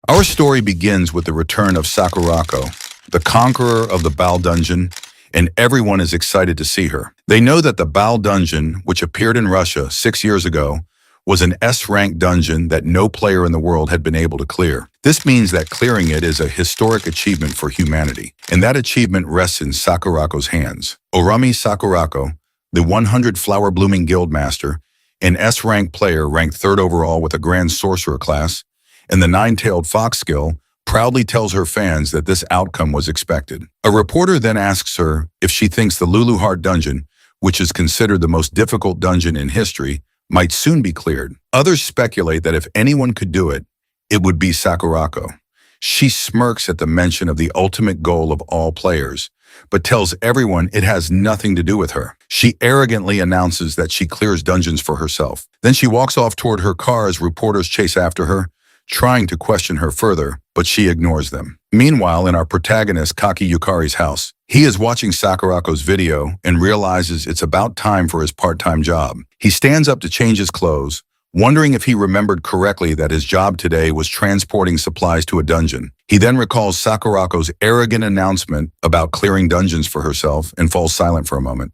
Our story begins with the return of Sakurako, the conqueror of the Bao Dungeon, and everyone is excited to see her. They know that the Bao Dungeon, which appeared in Russia 6 years ago, was an S-rank dungeon that no player in the world had been able to clear. This means that clearing it is a historic achievement for humanity, and that achievement rests in Sakurako's hands. Orami Sakurako, the 100 Flower Blooming Guildmaster, an S-rank player ranked 3rd overall with a Grand Sorcerer class, and the Nine-Tailed Fox skill, proudly tells her fans that this outcome was expected. A reporter then asks her if she thinks the Lulu Heart Dungeon, which is considered the most difficult dungeon in history, might soon be cleared. Others speculate that if anyone could do it, it would be Sakurako. She smirks at the mention of the ultimate goal of all players, but tells everyone it has nothing to do with her. She arrogantly announces that she clears dungeons for herself. Then she walks off toward her car as reporters chase after her, trying to question her further, but she ignores them. Meanwhile, in our protagonist Kaki Yukari's house, he is watching Sakurako's video and realizes it's about time for his part-time job. He stands up to change his clothes, wondering if he remembered correctly that his job today was transporting supplies to a dungeon. He then recalls Sakurako's arrogant announcement about clearing dungeons for herself and falls silent for a moment.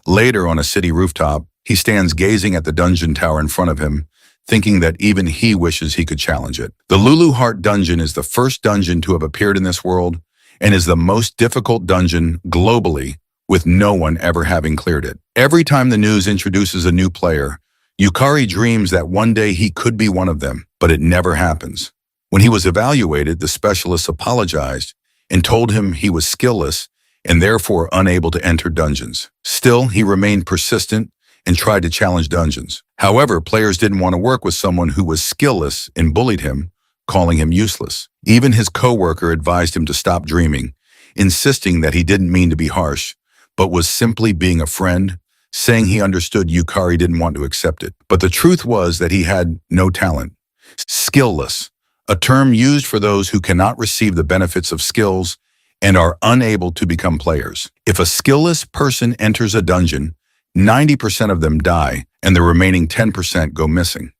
Later, on a city rooftop, he stands gazing at the dungeon tower in front of him, thinking that even he wishes he could challenge it. The Lulu Heart Dungeon is the first dungeon to have appeared in this world and is the most difficult dungeon globally, with no one ever having cleared it. Every time the news introduces a new player, Yukari dreams that one day he could be one of them, but it never happens. When he was evaluated, the specialists apologized and told him he was skillless and therefore unable to enter dungeons. Still, he remained persistent and tried to challenge dungeons. However, players didn't want to work with someone who was skillless and bullied him, calling him useless. Even his coworker advised him to stop dreaming, insisting that he didn't mean to be harsh, but was simply being a friend, saying he understood Yukari didn't want to accept it. But the truth was that he had no talent. Skillless, a term used for those who cannot receive the benefits of skills and are unable to become players. If a skillless person enters a dungeon, 90% of them die, and the remaining 10% go missing.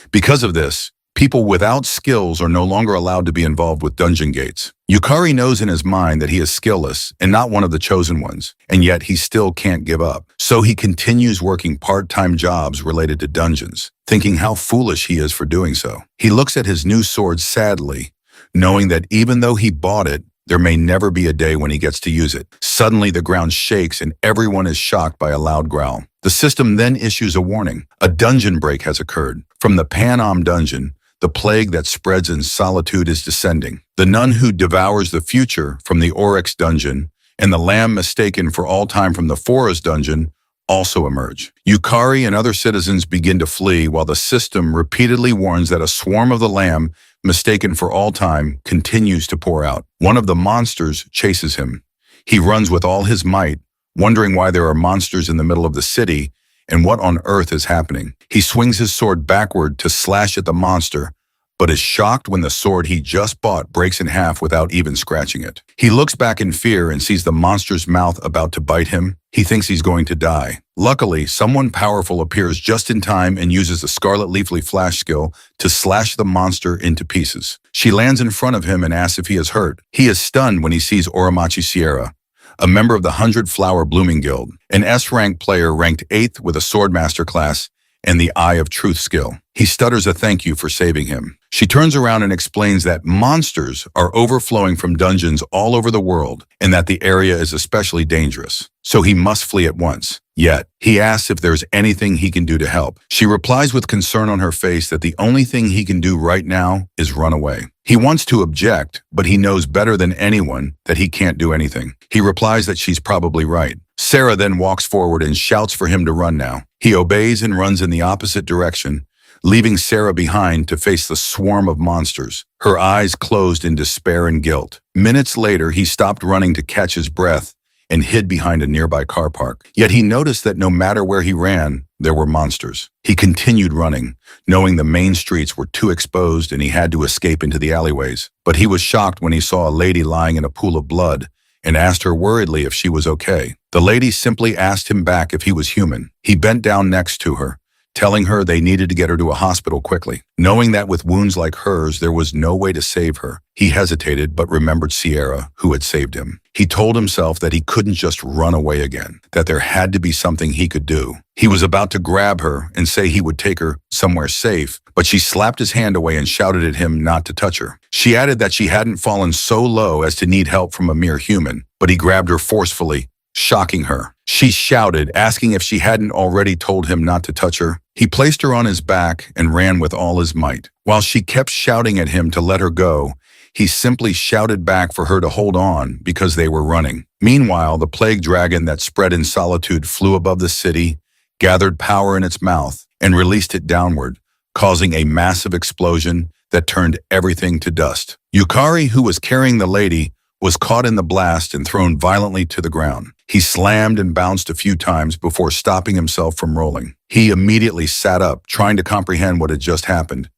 Because of this, people without skills are no longer allowed to be involved with dungeon gates. Yukari knows in his mind that he is skillless and not one of the chosen ones, and yet he still can't give up. So he continues working part-time jobs related to dungeons, thinking how foolish he is for doing so. He looks at his new sword sadly, knowing that even though he bought it, there may never be a day when he gets to use it. Suddenly, the ground shakes and everyone is shocked by a loud growl. The system then issues a warning. A dungeon break has occurred. From the Panam dungeon, the plague that spreads in solitude is descending. The nun who devours the future from the Oryx dungeon and the lamb mistaken for all time from the Forest dungeon also emerge. Yukari and other citizens begin to flee while the system repeatedly warns that a swarm of the lamb mistaken for all time continues to pour out. One of the monsters chases him. He runs with all his might, wondering why there are monsters in the middle of the city and what on earth is happening. He swings his sword backward to slash at the monster, but is shocked when the sword he just bought breaks in half without even scratching it. He looks back in fear and sees the monster's mouth about to bite him. He thinks he's going to die. Luckily, someone powerful appears just in time and uses the Scarlet Leafly Flash skill to slash the monster into pieces. She lands in front of him and asks if he is hurt. He is stunned when he sees Oramachi Sierra, a member of the 100 Flower Blooming Guild, an S-rank player ranked 8th with a Swordmaster class and the Eye of Truth skill. He stutters a thank you for saving him. She turns around and explains that monsters are overflowing from dungeons all over the world and that the area is especially dangerous, so he must flee at once. Yet, he asks if there's anything he can do to help. She replies with concern on her face that the only thing he can do right now is run away. He wants to object, but he knows better than anyone that he can't do anything. He replies that she's probably right. Sarah then walks forward and shouts for him to run now. He obeys and runs in the opposite direction, leaving Sarah behind to face the swarm of monsters, her eyes closed in despair and guilt. Minutes later, he stopped running to catch his breath and hid behind a nearby car park. Yet he noticed that no matter where he ran, there were monsters. He continued running, knowing the main streets were too exposed and he had to escape into the alleyways. But he was shocked when he saw a lady lying in a pool of blood and asked her worriedly if she was okay. The lady simply asked him back if he was human. He bent down next to her, telling her they needed to get her to a hospital quickly. Knowing that with wounds like hers, there was no way to save her, he hesitated but remembered Sierra, who had saved him. He told himself that he couldn't just run away again, that there had to be something he could do. He was about to grab her and say he would take her somewhere safe, but she slapped his hand away and shouted at him not to touch her. She added that she hadn't fallen so low as to need help from a mere human, but he grabbed her forcefully, shocking her. She shouted, asking if she hadn't already told him not to touch her. He placed her on his back and ran with all his might. While she kept shouting at him to let her go, he simply shouted back for her to hold on because they were running. Meanwhile, the plague dragon that spread in solitude flew above the city, gathered power in its mouth, and released it downward, causing a massive explosion that turned everything to dust. Yukari, who was carrying the lady, was caught in the blast and thrown violently to the ground. He slammed and bounced a few times before stopping himself from rolling. He immediately sat up, trying to comprehend what had just happened.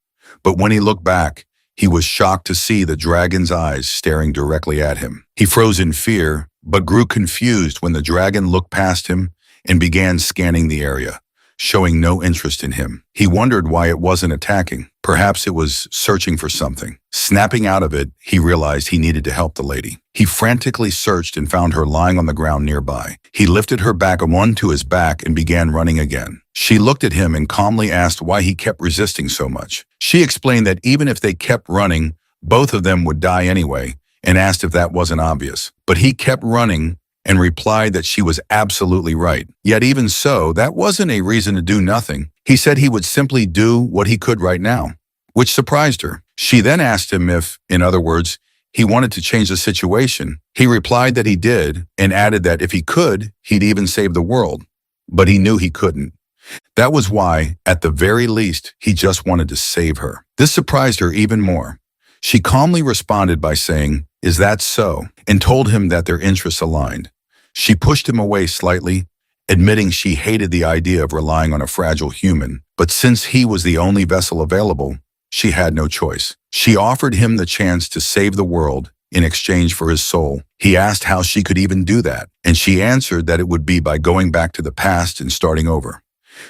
But when he looked back, he was shocked to see the dragon's eyes staring directly at him. He froze in fear, but grew confused when the dragon looked past him and began scanning the area, showing no interest in him. He wondered why it wasn't attacking. Perhaps it was searching for something. Snapping out of it, he realized he needed to help the lady. He frantically searched and found her lying on the ground nearby. He lifted her back onto his back and began running again. She looked at him and calmly asked why he kept resisting so much. She explained that even if they kept running, both of them would die anyway, and asked if that wasn't obvious. But he kept running and replied that she was absolutely right. Yet even so, that wasn't a reason to do nothing. He said he would simply do what he could right now, which surprised her. She then asked him if, in other words, he wanted to change the situation. He replied that he did and added that if he could, he'd even save the world. But he knew he couldn't. That was why, at the very least, he just wanted to save her. This surprised her even more. She calmly responded by saying, "Is that so?" and told him that their interests aligned. She pushed him away slightly, admitting she hated the idea of relying on a fragile human, but since he was the only vessel available, she had no choice. She offered him the chance to save the world in exchange for his soul. He asked how she could even do that, and she answered that it would be by going back to the past and starting over.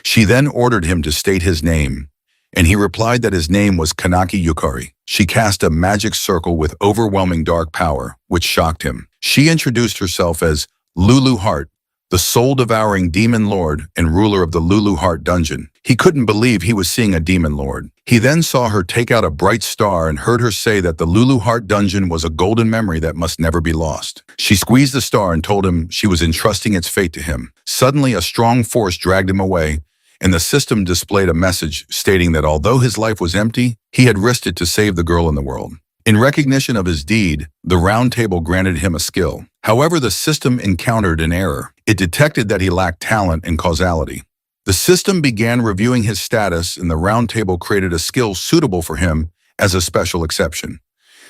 She then ordered him to state his name, and he replied that his name was Kanaki Yukari. She cast a magic circle with overwhelming dark power, which shocked him. She introduced herself as Lulu Heart, the soul-devouring demon lord and ruler of the Lulu Heart dungeon. He couldn't believe he was seeing a demon lord. He then saw her take out a bright star and heard her say that the Lulu Heart dungeon was a golden memory that must never be lost. She squeezed the star and told him she was entrusting its fate to him. Suddenly, a strong force dragged him away, and the system displayed a message stating that although his life was empty, he had risked it to save the girl in the world. In recognition of his deed, the round table granted him a skill. However, the system encountered an error. It detected that he lacked talent and causality. The system began reviewing his status, and the round table created a skill suitable for him as a special exception.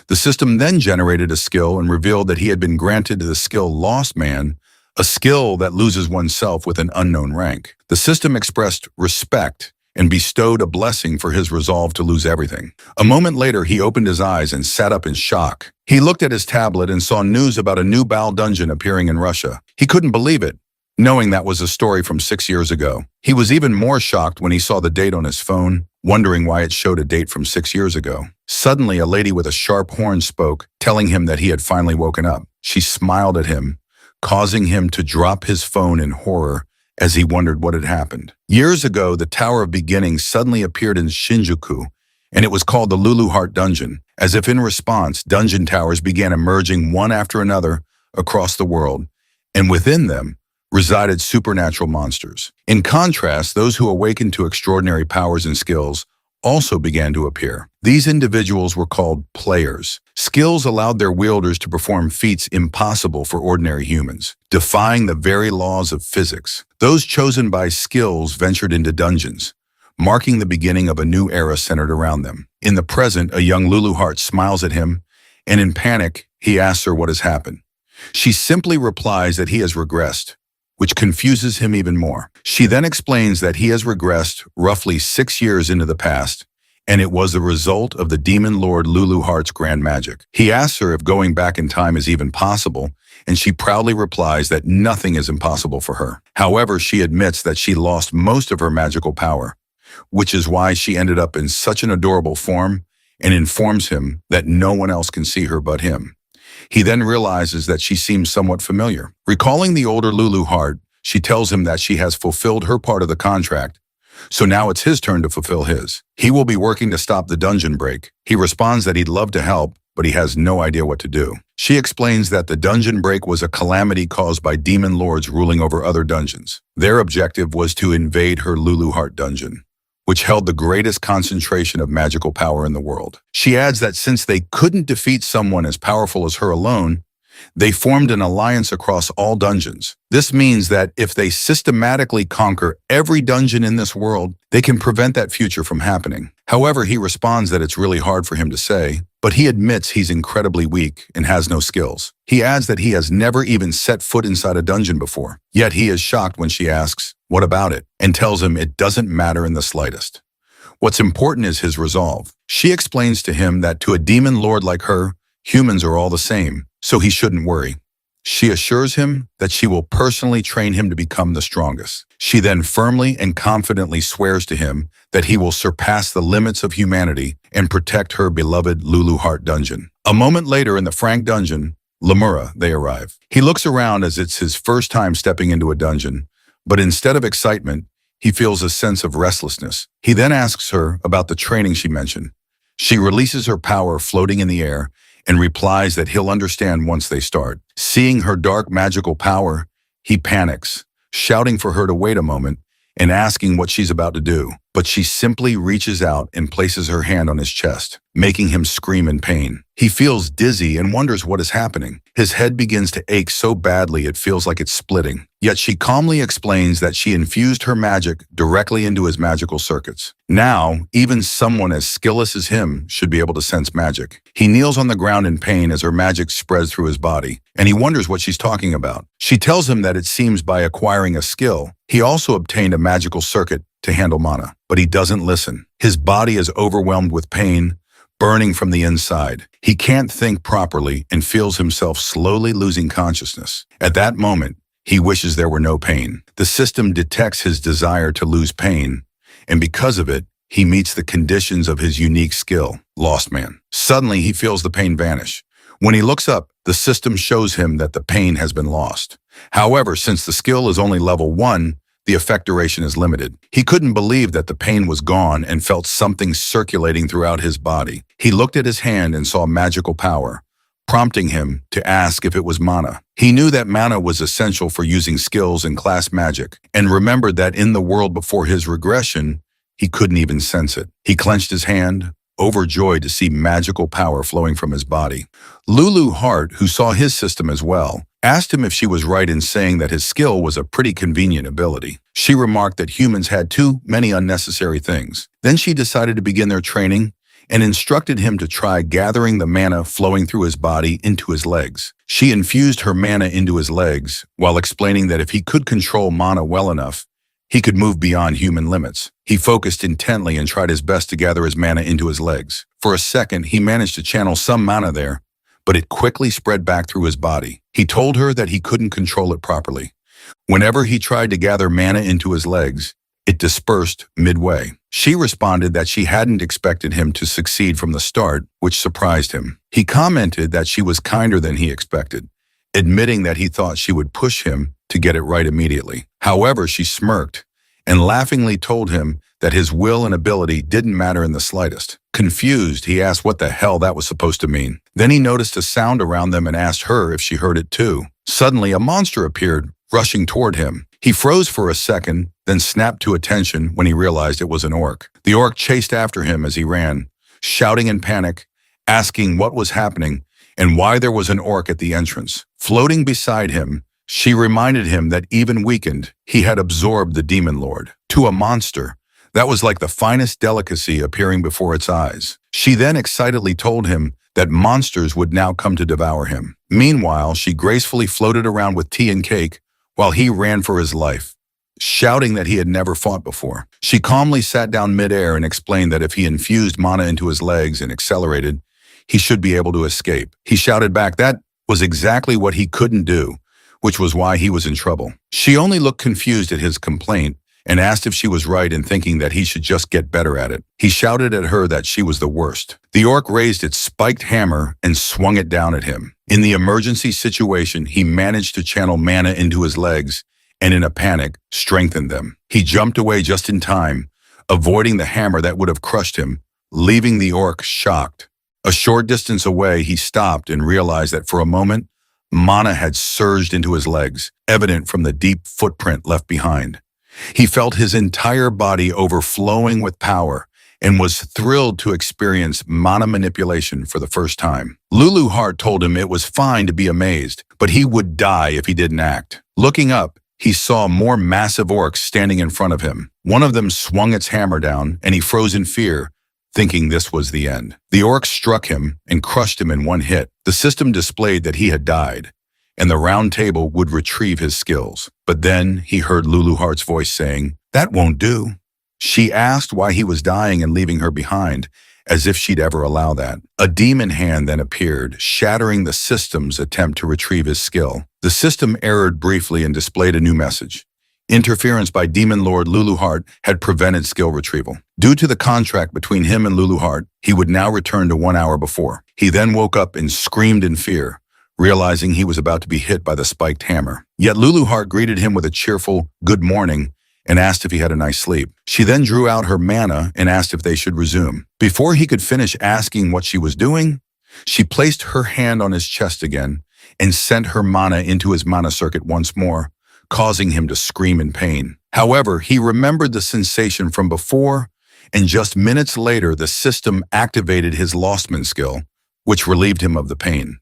The system then generated a skill and revealed that he had been granted the skill Lost Man, a skill that loses oneself with an unknown rank. The system expressed respect and bestowed a blessing for his resolve to lose everything. A moment later, he opened his eyes and sat up in shock. He looked at his tablet and saw news about a new Baal dungeon appearing in Russia. He couldn't believe it, knowing that was a story from 6 years ago. He was even more shocked when he saw the date on his phone, wondering why it showed a date from 6 years ago. Suddenly, a lady with a sharp horn spoke, telling him that he had finally woken up. She smiled at him, causing him to drop his phone in horror as he wondered what had happened. Years ago, the Tower of Beginnings suddenly appeared in Shinjuku, and it was called the Lulu Heart Dungeon. As if in response, dungeon towers began emerging one after another across the world, and within them resided supernatural monsters. In contrast, those who awakened to extraordinary powers and skills also began to appear. These individuals were called players. Skills allowed their wielders to perform feats impossible for ordinary humans, defying the very laws of physics. Those chosen by skills ventured into dungeons, marking the beginning of a new era centered around them. In the present, a young Lulu Heart smiles at him, and in panic, he asks her what has happened. She simply replies that he has regressed, which confuses him even more. She then explains that he has regressed roughly 6 years into the past, and it was the result of the demon lord Lulu Heart's grand magic. He asks her if going back in time is even possible, and she proudly replies that nothing is impossible for her. However, she admits that she lost most of her magical power, which is why she ended up in such an adorable form, and informs him that no one else can see her but him. He then realizes that she seems somewhat familiar. Recalling the older Lulu heart, she tells him that she has fulfilled her part of the contract, so now it's his turn to fulfill his. He will be working to stop the dungeon break. He responds that he'd love to help, but he has no idea what to do. She explains that the dungeon break was a calamity caused by demon lords ruling over other dungeons. Their objective was to invade her Lulu Heart dungeon, which held the greatest concentration of magical power in the world. She adds that since they couldn't defeat someone as powerful as her alone, they formed an alliance across all dungeons. This means that if they systematically conquer every dungeon in this world, they can prevent that future from happening. However, he responds that it's really hard for him to say, but he admits he's incredibly weak and has no skills. He adds that he has never even set foot inside a dungeon before. Yet he is shocked when she asks, "What about it?" and tells him it doesn't matter in the slightest. What's important is his resolve. She explains to him that to a demon lord like her, humans are all the same, so he shouldn't worry. She assures him that she will personally train him to become the strongest. She then firmly and confidently swears to him that he will surpass the limits of humanity and protect her beloved Lulu Heart dungeon. A moment later in the Frank dungeon, Lemura, they arrive. He looks around as it's his first time stepping into a dungeon, but instead of excitement, he feels a sense of restlessness. He then asks her about the training she mentioned. She releases her power floating in the air and replies that he'll understand once they start. Seeing her dark magical power, he panics, shouting for her to wait a moment and asking what she's about to do. But she simply reaches out and places her hand on his chest, making him scream in pain. He feels dizzy and wonders what is happening. His head begins to ache so badly it feels like it's splitting. Yet she calmly explains that she infused her magic directly into his magical circuits. Now, even someone as skillless as him should be able to sense magic. He kneels on the ground in pain as her magic spreads through his body, and he wonders what she's talking about. She tells him that it seems by acquiring a skill, he also obtained a magical circuit to handle mana, but he doesn't listen. His body is overwhelmed with pain, burning from the inside. He can't think properly and feels himself slowly losing consciousness. At that moment, he wishes there were no pain. The system detects his desire to lose pain, and because of it, he meets the conditions of his unique skill, Lost Man. Suddenly, he feels the pain vanish. When he looks up, the system shows him that the pain has been lost. However, since the skill is only level 1, the effect duration is limited. He couldn't believe that the pain was gone and felt something circulating throughout his body. He looked at his hand and saw magical power, prompting him to ask if it was mana. He knew that mana was essential for using skills in class magic, and remembered that in the world before his regression, he couldn't even sense it. He clenched his hand, overjoyed to see magical power flowing from his body. Lulu Heart, who saw his system as well, asked him if she was right in saying that his skill was a pretty convenient ability. She remarked that humans had too many unnecessary things. Then she decided to begin their training and instructed him to try gathering the mana flowing through his body into his legs. She infused her mana into his legs while explaining that if he could control mana well enough, he could move beyond human limits. He focused intently and tried his best to gather his mana into his legs. For a second, he managed to channel some mana there, but it quickly spread back through his body. He told her that he couldn't control it properly. Whenever he tried to gather mana into his legs, it dispersed midway. She responded that she hadn't expected him to succeed from the start, which surprised him. He commented that she was kinder than he expected, admitting that he thought she would push him to get it right immediately. However, she smirked and laughingly told him that his will and ability didn't matter in the slightest. Confused, he asked what the hell that was supposed to mean. Then he noticed a sound around them and asked her if she heard it too. Suddenly, a monster appeared, rushing toward him. He froze for a second, then snapped to attention when he realized it was an orc. The orc chased after him as he ran, shouting in panic, asking what was happening and why there was an orc at the entrance. Floating beside him, she reminded him that even weakened, he had absorbed the demon lord. To a monster, that was like the finest delicacy appearing before its eyes. She then excitedly told him that monsters would now come to devour him. Meanwhile, she gracefully floated around with tea and cake while he ran for his life, shouting that he had never fought before. She calmly sat down midair and explained that if he infused mana into his legs and accelerated, he should be able to escape. He shouted back that was exactly what he couldn't do, which was why he was in trouble. She only looked confused at his complaint and asked if she was right in thinking that he should just get better at it. He shouted at her that she was the worst. The orc raised its spiked hammer and swung it down at him. In the emergency situation, he managed to channel mana into his legs and, in a panic, strengthened them. He jumped away just in time, avoiding the hammer that would have crushed him, leaving the orc shocked. A short distance away, he stopped and realized that for a moment, mana had surged into his legs, evident from the deep footprint left behind. He felt his entire body overflowing with power and was thrilled to experience mana manipulation for the first time. Lulu Heart told him it was fine to be amazed, but he would die if he didn't act. Looking up, he saw more massive orcs standing in front of him. One of them swung its hammer down, and he froze in fear, thinking this was the end. The orc struck him and crushed him in one hit. The system displayed that he had died, and the round table would retrieve his skills. But then he heard Lulu Heart's voice saying, "That won't do." She asked why he was dying and leaving her behind, as if she'd ever allow that. A demon hand then appeared, shattering the system's attempt to retrieve his skill. The system errored briefly and displayed a new message. Interference by Demon Lord Lulu Heart had prevented skill retrieval. Due to the contract between him and Lulu Heart, he would now return to 1 hour before. He then woke up and screamed in fear, realizing he was about to be hit by the spiked hammer. Yet Lulu Heart greeted him with a cheerful "good morning" and asked if he had a nice sleep. She then drew out her mana and asked if they should resume. Before he could finish asking what she was doing, she placed her hand on his chest again and sent her mana into his mana circuit once more, causing him to scream in pain. However, he remembered the sensation from before, and just minutes later, the system activated his Lostman skill, which relieved him of the pain.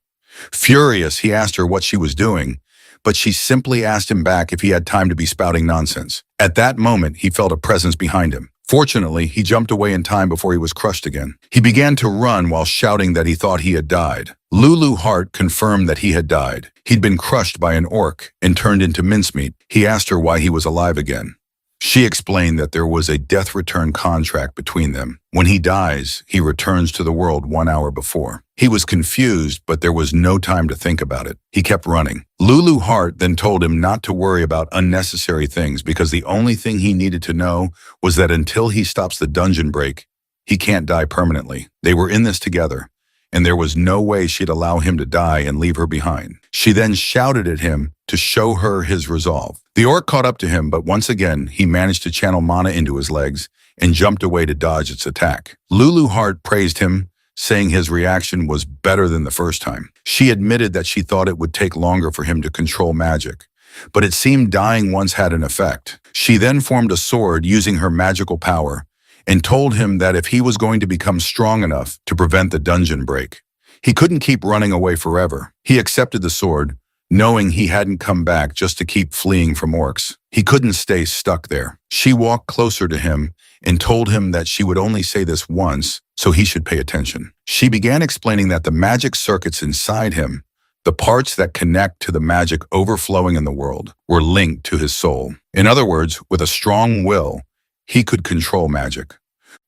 Furious, he asked her what she was doing, but she simply asked him back if he had time to be spouting nonsense. At that moment, he felt a presence behind him. Fortunately, he jumped away in time before he was crushed again. He began to run while shouting that he thought he had died. Lulu Heart confirmed that he had died. He'd been crushed by an orc and turned into mincemeat. He asked her why he was alive again. She explained that there was a death return contract between them. When he dies, he returns to the world 1 hour before. He was confused, but there was no time to think about it. He kept running. Lulu Heart then told him not to worry about unnecessary things because the only thing he needed to know was that until he stops the dungeon break, he can't die permanently. They were in this together, and there was no way she'd allow him to die and leave her behind. She then shouted at him to show her his resolve. The orc caught up to him, but once again, he managed to channel mana into his legs and jumped away to dodge its attack. Lulu Heart praised him, saying his reaction was better than the first time. She admitted that she thought it would take longer for him to control magic, but it seemed dying once had an effect. She then formed a sword using her magical power and told him that if he was going to become strong enough to prevent the dungeon break, he couldn't keep running away forever. He accepted the sword, knowing he hadn't come back just to keep fleeing from orcs. He couldn't stay stuck there. She walked closer to him and told him that she would only say this once, so he should pay attention. She began explaining that the magic circuits inside him, the parts that connect to the magic overflowing in the world, were linked to his soul. In other words, with a strong will, he could control magic.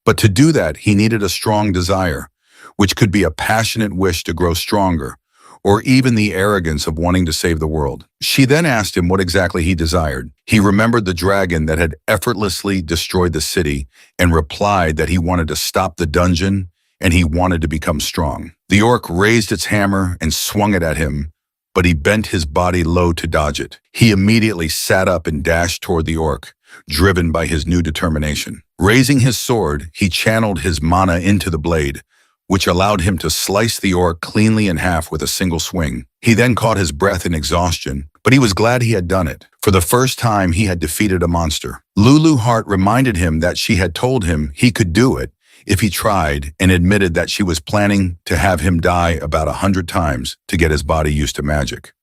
But to do that, he needed a strong desire, which could be a passionate wish to grow stronger, or even the arrogance of wanting to save the world. She then asked him what exactly he desired. He remembered the dragon that had effortlessly destroyed the city and replied that he wanted to stop the dungeon and he wanted to become strong. The orc raised its hammer and swung it at him, but he bent his body low to dodge it. He immediately sat up and dashed toward the orc, driven by his new determination. Raising his sword, he channeled his mana into the blade, which allowed him to slice the orc cleanly in half with a single swing. He then caught his breath in exhaustion, but he was glad he had done it. For the first time, he had defeated a monster. Lulu Heart reminded him that she had told him he could do it if he tried, and admitted that she was planning to have him die about 100 times to get his body used to magic.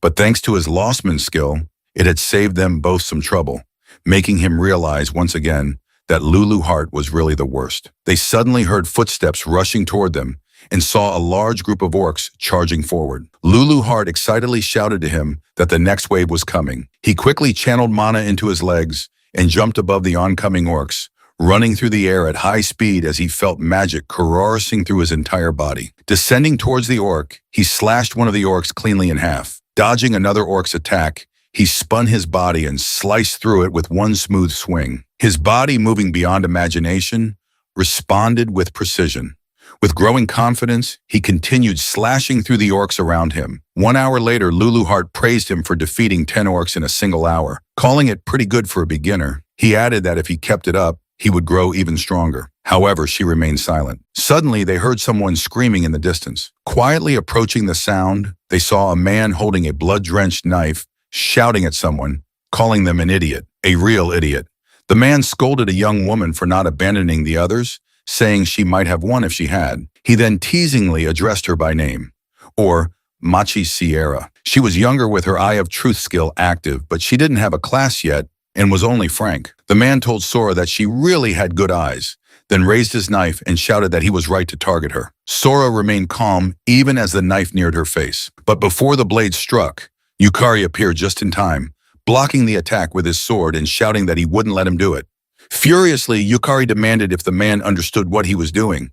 But thanks to his Lostman skill, it had saved them both some trouble, making him realize once again that Lulu Heart was really the worst. They suddenly heard footsteps rushing toward them and saw a large group of orcs charging forward. Lulu Heart excitedly shouted to him that the next wave was coming. He quickly channeled mana into his legs and jumped above the oncoming orcs, running through the air at high speed as he felt magic coursing through his entire body. Descending towards the orc, he slashed one of the orcs cleanly in half. Dodging another orc's attack, He spun his body and sliced through it with one smooth swing. His body, moving beyond imagination, responded with precision. With growing confidence, he continued slashing through the orcs around him. 1 hour later, Lulu Heart praised him for defeating 10 orcs in a single hour, calling it pretty good for a beginner. He added that if he kept it up, he would grow even stronger. However, she remained silent. Suddenly, they heard someone screaming in the distance. Quietly approaching the sound, they saw a man holding a blood-drenched knife, shouting at someone, calling them an idiot, a real idiot. The man scolded a young woman for not abandoning the others, saying she might have won if she had. He then teasingly addressed her by name, or Machi Sierra. She was younger with her Eye of Truth skill active, but she didn't have a class yet and was only frank. The man told Sora that she really had good eyes, then raised his knife and shouted that he was right to target her. Sora remained calm even as the knife neared her face. But before the blade struck, Yukari appeared just in time, blocking the attack with his sword and shouting that he wouldn't let him do it. Furiously, Yukari demanded if the man understood what he was doing,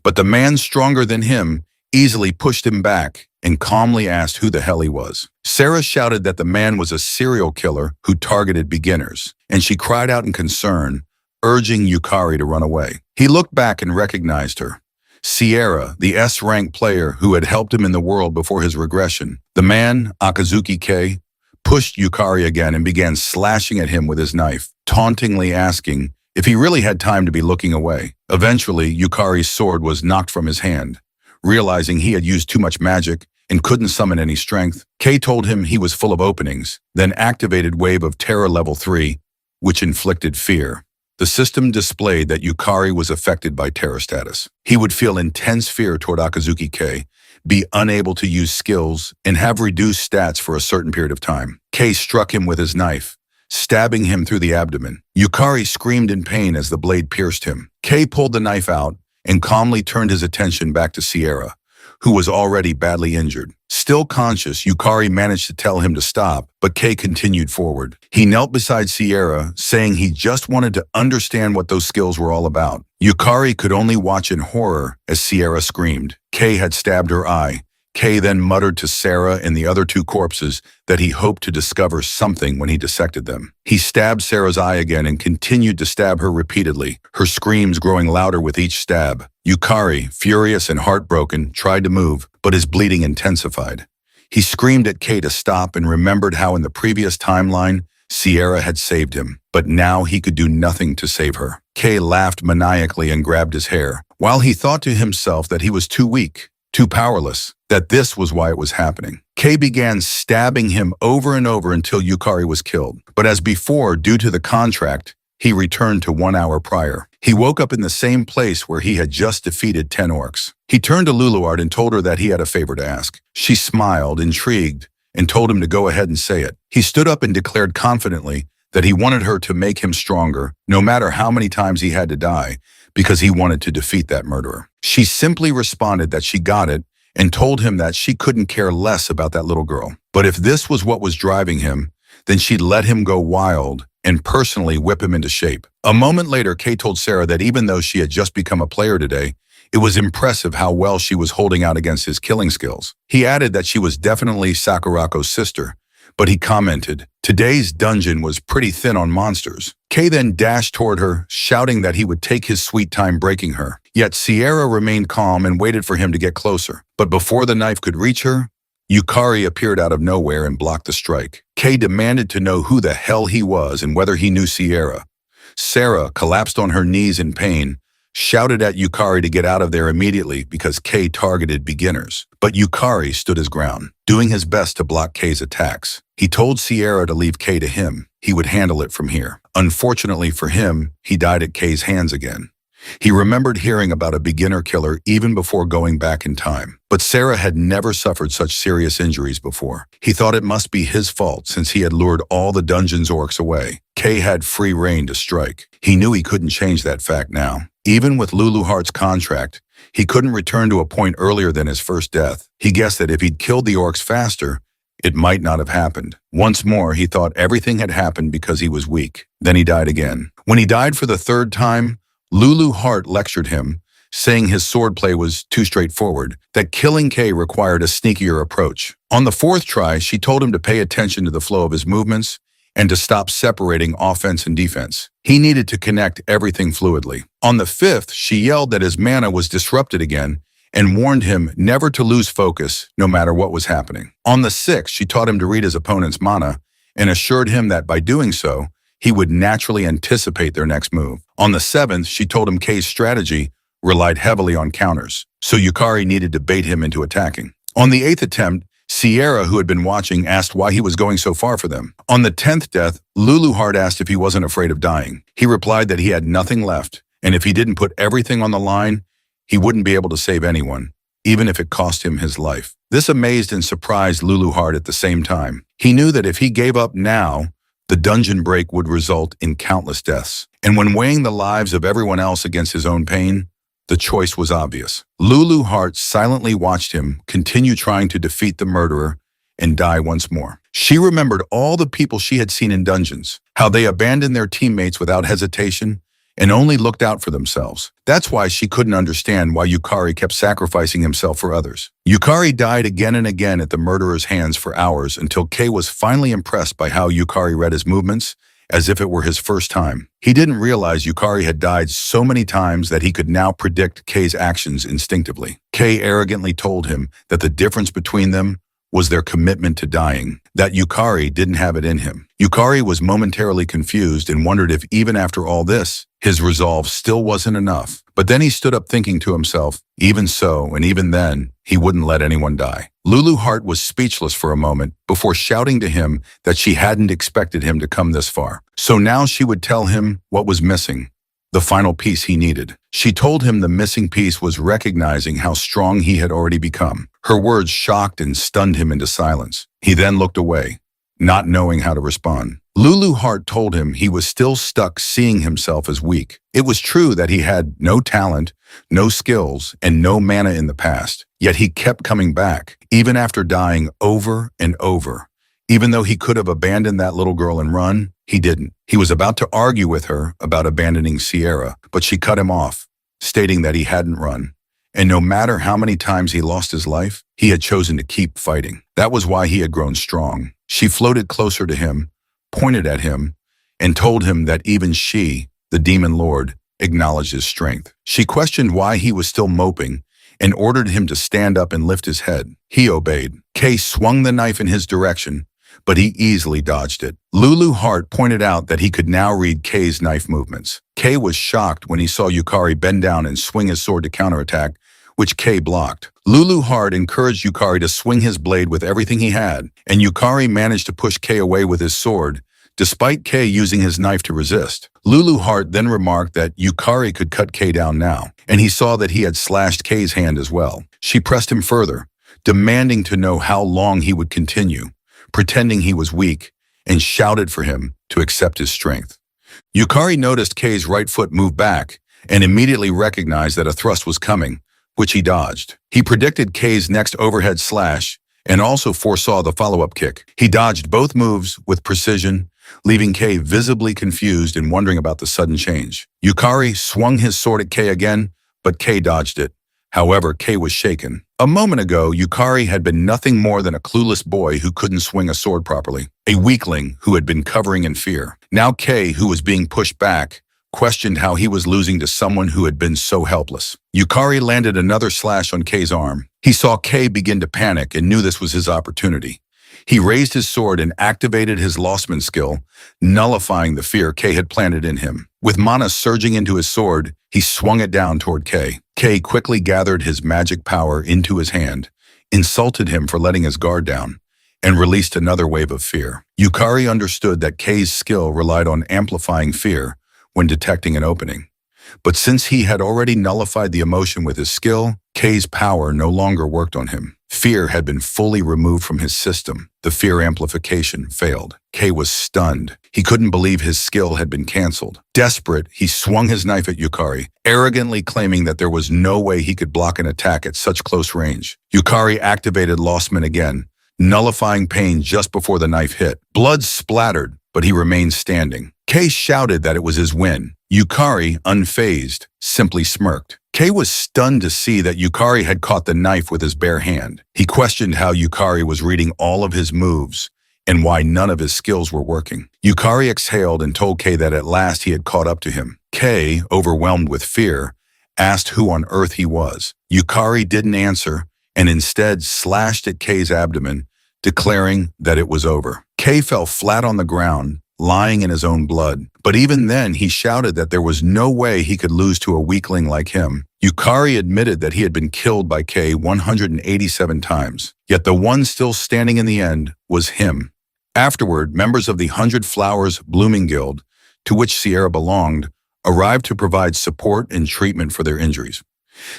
but the man stronger than him easily pushed him back and calmly asked who the hell he was. Sarah shouted that the man was a serial killer who targeted beginners, and she cried out in concern, urging Yukari to run away. He looked back and recognized her. Sierra, the S-rank player who had helped him in the world before his regression. The man, Akazuki K, pushed Yukari again and began slashing at him with his knife, tauntingly asking if he really had time to be looking away. Eventually, Yukari's sword was knocked from his hand. Realizing he had used too much magic and couldn't summon any strength, Kei told him he was full of openings, then activated Wave of Terror Level 3, which inflicted fear. The system displayed that Yukari was affected by terror status. He would feel intense fear toward Akazuki Kei, be unable to use skills, and have reduced stats for a certain period of time. Kei struck him with his knife, stabbing him through the abdomen. Yukari screamed in pain as the blade pierced him. Kei pulled the knife out and calmly turned his attention back to Sierra, who was already badly injured. Still conscious, Yukari managed to tell him to stop, but Kei continued forward. He knelt beside Sierra, saying he just wanted to understand what those skills were all about. Yukari could only watch in horror as Sierra screamed. Kei had stabbed her eye. Kei then muttered to Sarah and the other two corpses that he hoped to discover something when he dissected them. He stabbed Sarah's eye again and continued to stab her repeatedly, her screams growing louder with each stab. Yukari, furious and heartbroken, tried to move, but his bleeding intensified. He screamed at Kei to stop and remembered how in the previous timeline, Sierra had saved him, but now he could do nothing to save her. Kei laughed maniacally and grabbed his hair, while he thought to himself that he was too weak, too powerless, that this was why it was happening. Kei began stabbing him over and over until Yukari was killed. But as before, due to the contract, he returned to 1 hour prior. He woke up in the same place where he had just defeated 10 orcs. He turned to Luluart and told her that he had a favor to ask. She smiled, intrigued, and told him to go ahead and say it. He stood up and declared confidently that he wanted her to make him stronger, no matter how many times he had to die, because he wanted to defeat that murderer. She simply responded that she got it and told him that she couldn't care less about that little girl. But if this was what was driving him, then she'd let him go wild and personally whip him into shape. A moment later, Kei told Sarah that even though she had just become a player today, it was impressive how well she was holding out against his killing skills. He added that she was definitely Sakurako's sister, but he commented, today's dungeon was pretty thin on monsters. Kei then dashed toward her, shouting that he would take his sweet time breaking her. Yet Sierra remained calm and waited for him to get closer. But before the knife could reach her, Yukari appeared out of nowhere and blocked the strike. Kei demanded to know who the hell he was and whether he knew Sierra. Sarah collapsed on her knees in pain, shouted at Yukari to get out of there immediately because Kei targeted beginners. But Yukari stood his ground, doing his best to block Kei's attacks. He told Sierra to leave Kei to him. He would handle it from here. Unfortunately for him, he died at Kei's hands again. He remembered hearing about a beginner killer even before going back in time. But Sarah had never suffered such serious injuries before. He thought it must be his fault since he had lured all the dungeon's orcs away. Kei had free reign to strike. He knew he couldn't change that fact now. Even with Lulu Heart's contract, he couldn't return to a point earlier than his first death. He guessed that if he'd killed the orcs faster, it might not have happened. Once more, he thought everything had happened because he was weak. Then he died again. When he died for the third time, Lulu Heart lectured him, saying his swordplay was too straightforward, that killing Kay required a sneakier approach. On the fourth try, she told him to pay attention to the flow of his movements and to stop separating offense and defense. He needed to connect everything fluidly. On the fifth, she yelled that his mana was disrupted again and warned him never to lose focus no matter what was happening. On the sixth, she taught him to read his opponent's mana and assured him that by doing so, he would naturally anticipate their next move. On the seventh, she told him Kay's strategy relied heavily on counters, so Yukari needed to bait him into attacking. On the eighth attempt, Sierra, who had been watching, asked why he was going so far for them. On the 10th death, Luluhart asked if he wasn't afraid of dying. He replied that he had nothing left, and if he didn't put everything on the line, he wouldn't be able to save anyone, even if it cost him his life. This amazed and surprised Luluhart at the same time. He knew that if he gave up now, the dungeon break would result in countless deaths. And when weighing the lives of everyone else against his own pain, the choice was obvious. Luluhart silently watched him continue trying to defeat the murderer and die once more. She remembered all the people she had seen in dungeons, how they abandoned their teammates without hesitation and only looked out for themselves. That's why she couldn't understand why Yukari kept sacrificing himself for others. Yukari died again and again at the murderer's hands for hours until Kay was finally impressed by how Yukari read his movements as if it were his first time. He didn't realize Yukari had died so many times that he could now predict Kay's actions instinctively. Kay arrogantly told him that the difference between them was their commitment to dying, that Yukari didn't have it in him. Yukari was momentarily confused and wondered if even after all this, his resolve still wasn't enough. But then he stood up thinking to himself, even so, and even then, he wouldn't let anyone die. Luluhart was speechless for a moment before shouting to him that she hadn't expected him to come this far. So now she would tell him what was missing, the final piece he needed. She told him the missing piece was recognizing how strong he had already become. Her words shocked and stunned him into silence. He then looked away, not knowing how to respond. Luluhart told him he was still stuck seeing himself as weak. It was true that he had no talent, no skills, and no mana in the past, yet he kept coming back, even after dying over and over. Even though he could have abandoned that little girl and run, he didn't. He was about to argue with her about abandoning Sierra, but she cut him off, stating that he hadn't run. And no matter how many times he lost his life, he had chosen to keep fighting. That was why he had grown strong. She floated closer to him, pointed at him, and told him that even she, the demon lord, acknowledged his strength. She questioned why he was still moping and ordered him to stand up and lift his head. He obeyed. Kay swung the knife in his direction, but he easily dodged it. Luluhart pointed out that he could now read Kay's knife movements. Kay was shocked when he saw Yukari bend down and swing his sword to counterattack, which Kay blocked. Luluhart encouraged Yukari to swing his blade with everything he had, and Yukari managed to push Kay away with his sword, despite Kay using his knife to resist. Luluhart then remarked that Yukari could cut Kay down now, and he saw that he had slashed Kay's hand as well. She pressed him further, demanding to know how long he would continue, pretending he was weak, and shouted for him to accept his strength. Yukari noticed Kay's right foot move back and immediately recognized that a thrust was coming, which he dodged. He predicted Kay's next overhead slash and also foresaw the follow-up kick. He dodged both moves with precision, leaving Kay visibly confused and wondering about the sudden change. Yukari swung his sword at Kay again, but Kay dodged it. However, Kay was shaken. A moment ago, Yukari had been nothing more than a clueless boy who couldn't swing a sword properly, a weakling who had been covering in fear. Now Kay, who was being pushed back, questioned how he was losing to someone who had been so helpless. Yukari landed another slash on Kay's arm. He saw Kay begin to panic and knew this was his opportunity. He raised his sword and activated his Lostman skill, nullifying the fear Kay had planted in him. With mana surging into his sword, he swung it down toward Kay. Kay quickly gathered his magic power into his hand, insulted him for letting his guard down, and released another wave of fear. Yukari understood that Kay's skill relied on amplifying fear when detecting an opening. But since he had already nullified the emotion with his skill, Kay's power no longer worked on him. Fear had been fully removed from his system. The fear amplification failed. Kay was stunned. He couldn't believe his skill had been canceled. Desperate, he swung his knife at Yukari, arrogantly claiming that there was no way he could block an attack at such close range. Yukari activated Lostman again, nullifying pain just before the knife hit. Blood splattered, but he remained standing. Kay shouted that it was his win. Yukari, unfazed, simply smirked. Kay was stunned to see that Yukari had caught the knife with his bare hand. He questioned how Yukari was reading all of his moves and why none of his skills were working. Yukari exhaled and told Kay that at last he had caught up to him. Kay, overwhelmed with fear, asked who on earth he was. Yukari didn't answer and instead slashed at Kay's abdomen, declaring that it was over. Kay fell flat on the ground, lying in his own blood. But even then, he shouted that there was no way he could lose to a weakling like him. Yukari admitted that he had been killed by Kay 187 times, yet the one still standing in the end was him. Afterward, members of the 100 Flowers Blooming Guild, to which Sierra belonged, arrived to provide support and treatment for their injuries.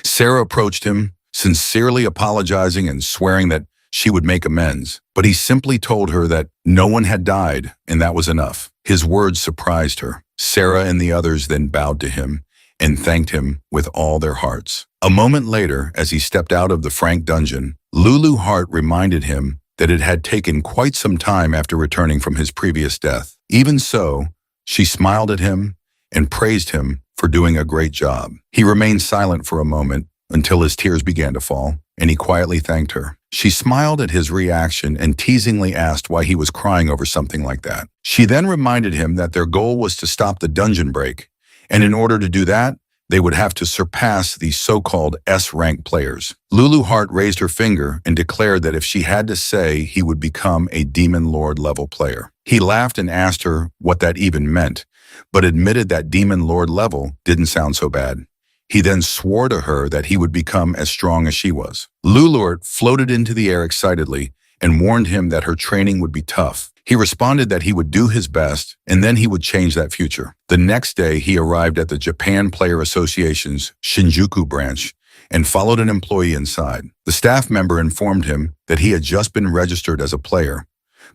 Sarah approached him, sincerely apologizing and swearing that she would make amends, but he simply told her that no one had died, and that was enough. His words surprised her. Sarah and the others then bowed to him and thanked him with all their hearts. A moment later, as he stepped out of the Frank dungeon, Lulu Hart reminded him that it had taken quite some time after returning from his previous death. Even so, she smiled at him and praised him for doing a great job. He remained silent for a moment until his tears began to fall, and he quietly thanked her. She smiled at his reaction and teasingly asked why he was crying over something like that. She then reminded him that their goal was to stop the dungeon break, and in order to do that, they would have to surpass the so-called S-rank players. Lulu Hart raised her finger and declared that if she had to say, he would become a Demon Lord level player. He laughed and asked her what that even meant, but admitted that Demon Lord level didn't sound so bad. He then swore to her that he would become as strong as she was. Lulu floated into the air excitedly and warned him that her training would be tough. He responded that he would do his best and then he would change that future. The next day, he arrived at the Japan Player Association's Shinjuku branch and followed an employee inside. The staff member informed him that he had just been registered as a player,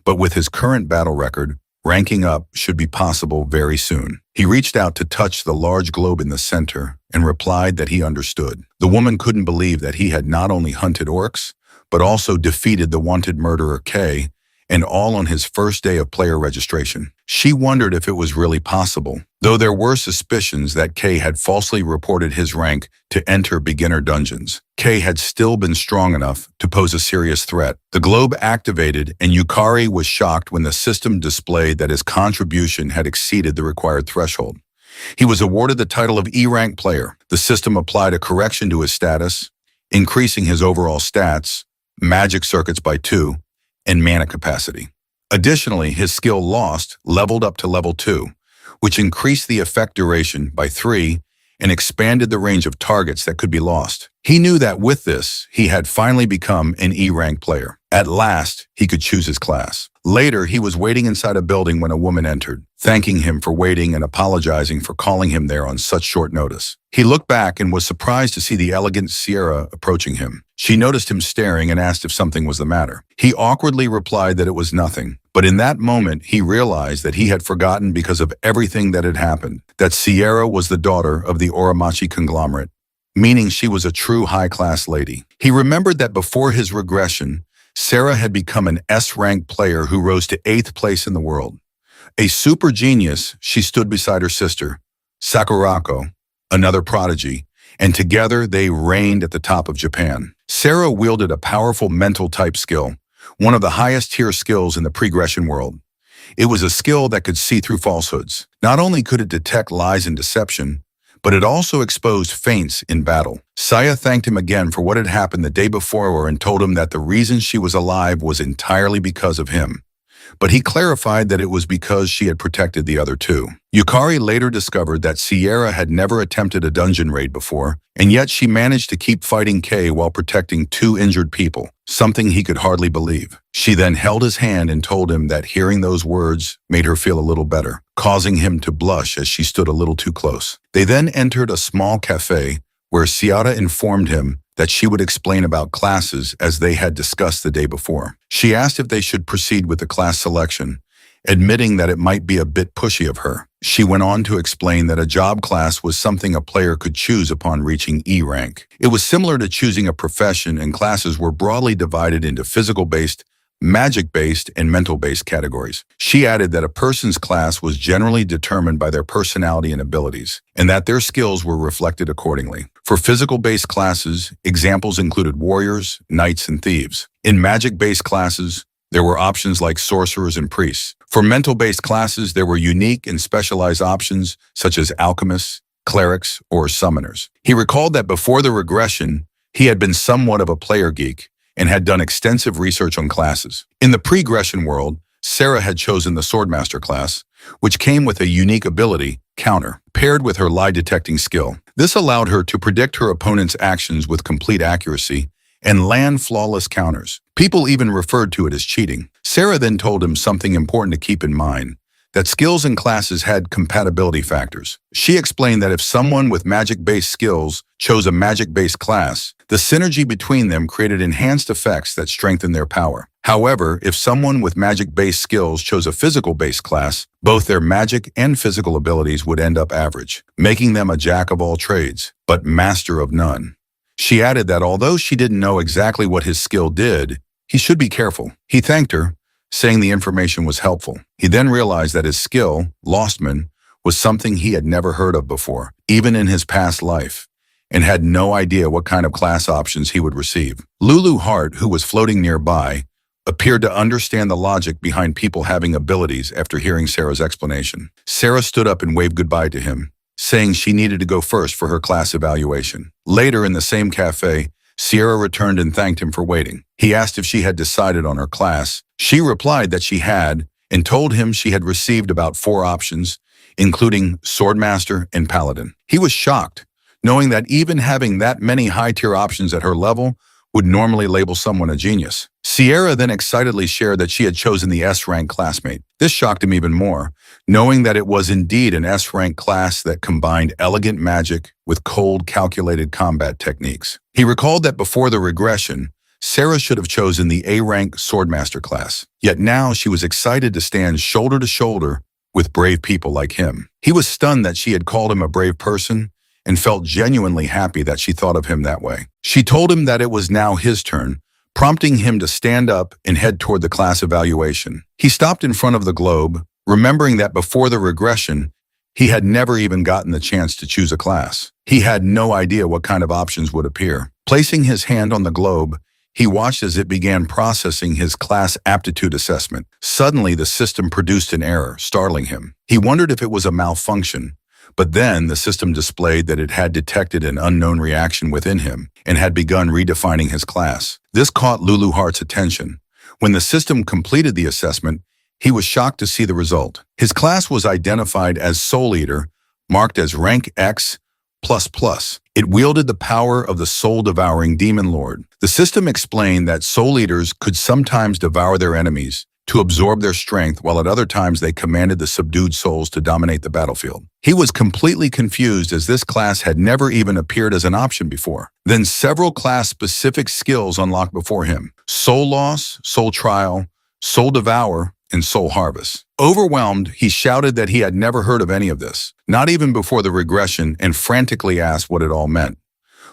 but with his current battle record, ranking up should be possible very soon. He reached out to touch the large globe in the center and replied that he understood. The woman couldn't believe that he had not only hunted orcs, but also defeated the wanted murderer Kay, and all on his first day of player registration. She wondered if it was really possible, though there were suspicions that Kay had falsely reported his rank to enter beginner dungeons. Kay had still been strong enough to pose a serious threat. The globe activated, and Yukari was shocked when the system displayed that his contribution had exceeded the required threshold. He was awarded the title of E-rank player. The system applied a correction to his status, increasing his overall stats, magic circuits by 2, and mana capacity. Additionally, his skill Lost leveled up to level 2, which increased the effect duration by 3 and expanded the range of targets that could be lost. He knew that with this, he had finally become an E-rank player. At last, he could choose his class. Later, he was waiting inside a building when a woman entered, thanking him for waiting and apologizing for calling him there on such short notice. He looked back and was surprised to see the elegant Sierra approaching him. She noticed him staring and asked if something was the matter. He awkwardly replied that it was nothing, but in that moment, he realized that he had forgotten because of everything that had happened, that Sierra was the daughter of the Oromachi conglomerate, meaning she was a true high-class lady. He remembered that before his regression, Sarah had become an S-rank player who rose to 8th place in the world. A super genius, she stood beside her sister, Sakurako, another prodigy, and together they reigned at the top of Japan. Sarah wielded a powerful mental type skill, one of the highest tier skills in the pregression world. It was a skill that could see through falsehoods. Not only could it detect lies and deception, but it also exposed feints in battle. Saya thanked him again for what had happened the day before and told him that the reason she was alive was entirely because of him. But he clarified that it was because she had protected the other two. Yukari later discovered that Sierra had never attempted a dungeon raid before, and yet she managed to keep fighting Kay while protecting 2 injured people, something he could hardly believe. She then held his hand and told him that hearing those words made her feel a little better, causing him to blush as she stood a little too close. They then entered a small cafe where Sierra informed him that she would explain about classes as they had discussed the day before. She asked if they should proceed with the class selection, admitting that it might be a bit pushy of her. She went on to explain that a job class was something a player could choose upon reaching E rank. It was similar to choosing a profession, and classes were broadly divided into physical-based, magic-based and mental-based categories. She added that a person's class was generally determined by their personality and abilities, and that their skills were reflected accordingly. For physical-based classes, examples included warriors, knights, and thieves. In magic-based classes, there were options like sorcerers and priests. For mental-based classes, there were unique and specialized options such as alchemists, clerics, or summoners. He recalled that before the regression, he had been somewhat of a player geek and had done extensive research on classes. In the pre-gression world, Sarah had chosen the Swordmaster class, which came with a unique ability, counter, paired with her lie-detecting skill. This allowed her to predict her opponent's actions with complete accuracy and land flawless counters. People even referred to it as cheating. Sarah then told him something important to keep in mind, that skills and classes had compatibility factors. She explained that if someone with magic-based skills chose a magic-based class, the synergy between them created enhanced effects that strengthened their power. However, if someone with magic-based skills chose a physical-based class, both their magic and physical abilities would end up average, making them a jack of all trades, but master of none. She added that although she didn't know exactly what his skill did, he should be careful. He thanked her, saying the information was helpful. He then realized that his skill, Lostman, was something he had never heard of before, even in his past life, and had no idea what kind of class options he would receive. Lulu Hart, who was floating nearby, appeared to understand the logic behind people having abilities after hearing Sarah's explanation. Sarah stood up and waved goodbye to him, saying she needed to go first for her class evaluation. Later in the same cafe, Sierra returned and thanked him for waiting. He asked if she had decided on her class. She replied that she had, and told him she had received about 4 options, including Swordmaster and Paladin. He was shocked, knowing that even having that many high-tier options at her level would normally label someone a genius. Sierra then excitedly shared that she had chosen the S-rank classmate. This shocked him even more, knowing that it was indeed an S-rank class that combined elegant magic with cold, calculated combat techniques. He recalled that before the regression, Sarah should have chosen the A-rank Swordmaster class. Yet now she was excited to stand shoulder to shoulder with brave people like him. He was stunned that she had called him a brave person and felt genuinely happy that she thought of him that way. She told him that it was now his turn, prompting him to stand up and head toward the class evaluation. He stopped in front of the globe, remembering that before the regression, he had never even gotten the chance to choose a class. He had no idea what kind of options would appear. Placing his hand on the globe, he watched as it began processing his class aptitude assessment. Suddenly, the system produced an error, startling him. He wondered if it was a malfunction, but then the system displayed that it had detected an unknown reaction within him and had begun redefining his class. This caught Lulu Hart's attention. When the system completed the assessment, he was shocked to see the result. His class was identified as Soul Eater, marked as rank X++. It wielded the power of the soul-devouring demon lord. The system explained that soul eaters could sometimes devour their enemies to absorb their strength, while at other times they commanded the subdued souls to dominate the battlefield. He was completely confused as this class had never even appeared as an option before. Then several class-specific skills unlocked before him: Soul Loss, Soul Trial, Soul Devour, and Soul Harvest. Overwhelmed, he shouted that he had never heard of any of this, not even before the regression, and frantically asked what it all meant.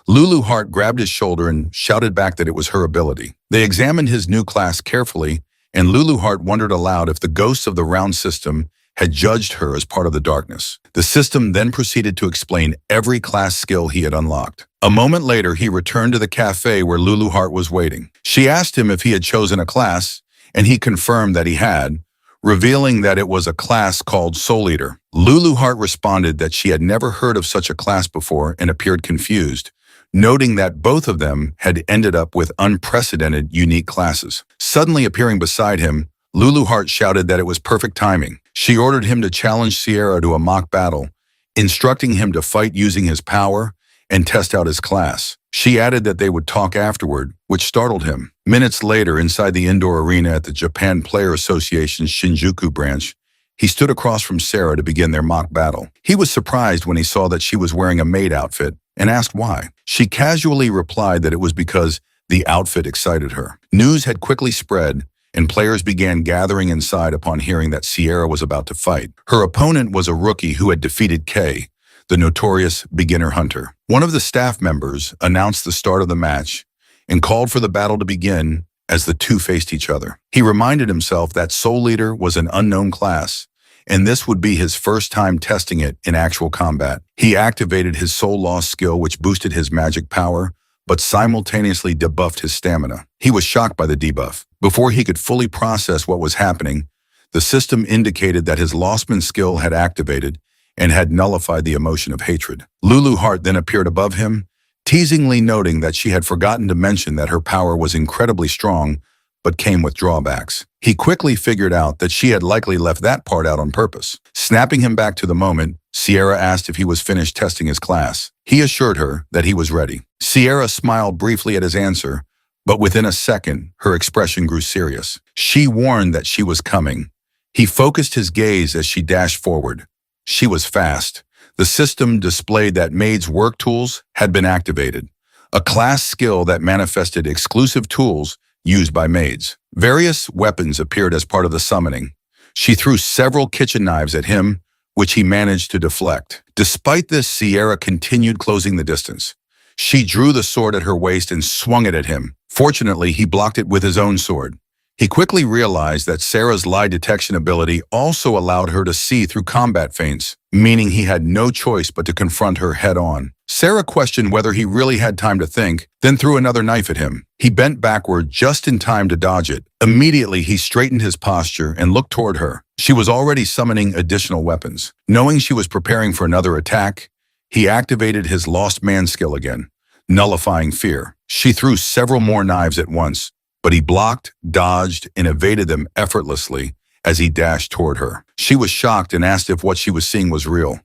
Lulu Hart grabbed his shoulder and shouted back that it was her ability. They examined his new class carefully, and Lulu Hart wondered aloud if the ghosts of the round system had judged her as part of the darkness. The system then proceeded to explain every class skill he had unlocked. A moment later, he returned to the cafe where Lulu Hart was waiting. She asked him if he had chosen a class, and he confirmed that he had, revealing that it was a class called Soul Eater. Lulu Hart responded that she had never heard of such a class before and appeared confused, noting that both of them had ended up with unprecedented, unique classes. Suddenly appearing beside him, Lulu Hart shouted that it was perfect timing. She ordered him to challenge Sierra to a mock battle, instructing him to fight using his power and test out his class. She added that they would talk afterward, which startled him. Minutes later, inside the indoor arena at the Japan Player Association's Shinjuku branch, he stood across from Sarah to begin their mock battle. He was surprised when he saw that she was wearing a maid outfit and asked why. She casually replied that it was because the outfit excited her. News had quickly spread, and players began gathering inside upon hearing that Sierra was about to fight. Her opponent was a rookie who had defeated Kay, the notorious beginner hunter. One of the staff members announced the start of the match and called for the battle to begin as the two faced each other. He reminded himself that Soul Eater was an unknown class, and this would be his first time testing it in actual combat. He activated his Soul Loss skill, which boosted his magic power, but simultaneously debuffed his stamina. He was shocked by the debuff. Before he could fully process what was happening, the system indicated that his Lostman skill had activated and had nullified the emotion of hatred. Lulu Hart then appeared above him, teasingly noting that she had forgotten to mention that her power was incredibly strong, but came with drawbacks. He quickly figured out that she had likely left that part out on purpose. Snapping him back to the moment, Sierra asked if he was finished testing his class. He assured her that he was ready. Sierra smiled briefly at his answer, but within a second, her expression grew serious. She warned that she was coming. He focused his gaze as she dashed forward. She was fast. The system displayed that Maid's work tools had been activated, a class skill that manifested exclusive tools used by maids. Various weapons appeared as part of the summoning. She threw several kitchen knives at him, which he managed to deflect. Despite this, Sierra continued closing the distance. She drew the sword at her waist and swung it at him. Fortunately, he blocked it with his own sword. He quickly realized that Sarah's lie detection ability also allowed her to see through combat feints, meaning he had no choice but to confront her head-on. Sarah questioned whether he really had time to think, then threw another knife at him. He bent backward just in time to dodge it. Immediately, he straightened his posture and looked toward her. She was already summoning additional weapons. Knowing she was preparing for another attack, he activated his Lost Man skill again, nullifying fear. She threw several more knives at once, but he blocked, dodged, and evaded them effortlessly as he dashed toward her. She was shocked and asked if what she was seeing was real.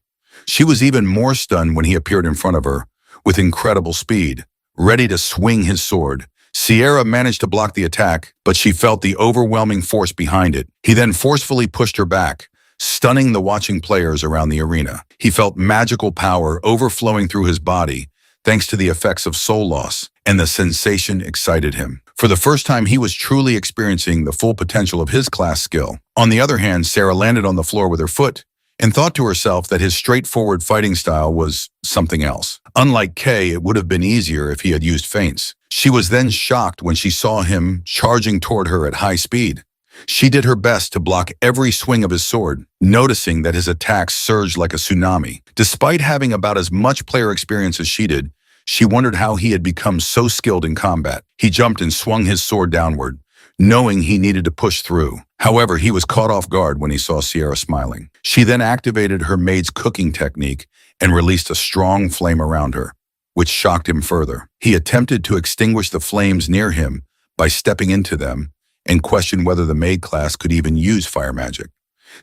She was even more stunned when he appeared in front of her, with incredible speed, ready to swing his sword. Sierra managed to block the attack, but she felt the overwhelming force behind it. He then forcefully pushed her back, stunning the watching players around the arena. He felt magical power overflowing through his body, thanks to the effects of soul loss, and the sensation excited him. For the first time, he was truly experiencing the full potential of his class skill. On the other hand, Sarah landed on the floor with her foot and thought to herself that his straightforward fighting style was something else. Unlike Kay, it would have been easier if he had used feints. She was then shocked when she saw him charging toward her at high speed. She did her best to block every swing of his sword, noticing that his attacks surged like a tsunami. Despite having about as much player experience as she did, she wondered how he had become so skilled in combat. He jumped and swung his sword downward, knowing he needed to push through. However, he was caught off guard when he saw Sierra smiling. She then activated her maid's cooking technique and released a strong flame around her, which shocked him further. He attempted to extinguish the flames near him by stepping into them and questioned whether the maid class could even use fire magic.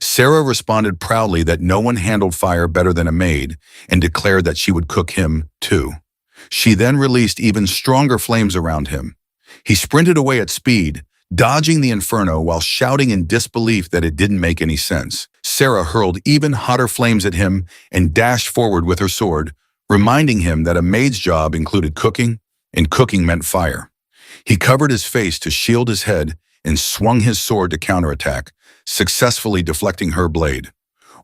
Sarah responded proudly that no one handled fire better than a maid and declared that she would cook him too. She then released even stronger flames around him. He sprinted away at speed, dodging the inferno while shouting in disbelief that it didn't make any sense. Sarah hurled even hotter flames at him and dashed forward with her sword, reminding him that a maid's job included cooking, and cooking meant fire. He covered his face to shield his head and swung his sword to counterattack, successfully deflecting her blade.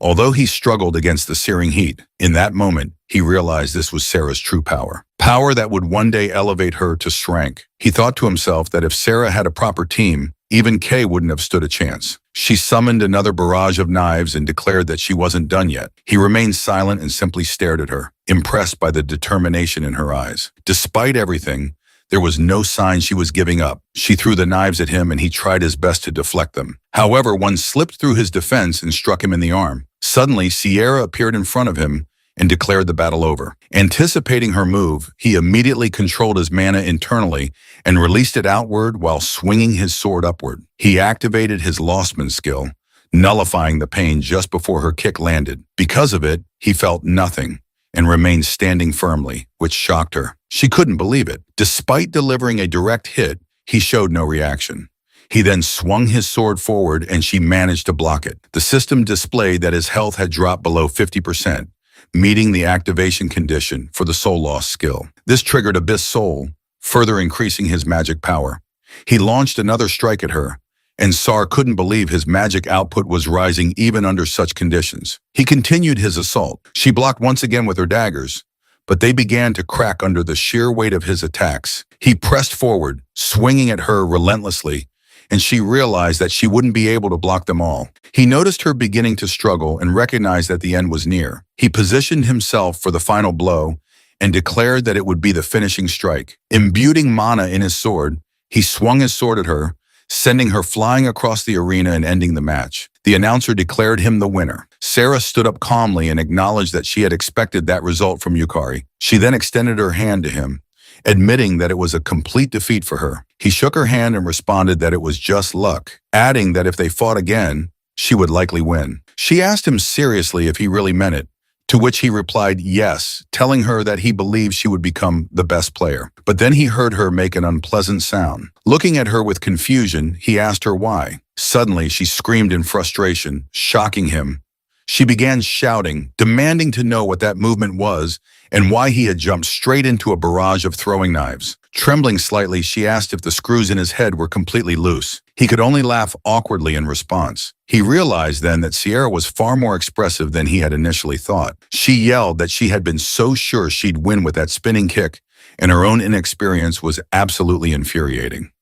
Although he struggled against the searing heat, in that moment, he realized this was Sarah's true power. Power that would one day elevate her to strength. He thought to himself that if Sarah had a proper team, even Kay wouldn't have stood a chance. She summoned another barrage of knives and declared that she wasn't done yet. He remained silent and simply stared at her, impressed by the determination in her eyes. Despite everything, there was no sign she was giving up. She threw the knives at him and he tried his best to deflect them. However, one slipped through his defense and struck him in the arm. Suddenly, Sierra appeared in front of him and declared the battle over. Anticipating her move, he immediately controlled his mana internally and released it outward while swinging his sword upward. He activated his Lostman skill, nullifying the pain just before her kick landed. Because of it, he felt nothing and remained standing firmly, which shocked her. She couldn't believe it. Despite delivering a direct hit, he showed no reaction. He then swung his sword forward and she managed to block it. The system displayed that his health had dropped below 50%, meeting the activation condition for the soul loss skill. This triggered Abyss Soul, further increasing his magic power. He launched another strike at her, and Sar couldn't believe his magic output was rising even under such conditions. He continued his assault. She blocked once again with her daggers, but they began to crack under the sheer weight of his attacks. He pressed forward, swinging at her relentlessly, and she realized that she wouldn't be able to block them all. He noticed her beginning to struggle and recognized that the end was near. He positioned himself for the final blow and declared that it would be the finishing strike. Imbuing mana in his sword, he swung his sword at her, sending her flying across the arena and ending the match. The announcer declared him the winner. Sarah stood up calmly and acknowledged that she had expected that result from Yukari. She then extended her hand to him, admitting that it was a complete defeat for her. He shook her hand and responded that it was just luck, adding that if they fought again, she would likely win. She asked him seriously if he really meant it, to which he replied yes, telling her that he believed she would become the best player. But then he heard her make an unpleasant sound. Looking at her with confusion, he asked her why. Suddenly, she screamed in frustration, shocking him. She began shouting, demanding to know what that movement was and why he had jumped straight into a barrage of throwing knives. Trembling slightly, she asked if the screws in his head were completely loose. He could only laugh awkwardly in response. He realized then that Sierra was far more expressive than he had initially thought. She yelled that she had been so sure she'd win with that spinning kick, and her own inexperience was absolutely infuriating.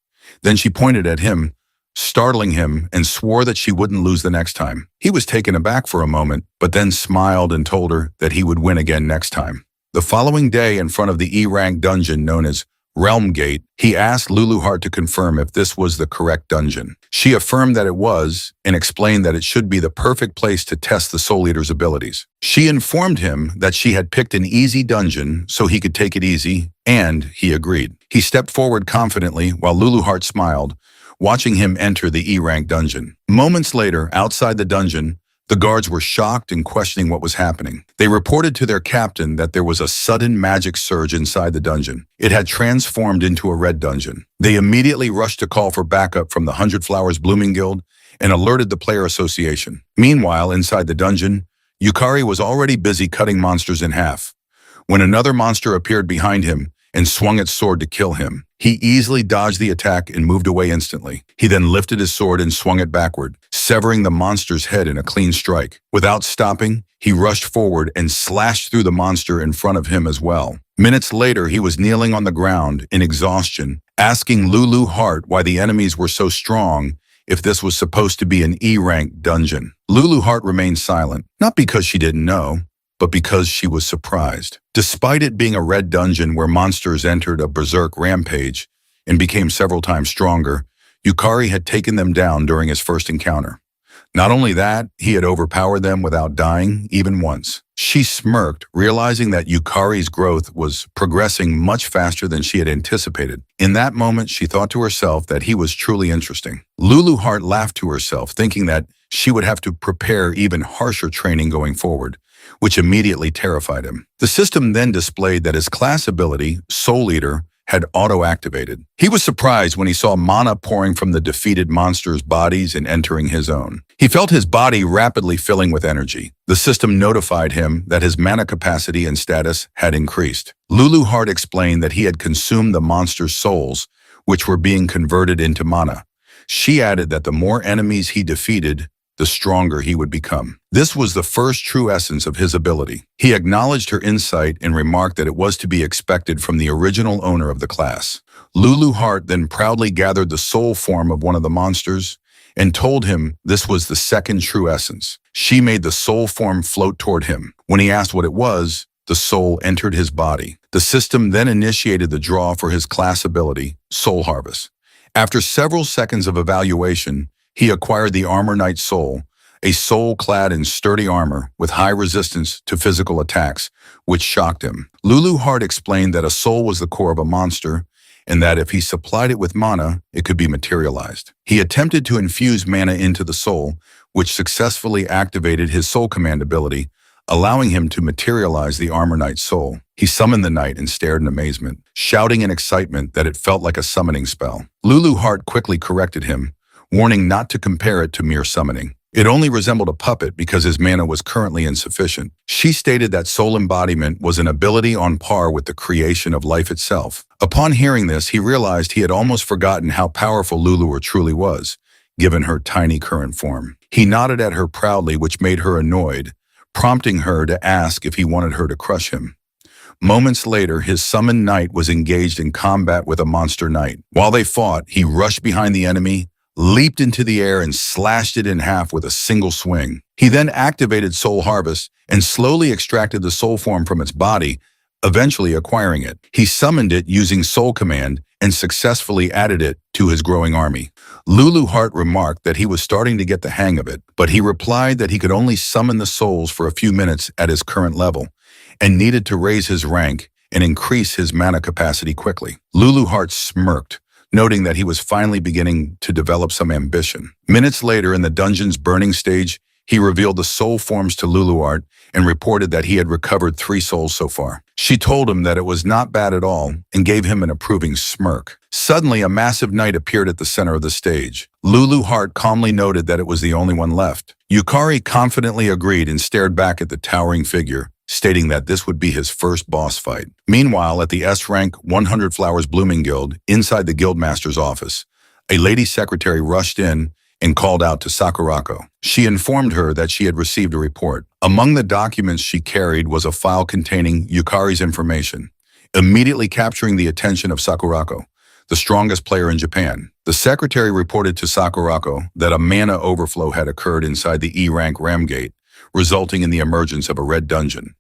Then she pointed at him, startling him, and swore that she wouldn't lose the next time. He was taken aback for a moment, but then smiled and told her that he would win again next time. The following day, in front of the E-rank dungeon known as Realm Gate, he asked Luluheart to confirm if this was the correct dungeon. She affirmed that it was and explained that it should be the perfect place to test the Soul Eater's abilities. She informed him that she had picked an easy dungeon so he could take it easy, and he agreed. He stepped forward confidently while Luluheart smiled, watching him enter the E-rank dungeon. Moments later, outside the dungeon, the guards were shocked and questioning what was happening. They reported to their captain that there was a sudden magic surge inside the dungeon. It had transformed into a red dungeon. They immediately rushed to call for backup from the 100 Flowers Blooming Guild and alerted the player association. Meanwhile, inside the dungeon, Yukari was already busy cutting monsters in half, when another monster appeared behind him and swung its sword to kill him. He easily dodged the attack and moved away instantly. He then lifted his sword and swung it backward, severing the monster's head in a clean strike. Without stopping, he rushed forward and slashed through the monster in front of him as well. Minutes later, he was kneeling on the ground in exhaustion, asking Luluheart why the enemies were so strong if this was supposed to be an E-rank dungeon. Luluheart remained silent, not because she didn't know, but because she was surprised. Despite it being a red dungeon where monsters entered a berserk rampage and became several times stronger, Yukari had taken them down during his first encounter. Not only that, he had overpowered them without dying even once. She smirked, realizing that Yukari's growth was progressing much faster than she had anticipated. In that moment, she thought to herself that he was truly interesting. Luluheart laughed to herself, thinking that she would have to prepare even harsher training going forward, which immediately terrified him. The system then displayed that his class ability, Soul Eater, had auto-activated. He was surprised when he saw mana pouring from the defeated monsters' bodies and entering his own. He felt his body rapidly filling with energy. The system notified him that his mana capacity and status had increased. Luluheart explained that he had consumed the monsters' souls, which were being converted into mana. She added that the more enemies he defeated, the stronger he would become. This was the first true essence of his ability. He acknowledged her insight and remarked that it was to be expected from the original owner of the class. Luluheart then proudly gathered the soul form of one of the monsters and told him this was the second true essence. She made the soul form float toward him. When he asked what it was, the soul entered his body. The system then initiated the draw for his class ability, Soul Harvest. After several seconds of evaluation, he acquired the Armor Knight Soul, a soul clad in sturdy armor with high resistance to physical attacks, which shocked him. Luluheart explained that a soul was the core of a monster, and that if he supplied it with mana, it could be materialized. He attempted to infuse mana into the soul, which successfully activated his soul command ability, allowing him to materialize the Armor Knight's soul. He summoned the knight and stared in amazement, shouting in excitement that it felt like a summoning spell. Luluheart quickly corrected him, warning not to compare it to mere summoning. It only resembled a puppet because his mana was currently insufficient. She stated that soul embodiment was an ability on par with the creation of life itself. Upon hearing this, he realized he had almost forgotten how powerful Luluheart truly was, given her tiny current form. He nodded at her proudly, which made her annoyed, prompting her to ask if he wanted her to crush him. Moments later, his summoned knight was engaged in combat with a monster knight. While they fought, he rushed behind the enemy, leaped into the air, and slashed it in half with a single swing. He then activated Soul Harvest and slowly extracted the soul form from its body, eventually acquiring it. He summoned it using Soul Command and successfully added it to his growing army. Lulu Hart remarked that he was starting to get the hang of it, but he replied that he could only summon the souls for a few minutes at his current level and needed to raise his rank and increase his mana capacity quickly. Lulu Hart smirked, noting that he was finally beginning to develop some ambition. Minutes later, in the dungeon's burning stage, he revealed the soul forms to Lulu Hart and reported that he had recovered 3 souls so far. She told him that it was not bad at all and gave him an approving smirk. Suddenly, a massive knight appeared at the center of the stage. Lulu Hart calmly noted that it was the only one left. Yukari confidently agreed and stared back at the towering figure, stating that this would be his first boss fight. Meanwhile, at the S-Rank 100 Flowers Blooming Guild, inside the Guildmaster's office, a lady secretary rushed in and called out to Sakurako. She informed her that she had received a report. Among the documents she carried was a file containing Yukari's information, immediately capturing the attention of Sakurako, the strongest player in Japan. The secretary reported to Sakurako that a mana overflow had occurred inside the E-Rank Ram Gate, resulting in the emergence of a red dungeon.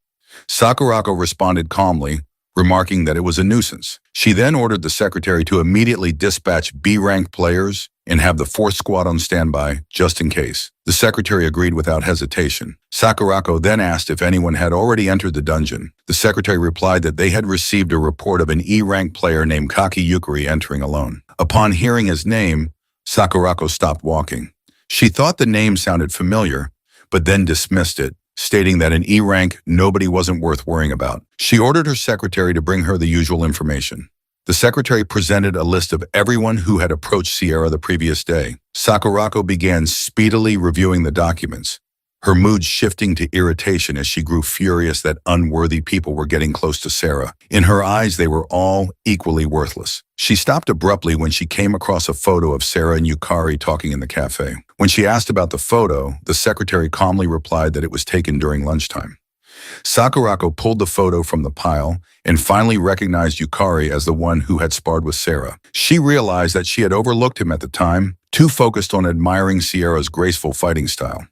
Sakurako responded calmly, remarking that it was a nuisance. She then ordered the secretary to immediately dispatch B-rank players and have the 4th squad on standby, just in case. The secretary agreed without hesitation. Sakurako then asked if anyone had already entered the dungeon. The secretary replied that they had received a report of an E-rank player named Kaki Yukari entering alone. Upon hearing his name, Sakurako stopped walking. She thought the name sounded familiar, but then dismissed it, stating that in E-rank, nobody wasn't worth worrying about. She ordered her secretary to bring her the usual information. The secretary presented a list of everyone who had approached Sierra the previous day. Sakurako began speedily reviewing the documents, her mood shifting to irritation as she grew furious that unworthy people were getting close to Sarah. In her eyes, they were all equally worthless. She stopped abruptly when she came across a photo of Sarah and Yukari talking in the cafe. When she asked about the photo, the secretary calmly replied that it was taken during lunchtime. Sakurako pulled the photo from the pile and finally recognized Yukari as the one who had sparred with Sarah. She realized that she had overlooked him at the time, too focused on admiring Sierra's graceful fighting style.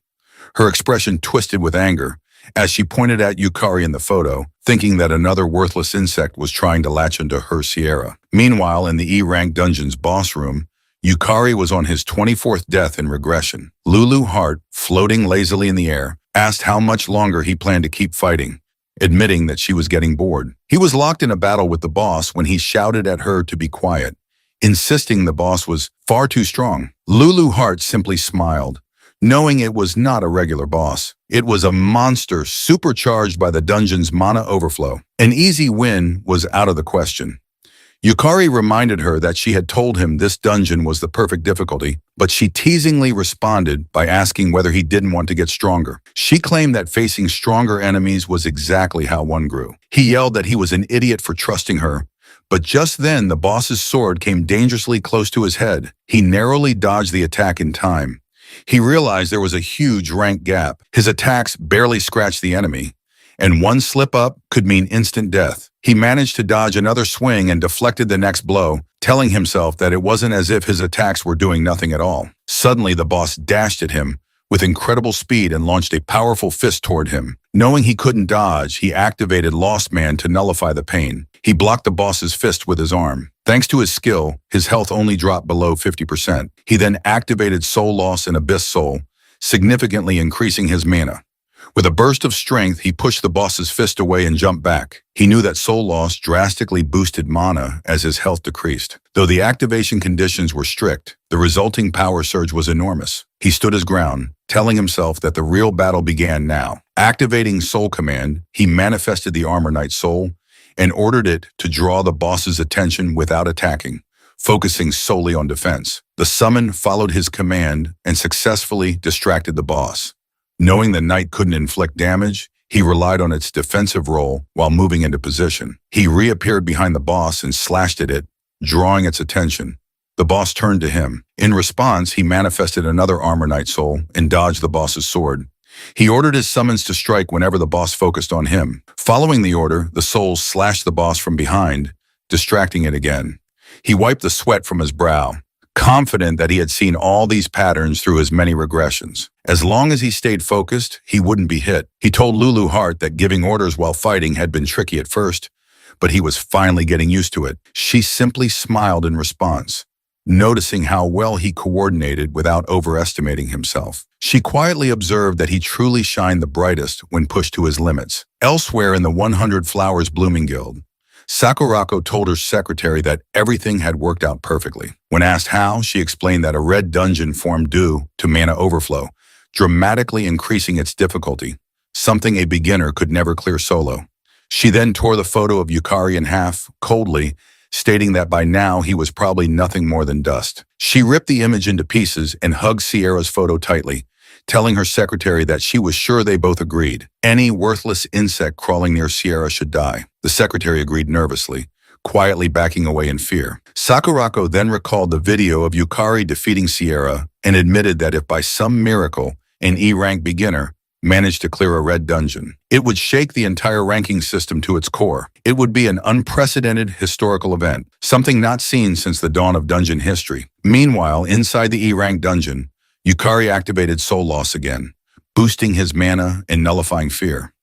Her expression twisted with anger as she pointed at Yukari in the photo, thinking that another worthless insect was trying to latch into her Sierra. Meanwhile, in the E-Rank Dungeon's boss room, Yukari was on his 24th death in regression. Lulu Hart, floating lazily in the air, asked how much longer he planned to keep fighting, admitting that she was getting bored. He was locked in a battle with the boss when he shouted at her to be quiet, insisting the boss was far too strong. Lulu Hart simply smiled, knowing it was not a regular boss. It was a monster supercharged by the dungeon's mana overflow. An easy win was out of the question. Yukari reminded her that she had told him this dungeon was the perfect difficulty, but she teasingly responded by asking whether he didn't want to get stronger. She claimed that facing stronger enemies was exactly how one grew. He yelled that he was an idiot for trusting her, but just then the boss's sword came dangerously close to his head. He narrowly dodged the attack in time. He realized there was a huge rank gap. His attacks barely scratched the enemy, and one slip up could mean instant death. He managed to dodge another swing and deflected the next blow, telling himself that it wasn't as if his attacks were doing nothing at all. Suddenly, the boss dashed at him with incredible speed and launched a powerful fist toward him. Knowing he couldn't dodge, he activated Lost Man to nullify the pain. He blocked the boss's fist with his arm. Thanks to his skill, his health only dropped below 50%. He then activated Soul Loss and Abyss Soul, significantly increasing his mana. With a burst of strength, he pushed the boss's fist away and jumped back. He knew that Soul Loss drastically boosted mana as his health decreased. Though the activation conditions were strict, the resulting power surge was enormous. He stood his ground, telling himself that the real battle began now. Activating Soul Command, he manifested the Armor Knight Soul and ordered it to draw the boss's attention without attacking, focusing solely on defense. The summon followed his command and successfully distracted the boss. Knowing the knight couldn't inflict damage, he relied on its defensive role while moving into position. He reappeared behind the boss and slashed at it, drawing its attention. The boss turned to him. In response, he manifested another Armor Knight Soul and dodged the boss's sword. He ordered his summons to strike whenever the boss focused on him. Following the order, the souls slashed the boss from behind, distracting it again. He wiped the sweat from his brow, confident that he had seen all these patterns through his many regressions. As long as he stayed focused, he wouldn't be hit. He told Lulu Hart that giving orders while fighting had been tricky at first, but he was finally getting used to it. She simply smiled in response, noticing how well he coordinated without overestimating himself. She quietly observed that he truly shined the brightest when pushed to his limits. Elsewhere in the 100 Flowers Blooming Guild, Sakurako told her secretary that everything had worked out perfectly. When asked how, she explained that a red dungeon formed due to mana overflow, dramatically increasing its difficulty, something a beginner could never clear solo. She then tore the photo of Yukari in half, coldly, stating that by now he was probably nothing more than dust. She ripped the image into pieces and hugged Sierra's photo tightly, telling her secretary that she was sure they both agreed. Any worthless insect crawling near Sierra should die. The secretary agreed nervously, quietly backing away in fear. Sakurako then recalled the video of Yukari defeating Sierra and admitted that if by some miracle an E-rank beginner managed to clear a red dungeon, it would shake the entire ranking system to its core. It would be an unprecedented historical event, something not seen since the dawn of dungeon history. Meanwhile, inside the E-rank dungeon, Yukari activated Soul Loss again, boosting his mana and nullifying fear.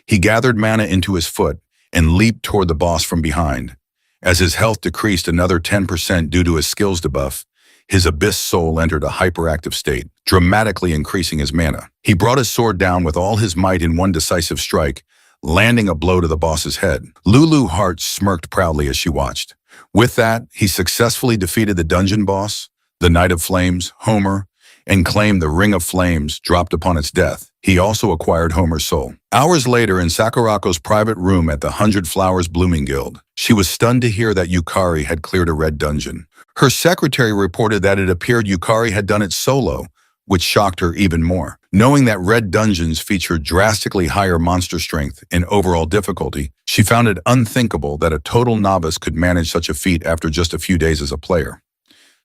He gathered mana into his foot and leaped toward the boss from behind. As his health decreased another 10% due to his skills debuff, his abyss soul entered a hyperactive state, dramatically increasing his mana. He brought his sword down with all his might in one decisive strike, landing a blow to the boss's head. Lulu Hart smirked proudly as she watched. With that, he successfully defeated the dungeon boss, the Knight of Flames, Homer, and claimed the Ring of Flames dropped upon its death. He also acquired Homer's soul. Hours later, in Sakurako's private room at the 100 Flowers Blooming Guild, she was stunned to hear that Yukari had cleared a red dungeon. Her secretary reported that it appeared Yukari had done it solo, which shocked her even more. Knowing that red dungeons featured drastically higher monster strength and overall difficulty, she found it unthinkable that a total novice could manage such a feat after just a few days as a player.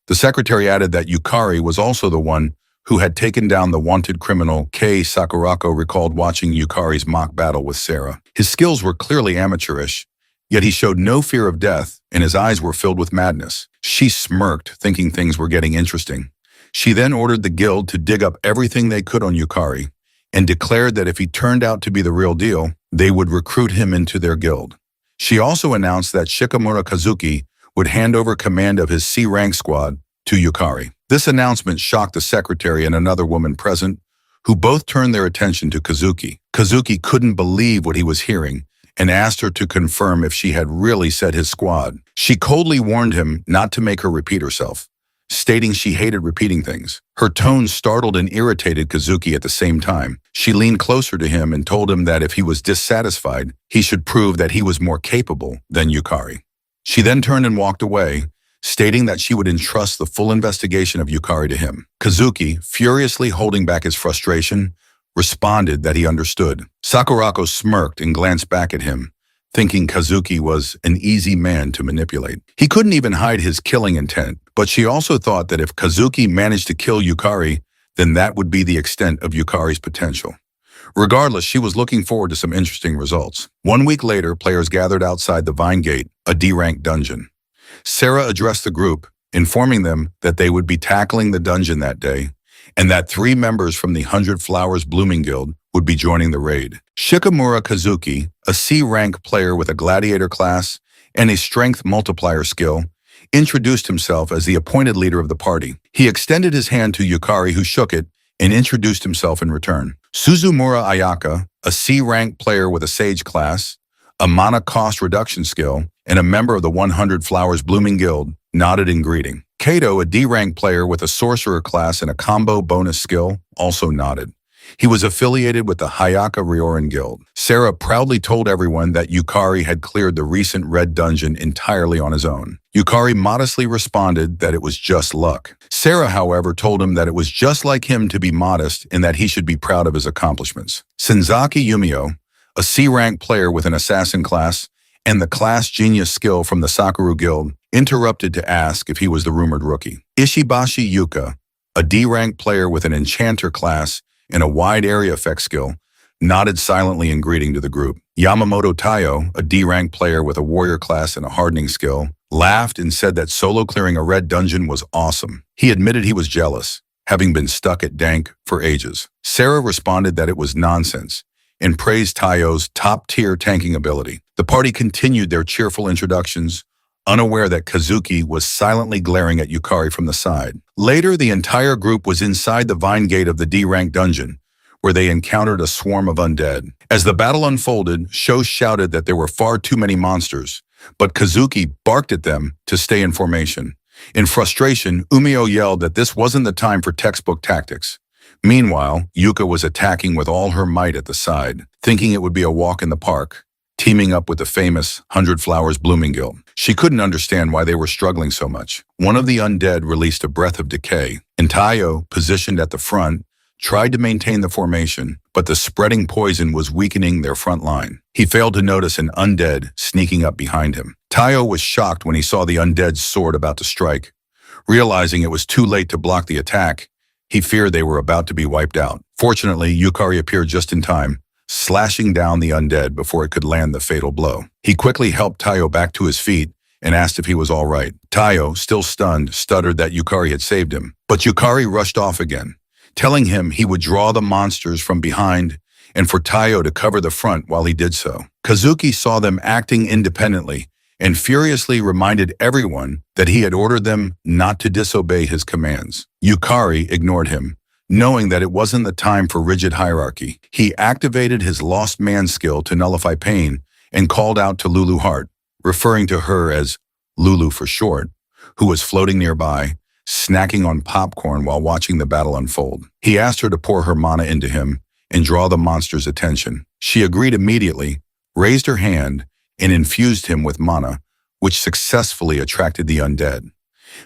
The secretary added that Yukari was also the one who had taken down the wanted criminal. Sakurako recalled watching Yukari's mock battle with Sarah. His skills were clearly amateurish, yet he showed no fear of death, and his eyes were filled with madness. She smirked, thinking things were getting interesting. She then ordered the guild to dig up everything they could on Yukari, and declared that if he turned out to be the real deal, they would recruit him into their guild. She also announced that Shikamura Kazuki would hand over command of his C-rank squad to Yukari. This announcement shocked the secretary and another woman present, who both turned their attention to Kazuki. Kazuki couldn't believe what he was hearing and asked her to confirm if she had really said his squad. She coldly warned him not to make her repeat herself, stating she hated repeating things. Her tone startled and irritated Kazuki at the same time. She leaned closer to him and told him that if he was dissatisfied, he should prove that he was more capable than Yukari. She then turned and walked away, stating that she would entrust the full investigation of Yukari to him. Kazuki, furiously holding back his frustration, responded that he understood. Sakurako smirked and glanced back at him, thinking Kazuki was an easy man to manipulate. He couldn't even hide his killing intent, but she also thought that if Kazuki managed to kill Yukari, then that would be the extent of Yukari's potential. Regardless, she was looking forward to some interesting results. 1 week later, players gathered outside the Vine Gate, a D-rank dungeon. Sarah addressed the group, informing them that they would be tackling the dungeon that day, and that 3 members from the 100 Flowers Blooming Guild would be joining the raid. Shikamura Kazuki, a C-rank player with a gladiator class and a strength multiplier skill, introduced himself as the appointed leader of the party. He extended his hand to Yukari, who shook it, and introduced himself in return. Suzumura Ayaka, a C-rank player with a Sage class, a mana cost reduction skill, and a member of the 100 Flowers Blooming Guild, nodded in greeting. Kato, a D-rank player with a sorcerer class and a combo bonus skill, also nodded. He was affiliated with the Hayaka Ryorin Guild. Sarah proudly told everyone that Yukari had cleared the recent red dungeon entirely on his own. Yukari modestly responded that it was just luck. Sarah, however, told him that it was just like him to be modest and that he should be proud of his accomplishments. Senzaki Yumio, a C-rank player with an assassin class and the class genius skill from the Sakura Guild, interrupted to ask if he was the rumored rookie. Ishibashi Yuka, a D-rank player with an enchanter class and a wide area effect skill, nodded silently in greeting to the group. Yamamoto Taiyo, a D-rank player with a warrior class and a hardening skill, laughed and said that solo clearing a red dungeon was awesome. He admitted he was jealous, having been stuck at Dank for ages. Sarah responded that it was nonsense and praised Taiyo's top-tier tanking ability. The party continued their cheerful introductions, unaware that Kazuki was silently glaring at Yukari from the side. Later, the entire group was inside the vine gate of the D-rank dungeon, where they encountered a swarm of undead. As the battle unfolded, Sho shouted that there were far too many monsters, but Kazuki barked at them to stay in formation. In frustration, Umio yelled that this wasn't the time for textbook tactics. Meanwhile, Yuka was attacking with all her might at the side, thinking it would be a walk in the park, teaming up with the famous 100 Flowers Blooming Guild. She couldn't understand why they were struggling so much. One of the undead released a breath of decay, and Taiyo, positioned at the front, tried to maintain the formation, but the spreading poison was weakening their front line. He failed to notice an undead sneaking up behind him. Taiyo was shocked when he saw the undead's sword about to strike. Realizing it was too late to block the attack, he feared they were about to be wiped out. Fortunately, Yukari appeared just in time, slashing down the undead before it could land the fatal blow. He quickly helped Taiyo back to his feet and asked if he was all right. Taiyo, still stunned, stuttered that Yukari had saved him. But Yukari rushed off again, telling him he would draw the monsters from behind and for Taiyo to cover the front while he did so. Kazuki saw them acting independently and furiously reminded everyone that he had ordered them not to disobey his commands. Yukari ignored him, knowing that it wasn't the time for rigid hierarchy. He activated his lost man skill to nullify pain and called out to Lulu Hart, referring to her as Lulu for short, who was floating nearby, snacking on popcorn while watching the battle unfold. He asked her to pour her mana into him and draw the monster's attention. She agreed immediately, raised her hand, and infused him with mana, which successfully attracted the undead.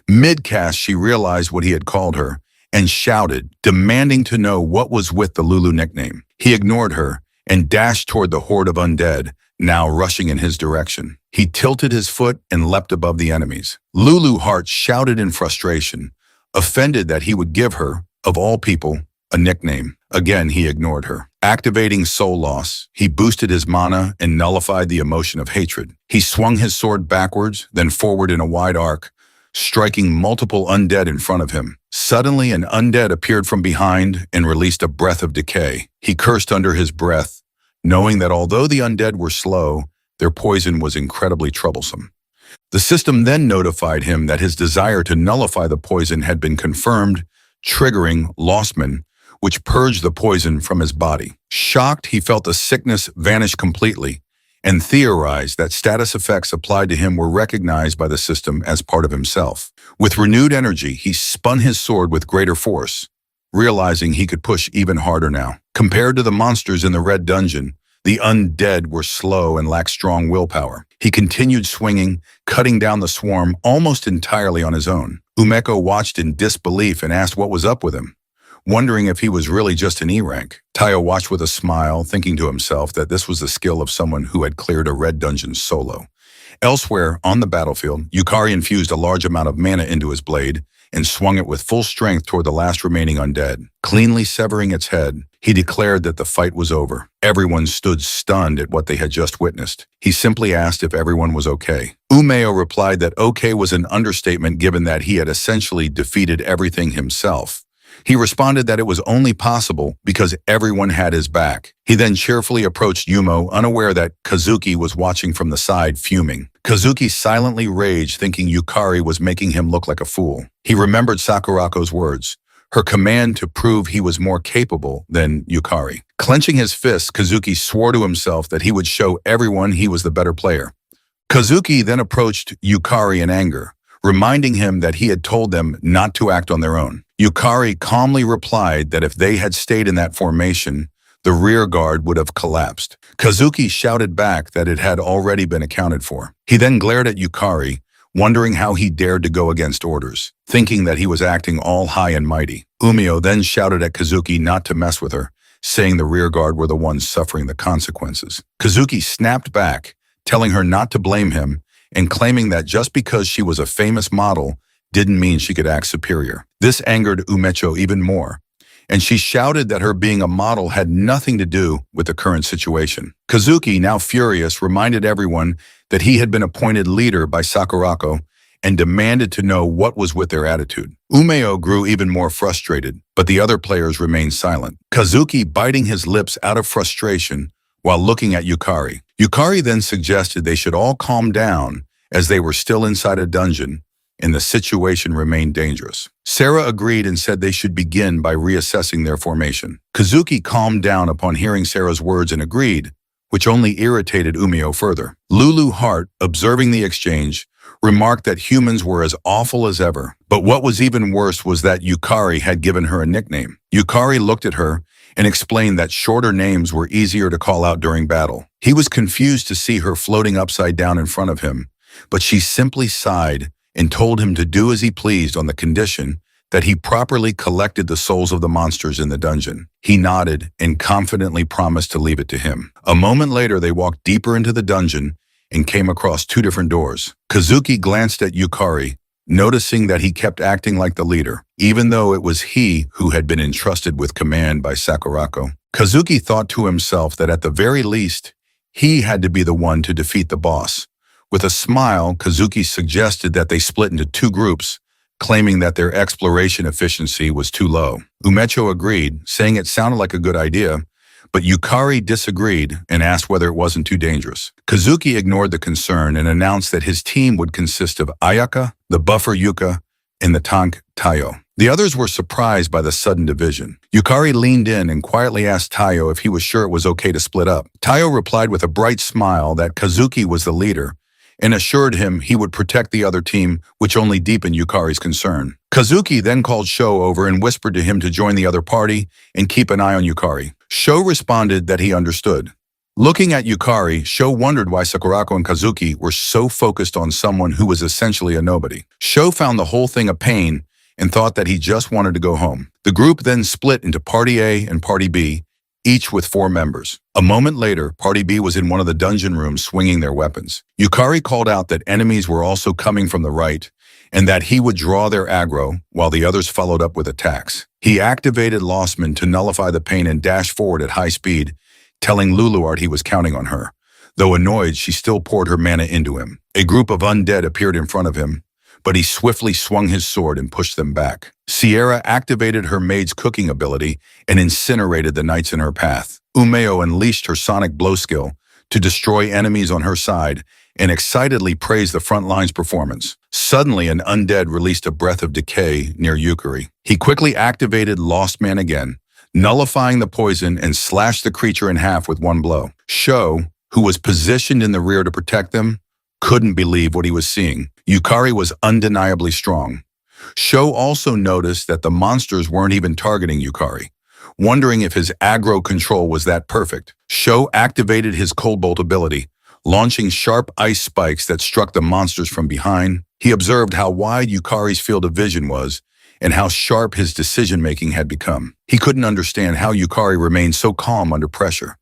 Mid-cast, she realized what he had called her and shouted, demanding to know what was with the Lulu nickname. He ignored her and dashed toward the horde of undead, now rushing in his direction. He tilted his foot and leapt above the enemies. Lulu Hart shouted in frustration, offended that he would give her, of all people, a nickname. Again, he ignored her. Activating Soul Loss, he boosted his mana and nullified the emotion of hatred. He swung his sword backwards, then forward in a wide arc, striking multiple undead in front of him. Suddenly, an undead appeared from behind and released a breath of decay. He cursed under his breath, knowing that although the undead were slow, their poison was incredibly troublesome. The system then notified him that his desire to nullify the poison had been confirmed, triggering Lostman, which purged the poison from his body. Shocked, he felt the sickness vanish completely and theorized that status effects applied to him were recognized by the system as part of himself. With renewed energy, he spun his sword with greater force, realizing he could push even harder now. Compared to the monsters in the red dungeon, the undead were slow and lacked strong willpower. He continued swinging, cutting down the swarm almost entirely on his own. Umeko watched in disbelief and asked what was up with him, wondering if he was really just an E-rank. Taiyo watched with a smile, thinking to himself that this was the skill of someone who had cleared a red dungeon solo. Elsewhere, on the battlefield, Yukari infused a large amount of mana into his blade and swung it with full strength toward the last remaining undead. Cleanly severing its head, he declared that the fight was over. Everyone stood stunned at what they had just witnessed. He simply asked if everyone was okay. Umeo replied that okay was an understatement given that he had essentially defeated everything himself. He responded that it was only possible because everyone had his back. He then cheerfully approached Yumo, unaware that Kazuki was watching from the side, fuming. Kazuki silently raged, thinking Yukari was making him look like a fool. He remembered Sakurako's words, her command to prove he was more capable than Yukari. Clenching his fists, Kazuki swore to himself that he would show everyone he was the better player. Kazuki then approached Yukari in anger, reminding him that he had told them not to act on their own. Yukari calmly replied that if they had stayed in that formation, the rear guard would have collapsed. Kazuki shouted back that it had already been accounted for. He then glared at Yukari, wondering how he dared to go against orders, thinking that he was acting all high and mighty. Umio then shouted at Kazuki not to mess with her, saying the rear guard were the ones suffering the consequences. Kazuki snapped back, telling her not to blame him, and claiming that just because she was a famous model didn't mean she could act superior. This angered Umecho even more, and she shouted that her being a model had nothing to do with the current situation. Kazuki, now furious, reminded everyone that he had been appointed leader by Sakurako and demanded to know what was with their attitude. Umeo grew even more frustrated, but the other players remained silent. Kazuki biting his lips out of frustration while looking at Yukari. Yukari then suggested they should all calm down as they were still inside a dungeon and the situation remained dangerous. Sarah agreed and said they should begin by reassessing their formation. Kazuki calmed down upon hearing Sarah's words and agreed, which only irritated Umeo further. Lulu Hart, observing the exchange, remarked that humans were as awful as ever. But what was even worse was that Yukari had given her a nickname. Yukari looked at her and explained that shorter names were easier to call out during battle. He was confused to see her floating upside down in front of him, but she simply sighed and told him to do as he pleased on the condition that he properly collected the souls of the monsters in the dungeon. He nodded and confidently promised to leave it to him. A moment later, they walked deeper into the dungeon and came across two different doors. Kazuki glanced at Yukari, noticing that he kept acting like the leader, even though it was he who had been entrusted with command by Sakurako. Kazuki thought to himself that at the very least, he had to be the one to defeat the boss. With a smile, Kazuki suggested that they split into two groups, claiming that their exploration efficiency was too low. Umecho agreed, saying it sounded like a good idea, but Yukari disagreed and asked whether it wasn't too dangerous. Kazuki ignored the concern and announced that his team would consist of Ayaka, the buffer Yuka, and the tank Tayo. The others were surprised by the sudden division. Yukari leaned in and quietly asked Tayo if he was sure it was okay to split up. Tayo replied with a bright smile that Kazuki was the leader and assured him he would protect the other team, which only deepened Yukari's concern. Kazuki then called Sho over and whispered to him to join the other party and keep an eye on Yukari. Sho responded that he understood. Looking at Yukari, Sho wondered why Sakurako and Kazuki were so focused on someone who was essentially a nobody. Sho found the whole thing a pain and thought that he just wanted to go home. The group then split into Party A and Party B, each with 4 members. A moment later, Party B was in one of the dungeon rooms swinging their weapons. Yukari called out that enemies were also coming from the right and that he would draw their aggro while the others followed up with attacks. He activated Lostman to nullify the pain and dashed forward at high speed, telling Luluart he was counting on her. Though annoyed, she still poured her mana into him. A group of undead appeared in front of him, but he swiftly swung his sword and pushed them back. Sierra activated her maid's cooking ability and incinerated the knights in her path. Umeo unleashed her sonic blow skill to destroy enemies on her side and excitedly praised the front line's performance. Suddenly, an undead released a breath of decay near Yukari. He quickly activated Lost Man again, nullifying the poison and slashed the creature in half with one blow. Sho, who was positioned in the rear to protect them, couldn't believe what he was seeing. Yukari was undeniably strong. Sho also noticed that the monsters weren't even targeting Yukari, wondering if his aggro control was that perfect. Sho activated his Cold Bolt ability, launching sharp ice spikes that struck the monsters from behind. He observed how wide Yukari's field of vision was and how sharp his decision-making had become. He couldn't understand how Yukari remained so calm under pressure.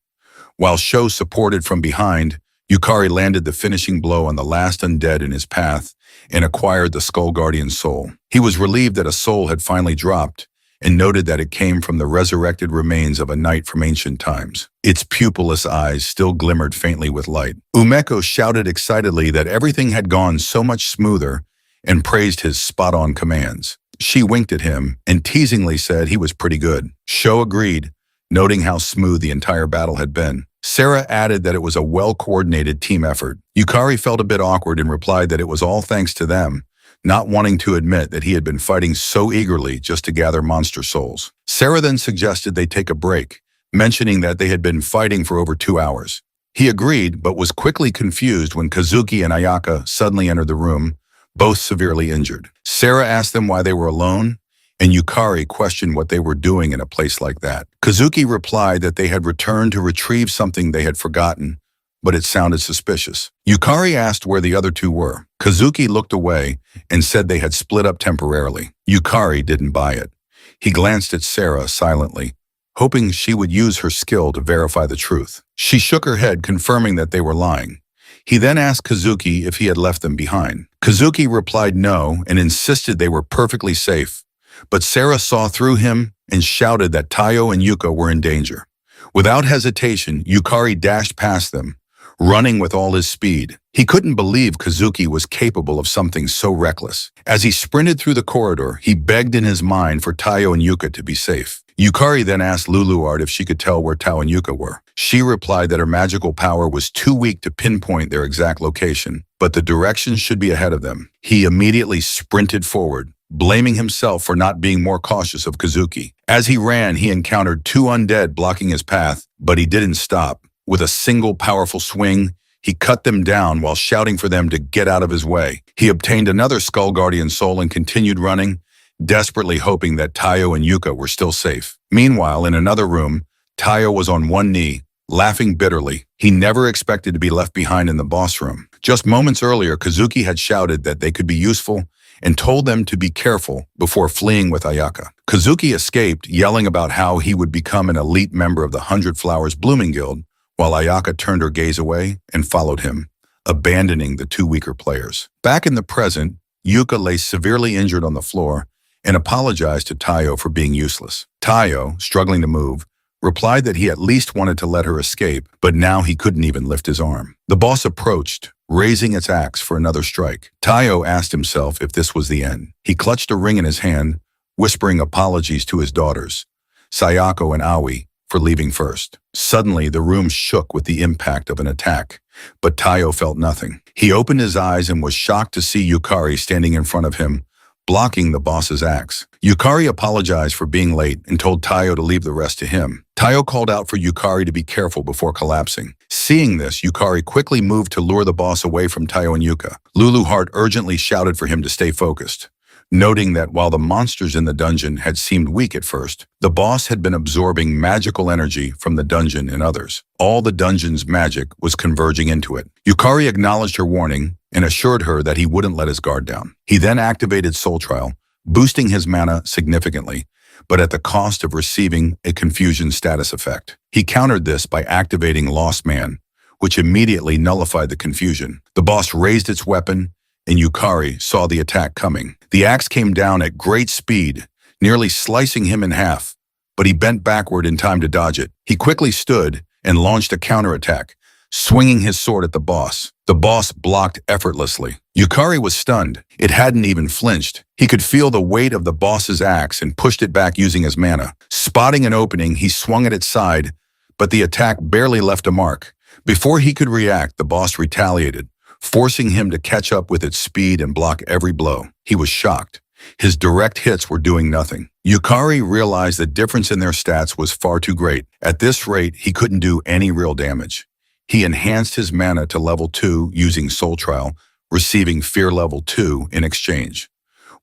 While Sho supported from behind, Yukari landed the finishing blow on the last undead in his path and acquired the Skull Guardian's soul. He was relieved that a soul had finally dropped and noted that it came from the resurrected remains of a knight from ancient times. Its pupilless eyes still glimmered faintly with light. Umeko shouted excitedly that everything had gone so much smoother and praised his spot-on commands. She winked at him and teasingly said he was pretty good. Sho agreed, noting how smooth the entire battle had been. Sarah added that it was a well-coordinated team effort. Yukari felt a bit awkward and replied that it was all thanks to them, not wanting to admit that he had been fighting so eagerly just to gather monster souls. Sarah then suggested they take a break, mentioning that they had been fighting for over 2 hours. He agreed, but was quickly confused when Kazuki and Ayaka suddenly entered the room, both severely injured. Sarah asked them why they were alone, and Yukari questioned what they were doing in a place like that. Kazuki replied that they had returned to retrieve something they had forgotten, but it sounded suspicious. Yukari asked where the other two were. Kazuki looked away and said they had split up temporarily. Yukari didn't buy it. He glanced at Sarah silently, hoping she would use her skill to verify the truth. She shook her head, confirming that they were lying. He then asked Kazuki if he had left them behind. Kazuki replied no and insisted they were perfectly safe, But Sarah saw through him and shouted that Tayo and Yuka were in danger. Without hesitation, Yukari dashed past them, running with all his speed. He couldn't believe Kazuki was capable of something so reckless. As he sprinted through the corridor, he begged in his mind for Tayo and Yuka to be safe. Yukari then asked Luluart if she could tell where Tao and Yuka were. She replied that her magical power was too weak to pinpoint their exact location, but the directions should be ahead of them. He immediately sprinted forward, blaming himself for not being more cautious of Kazuki. As he ran, he encountered two undead blocking his path, but he didn't stop. With a single powerful swing, he cut them down while shouting for them to get out of his way. He obtained another Skull Guardian soul and continued running, desperately hoping that Tayo and Yuka were still safe. Meanwhile, in another room, Tayo was on one knee, laughing bitterly. He never expected to be left behind in the boss room. Just moments earlier, Kazuki had shouted that they could be useful and told them to be careful before fleeing with Ayaka. Kazuki escaped, yelling about how he would become an elite member of the 100 Flowers Blooming Guild, while Ayaka turned her gaze away and followed him, abandoning the two weaker players. Back in the present, Yuka lay severely injured on the floor and apologized to Tayo for being useless. Tayo, struggling to move, replied that he at least wanted to let her escape, but now he couldn't even lift his arm. The boss approached, raising its axe for another strike. Tayo asked himself if this was the end. He clutched a ring in his hand, whispering apologies to his daughters, Sayako and Aoi, for leaving first. Suddenly, the room shook with the impact of an attack, but Tayo felt nothing. He opened his eyes and was shocked to see Yukari standing in front of him, blocking the boss's axe. Yukari apologized for being late and told Tayo to leave the rest to him. Tayo called out for Yukari to be careful before collapsing. Seeing this, Yukari quickly moved to lure the boss away from Tayo and Yuka. Luluart urgently shouted for him to stay focused, noting that while the monsters in the dungeon had seemed weak at first, the boss had been absorbing magical energy from the dungeon and others. All the dungeon's magic was converging into it. Yukari acknowledged her warning and assured her that he wouldn't let his guard down. He then activated Soul Trial, boosting his mana significantly, but at the cost of receiving a confusion status effect. He countered this by activating Lost Man, which immediately nullified the confusion. The boss raised its weapon, and Yukari saw the attack coming. The axe came down at great speed, nearly slicing him in half, but he bent backward in time to dodge it. He quickly stood and launched a counterattack, swinging his sword at the boss. The boss blocked effortlessly. Yukari was stunned. It hadn't even flinched. He could feel the weight of the boss's axe and pushed it back using his mana. Spotting an opening, he swung at its side, but the attack barely left a mark. Before he could react, the boss retaliated, forcing him to catch up with its speed and block every blow. He was shocked. His direct hits were doing nothing. Yukari realized the difference in their stats was far too great. At this rate, he couldn't do any real damage. He enhanced his mana to level 2 using Soul Trial, receiving Fear level 2 in exchange.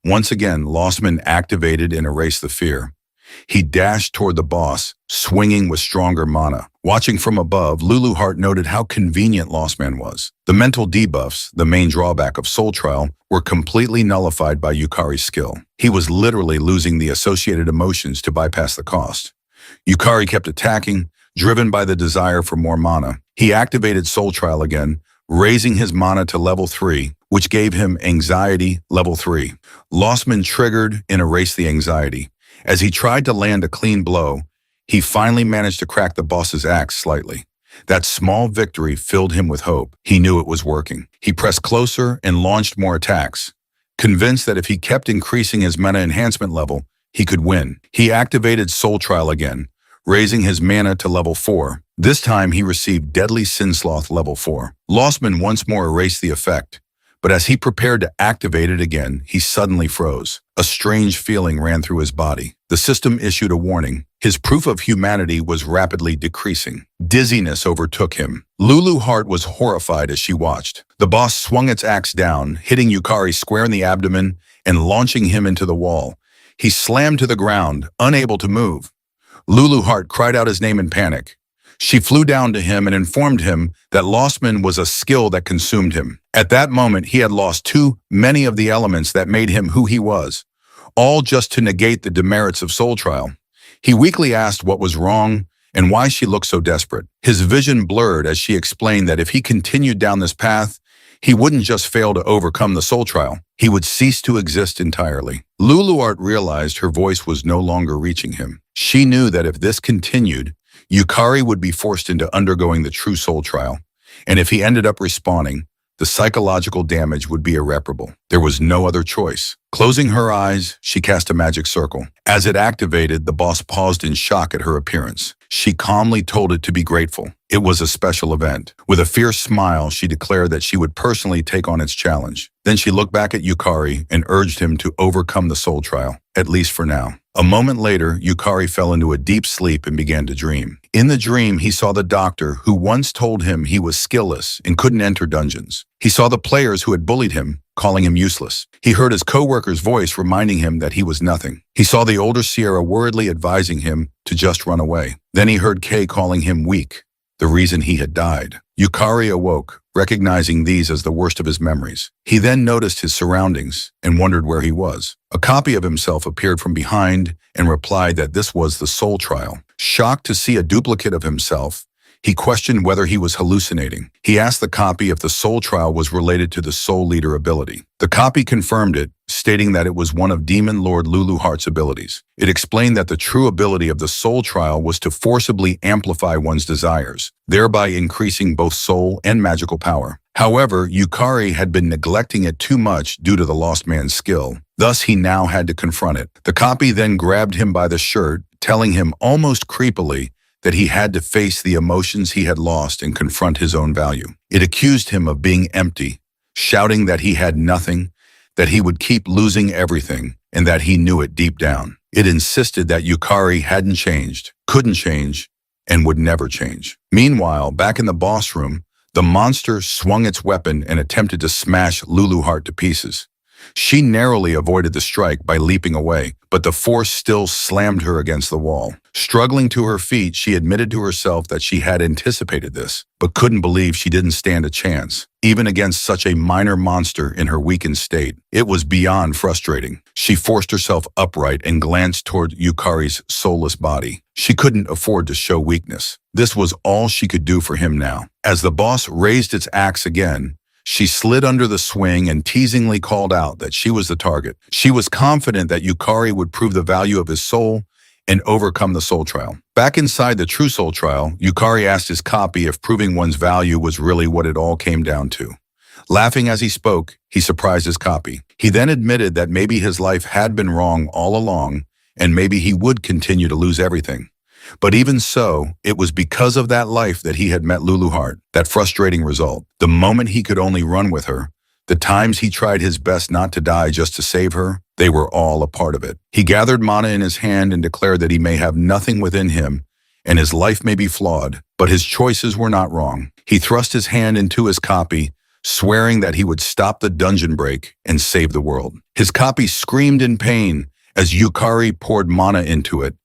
Once again, Lostman activated and erased the fear. He dashed toward the boss, swinging with stronger mana. Watching from above, Luluart noted how convenient Lostman was. The mental debuffs, the main drawback of Soul Trial, were completely nullified by Yukari's skill. He was literally losing the associated emotions to bypass the cost. Yukari kept attacking, driven by the desire for more mana. He activated Soul Trial again, raising his mana to level 3, which gave him Anxiety level 3. Lostman triggered and erased the anxiety. As he tried to land a clean blow, he finally managed to crack the boss's axe slightly. That small victory filled him with hope. He knew it was working. He pressed closer and launched more attacks, convinced that if he kept increasing his mana enhancement level, he could win. He activated Soul Trial again, raising his mana to level 4. This time he received Deadly Sinsloth level 4. Lostman once more erased the effect, but as he prepared to activate it again, he suddenly froze. A strange feeling ran through his body. The system issued a warning. His proof of humanity was rapidly decreasing. Dizziness overtook him. Luluart was horrified as she watched. The boss swung its axe down, hitting Yukari square in the abdomen and launching him into the wall. He slammed to the ground, unable to move. Luluart cried out his name in panic. She flew down to him and informed him that Lostman was a skill that consumed him. At that moment, he had lost too many of the elements that made him who he was, all just to negate the demerits of Soul Trial. He weakly asked what was wrong and why she looked so desperate. His vision blurred as she explained that if he continued down this path, He wouldn't just fail to overcome the soul trial. He would cease to exist entirely. Luluart realized her voice was no longer reaching him. She knew that if this continued, Yukari would be forced into undergoing the true soul trial. And if he ended up responding, the psychological damage would be irreparable. There was no other choice. Closing her eyes, she cast a magic circle. As it activated, the boss paused in shock at her appearance. She calmly told it to be grateful. It was a special event. With a fierce smile, she declared that she would personally take on its challenge. Then she looked back at Yukari and urged him to overcome the soul trial, at least for now. A moment later, Yukari fell into a deep sleep and began to dream. In the dream, he saw the doctor who once told him he was skillless and couldn't enter dungeons. He saw the players who had bullied him, calling him useless. He heard his co-worker's voice reminding him that he was nothing. He saw the older Sierra worriedly advising him to just run away. Then he heard Kay calling him weak, the reason he had died. Yukari awoke, recognizing these as the worst of his memories. He then noticed his surroundings and wondered where he was. A copy of himself appeared from behind and replied that this was the soul trial. Shocked to see a duplicate of himself, he questioned whether he was hallucinating. He asked the copy if the soul trial was related to the soul leader ability. The copy confirmed it, stating that it was one of Demon Lord Luluhart's abilities. It explained that the true ability of the soul trial was to forcibly amplify one's desires, thereby increasing both soul and magical power. However, Yukari had been neglecting it too much due to the lost man's skill. Thus, he now had to confront it. The copy then grabbed him by the shirt, telling him almost creepily that he had to face the emotions he had lost and confront his own value. It accused him of being empty, shouting that he had nothing, that he would keep losing everything, and that he knew it deep down. It insisted that Yukari hadn't changed, couldn't change, and would never change. Meanwhile, back in the boss room, the monster swung its weapon and attempted to smash Luluhart to pieces. She narrowly avoided the strike by leaping away, but the force still slammed her against the wall. Struggling to her feet, she admitted to herself that she had anticipated this, but couldn't believe she didn't stand a chance, even against such a minor monster in her weakened state. It was beyond frustrating. She forced herself upright and glanced toward Yukari's soulless body. She couldn't afford to show weakness. This was all she could do for him now. As the boss raised its axe again, she slid under the swing and teasingly called out that she was the target. She was confident that Yukari would prove the value of his soul and overcome the soul trial. Back inside the true soul trial, Yukari asked his copy if proving one's value was really what it all came down to. Laughing as he spoke, he surprised his copy. He then admitted that maybe his life had been wrong all along, and maybe he would continue to lose everything. But even so, it was because of that life that he had met Luluhart, that frustrating result. The moment he could only run with her, the times he tried his best not to die just to save her, they were all a part of it. He gathered mana in his hand and declared that he may have nothing within him, and his life may be flawed, but his choices were not wrong. He thrust his hand into his copy, swearing that he would stop the dungeon break and save the world. His copy screamed in pain as Yukari poured mana into it,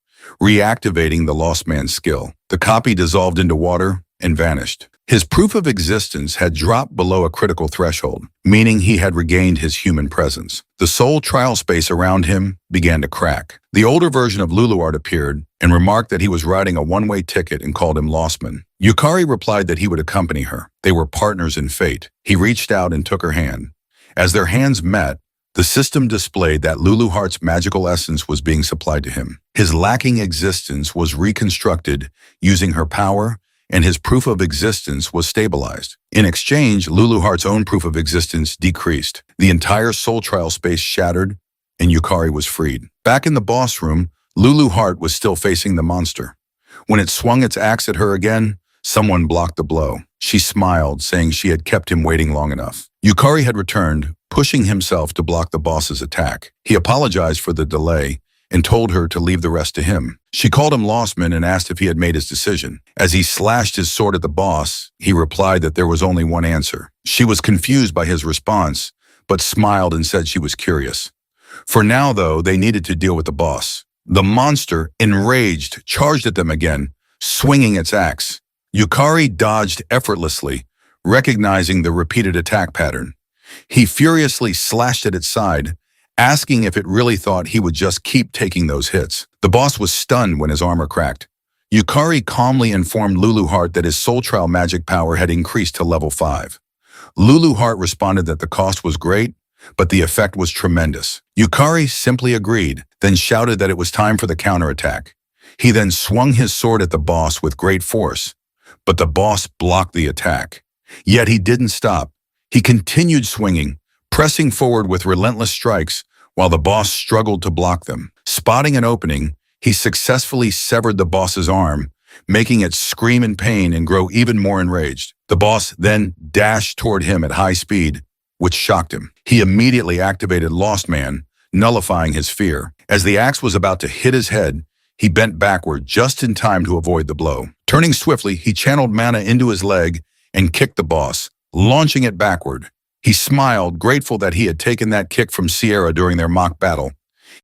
reactivating the lost man's skill. The copy dissolved into water and vanished. His proof of existence had dropped below a critical threshold, meaning he had regained his human presence. The soul trial space around him began to crack. The older version of Luluart appeared and remarked that he was riding a one-way ticket and called him Lostman. Yukari replied that he would accompany her. They were partners in fate. He reached out and took her hand. As their hands met, the system displayed that Luluhart's magical essence was being supplied to him. His lacking existence was reconstructed using her power, and his proof of existence was stabilized. In exchange, Luluhart's own proof of existence decreased. The entire soul trial space shattered, and Yukari was freed. Back in the boss room, Luluhart was still facing the monster. When it swung its axe at her again, someone blocked the blow. She smiled, saying she had kept him waiting long enough. Yukari had returned, pushing himself to block the boss's attack. He apologized for the delay and told her to leave the rest to him. She called him Lostman and asked if he had made his decision. As he slashed his sword at the boss, he replied that there was only one answer. She was confused by his response, but smiled and said she was curious. For now, though, they needed to deal with the boss. The monster, enraged, charged at them again, swinging its axe. Yukari dodged effortlessly, recognizing the repeated attack pattern. He furiously slashed at its side, asking if it really thought he would just keep taking those hits. The boss was stunned when his armor cracked. Yukari calmly informed Luluhart that his soul trial magic power had increased to level 5. Lulu Heart responded that the cost was great, but the effect was tremendous. Yukari simply agreed, then shouted that it was time for the counterattack. He then swung his sword at the boss with great force, but the boss blocked the attack. Yet he didn't stop. He continued swinging, pressing forward with relentless strikes while the boss struggled to block them. Spotting an opening, he successfully severed the boss's arm, making it scream in pain and grow even more enraged. The boss then dashed toward him at high speed, which shocked him. He immediately activated Lost Man, nullifying his fear. As the axe was about to hit his head, he bent backward just in time to avoid the blow. Turning swiftly, he channeled mana into his leg and kicked the boss, launching it backward. He smiled, grateful that he had taken that kick from Sierra during their mock battle.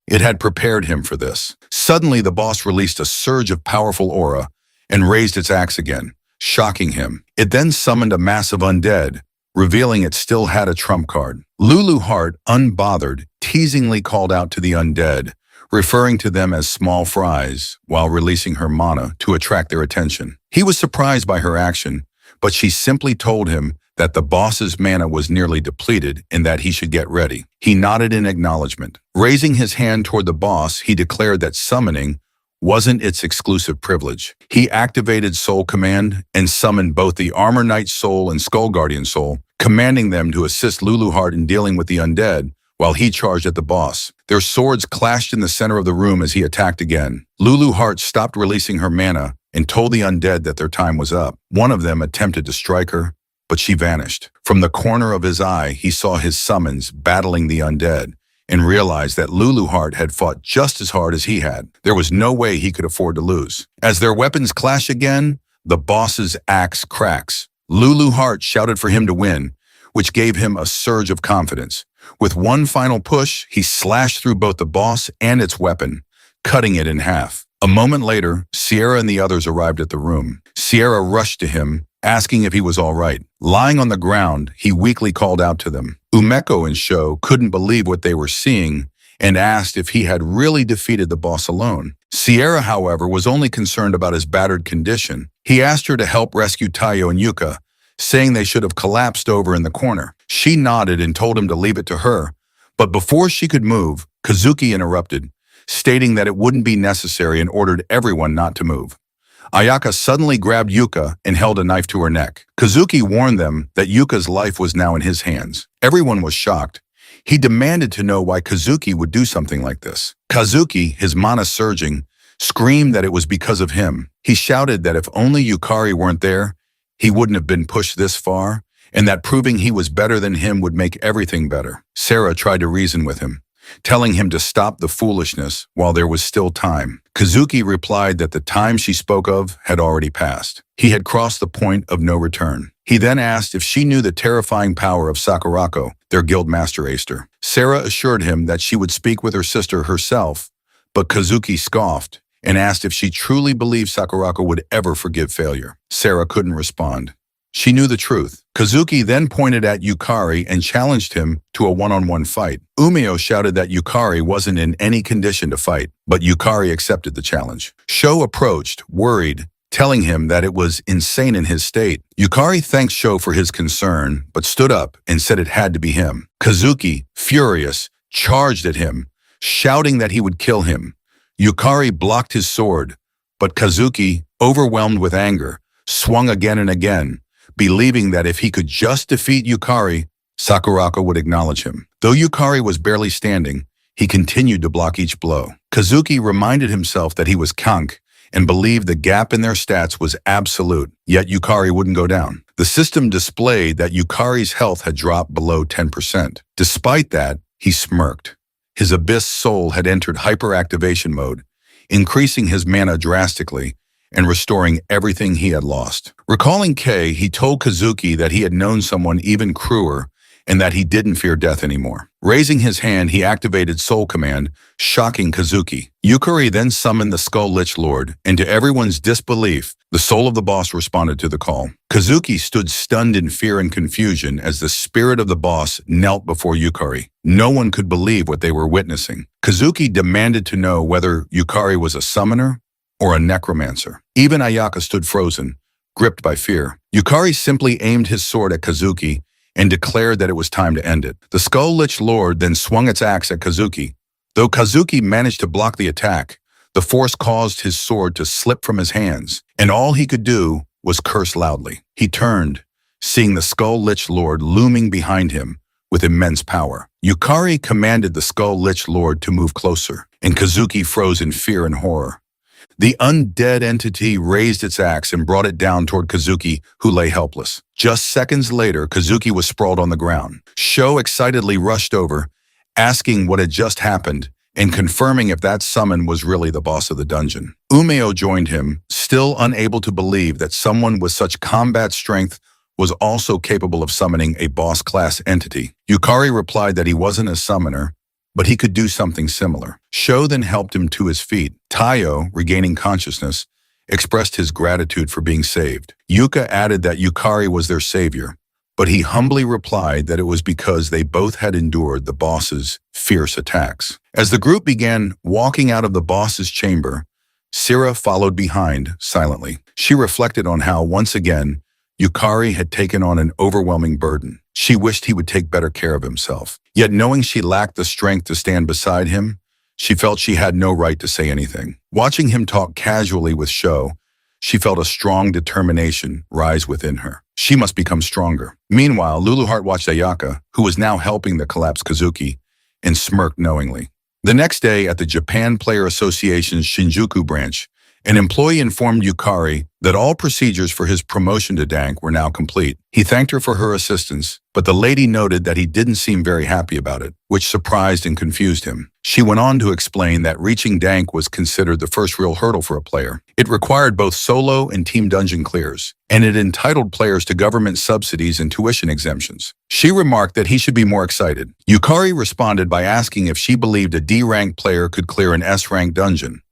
It had prepared him for this. Suddenly, the boss released a surge of powerful aura and raised its axe again, shocking him. It then summoned a mass of undead, revealing it still had a trump card. Lulu Heart, unbothered, teasingly called out to the undead, referring to them as small fries, while releasing her mana to attract their attention. He was surprised by her action, but she simply told him that the boss's mana was nearly depleted and that he should get ready. He nodded in acknowledgement. Raising his hand toward the boss, he declared that summoning wasn't its exclusive privilege. He activated Soul Command and summoned both the Armor Knight Soul and Skull Guardian Soul, commanding them to assist Lulu Heart in dealing with the undead while he charged at the boss. Their swords clashed in the center of the room as he attacked again. Lulu Heart stopped releasing her mana and told the undead that their time was up. One of them attempted to strike her, but she vanished. From the corner of his eye, he saw his summons battling the undead and realized that Lulu Heart had fought just as hard as he had. There was no way he could afford to lose. As their weapons clash again, the boss's axe cracks. Lulu Heart shouted for him to win, which gave him a surge of confidence. With one final push, he slashed through both the boss and its weapon, cutting it in half. A moment later, Sierra and the others arrived at the room. Sierra rushed to him, asking if he was all right. Lying on the ground, he weakly called out to them. Umeko and Sho couldn't believe what they were seeing and asked if he had really defeated the boss alone. Sierra, however, was only concerned about his battered condition. He asked her to help rescue Tayo and Yuka, saying they should have collapsed over in the corner. She nodded and told him to leave it to her, but before she could move, Kazuki interrupted, stating that it wouldn't be necessary and ordered everyone not to move. Ayaka suddenly grabbed Yuka and held a knife to her neck. Kazuki warned them that Yuka's life was now in his hands. Everyone was shocked. He demanded to know why Kazuki would do something like this. Kazuki, his mana surging, screamed that it was because of him. He shouted that if only Yukari weren't there, he wouldn't have been pushed this far, and that proving he was better than him would make everything better. Sarah tried to reason with him, telling him to stop the foolishness while there was still time. Kazuki replied that the time she spoke of had already passed. He had crossed the point of no return. He then asked if she knew the terrifying power of Sakurako, their guild master aster. Sarah assured him that she would speak with her sister herself, but Kazuki scoffed and asked if she truly believed Sakurako would ever forgive failure. Sarah couldn't respond. She knew the truth. Kazuki then pointed at Yukari and challenged him to a one-on-one fight. Umeo shouted that Yukari wasn't in any condition to fight, but Yukari accepted the challenge. Sho approached, worried, telling him that it was insane in his state. Yukari thanked Sho for his concern, but stood up and said it had to be him. Kazuki, furious, charged at him, shouting that he would kill him. Yukari blocked his sword, but Kazuki, overwhelmed with anger, swung again and again, believing that if he could just defeat Yukari, Sakurako would acknowledge him. Though Yukari was barely standing, he continued to block each blow. Kazuki reminded himself that he was Kank and believed the gap in their stats was absolute, yet Yukari wouldn't go down. The system displayed that Yukari's health had dropped below 10%. Despite that, he smirked. His Abyss soul had entered hyperactivation mode, increasing his mana drastically and restoring everything he had lost. Recalling Kei, he told Kazuki that he had known someone even crueler and that he didn't fear death anymore. Raising his hand, he activated Soul Command, shocking Kazuki. Yukari then summoned the Skull Lich Lord, and to everyone's disbelief, the soul of the boss responded to the call. Kazuki stood stunned in fear and confusion as the spirit of the boss knelt before Yukari. No one could believe what they were witnessing. Kazuki demanded to know whether Yukari was a summoner or a necromancer. Even Ayaka stood frozen, gripped by fear. Yukari simply aimed his sword at Kazuki and declared that it was time to end it. The Skull-Lich Lord then swung its axe at Kazuki. Though Kazuki managed to block the attack, the force caused his sword to slip from his hands, and all he could do was curse loudly. He turned, seeing the Skull-Lich Lord looming behind him with immense power. Yukari commanded the Skull-Lich Lord to move closer, and Kazuki froze in fear and horror. The undead entity raised its axe and brought it down toward Kazuki, who lay helpless. Just seconds later, Kazuki was sprawled on the ground. Sho excitedly rushed over, asking what had just happened and confirming if that summon was really the boss of the dungeon. Umeo joined him, still unable to believe that someone with such combat strength was also capable of summoning a boss-class entity. Yukari replied that he wasn't a summoner, but he could do something similar. Sho then helped him to his feet. Taiyo, regaining consciousness, expressed his gratitude for being saved. Yuka added that Yukari was their savior, but he humbly replied that it was because they both had endured the boss's fierce attacks. As the group began walking out of the boss's chamber, Sira followed behind silently. She reflected on how, once again, Yukari had taken on an overwhelming burden. She wished he would take better care of himself. Yet knowing she lacked the strength to stand beside him, she felt she had no right to say anything. Watching him talk casually with Sho, she felt a strong determination rise within her. She must become stronger. Meanwhile, Luluheart watched Ayaka, who was now helping the collapsed Kazuki, and smirked knowingly. The next day, at the Japan Player Association's Shinjuku branch, an employee informed Yukari that all procedures for his promotion to Dank were now complete. He thanked her for her assistance, but the lady noted that he didn't seem very happy about it, which surprised and confused him. She went on to explain that reaching Dank was considered the first real hurdle for a player. It required both solo and team dungeon clears, and it entitled players to government subsidies and tuition exemptions. She remarked that he should be more excited. Yukari responded by asking if she believed a D-ranked player could clear an S-ranked dungeon.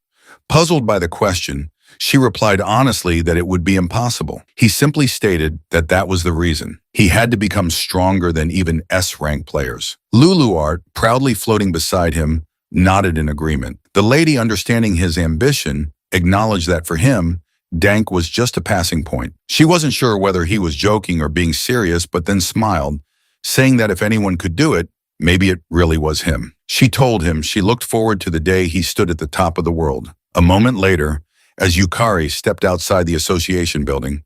Puzzled by the question, she replied honestly that it would be impossible. He simply stated that that was the reason. He had to become stronger than even S-rank players. Luluheart, proudly floating beside him, nodded in agreement. The lady, understanding his ambition, acknowledged that for him, Dank was just a passing point. She wasn't sure whether he was joking or being serious, but then smiled, saying that if anyone could do it, maybe it really was him. She told him she looked forward to the day he stood at the top of the world. A moment later, as Yukari stepped outside the association building,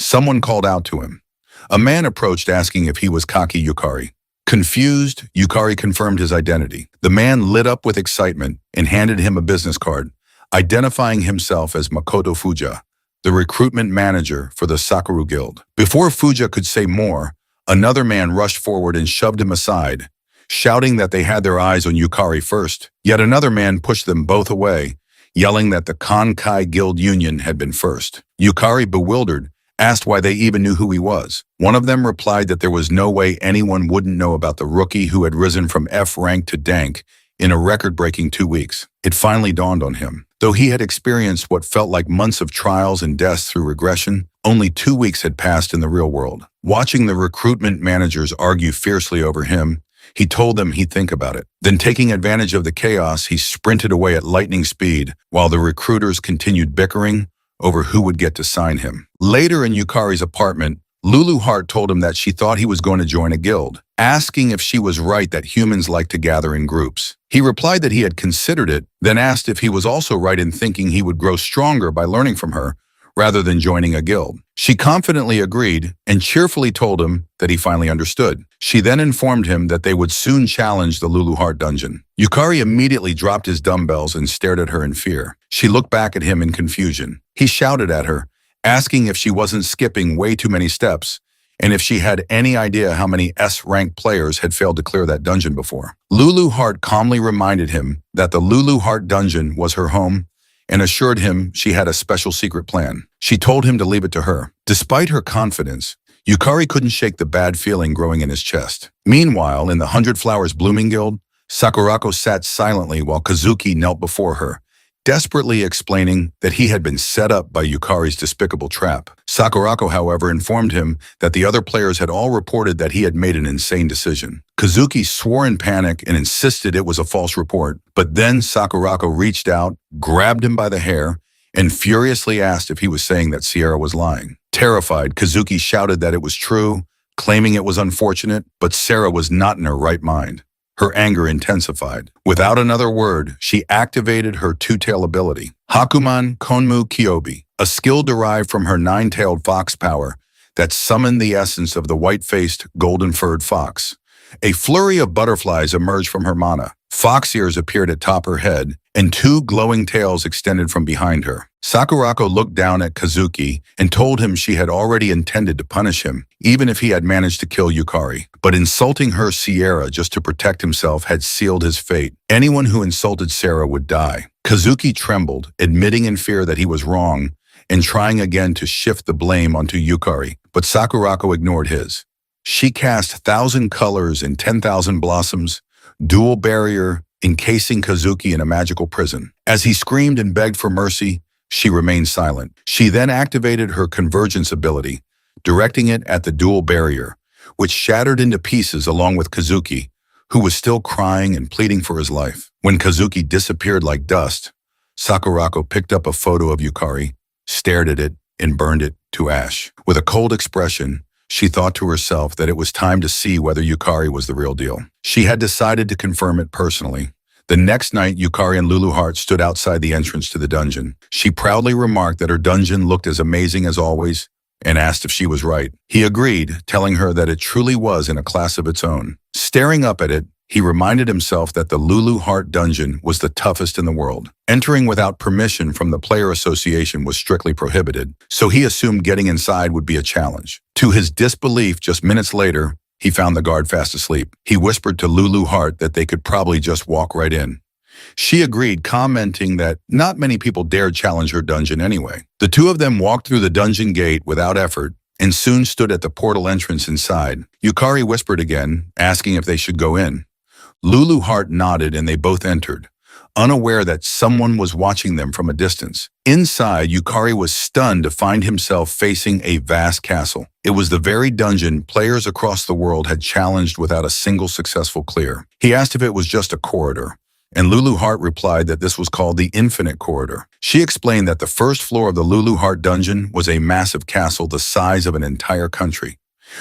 someone called out to him. A man approached asking if he was Kaki Yukari. Confused, Yukari confirmed his identity. The man lit up with excitement and handed him a business card, identifying himself as Makoto Fuja, the recruitment manager for the Sakura Guild. Before Fuja could say more, another man rushed forward and shoved him aside, shouting that they had their eyes on Yukari first. Yet another man pushed them both away, yelling that the Konkai Guild Union had been first. Yukari, bewildered, asked why they even knew who he was. One of them replied that there was no way anyone wouldn't know about the rookie who had risen from F rank to Dank in a record-breaking 2 weeks. It finally dawned on him. Though he had experienced what felt like months of trials and deaths through regression, only 2 weeks had passed in the real world. Watching the recruitment managers argue fiercely over him, he told them he'd think about it. Then, taking advantage of the chaos, he sprinted away at lightning speed while the recruiters continued bickering over who would get to sign him. Later in Yukari's apartment, Luluheart told him that she thought he was going to join a guild, asking if she was right that humans like to gather in groups. He replied that he had considered it, then asked if he was also right in thinking he would grow stronger by learning from her, rather than joining a guild. She confidently agreed and cheerfully told him that he finally understood. She then informed him that they would soon challenge the Luluheart dungeon. Yukari immediately dropped his dumbbells and stared at her in fear. She looked back at him in confusion. He shouted at her, asking if she wasn't skipping way too many steps and if she had any idea how many S-ranked players had failed to clear that dungeon before. Luluheart calmly reminded him that the Luluheart dungeon was her home and assured him she had a special secret plan. She told him to leave it to her. Despite her confidence, Yukari couldn't shake the bad feeling growing in his chest. Meanwhile, in the 100 Flowers Blooming Guild, Sakurako sat silently while Kazuki knelt before her, desperately explaining that he had been set up by Yukari's despicable trap. Sakurako, however, informed him that the other players had all reported that he had made an insane decision. Kazuki swore in panic and insisted it was a false report, but then Sakurako reached out, grabbed him by the hair, and furiously asked if he was saying that Sierra was lying. Terrified, Kazuki shouted that it was true, claiming it was unfortunate, but Sarah was not in her right mind. Her anger intensified. Without another word, she activated her two-tail ability, Hakuman Konmu Kyobi, a skill derived from her nine-tailed fox power that summoned the essence of the white-faced, golden-furred fox. A flurry of butterflies emerged from her mana. Fox ears appeared atop her head, and two glowing tails extended from behind her. Sakurako looked down at Kazuki and told him she had already intended to punish him, even if he had managed to kill Yukari. But insulting her Sierra just to protect himself had sealed his fate. Anyone who insulted Sarah would die. Kazuki trembled, admitting in fear that he was wrong, and trying again to shift the blame onto Yukari, but Sakurako ignored his. She cast 1,000 colors and 10,000 blossoms, dual barrier, encasing Kazuki in a magical prison. As he screamed and begged for mercy, she remained silent. She then activated her convergence ability, directing it at the dual barrier, which shattered into pieces along with Kazuki, who was still crying and pleading for his life. When Kazuki disappeared like dust, Sakurako picked up a photo of Yukari, stared at it, and burned it to ash. With a cold expression, she thought to herself that it was time to see whether Yukari was the real deal. She had decided to confirm it personally. The next night, Yukari and Lulu Heart stood outside the entrance to the dungeon. She proudly remarked that her dungeon looked as amazing as always and asked if she was right. He agreed, telling her that it truly was in a class of its own. Staring up at it, he reminded himself that the Lulu Heart dungeon was the toughest in the world. Entering without permission from the player association was strictly prohibited, so he assumed getting inside would be a challenge. To his disbelief, just minutes later, he found the guard fast asleep. He whispered to Lulu Heart that they could probably just walk right in. She agreed, commenting that not many people dared challenge her dungeon anyway. The two of them walked through the dungeon gate without effort and soon stood at the portal entrance inside. Yukari whispered again, asking if they should go in. Lulu Heart nodded and they both entered, unaware that someone was watching them from a distance. Inside, Yukari was stunned to find himself facing a vast castle. It was the very dungeon players across the world had challenged without a single successful clear. He asked if it was just a corridor, and Lulu Heart replied that this was called the Infinite Corridor. She explained that the first floor of the Lulu Heart dungeon was a massive castle the size of an entire country.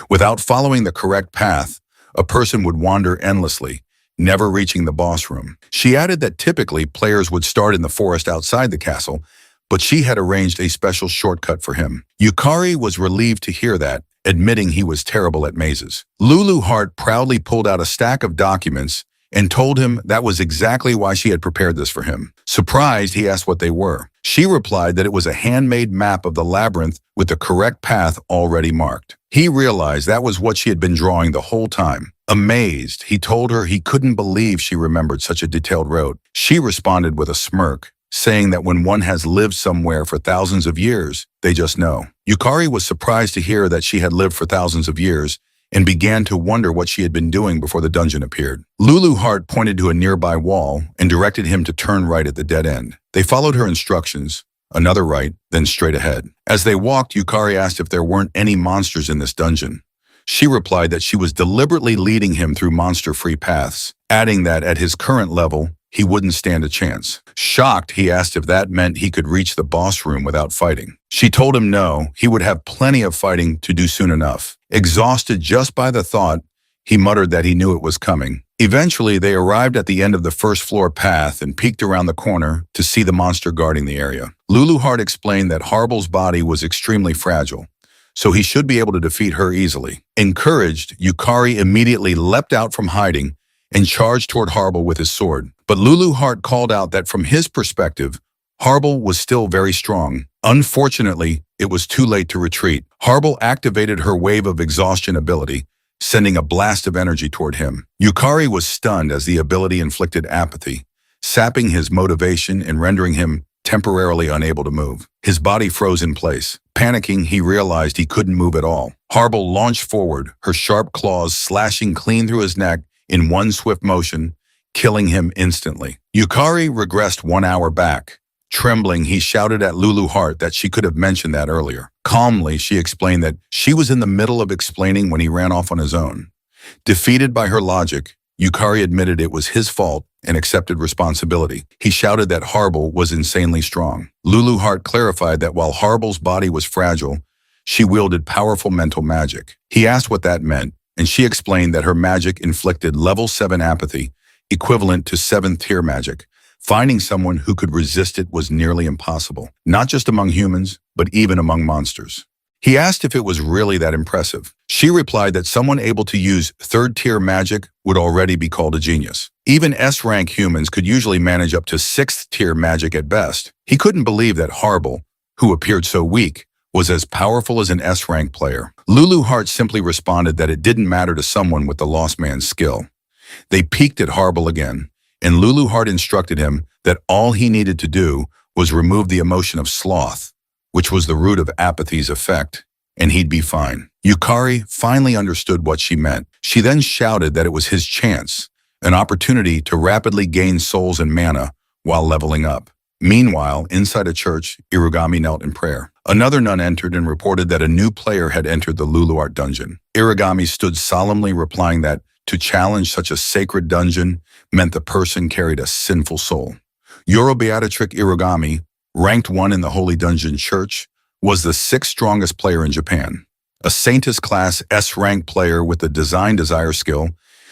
Without following the correct path, a person would wander endlessly, never reaching the boss room. She added that typically players would start in the forest outside the castle, but she had arranged a special shortcut for him. Yukari was relieved to hear that, admitting he was terrible at mazes. Lulu Heart proudly pulled out a stack of documents and told him that was exactly why she had prepared this for him. Surprised, he asked what they were. She replied that it was a handmade map of the labyrinth with the correct path already marked. He realized that was what she had been drawing the whole time. Amazed, he told her he couldn't believe she remembered such a detailed route. She responded with a smirk, saying that when one has lived somewhere for thousands of years, they just know. Yukari was surprised to hear that she had lived for thousands of years and began to wonder what she had been doing before the dungeon appeared. Lulu Heart pointed to a nearby wall and directed him to turn right at the dead end. They followed her instructions, another right, then straight ahead. As they walked, Yukari asked if there weren't any monsters in this dungeon. She replied that she was deliberately leading him through monster-free paths, adding that at his current level, he wouldn't stand a chance. Shocked, he asked if that meant he could reach the boss room without fighting. She told him no, he would have plenty of fighting to do soon enough. Exhausted just by the thought, he muttered that he knew it was coming. Eventually, they arrived at the end of the first floor path and peeked around the corner to see the monster guarding the area. Lulu Heart explained that Harble's body was extremely fragile, so he should be able to defeat her easily. Encouraged, Yukari immediately leapt out from hiding and charged toward Harble with his sword. But Lulu Heart called out that from his perspective, Harble was still very strong. Unfortunately, it was too late to retreat. Harble activated her wave of exhaustion ability, sending a blast of energy toward him. Yukari was stunned as the ability inflicted apathy, sapping his motivation and rendering him temporarily unable to move. His body froze in place. Panicking, he realized he couldn't move at all. Harble launched forward, her sharp claws slashing clean through his neck in one swift motion, killing him instantly. Yukari regressed 1 hour back. Trembling, he shouted at Lulu Heart that she could have mentioned that earlier. Calmly, she explained that she was in the middle of explaining when he ran off on his own. Defeated by her logic, Yukari admitted it was his fault and accepted responsibility. He shouted that Harble was insanely strong. Lulu Heart clarified that while Harble's body was fragile, she wielded powerful mental magic. He asked what that meant, and she explained that her magic inflicted level 7 apathy, equivalent to 7th tier magic. Finding someone who could resist it was nearly impossible, not just among humans, but even among monsters. He asked if it was really that impressive. She replied that someone able to use 3rd tier magic would already be called a genius. Even S-rank humans could usually manage up to 6th tier magic at best. He couldn't believe that Harble, who appeared so weak, was as powerful as an S-rank player. Lulu Hart simply responded that it didn't matter to someone with the lost man's skill. They peeked at Harble again, and Lulu Hart instructed him that all he needed to do was remove the emotion of sloth, which was the root of apathy's effect, and he'd be fine. Yukari finally understood what she meant. She then shouted that it was his chance, an opportunity to rapidly gain souls and mana while leveling up. Meanwhile, inside a church, Irugami knelt in prayer. Another nun entered and reported that a new player had entered the Lulu Art dungeon. Irugami stood solemnly, replying that to challenge such a sacred dungeon meant the person carried a sinful soul. Yoro Beatrice Irugami, ranked 1 in the Holy Dungeon Church, was the 6th strongest player in Japan. A Saintess class S-rank player with the Design Desire skill,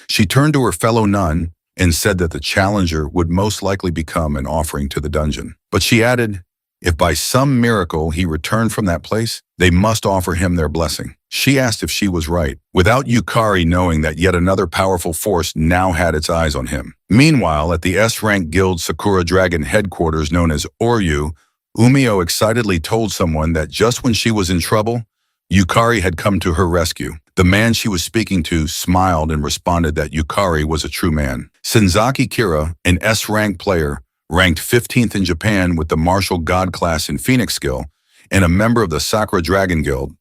she turned to her fellow nun and said that the challenger would most likely become an offering to the dungeon. But she added, if by some miracle he returned from that place, they must offer him their blessing. She asked if she was right, without Yukari knowing that yet another powerful force now had its eyes on him. Meanwhile, at the S-rank guild Sakura Dragon headquarters known as Oryu, Umio excitedly told someone that just when she was in trouble, Yukari had come to her rescue. The man she was speaking to smiled and responded that Yukari was a true man. Senzaki Kira, an S-rank player, ranked 15th in Japan with the Martial God class in Phoenix skill, and a member of the Sakura Dragon Guild,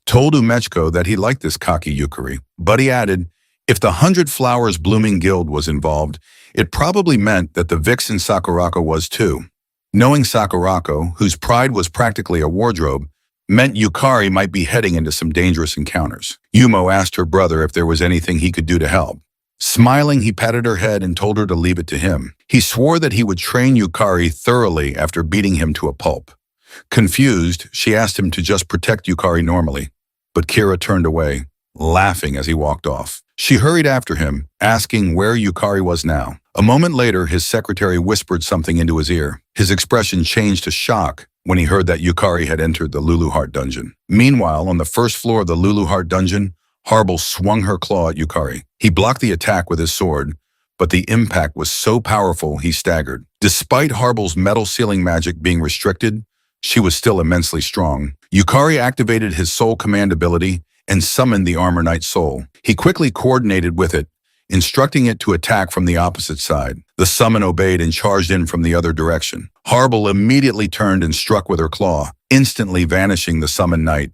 told Umechiko that he liked this cocky Yukari. But he added, if the 100 Flowers Blooming Guild was involved, it probably meant that the vixen Sakurako was too. Knowing Sakurako, whose pride was practically a wardrobe, meant Yukari might be heading into some dangerous encounters. Yumo asked her brother if there was anything he could do to help. Smiling, he patted her head and told her to leave it to him. He swore that he would train Yukari thoroughly after beating him to a pulp. Confused, she asked him to just protect Yukari normally, but Kira turned away, laughing as he walked off. She hurried after him, asking where Yukari was now. A moment later, his secretary whispered something into his ear. His expression changed to shock when he heard that Yukari had entered the Lulu Heart dungeon. Meanwhile, on the first floor of the Lulu Heart dungeon, Harble swung her claw at Yukari. He blocked the attack with his sword, but the impact was so powerful he staggered. Despite Harble's metal sealing magic being restricted, she was still immensely strong. Yukari activated his soul command ability and summoned the Armor Knight soul. He quickly coordinated with it, instructing it to attack from the opposite side. The summon obeyed and charged in from the other direction. Harble immediately turned and struck with her claw, instantly vanishing the summoned knight.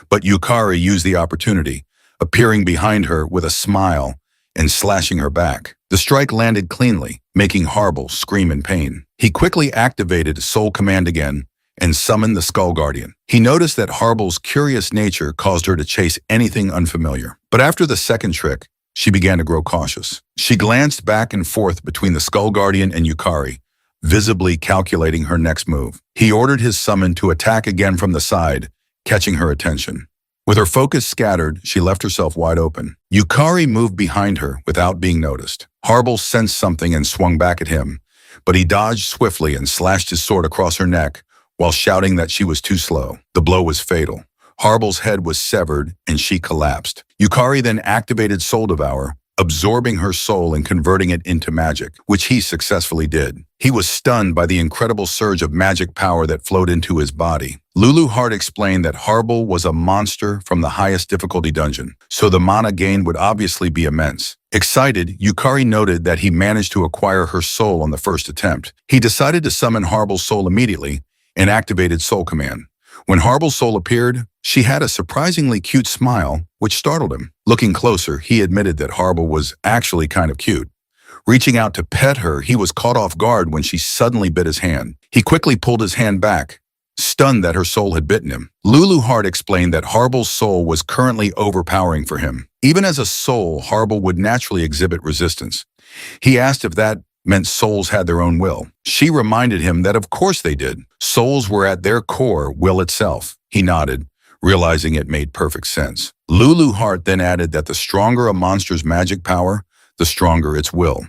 But Yukari used the opportunity, appearing behind her with a smile and slashing her back. The strike landed cleanly, making Harble scream in pain. He quickly activated Soul Command again and summoned the Skull Guardian. He noticed that Harble's curious nature caused her to chase anything unfamiliar. But after the second trick, she began to grow cautious. She glanced back and forth between the Skull Guardian and Yukari, visibly calculating her next move. He ordered his summon to attack again from the side, catching her attention. With her focus scattered, she left herself wide open. Yukari moved behind her without being noticed. Harble sensed something and swung back at him, but he dodged swiftly and slashed his sword across her neck while shouting that she was too slow. The blow was fatal. Harble's head was severed and she collapsed. Yukari then activated Soul Devour, absorbing her soul and converting it into magic, which he successfully did. He was stunned by the incredible surge of magic power that flowed into his body. Lulu Hart explained that Harble was a monster from the highest difficulty dungeon, so the mana gain would obviously be immense. Excited, Yukari noted that he managed to acquire her soul on the first attempt. He decided to summon Harble's soul immediately and activated Soul Command. When Harble's soul appeared, she had a surprisingly cute smile, which startled him. Looking closer, he admitted that Harble was actually kind of cute. Reaching out to pet her, he was caught off guard when she suddenly bit his hand. He quickly pulled his hand back, stunned that her soul had bitten him. Lulu Hart explained that Harble's soul was currently overpowering for him. Even as a soul, Harble would naturally exhibit resistance. He asked if that meant souls had their own will. She reminded him that of course they did. Souls were at their core will itself. He nodded, realizing it made perfect sense. Lulu Hart then added that the stronger a monster's magic power, the stronger its will.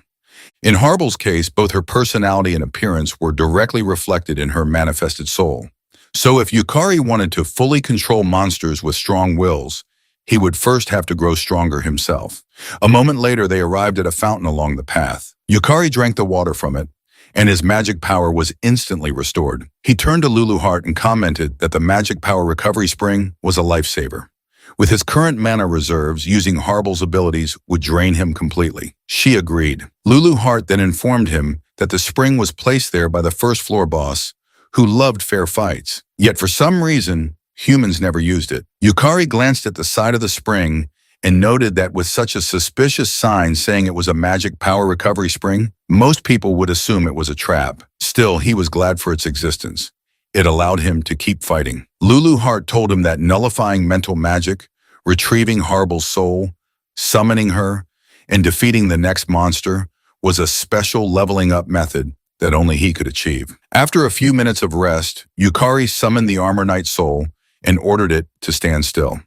In Harble's case, both her personality and appearance were directly reflected in her manifested soul. So if Yukari wanted to fully control monsters with strong wills, he would first have to grow stronger himself. A moment later, they arrived at a fountain along the path. Yukari drank the water from it, and his magic power was instantly restored. He turned to Lulu Hart and commented that the magic power recovery spring was a lifesaver. With his current mana reserves, using Harble's abilities would drain him completely. She agreed. Lulu Hart then informed him that the spring was placed there by the first floor boss, who loved fair fights. Yet for some reason, humans never used it. Yukari glanced at the side of the spring and noted that with such a suspicious sign saying it was a magic power recovery spring, most people would assume it was a trap. Still, he was glad for its existence. It allowed him to keep fighting. Lulu Hart told him that nullifying mental magic, retrieving Harble's soul, summoning her, and defeating the next monster was a special leveling up method that only he could achieve. After a few minutes of rest, Yukari summoned the Armor Knight soul and ordered it to stand still.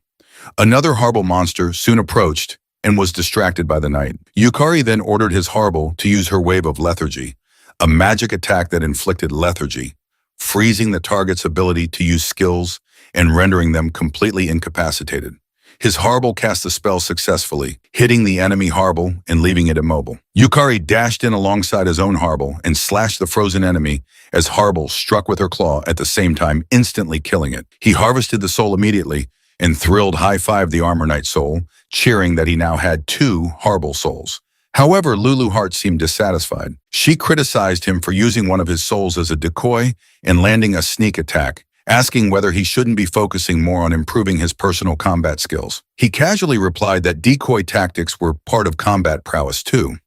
Another Harble monster soon approached and was distracted by the knight. Yukari then ordered his Harble to use her Wave of Lethargy, a magic attack that inflicted lethargy, freezing the target's ability to use skills and rendering them completely incapacitated. His Harble cast the spell successfully, hitting the enemy Harble and leaving it immobile. Yukari dashed in alongside his own Harble and slashed the frozen enemy as Harble struck with her claw at the same time, instantly killing it. He harvested the soul immediately and thrilled high-fived the Armor Knight soul, cheering that he now had 2 Harble souls. However, Lulu Hart seemed dissatisfied. She criticized him for using one of his souls as a decoy and landing a sneak attack, asking whether he shouldn't be focusing more on improving his personal combat skills. He casually replied that decoy tactics were part of combat prowess too.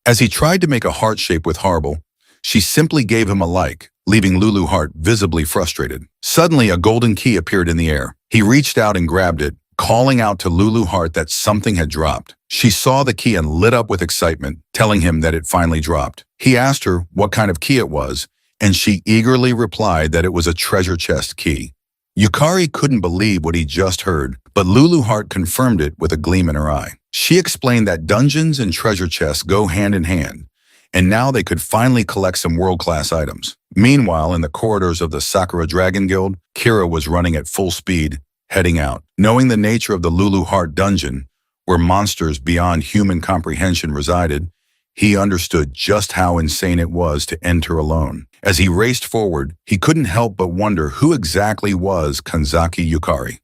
As he tried to make a heart shape with Harble, she simply gave him a like, leaving Lulu Hart visibly frustrated. Suddenly, a golden key appeared in the air. He reached out and grabbed it, calling out to Lulu Hart that something had dropped. She saw the key and lit up with excitement, telling him that it finally dropped. He asked her what kind of key it was, and she eagerly replied that it was a treasure chest key. Yukari couldn't believe what he just heard, but Lulu Hart confirmed it with a gleam in her eye. She explained that dungeons and treasure chests go hand in hand, and now they could finally collect some world-class items. Meanwhile, in the corridors of the Sakura Dragon Guild, Kira was running at full speed, heading out. Knowing the nature of the Lulu Hart dungeon, where monsters beyond human comprehension resided, he understood just how insane it was to enter alone. As he raced forward, he couldn't help but wonder who exactly was Kanzaki Yukari.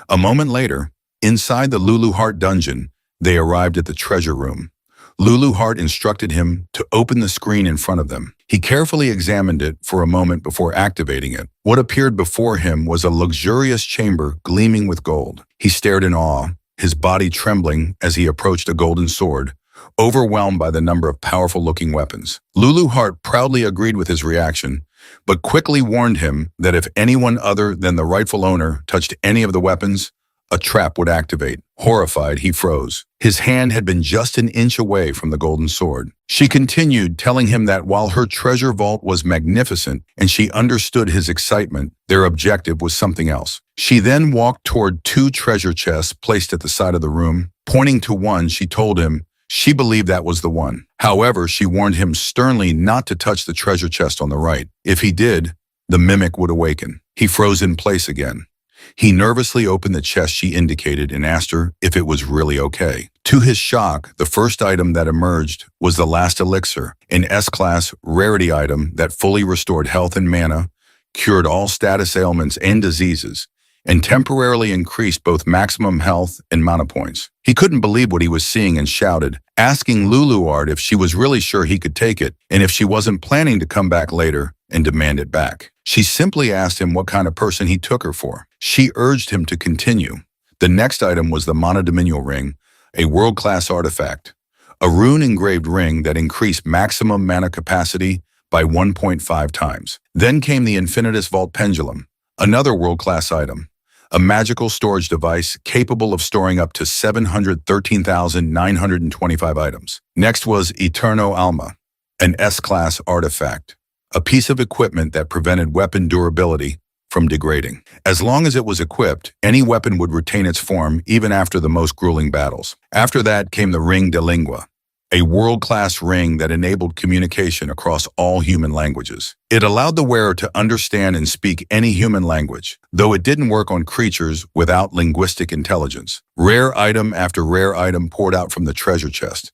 A moment later, inside the Lulu Hart dungeon, they arrived at the treasure room. Lulu Hart instructed him to open the screen in front of them. He carefully examined it for a moment before activating it. What appeared before him was a luxurious chamber gleaming with gold. He stared in awe, his body trembling as he approached a golden sword, overwhelmed by the number of powerful-looking weapons. Lulu Hart proudly agreed with his reaction, but quickly warned him that if anyone other than the rightful owner touched any of the weapons, a trap would activate. Horrified, he froze. His hand had been just an inch away from the golden sword. She continued, telling him that while her treasure vault was magnificent and she understood his excitement, their objective was something else. She then walked toward 2 treasure chests placed at the side of the room. Pointing to one, she told him she believed that was the one. However, she warned him sternly not to touch the treasure chest on the right. If he did, the mimic would awaken. He froze in place again. He nervously opened the chest she indicated and asked her if it was really okay. To his shock, the first item that emerged was the last elixir, an S-class rarity item that fully restored health and mana, cured all status ailments and diseases, and temporarily increased both maximum health and mana points. He couldn't believe what he was seeing and shouted, asking Lulu Hart if she was really sure he could take it and if she wasn't planning to come back later and demand it back. She simply asked him what kind of person he took her for. She urged him to continue. The next item was the Monodominial Ring, a world-class artifact, a rune-engraved ring that increased maximum mana capacity by 1.5 times. Then came the Infinitus Vault Pendulum, another world-class item, a magical storage device capable of storing up to 713,925 items. Next was Eterno Alma, an S-class artifact, a piece of equipment that prevented weapon durability from degrading. As long as it was equipped, any weapon would retain its form even after the most grueling battles. After that came the ring de lingua, a world-class ring that enabled communication across all human languages. It allowed the wearer to understand and speak any human language, though it didn't work on creatures without linguistic intelligence. Rare item after rare item poured out from the treasure chest,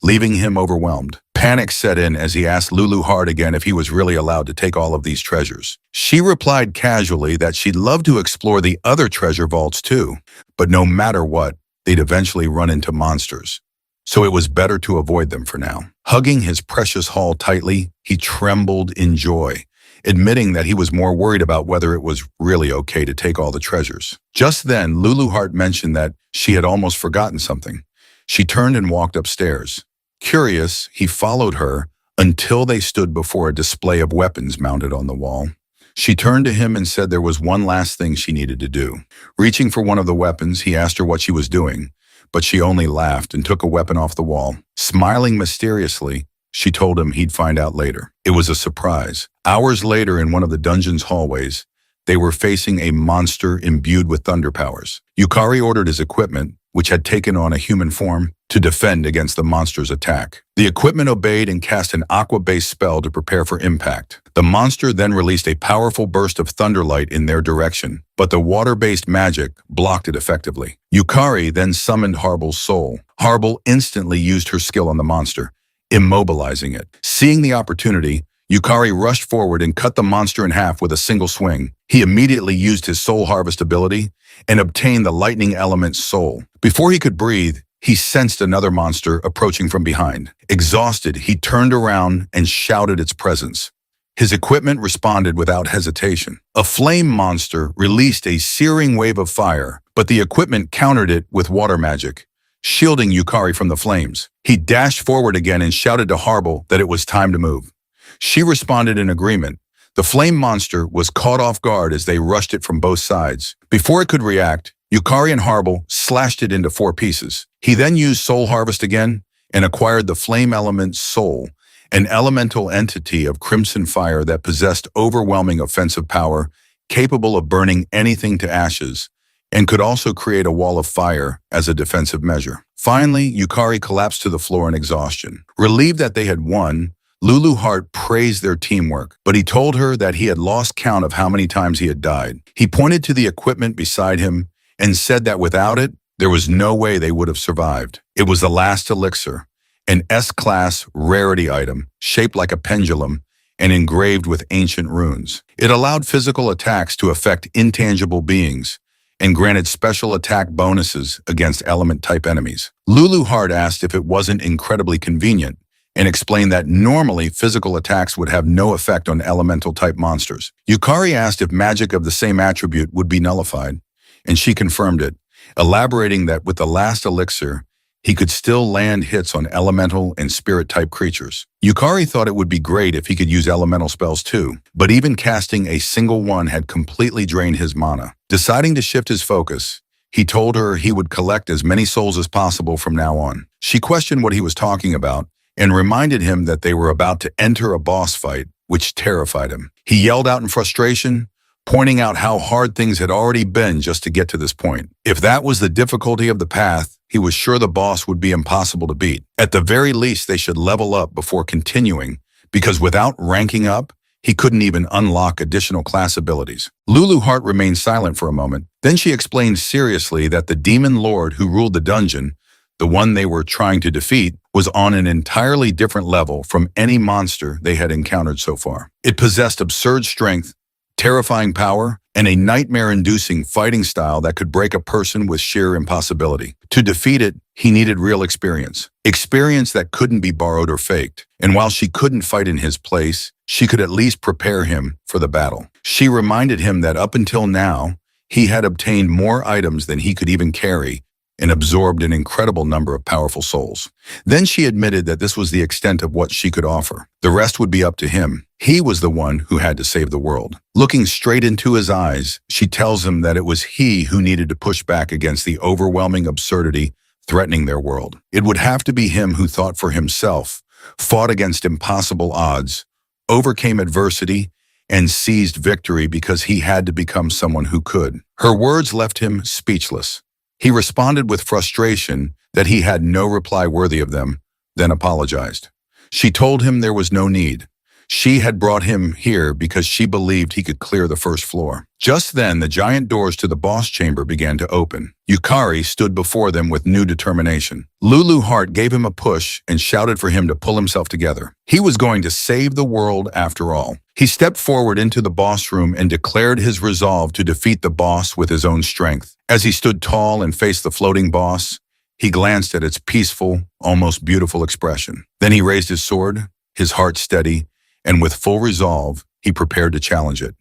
leaving him overwhelmed. Panic set in as he asked Lulu hard again if he was really allowed to take all of these treasures. She replied casually that she'd love to explore the other treasure vaults too, but no matter what, they'd eventually run into monsters. So it was better to avoid them for now. Hugging his precious haul tightly, he trembled in joy, admitting that he was more worried about whether it was really okay to take all the treasures. Just then, Lulu Heart mentioned that she had almost forgotten something. She turned and walked upstairs. Curious, he followed her until they stood before a display of weapons mounted on the wall. She turned to him and said there was one last thing she needed to do. Reaching for one of the weapons, he asked her what she was doing, but she only laughed and took a weapon off the wall. Smiling mysteriously, she told him he'd find out later. It was a surprise. Hours later, in one of the dungeon's hallways, they were facing a monster imbued with thunder powers. Yukari ordered his equipment, which had taken on a human form, to defend against the monster's attack. The equipment obeyed and cast an aqua-based spell to prepare for impact. The monster then released a powerful burst of thunderlight in their direction, but the water-based magic blocked it effectively. Yukari then summoned Harbel's soul. Harbel instantly used her skill on the monster, immobilizing it. Seeing the opportunity, Yukari rushed forward and cut the monster in half with a single swing. He immediately used his soul harvest ability and obtained the lightning element's soul. Before he could breathe, he sensed another monster approaching from behind. Exhausted, he turned around and shouted its presence. His equipment responded without hesitation. A flame monster released a searing wave of fire, but the equipment countered it with water magic, shielding Yukari from the flames. He dashed forward again and shouted to Harbel that it was time to move. She responded in agreement. The flame monster was caught off guard as they rushed it from both sides. Before it could react, Yukari and Harbel slashed it into 4 pieces. He then used Soul Harvest again and acquired the Flame Element's soul, an elemental entity of crimson fire that possessed overwhelming offensive power, capable of burning anything to ashes, and could also create a wall of fire as a defensive measure. Finally, Yukari collapsed to the floor in exhaustion. Relieved that they had won, Lulu Heart praised their teamwork, but he told her that he had lost count of how many times he had died. He pointed to the equipment beside him and said that without it, there was no way they would have survived. It was the last elixir, an S-class rarity item shaped like a pendulum and engraved with ancient runes. It allowed physical attacks to affect intangible beings and granted special attack bonuses against element-type enemies. Lulu Heart asked if it wasn't incredibly convenient and explained that normally physical attacks would have no effect on elemental-type monsters. Yukari asked if magic of the same attribute would be nullified, and she confirmed it, elaborating that with the last elixir, he could still land hits on elemental and spirit-type creatures. Yukari thought it would be great if he could use elemental spells too, but even casting a single one had completely drained his mana. Deciding to shift his focus, he told her he would collect as many souls as possible from now on. She questioned what he was talking about and reminded him that they were about to enter a boss fight, which terrified him. He yelled out in frustration, pointing out how hard things had already been just to get to this point. If that was the difficulty of the path, he was sure the boss would be impossible to beat. At the very least, they should level up before continuing, because without ranking up, he couldn't even unlock additional class abilities. Lulu Heart remained silent for a moment. Then she explained seriously that the demon lord who ruled the dungeon, the one they were trying to defeat, was on an entirely different level from any monster they had encountered so far. It possessed absurd strength, terrifying power, and a nightmare-inducing fighting style that could break a person with sheer impossibility. To defeat it, he needed real experience. Experience that couldn't be borrowed or faked. And while she couldn't fight in his place, she could at least prepare him for the battle. She reminded him that up until now, he had obtained more items than he could even carry and absorbed an incredible number of powerful souls. Then she admitted that this was the extent of what she could offer. The rest would be up to him. He was the one who had to save the world. Looking straight into his eyes, she tells him that it was he who needed to push back against the overwhelming absurdity threatening their world. It would have to be him who thought for himself, fought against impossible odds, overcame adversity, and seized victory because he had to become someone who could. Her words left him speechless. He responded with frustration that he had no reply worthy of them, then apologized. She told him there was no need. She had brought him here because she believed he could clear the first floor. Just then, the giant doors to the boss chamber began to open. Yukari stood before them with new determination. Lulu Heart gave him a push and shouted for him to pull himself together. He was going to save the world after all. He stepped forward into the boss room and declared his resolve to defeat the boss with his own strength. As he stood tall and faced the floating boss, he glanced at its peaceful, almost beautiful expression. Then he raised his sword, his heart steady, and with full resolve, he prepared to challenge it.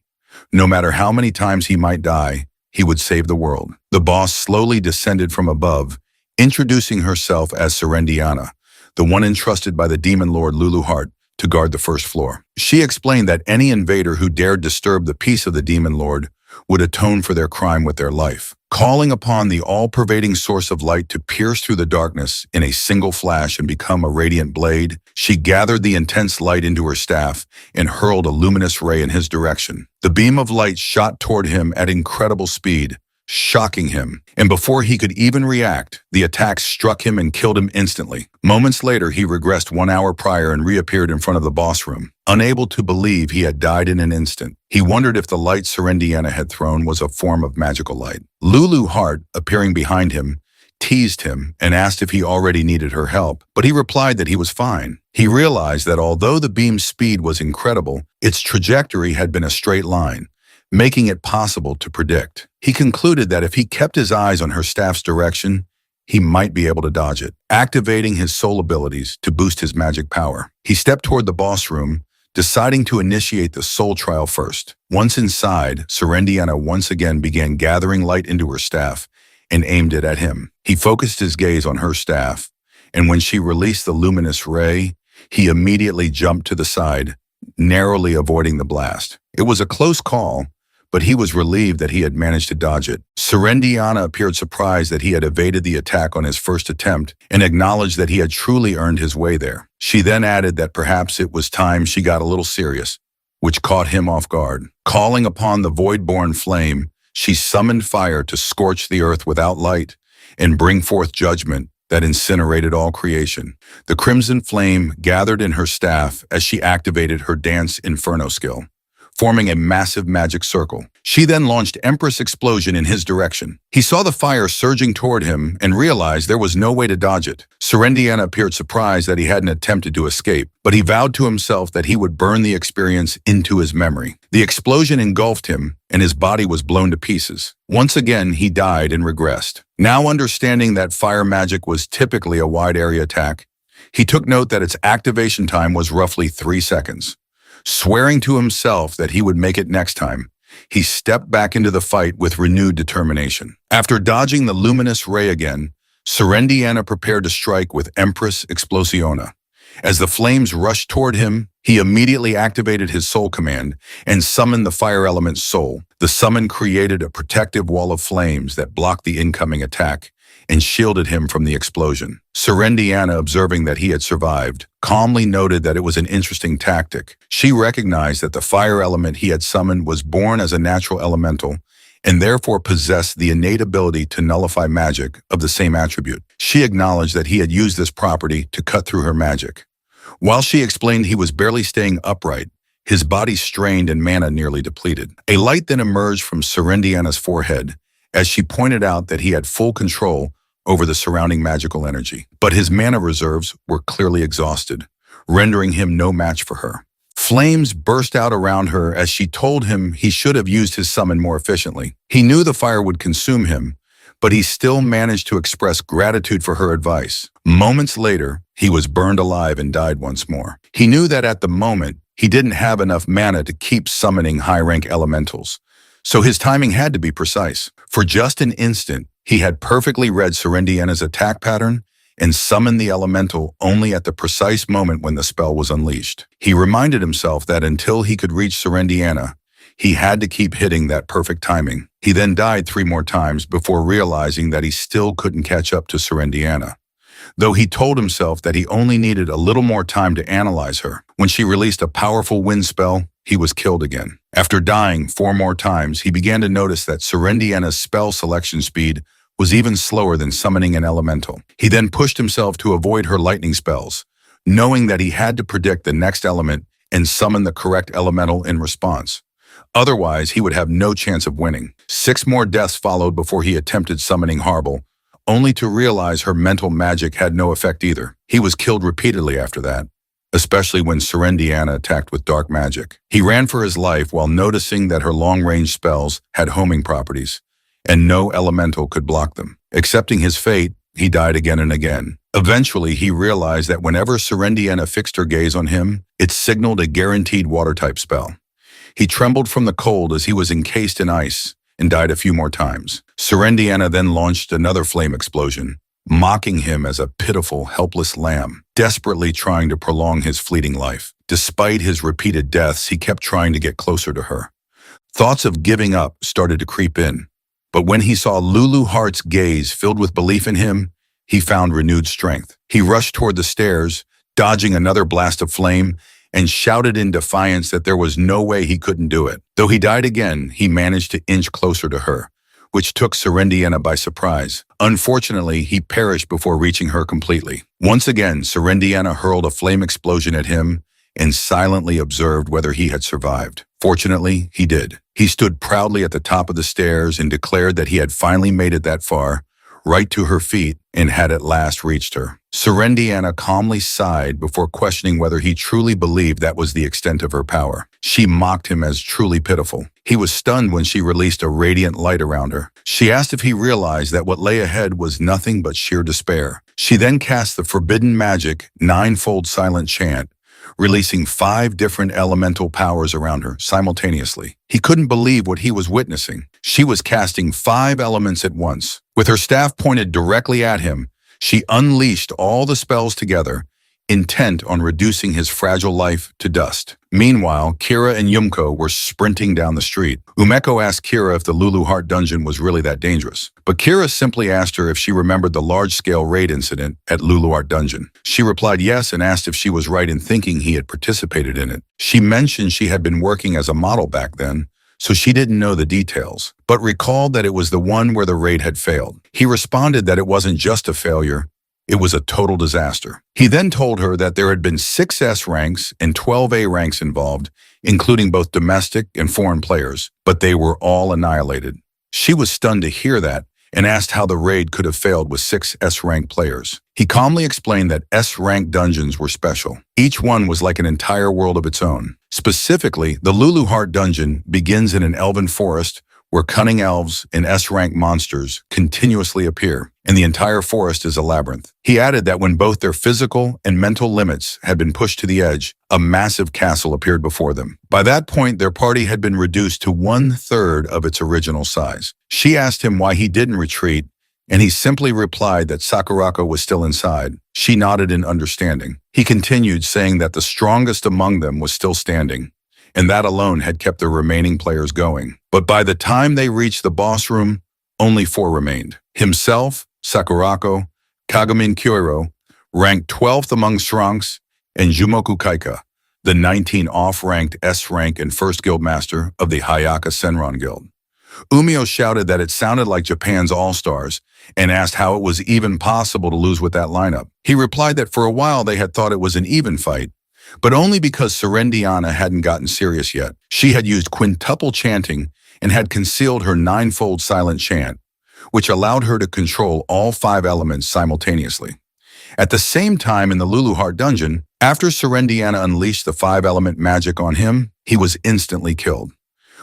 No matter how many times he might die, he would save the world. The boss slowly descended from above, introducing herself as Serendiana, the one entrusted by the demon lord Lulu Heart to guard the first floor. She explained that any invader who dared disturb the peace of the demon lord would atone for their crime with their life. Calling upon the all-pervading source of light to pierce through the darkness in a single flash and become a radiant blade, she gathered the intense light into her staff and hurled a luminous ray in his direction. The beam of light shot toward him at incredible speed, shocking him, and before he could even react, the attack struck him and killed him instantly. Moments later, he regressed 1 hour prior and reappeared in front of the boss room. Unable to believe he had died in an instant, he wondered if the light Serendiana had thrown was a form of magical light. Lulu Heart, appearing behind him, teased him and asked if he already needed her help, but he replied that he was fine. He realized that although the beam's speed was incredible, its trajectory had been a straight line, making it possible to predict. He concluded that if he kept his eyes on her staff's direction, he might be able to dodge it, activating his soul abilities to boost his magic power. He stepped toward the boss room, deciding to initiate the soul trial first. Once inside, Serendiana once again began gathering light into her staff and aimed it at him. He focused his gaze on her staff, and when she released the luminous ray, he immediately jumped to the side, narrowly avoiding the blast. It was a close call, but he was relieved that he had managed to dodge it. Serendiana appeared surprised that he had evaded the attack on his first attempt and acknowledged that he had truly earned his way there. She then added that perhaps it was time she got a little serious, which caught him off guard. Calling upon the void-born flame, she summoned fire to scorch the earth without light and bring forth judgment that incinerated all creation. The crimson flame gathered in her staff as she activated her dance inferno skill, forming a massive magic circle. She then launched Empress Explosion in his direction. He saw the fire surging toward him and realized there was no way to dodge it. Serendiana appeared surprised that he hadn't attempted to escape, but he vowed to himself that he would burn the experience into his memory. The explosion engulfed him, and his body was blown to pieces. Once again, he died and regressed. Now understanding that fire magic was typically a wide-area attack, he took note that its activation time was roughly 3 seconds. Swearing to himself that he would make it next time, he stepped back into the fight with renewed determination. After dodging the luminous ray again, Serendiana prepared to strike with Empress Explosiona. As the flames rushed toward him, he immediately activated his soul command and summoned the fire element's soul. The summon created a protective wall of flames that blocked the incoming attack and shielded him from the explosion. Serendiana, observing that he had survived, calmly noted that it was an interesting tactic. She recognized that the fire element he had summoned was born as a natural elemental and therefore possessed the innate ability to nullify magic of the same attribute. She acknowledged that he had used this property to cut through her magic. While she explained he was barely staying upright, his body strained and mana nearly depleted. A light then emerged from Serendiana's forehead as she pointed out that he had full control over the surrounding magical energy. But his mana reserves were clearly exhausted, rendering him no match for her. Flames burst out around her as she told him he should have used his summon more efficiently. He knew the fire would consume him, but he still managed to express gratitude for her advice. Moments later, he was burned alive and died once more. He knew that at the moment, he didn't have enough mana to keep summoning high-rank elementals, so his timing had to be precise. For just an instant, he had perfectly read Serendiana's attack pattern and summoned the elemental only at the precise moment when the spell was unleashed. He reminded himself that until he could reach Serendiana, he had to keep hitting that perfect timing. He then died 3 more times before realizing that he still couldn't catch up to Serendiana. though he told himself that he only needed a little more time to analyze her. When she released a powerful wind spell, he was killed again. After dying 4 more times, he began to notice that Serendiana's spell selection speed was even slower than summoning an elemental. He then pushed himself to avoid her lightning spells, knowing that he had to predict the next element and summon the correct elemental in response. Otherwise, he would have no chance of winning. 6 more deaths followed before he attempted summoning Harble, only to realize her mental magic had no effect either. He was killed repeatedly after that, especially when Serendiana attacked with dark magic. He ran for his life while noticing that her long-range spells had homing properties, and no elemental could block them. Accepting his fate, he died again and again. Eventually, he realized that whenever Serendiana fixed her gaze on him, it signaled a guaranteed water-type spell. He trembled from the cold as he was encased in ice and died a few more times. Serendiana then launched another flame explosion, mocking him as a pitiful, helpless lamb, desperately trying to prolong his fleeting life. Despite his repeated deaths, he kept trying to get closer to her. Thoughts of giving up started to creep in, but when he saw Lulu Hart's gaze filled with belief in him, he found renewed strength. He rushed toward the stairs, dodging another blast of flame, and shouted in defiance that there was no way he couldn't do it. Though he died again, he managed to inch closer to her, which took Serendiana by surprise. Unfortunately, he perished before reaching her completely. Once again, Serendiana hurled a flame explosion at him and silently observed whether he had survived. Fortunately, he did. He stood proudly at the top of the stairs and declared that he had finally made it that far, right to her feet, and had at last reached her. Serendiana calmly sighed before questioning whether he truly believed that was the extent of her power. She mocked him as truly pitiful. He was stunned when she released a radiant light around her. She asked if he realized that what lay ahead was nothing but sheer despair. She then cast the forbidden magic, 9-fold silent chant, releasing 5 different elemental powers around her simultaneously. He couldn't believe what he was witnessing. She was casting 5 elements at once. With her staff pointed directly at him, she unleashed all the spells together, intent on reducing his fragile life to dust. Meanwhile, Kira and Yumko were sprinting down the street. Umeko asked Kira if the Lulu Heart dungeon was really that dangerous, but Kira simply asked her if she remembered the large-scale raid incident at Lulu Heart dungeon. She replied yes and asked if she was right in thinking he had participated in it. She mentioned she had been working as a model back then, so she didn't know the details, but recalled that it was the one where the raid had failed. He responded that it wasn't just a failure, it was a total disaster. He then told her that there had been 6 S ranks and 12 A ranks involved, including both domestic and foreign players, but they were all annihilated. She was stunned to hear that and asked how the raid could have failed with 6 S-rank players. He calmly explained that S-rank dungeons were special. Each one was like an entire world of its own. Specifically, the Lulu Heart dungeon begins in an elven forest where cunning elves and S-rank monsters continuously appear, and the entire forest is a labyrinth. He added that when both their physical and mental limits had been pushed to the edge, a massive castle appeared before them. By that point, their party had been reduced to 1/3 of its original size. She asked him why he didn't retreat, and he simply replied that Sakurako was still inside. She nodded in understanding. He continued, saying that the strongest among them was still standing, and that alone had kept the remaining players going. But by the time they reached the boss room, only 4 remained. Himself, Sakurako, Kagamin Kyoiro, ranked 12th among Shranks, and Jumoku Kaika, the 19 off-ranked S-rank and first guildmaster of the Hayaka Senran Guild. Umio shouted that it sounded like Japan's All-Stars and asked how it was even possible to lose with that lineup. He replied that for a while they had thought it was an even fight, but only because Serendiana hadn't gotten serious yet. She had used quintuple chanting and had concealed her 9-fold silent chant, which allowed her to control all 5 elements simultaneously. At the same time in the Lulu Heart dungeon, after Serendiana unleashed the 5-element magic on him, he was instantly killed.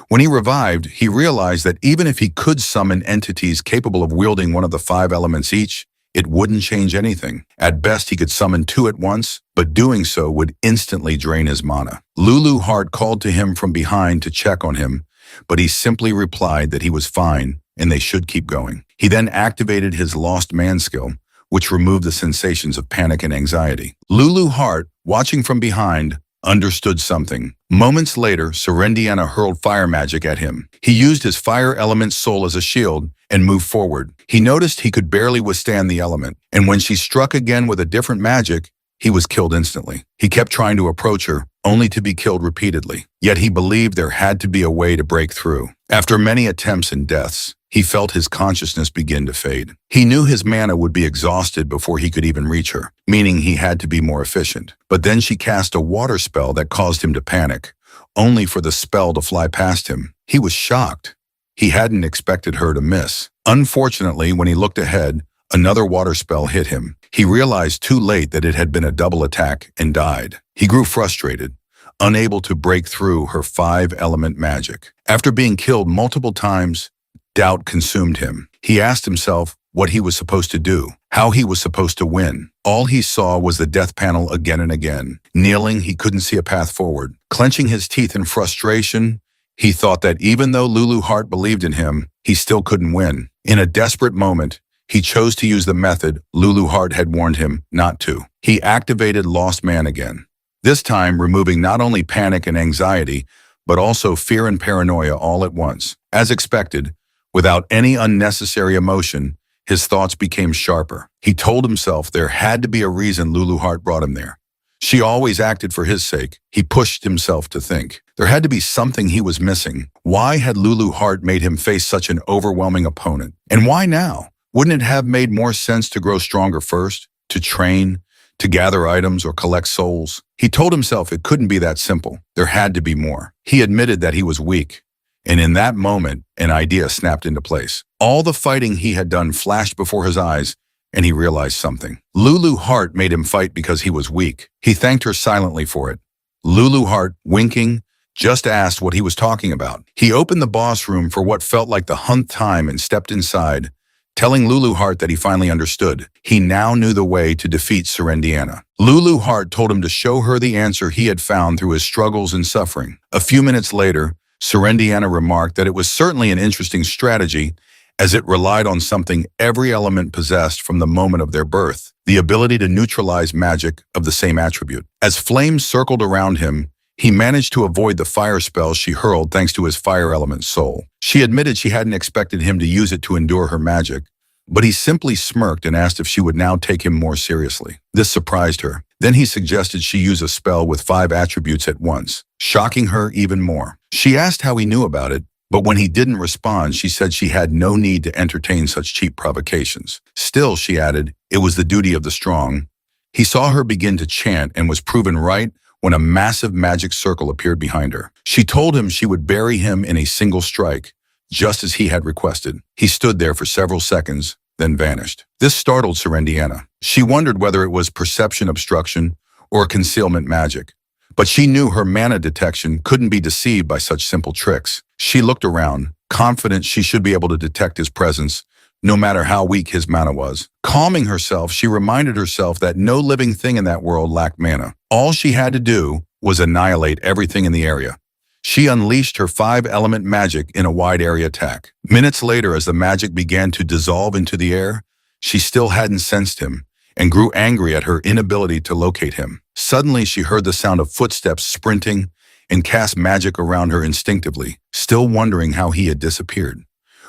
When he revived, he realized that even if he could summon entities capable of wielding one of the 5 elements each, it wouldn't change anything. At best, he could summon 2 at once, but doing so would instantly drain his mana. Lulu Heart called to him from behind to check on him, but he simply replied that he was fine and they should keep going. He then activated his Lost Man skill, which removed the sensations of panic and anxiety. Lulu Heart, watching from behind, understood something. Moments later, Serendiana hurled fire magic at him. He used his fire element soul as a shield and move forward. He noticed he could barely withstand the element, and when she struck again with a different magic, he was killed instantly. He kept trying to approach her, only to be killed repeatedly. Yet he believed there had to be a way to break through. After many attempts and deaths, he felt his consciousness begin to fade. He knew his mana would be exhausted before he could even reach her, meaning he had to be more efficient. But then she cast a water spell that caused him to panic, only for the spell to fly past him. He was shocked. He hadn't expected her to miss. Unfortunately, when he looked ahead, another water spell hit him. He realized too late that it had been a double attack and died. He grew frustrated, unable to break through her 5-element magic. After being killed multiple times, doubt consumed him. He asked himself what he was supposed to do, how he was supposed to win. All he saw was the death panel again and again. Kneeling, he couldn't see a path forward. Clenching his teeth in frustration, he thought that even though Lulu Heart believed in him, he still couldn't win. In a desperate moment, he chose to use the method Lulu Heart had warned him not to. He activated Lost Man again, this time removing not only panic and anxiety, but also fear and paranoia all at once. As expected, without any unnecessary emotion, his thoughts became sharper. He told himself there had to be a reason Lulu Heart brought him there. She always acted for his sake. He pushed himself to think. There had to be something he was missing. Why had Lulu Heart made him face such an overwhelming opponent? And why now? Wouldn't it have made more sense to grow stronger first, to train, to gather items or collect souls? He told himself it couldn't be that simple. There had to be more. He admitted that he was weak. And in that moment, an idea snapped into place. All the fighting he had done flashed before his eyes, and he realized something. Lulu Heart made him fight because he was weak. He thanked her silently for it. Lulu Heart, winking, just asked what he was talking about. He opened the boss room for what felt like the 100th time and stepped inside, telling Lulu Heart that he finally understood. He now knew the way to defeat Serendiana. Lulu Heart told him to show her the answer he had found through his struggles and suffering. A few minutes later, Serendiana remarked that it was certainly an interesting strategy, as it relied on something every element possessed from the moment of their birth, the ability to neutralize magic of the same attribute. As flames circled around him, he managed to avoid the fire spell she hurled thanks to his fire element soul. She admitted she hadn't expected him to use it to endure her magic, but he simply smirked and asked if she would now take him more seriously. This surprised her. Then he suggested she use a spell with 5 attributes at once, shocking her even more. She asked how he knew about it, but when he didn't respond, she said she had no need to entertain such cheap provocations. Still, she added, it was the duty of the strong. He saw her begin to chant and was proven right when a massive magic circle appeared behind her. She told him she would bury him in a single strike, just as he had requested. He stood there for several seconds, then vanished. This startled Serendiana. She wondered whether it was perception obstruction or concealment magic. But she knew her mana detection couldn't be deceived by such simple tricks. She looked around, confident she should be able to detect his presence, no matter how weak his mana was. Calming herself, she reminded herself that no living thing in that world lacked mana. All she had to do was annihilate everything in the area. She unleashed her 5-element magic in a wide area attack. Minutes later, as the magic began to dissolve into the air, she still hadn't sensed him and grew angry at her inability to locate him. Suddenly, she heard the sound of footsteps sprinting and cast magic around her instinctively, still wondering how he had disappeared.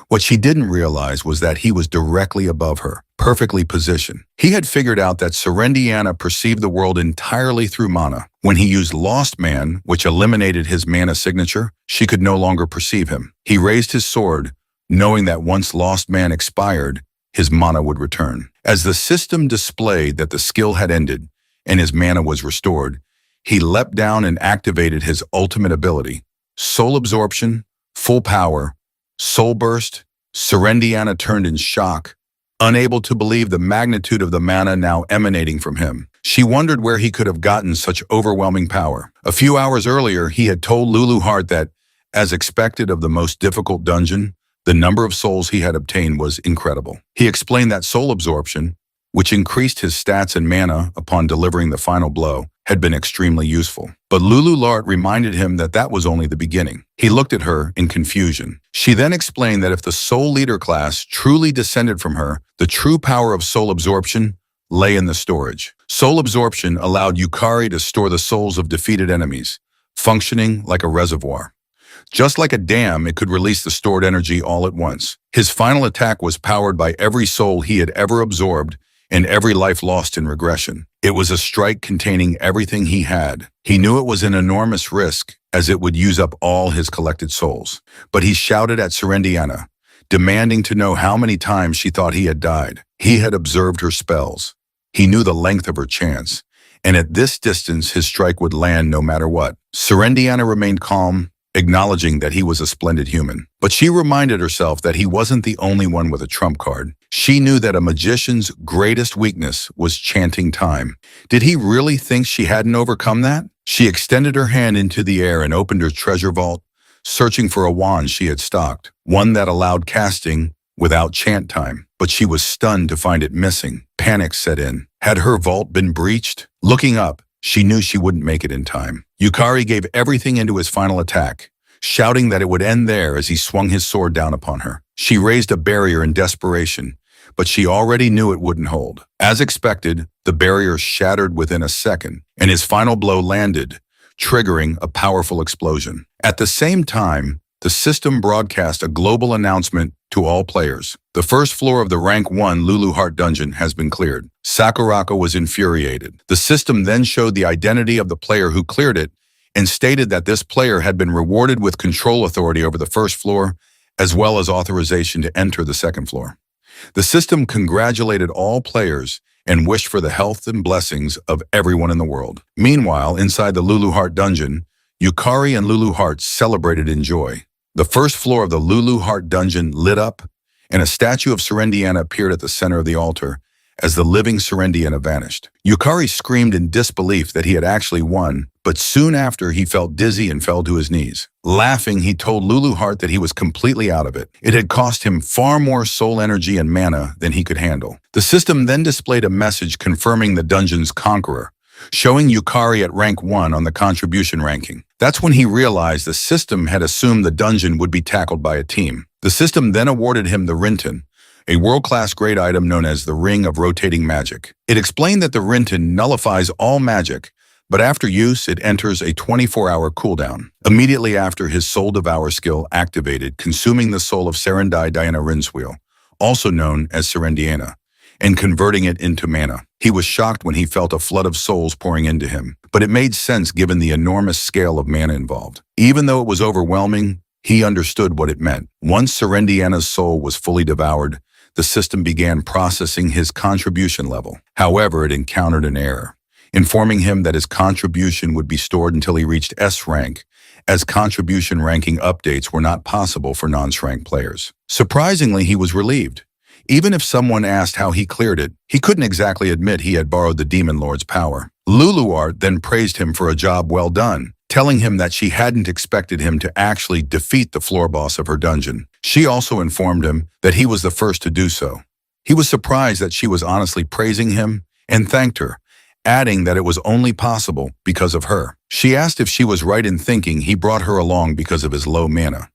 What she didn't realize was that he was directly above her, perfectly positioned. He had figured out that Serendiana perceived the world entirely through mana. When he used Lost Man, which eliminated his mana signature, she could no longer perceive him. He raised his sword, knowing that once Lost Man expired, his mana would return. As the system displayed that the skill had ended and his mana was restored, he leapt down and activated his ultimate ability. Soul Absorption, Full Power, Soul Burst. Serendiana turned in shock, unable to believe the magnitude of the mana now emanating from him. She wondered where he could have gotten such overwhelming power. A few hours earlier, he had told Lulu Heart that, as expected of the most difficult dungeon, the number of souls he had obtained was incredible. He explained that soul absorption, which increased his stats and mana upon delivering the final blow, had been extremely useful. But Lulu Heart reminded him that that was only the beginning. He looked at her in confusion. She then explained that if the soul leader class truly descended from her, the true power of soul absorption lay in the storage. Soul absorption allowed Yukari to store the souls of defeated enemies, functioning like a reservoir. Just like a dam, it could release the stored energy all at once. His final attack was powered by every soul he had ever absorbed and every life lost in regression. It was a strike containing everything he had. He knew it was an enormous risk, as it would use up all his collected souls. But he shouted at Serendiana, demanding to know how many times she thought he had died. He had observed her spells. He knew the length of her chance, and at this distance his strike would land no matter what. Serendiana remained calm, acknowledging that he was a splendid human. But she reminded herself that he wasn't the only one with a trump card. She knew that a magician's greatest weakness was chanting time. Did he really think she hadn't overcome that? She extended her hand into the air and opened her treasure vault, searching for a wand she had stocked, one that allowed casting without chant time. But she was stunned to find it missing. Panic set in. Had her vault been breached? Looking up, she knew she wouldn't make it in time. Yukari gave everything into his final attack, shouting that it would end there as he swung his sword down upon her. She raised a barrier in desperation, but she already knew it wouldn't hold. As expected, the barrier shattered within a second, and his final blow landed, triggering a powerful explosion. At the same time, the system broadcast a global announcement to all players. The first floor of the Rank 1 Lulu Heart Dungeon has been cleared. Sakurako was infuriated. The system then showed the identity of the player who cleared it and stated that this player had been rewarded with control authority over the first floor, as well as authorization to enter the second floor. The system congratulated all players and wished for the health and blessings of everyone in the world. Meanwhile, inside the Lulu Heart Dungeon, Yukari and Lulu Heart celebrated in joy. The first floor of the Lulu Heart Dungeon lit up, and a statue of Serendiana appeared at the center of the altar as the living Serendiana vanished. Yukari screamed in disbelief that he had actually won, but soon after he felt dizzy and fell to his knees. Laughing, he told Lulu Heart that he was completely out of it. It had cost him far more soul energy and mana than he could handle. The system then displayed a message confirming the dungeon's conqueror, showing Yukari at rank 1 on the contribution ranking. That's when he realized the system had assumed the dungeon would be tackled by a team. The system then awarded him the Rinton, a world-class great item known as the Ring of Rotating Magic. It explained that the Rinton nullifies all magic, but after use, it enters a 24-hour cooldown. Immediately after, his Soul Devour skill activated, consuming the soul of Serendai Diana Rinswheel, also known as Serendiana, and converting it into mana. He was shocked when he felt a flood of souls pouring into him, but it made sense given the enormous scale of mana involved. Even though it was overwhelming, he understood what it meant. Once Serendiana's soul was fully devoured, the system began processing his contribution level. However, it encountered an error, informing him that his contribution would be stored until he reached S rank, as contribution ranking updates were not possible for non-rank players. Surprisingly, he was relieved. Even if someone asked how he cleared it, he couldn't exactly admit he had borrowed the Demon Lord's power. Luluart then praised him for a job well done, telling him that she hadn't expected him to actually defeat the floor boss of her dungeon. She also informed him that he was the first to do so. He was surprised that she was honestly praising him and thanked her, adding that it was only possible because of her. She asked if she was right in thinking he brought her along because of his low mana.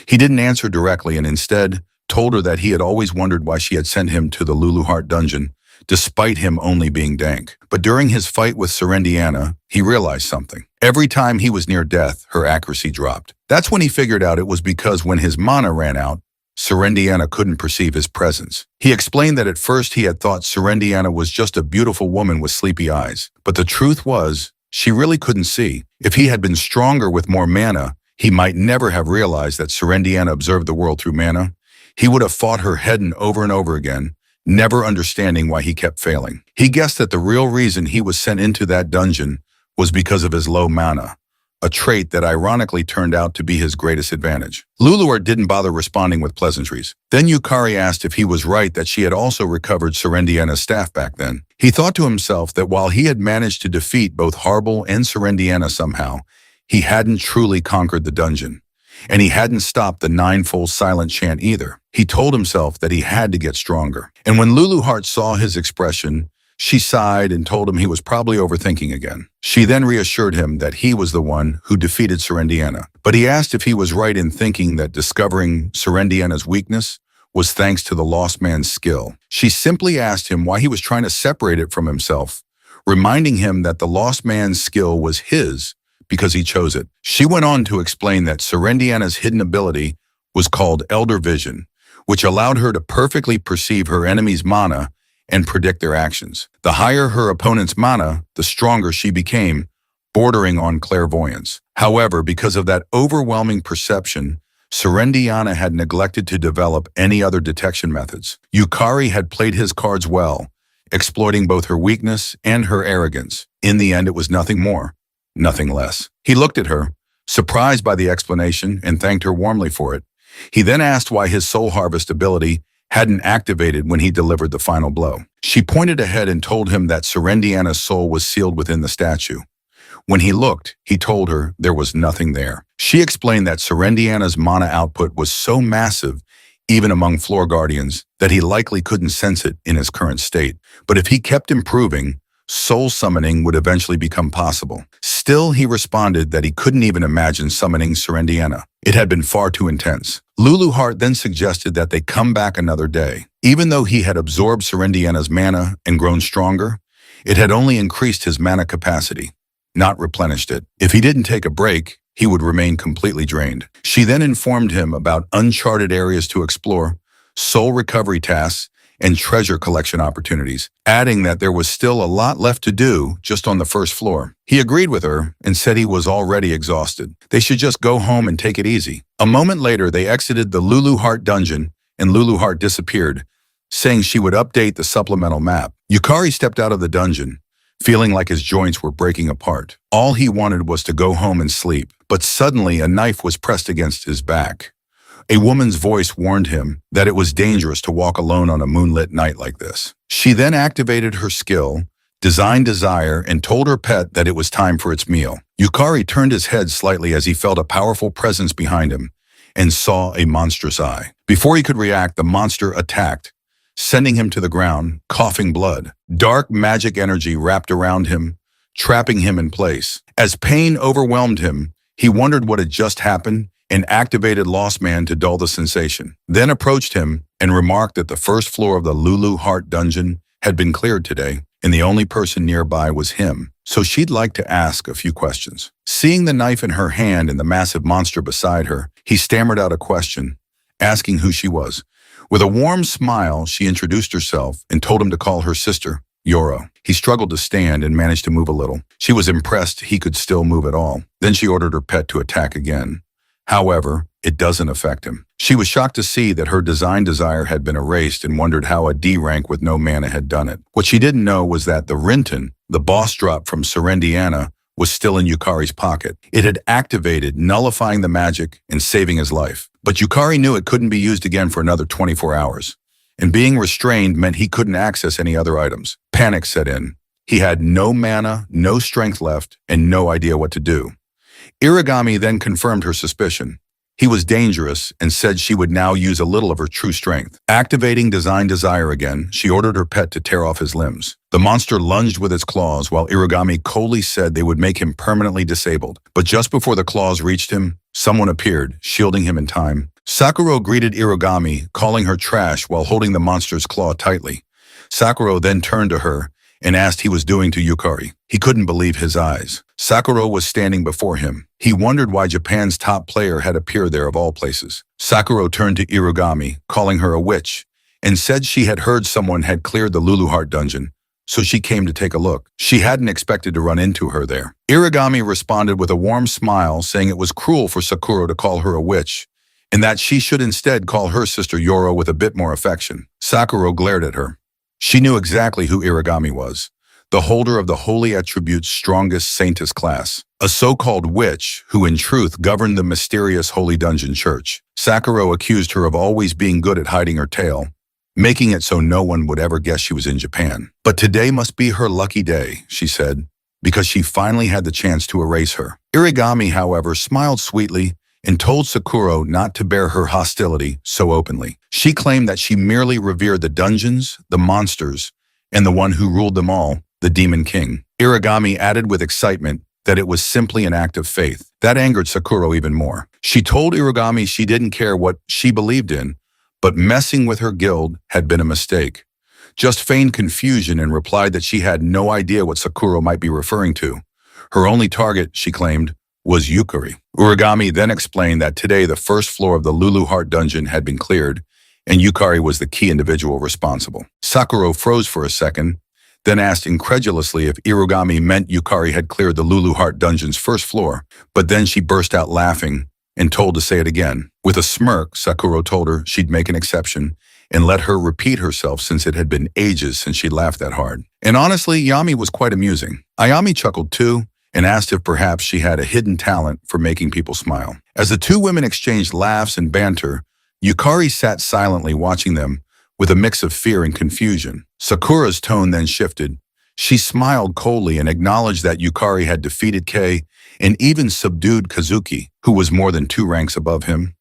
He didn't answer directly and instead told her that he had always wondered why she had sent him to the Lulu Heart Dungeon, despite him only being dank. But during his fight with Serendiana, he realized something. Every time he was near death, her accuracy dropped. That's when he figured out it was because when his mana ran out, Serendiana couldn't perceive his presence. He explained that at first he had thought Serendiana was just a beautiful woman with sleepy eyes. But the truth was, she really couldn't see. If he had been stronger with more mana, he might never have realized that Serendiana observed the world through mana. He would have fought her head and over again, never understanding why he kept failing. He guessed that the real reason he was sent into that dungeon was because of his low mana, a trait that ironically turned out to be his greatest advantage. Luluart didn't bother responding with pleasantries. Then Yukari asked if he was right that she had also recovered Serendiana's staff back then. He thought to himself that while he had managed to defeat both Harble and Serendiana somehow, he hadn't truly conquered the dungeon. And he hadn't stopped the ninefold silent chant either. He told himself that he had to get stronger. And when Lulu Heart saw his expression, she sighed and told him he was probably overthinking again. She then reassured him that he was the one who defeated Serendiana. But he asked if he was right in thinking that discovering Serendiana's weakness was thanks to the lost man's skill. She simply asked him why he was trying to separate it from himself, reminding him that the lost man's skill was his because he chose it. She went on to explain that Serendiana's hidden ability was called Elder Vision, which allowed her to perfectly perceive her enemy's mana and predict their actions. The higher her opponent's mana, the stronger she became, bordering on clairvoyance. However, because of that overwhelming perception, Serendiana had neglected to develop any other detection methods. Yukari had played his cards well, exploiting both her weakness and her arrogance. In the end, it was nothing more, nothing less. He looked at her, surprised by the explanation, and thanked her warmly for it. He then asked why his soul harvest ability hadn't activated when he delivered the final blow. She pointed ahead and told him that Serendiana's soul was sealed within the statue. When he looked, he told her there was nothing there. She explained that Serendiana's mana output was so massive, even among floor guardians, that he likely couldn't sense it in his current state. But if he kept improving, soul summoning would eventually become possible. Still, he responded that he couldn't even imagine summoning Serendiana. It had been far too intense. Lulu Heart then suggested that they come back another day. Even though he had absorbed Serendiana's mana and grown stronger, it had only increased his mana capacity, not replenished it. If he didn't take a break, he would remain completely drained. She then informed him about uncharted areas to explore, soul recovery tasks, and treasure collection opportunities, adding that there was still a lot left to do just on the first floor. He agreed with her and said he was already exhausted. They should just go home and take it easy. A moment later, they exited the Lulu Heart dungeon and Lulu Heart disappeared, saying she would update the supplemental map. Yukari stepped out of the dungeon, feeling like his joints were breaking apart. All he wanted was to go home and sleep, but suddenly a knife was pressed against his back. A woman's voice warned him that it was dangerous to walk alone on a moonlit night like this. She then activated her skill, Design Desire, and told her pet that it was time for its meal. Yukari turned his head slightly as he felt a powerful presence behind him and saw a monstrous eye. Before he could react, the monster attacked, sending him to the ground, coughing blood. Dark magic energy wrapped around him, trapping him in place. As pain overwhelmed him, he wondered what had just happened and activated Lost Man to dull the sensation. Then approached him and remarked that the first floor of the Lulu Heart dungeon had been cleared today, and the only person nearby was him, so she'd like to ask a few questions. Seeing the knife in her hand and the massive monster beside her, he stammered out a question, asking who she was. With a warm smile, she introduced herself and told him to call her sister, Yoro. He struggled to stand and managed to move a little. She was impressed he could still move at all. Then she ordered her pet to attack again. However, it doesn't affect him. She was shocked to see that her Design Desire had been erased and wondered how a D rank with no mana had done it. What she didn't know was that the Rinton, the boss drop from Serendiana, was still in Yukari's pocket. It had activated, nullifying the magic and saving his life. But Yukari knew it couldn't be used again for another 24 hours. And being restrained meant he couldn't access any other items. Panic set in. He had no mana, no strength left, and no idea what to do. Irigami then confirmed her suspicion. He was dangerous and said she would now use a little of her true strength. Activating Design Desire again, she ordered her pet to tear off his limbs. The monster lunged with its claws while Irigami coldly said they would make him permanently disabled. But just before the claws reached him, someone appeared, shielding him in time. Sakura greeted Irigami, calling her trash while holding the monster's claw tightly. Sakura then turned to her and asked he was doing to Yukari. He couldn't believe his eyes. Sakura was standing before him. He wondered why Japan's top player had appeared there of all places. Sakura turned to Irigami, calling her a witch, and said she had heard someone had cleared the Lulu Heart dungeon, so she came to take a look. She hadn't expected to run into her there. Irigami responded with a warm smile, saying it was cruel for Sakura to call her a witch, and that she should instead call her sister Yoro with a bit more affection. Sakura glared at her. She knew exactly who Irigami was, the holder of the Holy Attribute's strongest saintess class, a so-called witch who in truth governed the mysterious Holy Dungeon Church. Sakura accused her of always being good at hiding her tail, making it so no one would ever guess she was in Japan. But today must be her lucky day, she said, because she finally had the chance to erase her. Irigami, however, smiled sweetly and told Sakura not to bear her hostility so openly. She claimed that she merely revered the dungeons, the monsters, and the one who ruled them all, the Demon King. Irigami added with excitement that it was simply an act of faith. That angered Sakura even more. She told Irigami she didn't care what she believed in, but messing with her guild had been a mistake. Just feigned confusion and replied that she had no idea what Sakura might be referring to. Her only target, she claimed, was Yukari. Uragami then explained that today the first floor of the Lulu Heart dungeon had been cleared, and Yukari was the key individual responsible. Sakura froze for a second, then asked incredulously if Irugami meant Yukari had cleared the Lulu Heart dungeon's first floor, but then she burst out laughing and told to say it again. With a smirk, Sakura told her she'd make an exception and let her repeat herself since it had been ages since she'd laughed that hard. And honestly, Yami was quite amusing. Ayami chuckled too and asked if perhaps she had a hidden talent for making people smile. As the two women exchanged laughs and banter, Yukari sat silently watching them with a mix of fear and confusion. Sakura's tone then shifted. She smiled coldly and acknowledged that Yukari had defeated Kei and even subdued Kazuki, who was more than 2 ranks above him.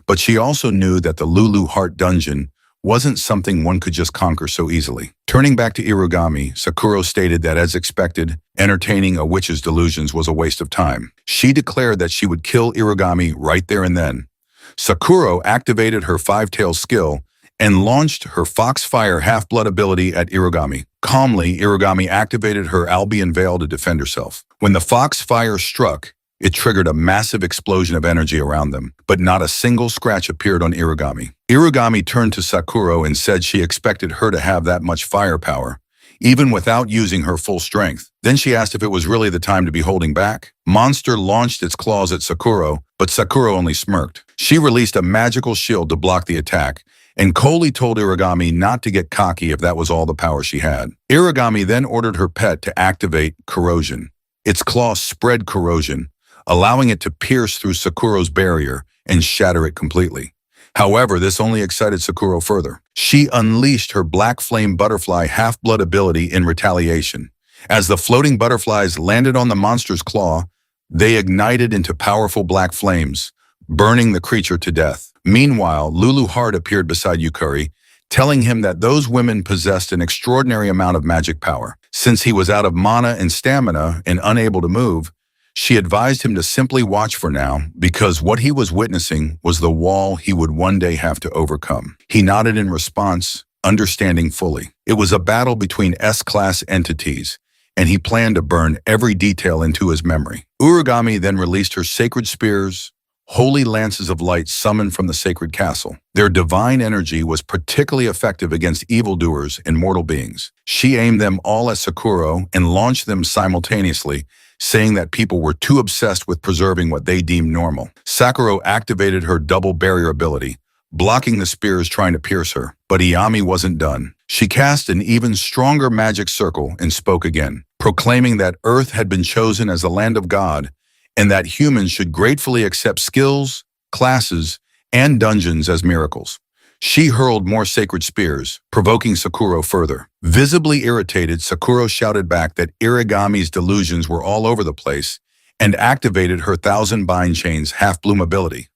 But she also knew that the Lulu Heart dungeon wasn't something one could just conquer so easily. Turning back to Irugami, Sakura stated that as expected, entertaining a witch's delusions was a waste of time. She declared that she would kill Irugami right there and then. Sakura activated her 5-tail skill and launched her Foxfire Half-Blood ability at Irugami. Calmly, Irugami activated her Albion Veil to defend herself. When the Foxfire struck, it triggered a massive explosion of energy around them, but not a single scratch appeared on Irugami. Irugami turned to Sakura and said she expected her to have that much firepower, even without using her full strength. Then she asked if it was really the time to be holding back. Monster launched its claws at Sakura, but Sakura only smirked. She released a magical shield to block the attack, and coldly told Irugami not to get cocky if that was all the power she had. Irugami then ordered her pet to activate corrosion. Its claws spread corrosion, allowing it to pierce through Sakura's barrier and shatter it completely. However, this only excited Sakura further. She unleashed her Black Flame Butterfly Half-Blood ability in retaliation. As the floating butterflies landed on the monster's claw, they ignited into powerful black flames, burning the creature to death. Meanwhile, Lulu Heart appeared beside Yukari, telling him that those women possessed an extraordinary amount of magic power. Since he was out of mana and stamina and unable to move, she advised him to simply watch for now, because what he was witnessing was the wall he would one day have to overcome. He nodded in response, understanding fully. It was a battle between S-class entities, and he planned to burn every detail into his memory. Urugami then released her sacred spears, holy lances of light summoned from the sacred castle. Their divine energy was particularly effective against evildoers and mortal beings. She aimed them all at Sakura and launched them simultaneously, saying that people were too obsessed with preserving what they deemed normal. Sakura activated her double barrier ability, blocking the spears trying to pierce her. But Iyami wasn't done. She cast an even stronger magic circle and spoke again, proclaiming that Earth had been chosen as the land of God and that humans should gratefully accept skills, classes, and dungeons as miracles. She hurled more sacred spears, provoking Sakura further. Visibly irritated, Sakura shouted back that Irigami's delusions were all over the place and activated her 1,000 bind chains half-bloom ability.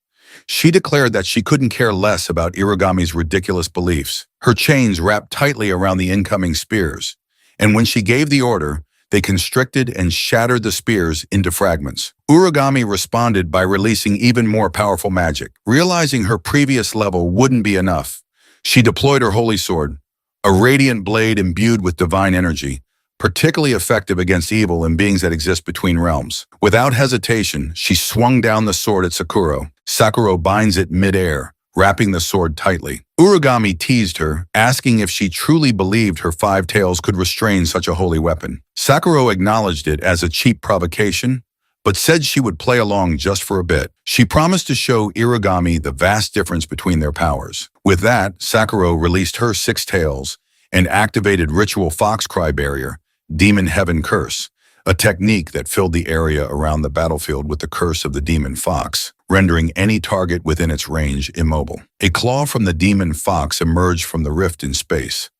She declared that she couldn't care less about Irigami's ridiculous beliefs. Her chains wrapped tightly around the incoming spears, and when she gave the order, they constricted and shattered the spears into fragments. Urugami responded by releasing even more powerful magic. Realizing her previous level wouldn't be enough, she deployed her holy sword, a radiant blade imbued with divine energy, particularly effective against evil and beings that exist between realms. Without hesitation, she swung down the sword at Sakura. Sakura binds it mid-air, wrapping the sword tightly. Urugami teased her, asking if she truly believed her 5 tails could restrain such a holy weapon. Sakura acknowledged it as a cheap provocation, but said she would play along just for a bit. She promised to show Irugami the vast difference between their powers. With that, Sakura released her 6 tails and activated Ritual Foxcry Barrier, Demon Heaven Curse, a technique that filled the area around the battlefield with the curse of the demon fox, rendering any target within its range immobile. A claw from the demon fox emerged from the rift in space.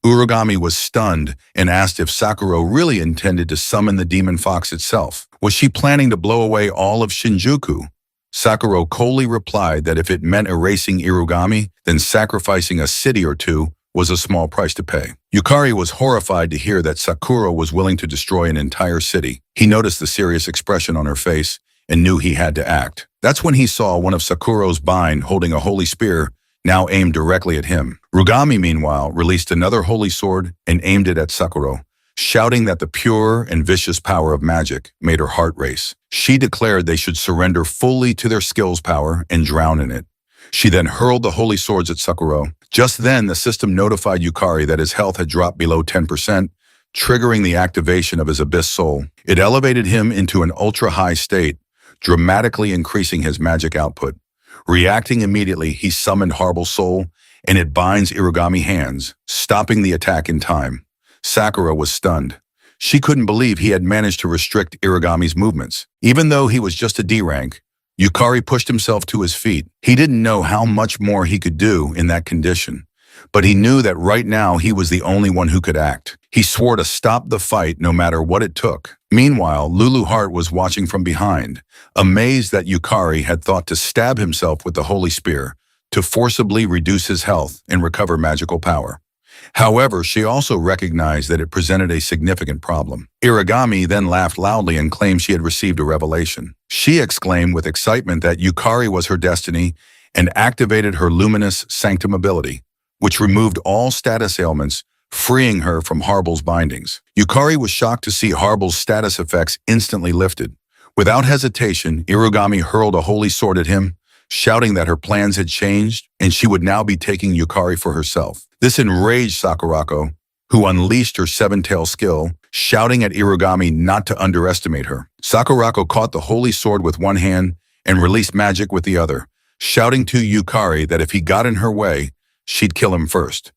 Urugami was stunned and asked if Sakura really intended to summon the demon fox itself. Was she planning to blow away all of Shinjuku? Sakura coldly replied that if it meant erasing Irugami, then sacrificing a city or two was a small price to pay. Yukari was horrified to hear that Sakura was willing to destroy an entire city. He noticed the serious expression on her face and knew he had to act. That's when he saw one of Sakura's bind holding a holy spear, now aimed directly at him. Rugami, meanwhile, released another holy sword and aimed it at Sakura, shouting that the pure and vicious power of magic made her heart race. She declared they should surrender fully to their skill's power and drown in it. She then hurled the holy swords at Sakura. Just then, the system notified Yukari that his health had dropped below 10%, triggering the activation of his abyss soul. It elevated him into an ultra-high state, dramatically increasing his magic output. Reacting immediately, he summoned Horrible Soul, and it binds Irugami hands, stopping the attack in time. Sakura was stunned. She couldn't believe he had managed to restrict Irugami's movements. Even though he was just a D rank, Yukari pushed himself to his feet. He didn't know how much more he could do in that condition, but he knew that right now he was the only one who could act. He swore to stop the fight no matter what it took. Meanwhile, Lulu Heart was watching from behind, amazed that Yukari had thought to stab himself with the Holy Spear to forcibly reduce his health and recover magical power. However, she also recognized that it presented a significant problem. Irugami then laughed loudly and claimed she had received a revelation. She exclaimed with excitement that Yukari was her destiny and activated her luminous sanctum ability, which removed all status ailments, freeing her from Harble's bindings. Yukari was shocked to see Harble's status effects instantly lifted. Without hesitation, Irugami hurled a holy sword at him, shouting that her plans had changed and she would now be taking Yukari for herself. This enraged Sakurako, who unleashed her seven-tail skill, shouting at Irugami not to underestimate her. Sakurako caught the holy sword with one hand and released magic with the other, shouting to Yukari that if he got in her way, she'd kill him first.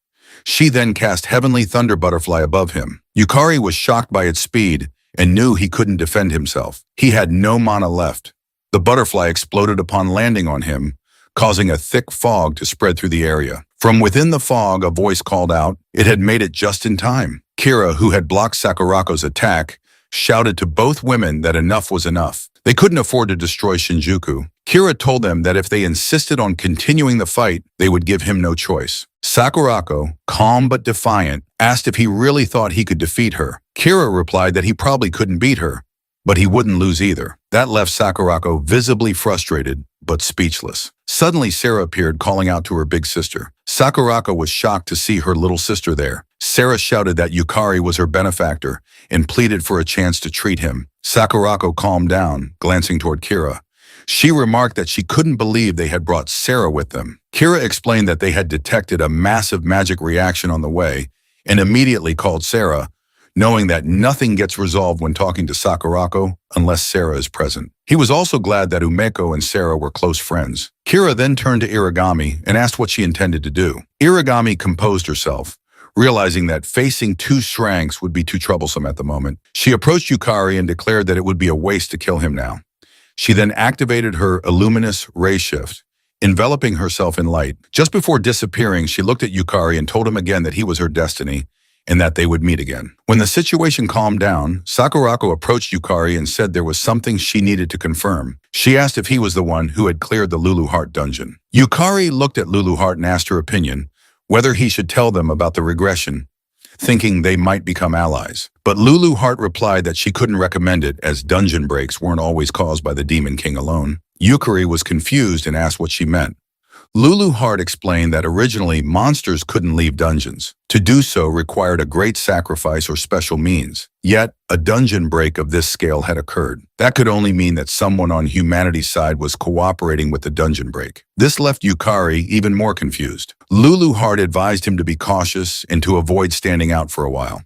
She then cast Heavenly Thunder Butterfly above him. Yukari was shocked by its speed and knew he couldn't defend himself. He had no mana left. The butterfly exploded upon landing on him, causing a thick fog to spread through the area. From within the fog, a voice called out. It had made it just in time. Kira, who had blocked Sakurako's attack, shouted to both women that enough was enough. They couldn't afford to destroy Shinjuku. Kira told them that if they insisted on continuing the fight, they would give him no choice. Sakurako, calm but defiant, asked if he really thought he could defeat her. Kira replied that he probably couldn't beat her, but he wouldn't lose either. That left Sakurako visibly frustrated, but speechless. Suddenly, Sarah appeared, calling out to her big sister. Sakurako was shocked to see her little sister there. Sarah shouted that Yukari was her benefactor and pleaded for a chance to treat him. Sakurako calmed down, glancing toward Kira. She remarked that she couldn't believe they had brought Sarah with them. Kira explained that they had detected a massive magic reaction on the way and immediately called Sarah, knowing that nothing gets resolved when talking to Sakurako unless Sarah is present. He was also glad that Umeko and Sarah were close friends. Kira then turned to Irugami and asked what she intended to do. Irugami composed herself, realizing that facing two Shranks would be too troublesome at the moment. She approached Yukari and declared that it would be a waste to kill him now. She then activated her Illuminous Ray Shift, enveloping herself in light. Just before disappearing, she looked at Yukari and told him again that he was her destiny and that they would meet again. When the situation calmed down, Sakurako approached Yukari and said there was something she needed to confirm. She asked if he was the one who had cleared the Lulu Heart dungeon. Yukari looked at Lulu Heart and asked her opinion, whether he should tell them about the regression, thinking they might become allies. But Lulu Heart replied that she couldn't recommend it as dungeon breaks weren't always caused by the Demon King alone. Yukari was confused and asked what she meant. Lulu Heart explained that originally monsters couldn't leave dungeons. To do so required a great sacrifice or special means. Yet, a dungeon break of this scale had occurred. That could only mean that someone on humanity's side was cooperating with the dungeon break. This left Yukari even more confused. Lulu Heart advised him to be cautious and to avoid standing out for a while.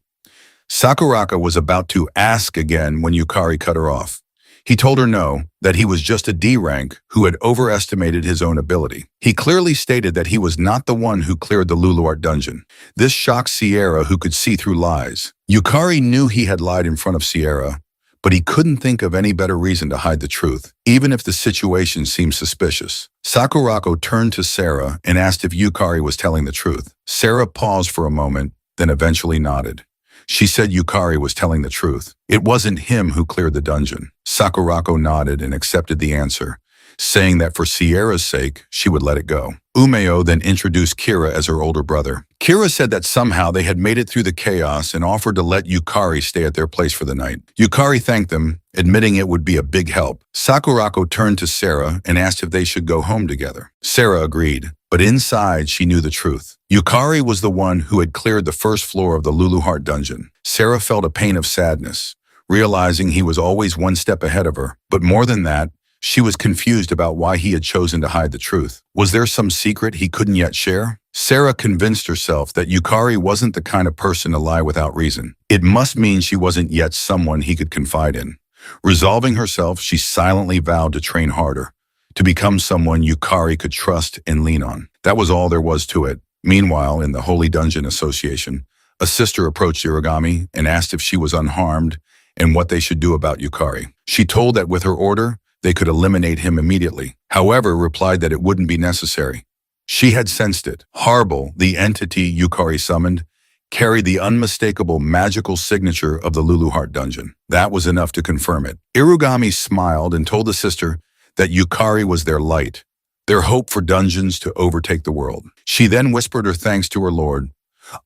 Sakurako was about to ask again when Yukari cut her off. He told her no, that he was just a D rank who had overestimated his own ability. He clearly stated that he was not the one who cleared the Luluart dungeon. This shocked Sierra, who could see through lies. Yukari knew he had lied in front of Sierra, but he couldn't think of any better reason to hide the truth, even if the situation seemed suspicious. Sakurako turned to Sarah and asked if Yukari was telling the truth. Sarah paused for a moment, then eventually nodded. She said Yukari was telling the truth. It wasn't him who cleared the dungeon. Sakurako nodded and accepted the answer, saying that for Sierra's sake, she would let it go. Umeo then introduced Kira as her older brother. Kira said that somehow they had made it through the chaos and offered to let Yukari stay at their place for the night. Yukari thanked them, admitting it would be a big help. Sakurako turned to Sarah and asked if they should go home together. Sarah agreed, but inside she knew the truth. Yukari was the one who had cleared the first floor of the Lulu Heart dungeon. Sarah felt a pain of sadness, realizing he was always one step ahead of her. But more than that, she was confused about why he had chosen to hide the truth. Was there some secret he couldn't yet share? Sarah convinced herself that Yukari wasn't the kind of person to lie without reason. It must mean she wasn't yet someone he could confide in. Resolving herself, she silently vowed to train harder, to become someone Yukari could trust and lean on. That was all there was to it. Meanwhile, in the Holy Dungeon Association, a sister approached Irigami and asked if she was unharmed and what they should do about Yukari. She told that with her order, they could eliminate him immediately. However, replied that it wouldn't be necessary. She had sensed it. Harble, the entity Yukari summoned, carried the unmistakable magical signature of the Lulu Heart dungeon. That was enough to confirm it. Irigami smiled and told the sister that Yukari was their light, their hope for dungeons to overtake the world. She then whispered her thanks to her lord,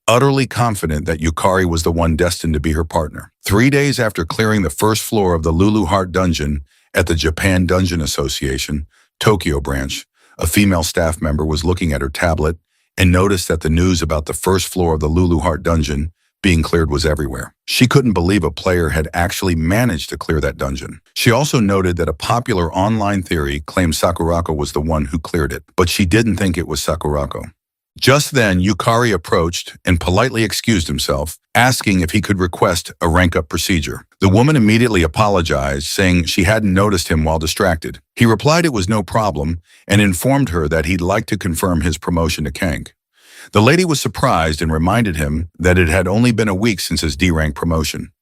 utterly confident that Yukari was the one destined to be her partner. 3 days after clearing the first floor of the Lulu Heart dungeon, at the Japan Dungeon Association, Tokyo branch, a female staff member was looking at her tablet and noticed that the news about the first floor of the Lulu Heart dungeon being cleared was everywhere. She couldn't believe a player had actually managed to clear that dungeon. She also noted that a popular online theory claimed Sakurako was the one who cleared it, but she didn't think it was Sakurako. Just then, Yukari approached and politely excused himself, asking if he could request a rank-up procedure. The woman immediately apologized, saying she hadn't noticed him while distracted. He replied it was no problem and informed her that he'd like to confirm his promotion to Kank. The lady was surprised and reminded him that it had only been a week since his D-rank promotion.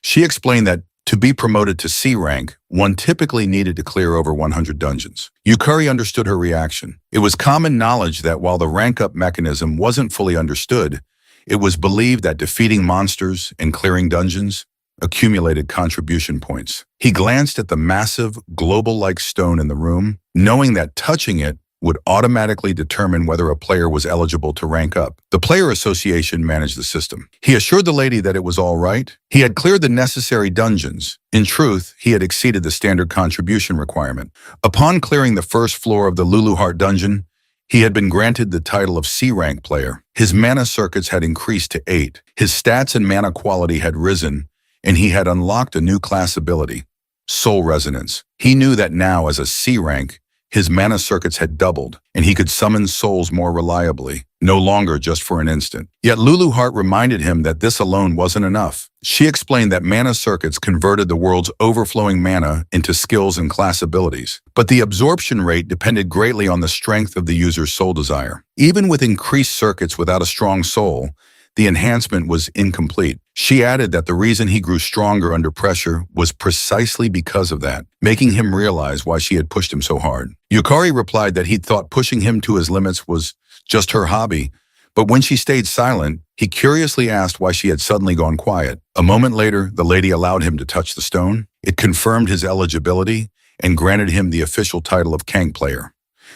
She explained that to be promoted to C rank, one typically needed to clear over 100 dungeons. Yukari understood her reaction. It was common knowledge that while the rank-up mechanism wasn't fully understood, it was believed that defeating monsters and clearing dungeons accumulated contribution points. He glanced at the massive, global-like stone in the room, knowing that touching it would automatically determine whether a player was eligible to rank up. The player association managed the system. He assured the lady that it was all right. He had cleared the necessary dungeons. In truth, he had exceeded the standard contribution requirement. Upon clearing the first floor of the Lulu Heart dungeon, he had been granted the title of C-rank player. His mana circuits had increased to 8. His stats and mana quality had risen, and he had unlocked a new class ability, Soul Resonance. He knew that now as a C-rank, his mana circuits had doubled, and he could summon souls more reliably, no longer just for an instant. Yet Lulu Heart reminded him that this alone wasn't enough. She explained that mana circuits converted the world's overflowing mana into skills and class abilities, but the absorption rate depended greatly on the strength of the user's soul desire. Even with increased circuits without a strong soul, the enhancement was incomplete. She added that the reason he grew stronger under pressure was precisely because of that, making him realize why she had pushed him so hard. Yukari replied that he'd thought pushing him to his limits was just her hobby, but when she stayed silent, he curiously asked why she had suddenly gone quiet. A moment later, the lady allowed him to touch the stone. It confirmed his eligibility and granted him the official title of Kank player.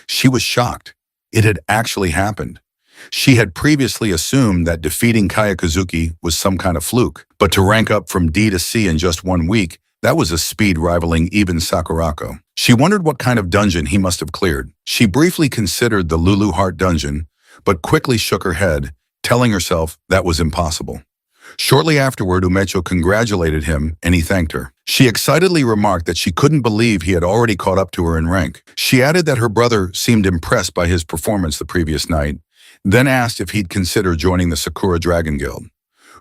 She was shocked. It had actually happened. She had previously assumed that defeating Kayakazuki was some kind of fluke, but to rank up from D to C in just 1 week, that was a speed rivaling even Sakurako. She wondered what kind of dungeon he must have cleared. She briefly considered the Lulu Heart dungeon, but quickly shook her head, telling herself that was impossible. Shortly afterward, Umecho congratulated him and he thanked her. She excitedly remarked that she couldn't believe he had already caught up to her in rank. She added that her brother seemed impressed by his performance the previous night, then asked if he'd consider joining the Sakura Dragon Guild.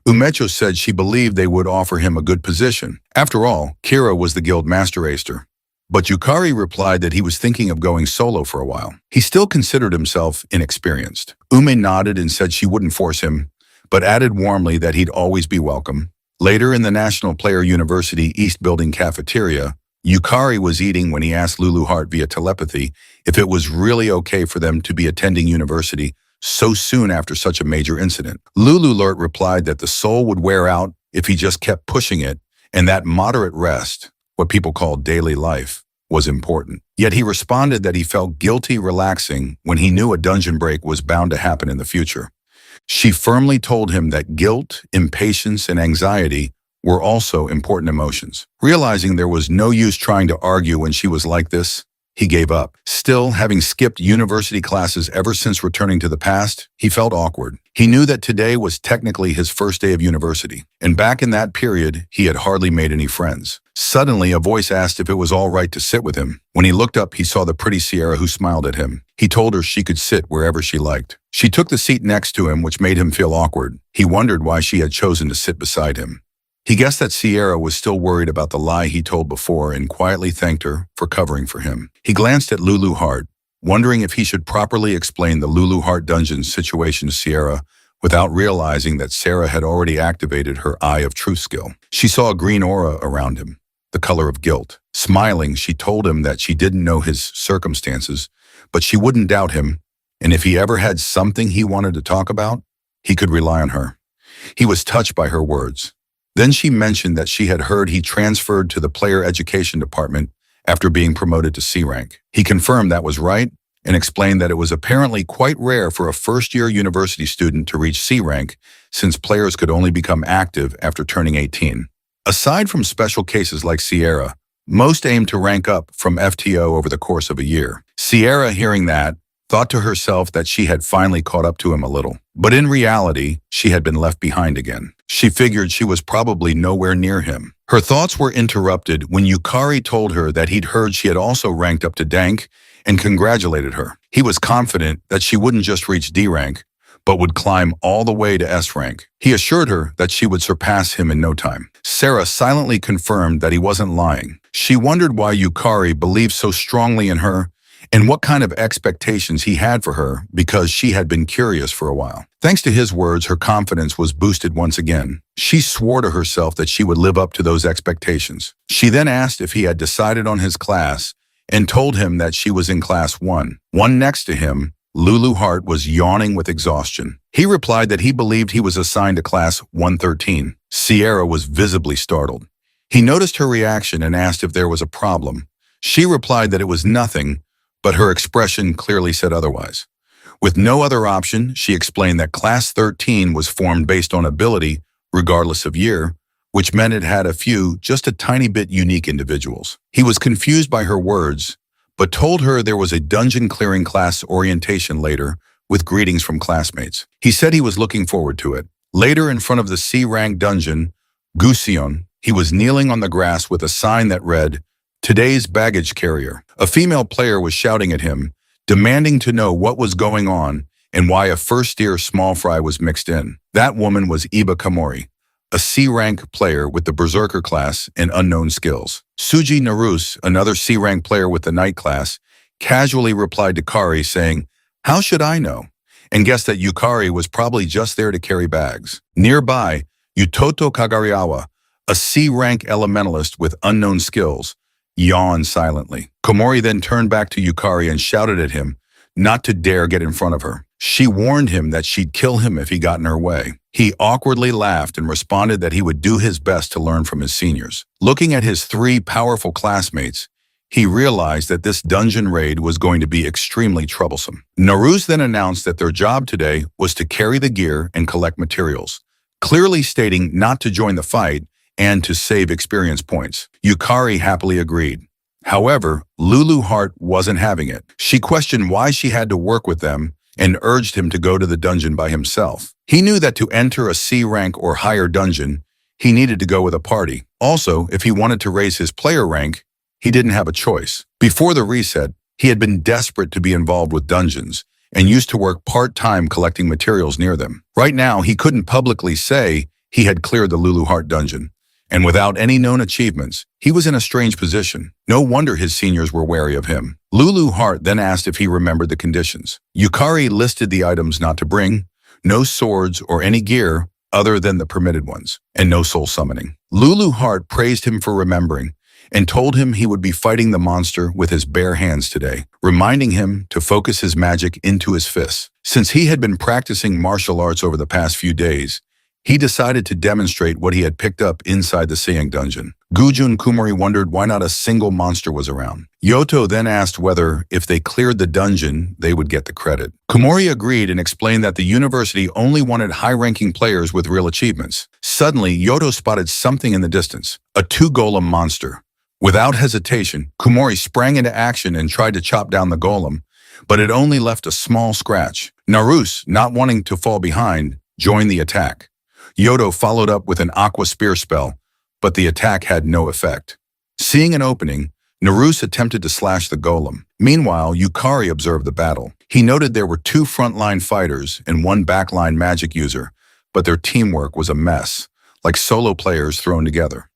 Umecho said she believed they would offer him a good position. After all, Kira was the guild master acer. But Yukari replied that he was thinking of going solo for a while. He still considered himself inexperienced. Ume nodded and said she wouldn't force him, but added warmly that he'd always be welcome. Later in the National Player University East Building cafeteria, Yukari was eating when he asked Lulu Heart via telepathy if it was really okay for them to be attending university so soon after such a major incident. Lulu Heart replied that the soul would wear out if he just kept pushing it, and that moderate rest, what people call daily life, was important. Yet he responded that he felt guilty relaxing when he knew a dungeon break was bound to happen in the future. She firmly told him that guilt, impatience, and anxiety were also important emotions. Realizing there was no use trying to argue when she was like this, he gave up. Still, having skipped university classes ever since returning to the past, he felt awkward. He knew that today was technically his first day of university, and back in that period, he had hardly made any friends. Suddenly, a voice asked if it was all right to sit with him. When he looked up, he saw the pretty Sierra who smiled at him. He told her she could sit wherever she liked. She took the seat next to him, which made him feel awkward. He wondered why she had chosen to sit beside him. He guessed that Sierra was still worried about the lie he told before and quietly thanked her for covering for him. He glanced at Lulu Heart, wondering if he should properly explain the Lulu Heart dungeon situation to Sierra without realizing that Sarah had already activated her Eye of Truth skill. She saw a green aura around him, the color of guilt. Smiling, she told him that she didn't know his circumstances, but she wouldn't doubt him, and if he ever had something he wanted to talk about, he could rely on her. He was touched by her words. Then she mentioned that she had heard he transferred to the player education department after being promoted to C rank. He confirmed that was right and explained that it was apparently quite rare for a first-year university student to reach C rank since players could only become active after turning 18. Aside from special cases like Sierra, most aim to rank up from FTO over the course of a year. Sierra, hearing that, thought to herself that she had finally caught up to him a little. But in reality, she had been left behind again. She figured she was probably nowhere near him. Her thoughts were interrupted when Yukari told her that he'd heard she had also ranked up to Dank and congratulated her. He was confident that she wouldn't just reach D rank, but would climb all the way to S rank. He assured her that she would surpass him in no time. Sarah silently confirmed that he wasn't lying. She wondered why Yukari believed so strongly in her and what kind of expectations he had for her because she had been curious for a while. Thanks to his words, her confidence was boosted once again. She swore to herself that she would live up to those expectations. She then asked if he had decided on his class and told him that she was in class 1. One next to him, Lulu Heart was yawning with exhaustion. He replied that he believed he was assigned to class 113. Sierra was visibly startled. He noticed her reaction and asked if there was a problem. She replied that it was nothing, but her expression clearly said otherwise. With no other option, she explained that Class 13 was formed based on ability, regardless of year, which meant it had a few, just a tiny bit unique individuals. He was confused by her words, but told her there was a dungeon clearing class orientation later with greetings from classmates. He said he was looking forward to it. Later, in front of the C-rank dungeon, Gusion, he was kneeling on the grass with a sign that read, "Today's baggage carrier." A female player was shouting at him, demanding to know what was going on and why a first-year small fry was mixed in. That woman was Iba Kamori, a C-rank player with the Berserker class and unknown skills. Suji Naruse, another C-rank player with the Knight class, casually replied to Kari saying, "How should I know?" and guessed that Yukari was probably just there to carry bags. Nearby, Utoto Kagariawa, a C-rank elementalist with unknown skills, yawned silently. Komori then turned back to Yukari and shouted at him not to dare get in front of her. She warned him that she'd kill him if he got in her way. He awkwardly laughed and responded that he would do his best to learn from his seniors. Looking at his 3 powerful classmates, he realized that this dungeon raid was going to be extremely troublesome. Naruse then announced that their job today was to carry the gear and collect materials, clearly stating not to join the fight and to save experience points. Yukari happily agreed. However, Lulu Heart wasn't having it. She questioned why she had to work with them and urged him to go to the dungeon by himself. He knew that to enter a C rank or higher dungeon, he needed to go with a party. Also, if he wanted to raise his player rank, he didn't have a choice. Before the reset, he had been desperate to be involved with dungeons and used to work part-time collecting materials near them. Right now, he couldn't publicly say he had cleared the Lulu Heart dungeon. And without any known achievements, he was in a strange position. No wonder his seniors were wary of him. Lulu Heart then asked if he remembered the conditions. Yukari listed the items not to bring, no swords or any gear other than the permitted ones, and no soul summoning. Lulu Heart praised him for remembering and told him he would be fighting the monster with his bare hands today, reminding him to focus his magic into his fists. Since he had been practicing martial arts over the past few days, He decided to demonstrate what he had picked up inside the Seiyang dungeon. Guju and Kumori wondered why not a single monster was around. Yoto then asked whether, if they cleared the dungeon, they would get the credit. Kumori agreed and explained that the university only wanted high-ranking players with real achievements. Suddenly, Yoto spotted something in the distance, a two-golem monster. Without hesitation, Kumori sprang into action and tried to chop down the golem, but it only left a small scratch. Naruse, not wanting to fall behind, joined the attack. Yoto followed up with an aqua spear spell, but the attack had no effect. Seeing an opening, Naruse attempted to slash the golem. Meanwhile, Yukari observed the battle. He noted there were two frontline fighters and one backline magic user, but their teamwork was a mess, like solo players thrown together.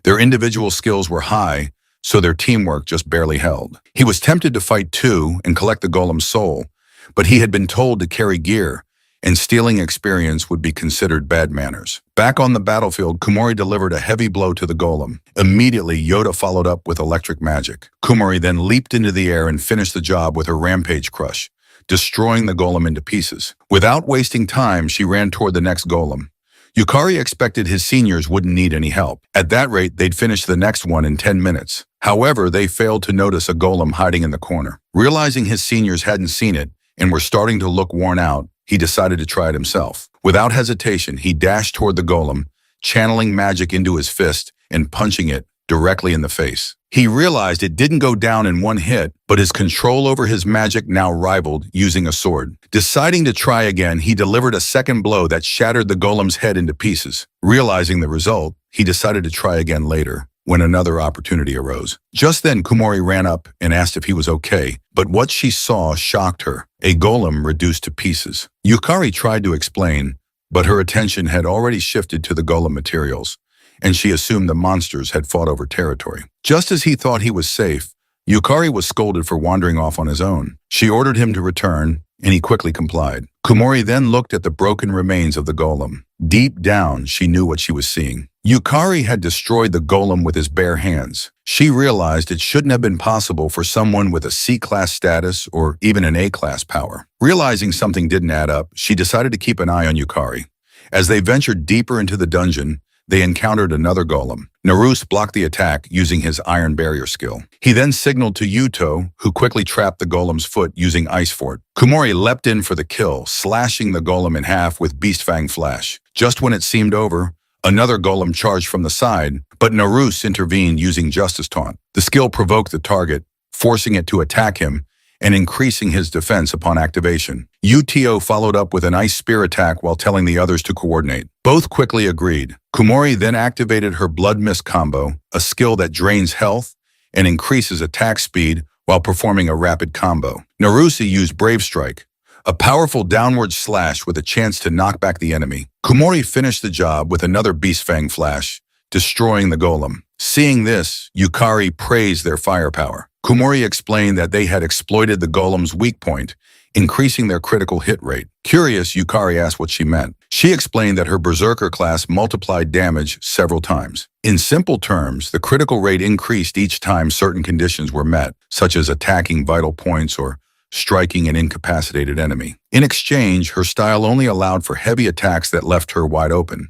Their individual skills were high, so their teamwork just barely held. He was tempted to fight two and collect the golem's soul, but he had been told to carry gear, and stealing experience would be considered bad manners. Back on the battlefield, Kumori delivered a heavy blow to the golem. Immediately, Yoda followed up with electric magic. Kumori then leaped into the air and finished the job with her rampage crush, destroying the golem into pieces. Without wasting time, she ran toward the next golem. Yukari expected his seniors wouldn't need any help. At that rate, they'd finish the next one in 10 minutes. However, they failed to notice a golem hiding in the corner. Realizing his seniors hadn't seen it and were starting to look worn out, he decided to try it himself. Without hesitation, he dashed toward the golem, channeling magic into his fist and punching it directly in the face. He realized it didn't go down in one hit, but his control over his magic now rivaled using a sword. Deciding to try again, he delivered a second blow that shattered the golem's head into pieces. Realizing the result, he decided to try again later, when another opportunity arose. Just then, Kumori ran up and asked if he was okay, but what she saw shocked her, a golem reduced to pieces. Yukari tried to explain, but her attention had already shifted to the golem materials, and she assumed the monsters had fought over territory. Just as he thought he was safe, Yukari was scolded for wandering off on his own. She ordered him to return, and he quickly complied. Kumori then looked at the broken remains of the golem. Deep down, she knew what she was seeing. Yukari had destroyed the golem with his bare hands. She realized it shouldn't have been possible for someone with a C-class status or even an A-class power. Realizing something didn't add up, she decided to keep an eye on Yukari. As they ventured deeper into the dungeon, they encountered another golem. Naruse blocked the attack using his iron barrier skill. He then signaled to Yuto, who quickly trapped the golem's foot using Ice Fort. Kumori leapt in for the kill, slashing the golem in half with Beast Fang Flash. Just when it seemed over, another golem charged from the side, but Naruse intervened using Justice Taunt. The skill provoked the target, forcing it to attack him and increasing his defense upon activation. Uto followed up with an Ice Spear attack while telling the others to coordinate. Both quickly agreed. Kumori then activated her Blood Mist combo, a skill that drains health and increases attack speed while performing a rapid combo. Naruse used Brave Strike, a powerful downward slash with a chance to knock back the enemy. Kumori finished the job with another Beast Fang Flash, destroying the golem. Seeing this, Yukari praised their firepower. Kumori explained that they had exploited the golem's weak point, increasing their critical hit rate. Curious, Yukari asked what she meant. She explained that her Berserker class multiplied damage several times. In simple terms, the critical rate increased each time certain conditions were met, such as attacking vital points or striking an incapacitated enemy. In exchange, her style only allowed for heavy attacks that left her wide open.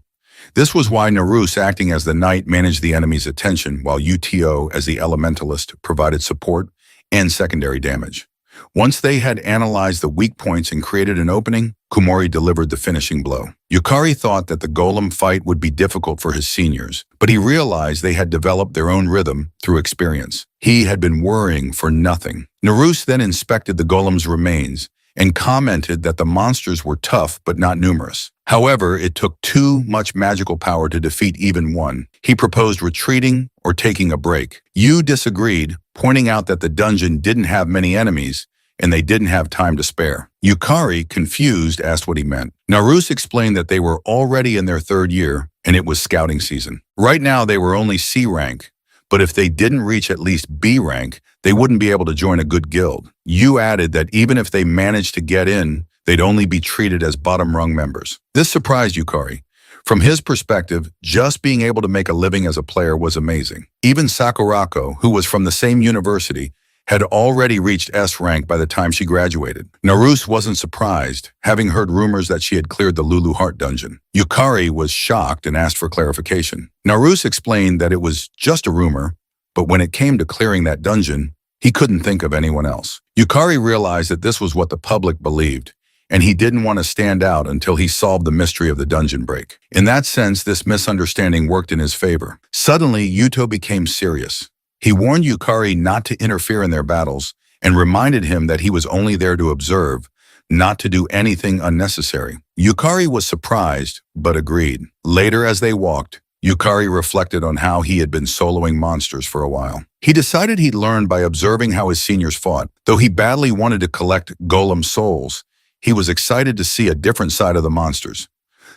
This was why Naruse, acting as the knight, managed the enemy's attention, while Uto, as the elementalist, provided support and secondary damage. Once they had analyzed the weak points and created an opening, Kumori delivered the finishing blow. Yukari thought that the golem fight would be difficult for his seniors, but he realized they had developed their own rhythm through experience. He had been worrying for nothing. Naruse then inspected the golem's remains and commented that the monsters were tough but not numerous. However, it took too much magical power to defeat even one. He proposed retreating or taking a break. Yu disagreed, pointing out that the dungeon didn't have many enemies and they didn't have time to spare. Yukari, confused, asked what he meant. Naruse explained that they were already in their third year and it was scouting season. Right now they were only C rank, but if they didn't reach at least B rank, they wouldn't be able to join a good guild. Yu added that even if they managed to get in, they'd only be treated as bottom-rung members. This surprised Yukari. From his perspective, just being able to make a living as a player was amazing. Even Sakurako, who was from the same university, had already reached S rank by the time she graduated. Naruse wasn't surprised, having heard rumors that she had cleared the Lulu Heart dungeon. Yukari was shocked and asked for clarification. Naruse explained that it was just a rumor, but when it came to clearing that dungeon, he couldn't think of anyone else. Yukari realized that this was what the public believed, and he didn't want to stand out until he solved the mystery of the dungeon break. In that sense, this misunderstanding worked in his favor. Suddenly, Yuto became serious. He warned Yukari not to interfere in their battles and reminded him that he was only there to observe, not to do anything unnecessary. Yukari was surprised, but agreed. Later, as they walked, Yukari reflected on how he had been soloing monsters for a while. He decided he'd learn by observing how his seniors fought. Though he badly wanted to collect golem souls, he was excited to see a different side of the monsters.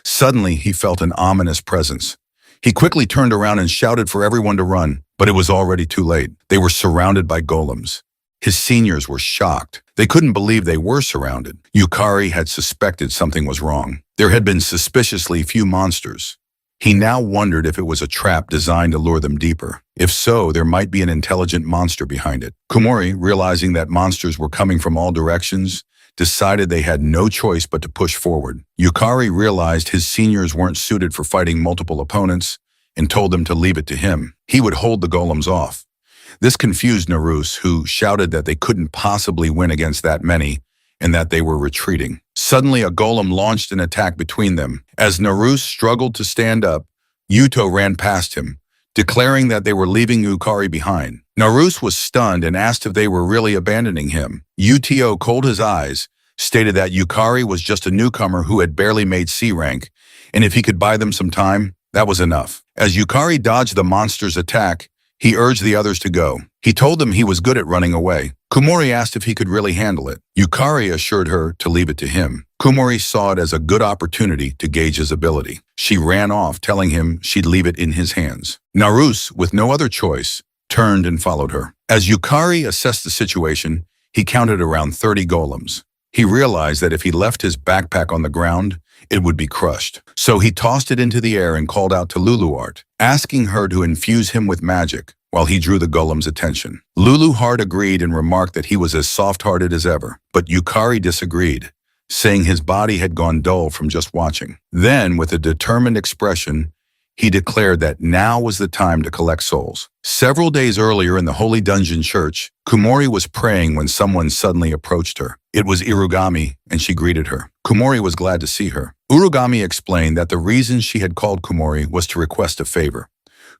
Suddenly, he felt an ominous presence. He quickly turned around and shouted for everyone to run, but it was already too late. They were surrounded by golems. His seniors were shocked. They couldn't believe they were surrounded. Yukari had suspected something was wrong. There had been suspiciously few monsters. He now wondered if it was a trap designed to lure them deeper. If so, there might be an intelligent monster behind it. Kumori, realizing that monsters were coming from all directions, decided they had no choice but to push forward. Yukari realized his seniors weren't suited for fighting multiple opponents and told them to leave it to him. He would hold the golems off. This confused Naruse, who shouted that they couldn't possibly win against that many and that they were retreating. Suddenly, a golem launched an attack between them. As Naruse struggled to stand up, Yuto ran past him, declaring that they were leaving Yukari behind. Naruse was stunned and asked if they were really abandoning him. Uto cold his eyes, stated that Yukari was just a newcomer who had barely made C rank, and if he could buy them some time, that was enough. As Yukari dodged the monster's attack, he urged the others to go. He told them he was good at running away. Kumori asked if he could really handle it. Yukari assured her to leave it to him. Kumori saw it as a good opportunity to gauge his ability. She ran off, telling him she'd leave it in his hands. Naruse, with no other choice, turned and followed her. As Yukari assessed the situation, he counted around 30 golems. He realized that if he left his backpack on the ground, it would be crushed. So he tossed it into the air and called out to Luluart, asking her to infuse him with magic while he drew the golem's attention. Luluart agreed and remarked that he was as soft-hearted as ever, but Yukari disagreed, saying his body had gone dull from just watching. Then, with a determined expression, he declared that now was the time to collect souls. Several days earlier in the Holy Dungeon Church, Kumori was praying when someone suddenly approached her. It was Irugami, and she greeted her. Kumori was glad to see her. Urugami explained that the reason she had called Kumori was to request a favor.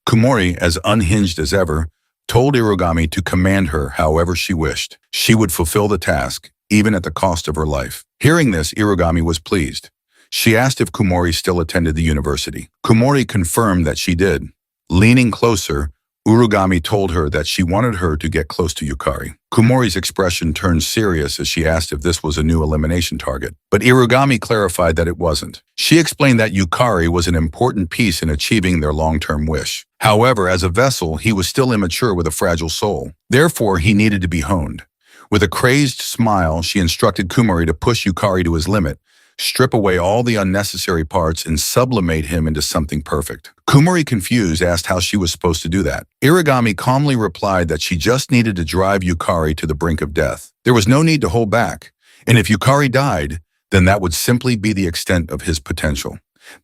Kumori, as unhinged as ever, told Irugami to command her however she wished. She would fulfill the task, even at the cost of her life. Hearing this, Irugami was pleased. She asked if Kumori still attended the university. Kumori confirmed that she did. Leaning closer, Urugami told her that she wanted her to get close to Yukari. Kumori's expression turned serious as she asked if this was a new elimination target, but Irugami clarified that it wasn't. She explained that Yukari was an important piece in achieving their long-term wish. However, as a vessel, he was still immature with a fragile soul. Therefore, he needed to be honed. With a crazed smile, she instructed Kumori to push Yukari to his limit, strip away all the unnecessary parts, and sublimate him into something perfect. Kumori, confused, asked how she was supposed to do that. Irugami calmly replied that she just needed to drive Yukari to the brink of death. There was no need to hold back, and if Yukari died, then that would simply be the extent of his potential.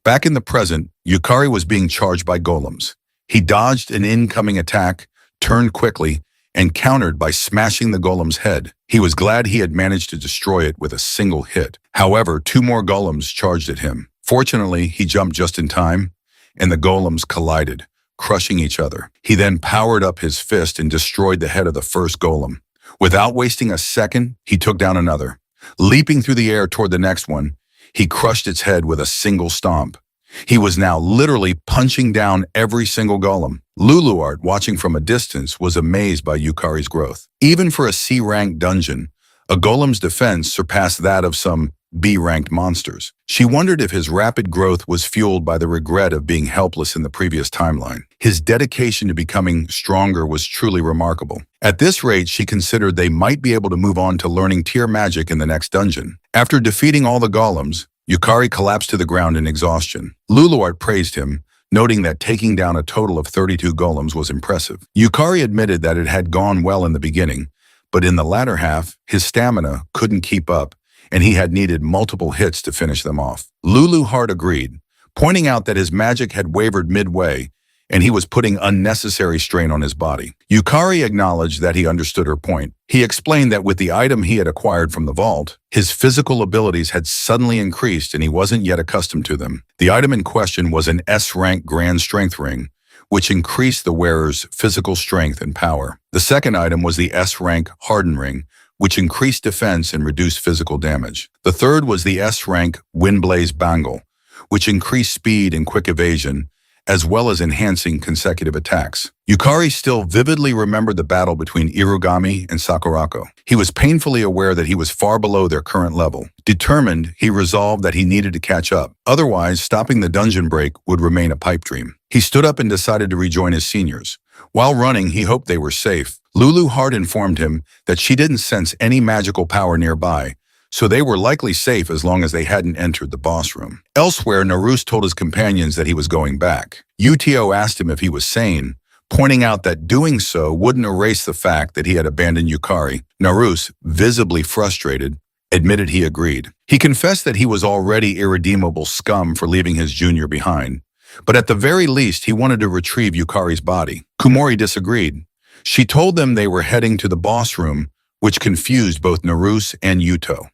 Back in the present, Yukari was being charged by golems. He dodged an incoming attack, turned quickly, and countered by smashing the golem's head. He was glad he had managed to destroy it with a single hit. However, 2 more golems charged at him. Fortunately, he jumped just in time, and the golems collided, crushing each other. He then powered up his fist and destroyed the head of the first golem. Without wasting a second, he took down another. Leaping through the air toward the next one, he crushed its head with a single stomp. He was now literally punching down every single golem. Luluart, watching from a distance, was amazed by Yukari's growth. Even for a C-ranked dungeon, a golem's defense surpassed that of some B-ranked monsters. She wondered if his rapid growth was fueled by the regret of being helpless in the previous timeline. His dedication to becoming stronger was truly remarkable. At this rate, she considered they might be able to move on to learning tier magic in the next dungeon. After defeating all the golems, Yukari collapsed to the ground in exhaustion. Luluart praised him, noting that taking down a total of 32 golems was impressive. Yukari admitted that it had gone well in the beginning, but in the latter half, his stamina couldn't keep up, and he had needed multiple hits to finish them off. Lulu Hart agreed, pointing out that his magic had wavered midway, and he was putting unnecessary strain on his body. Yukari acknowledged that he understood her point. He explained that with the item he had acquired from the vault, his physical abilities had suddenly increased and he wasn't yet accustomed to them. The item in question was an S-rank Grand Strength Ring, which increased the wearer's physical strength and power. The second item was the S-rank Harden Ring, which increased defense and reduced physical damage. The third was the S-rank Windblaze Bangle, which increased speed and quick evasion, as well as enhancing consecutive attacks. Yukari still vividly remembered the battle between Irugami and Sakurako. He was painfully aware that he was far below their current level. Determined, he resolved that he needed to catch up. Otherwise, stopping the dungeon break would remain a pipe dream. He stood up and decided to rejoin his seniors. While running, he hoped they were safe. Lulu Hart informed him that she didn't sense any magical power nearby, so they were likely safe as long as they hadn't entered the boss room. Elsewhere, Naruse told his companions that he was going back. Uto asked him if he was sane, pointing out that doing so wouldn't erase the fact that he had abandoned Yukari. Naruse, visibly frustrated, admitted he agreed. He confessed that he was already irredeemable scum for leaving his junior behind, but at the very least he wanted to retrieve Yukari's body. Kumori disagreed. She told them they were heading to the boss room, which confused both Naruse and Yuto.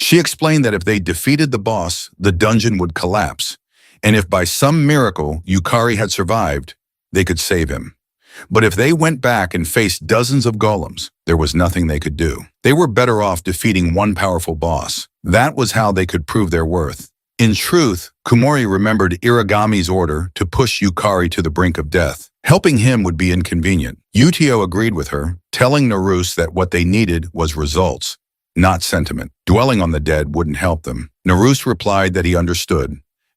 She explained that if they defeated the boss, the dungeon would collapse, and if by some miracle Yukari had survived, they could save him. But if they went back and faced dozens of golems, there was nothing they could do. They were better off defeating one powerful boss. That was how they could prove their worth. In truth, Kumori remembered Irigami's order to push Yukari to the brink of death. Helping him would be inconvenient. Utio agreed with her, telling Naruse that what they needed was results, not sentiment. Dwelling on the dead wouldn't help them. Naruse replied that he understood.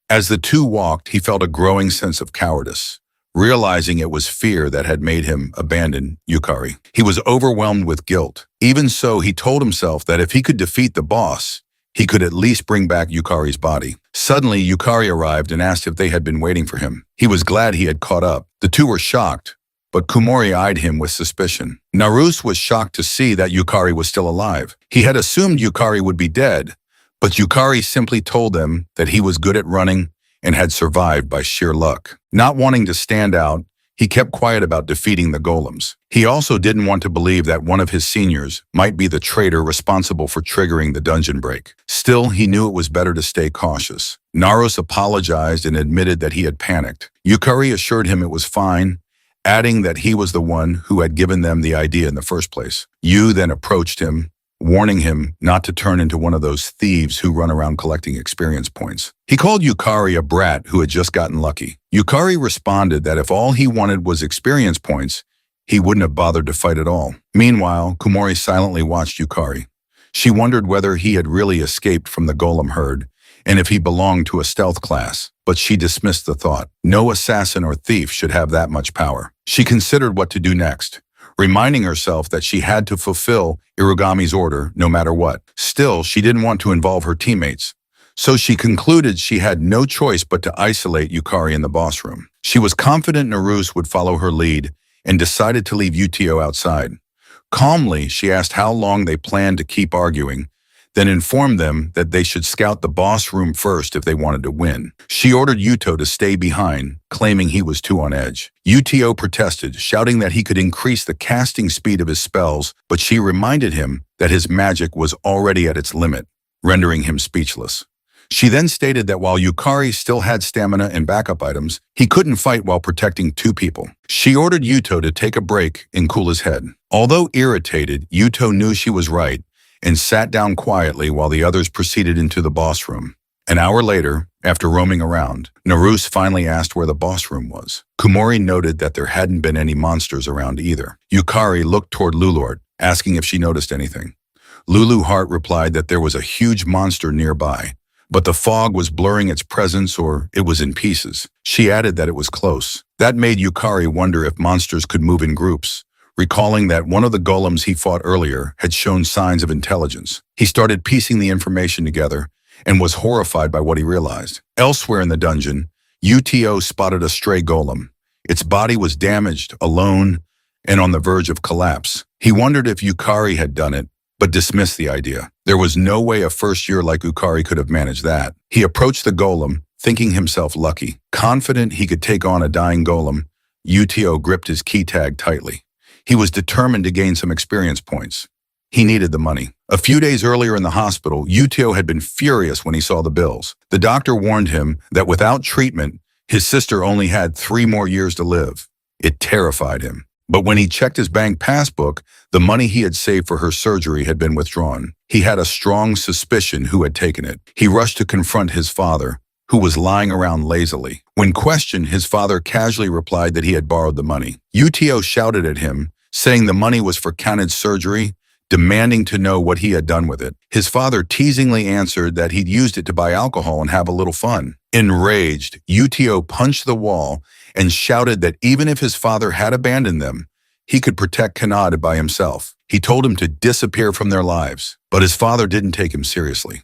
As the two walked, he felt a growing sense of cowardice, realizing it was fear that had made him abandon Yukari. He was overwhelmed with guilt. Even so, he told himself that if he could defeat the boss, he could at least bring back Yukari's body. Suddenly, Yukari arrived and asked if they had been waiting for him. He was glad he had caught up. The two were shocked, but Kumori eyed him with suspicion. Naruse was shocked to see that Yukari was still alive. He had assumed Yukari would be dead, but Yukari simply told them that he was good at running and had survived by sheer luck. Not wanting to stand out, he kept quiet about defeating the golems. He also didn't want to believe that one of his seniors might be the traitor responsible for triggering the dungeon break. Still, he knew it was better to stay cautious. Naruse apologized and admitted that he had panicked. Yukari assured him it was fine, adding that he was the one who had given them the idea in the first place. Yu then approached him, warning him not to turn into one of those thieves who run around collecting experience points. He called Yukari a brat who had just gotten lucky. Yukari responded that if all he wanted was experience points, he wouldn't have bothered to fight at all. Meanwhile, Kumori silently watched Yukari. She wondered whether he had really escaped from the golem herd and if he belonged to a stealth class, but she dismissed the thought. No assassin or thief should have that much power. She considered what to do next, reminding herself that she had to fulfill Irigami's order no matter what. Still, she didn't want to involve her teammates, so she concluded she had no choice but to isolate Yukari in the boss room. She was confident Naruse would follow her lead and decided to leave Utio outside. Calmly, she asked how long they planned to keep arguing, then informed them that they should scout the boss room first if they wanted to win. She ordered Yuto to stay behind, claiming he was too on edge. Utio protested, shouting that he could increase the casting speed of his spells, but she reminded him that his magic was already at its limit, rendering him speechless. She then stated that while Yukari still had stamina and backup items, he couldn't fight while protecting two people. She ordered Yuto to take a break and cool his head. Although irritated, Yuto knew she was right and sat down quietly while the others proceeded into the boss room. An hour later, after roaming around, Naruse finally asked where the boss room was. Kumori noted that there hadn't been any monsters around either. Yukari looked toward Lulort, asking if she noticed anything. Lulu Hart replied that there was a huge monster nearby, but the fog was blurring its presence or it was in pieces. She added that it was close. That made Yukari wonder if monsters could move in groups, recalling that one of the golems he fought earlier had shown signs of intelligence. He started piecing the information together and was horrified by what he realized. Elsewhere in the dungeon, Uto spotted a stray golem. Its body was damaged, alone, and on the verge of collapse. He wondered if Yukari had done it, but dismissed the idea. There was no way a first year like Yukari could have managed that. He approached the golem, thinking himself lucky. Confident he could take on a dying golem, Uto gripped his key tag tightly. He was determined to gain some experience points. He needed the money. A few days earlier in the hospital, Uto had been furious when he saw the bills. The doctor warned him that without treatment, his sister only had 3 more years to live. It terrified him. But when he checked his bank passbook, the money he had saved for her surgery had been withdrawn. He had a strong suspicion who had taken it. He rushed to confront his father, who was lying around lazily. When questioned, his father casually replied that he had borrowed the money. Uto shouted at him, saying the money was for Kaned's surgery, demanding to know what he had done with it. His father teasingly answered that he'd used it to buy alcohol and have a little fun. Enraged, Uto punched the wall and shouted that even if his father had abandoned them, he could protect Kaned by himself. He told him to disappear from their lives, but his father didn't take him seriously.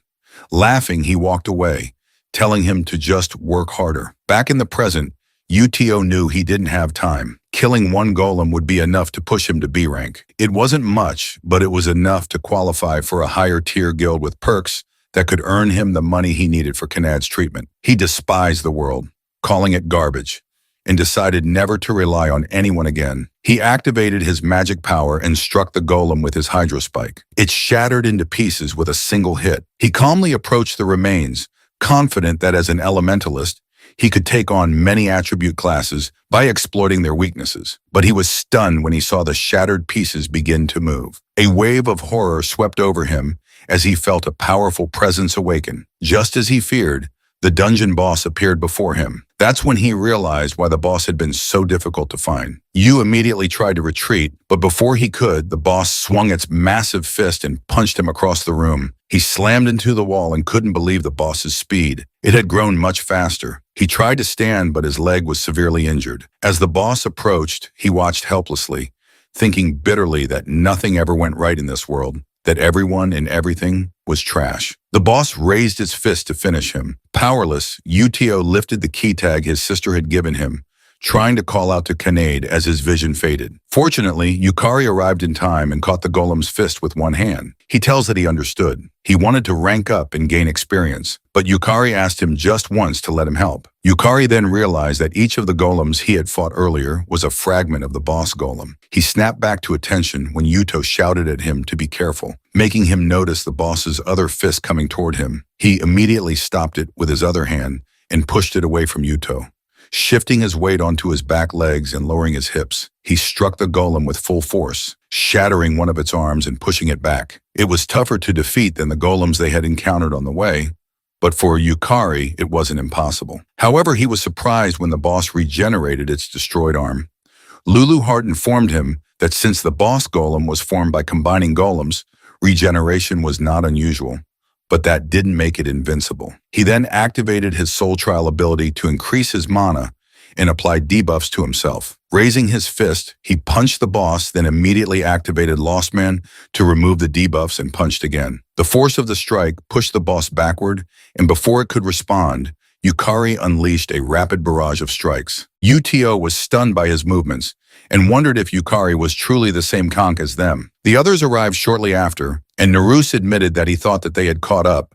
Laughing, he walked away, telling him to just work harder. Back in the present, Uto knew he didn't have time. Killing one golem would be enough to push him to B rank. It wasn't much, but it was enough to qualify for a higher tier guild with perks that could earn him the money he needed for Kaned's treatment. He despised the world, calling it garbage, and decided never to rely on anyone again. He activated his magic power and struck the golem with his hydro spike. It shattered into pieces with a single hit. He calmly approached the remains, confident that as an elementalist, he could take on many attribute classes by exploiting their weaknesses. But he was stunned when he saw the shattered pieces begin to move. A wave of horror swept over him as he felt a powerful presence awaken. Just as he feared, the dungeon boss appeared before him. That's when he realized why the boss had been so difficult to find. Yu immediately tried to retreat, but before he could, the boss swung its massive fist and punched him across the room. He slammed into the wall and couldn't believe the boss's speed. It had grown much faster. He tried to stand, but his leg was severely injured. As the boss approached, he watched helplessly, thinking bitterly that nothing ever went right in this world, that everyone and everything was trash. The boss raised his fist to finish him. Powerless, Uto lifted the key tag his sister had given him, trying to call out to Kaned as his vision faded. Fortunately, Yukari arrived in time and caught the golem's fist with one hand. He tells that he understood. He wanted to rank up and gain experience, but Yukari asked him just once to let him help. Yukari then realized that each of the golems he had fought earlier was a fragment of the boss golem. He snapped back to attention when Uto shouted at him to be careful, making him notice the boss's other fist coming toward him. He immediately stopped it with his other hand and pushed it away from Uto. Shifting his weight onto his back legs and lowering his hips, he struck the golem with full force, shattering one of its arms and pushing it back. It was tougher to defeat than the golems they had encountered on the way, but for Yukari, it wasn't impossible. However, he was surprised when the boss regenerated its destroyed arm. Lulu Heart informed him that since the boss golem was formed by combining golems, regeneration was not unusual, but that didn't make it invincible. He then activated his soul trial ability to increase his mana and applied debuffs to himself. Raising his fist, he punched the boss, then immediately activated Lost Man to remove the debuffs and punched again. The force of the strike pushed the boss backward, and before it could respond, Yukari unleashed a rapid barrage of strikes. Uto was stunned by his movements and wondered if Yukari was truly the same conch as them. The others arrived shortly after, and Naruse admitted that he thought that they had caught up.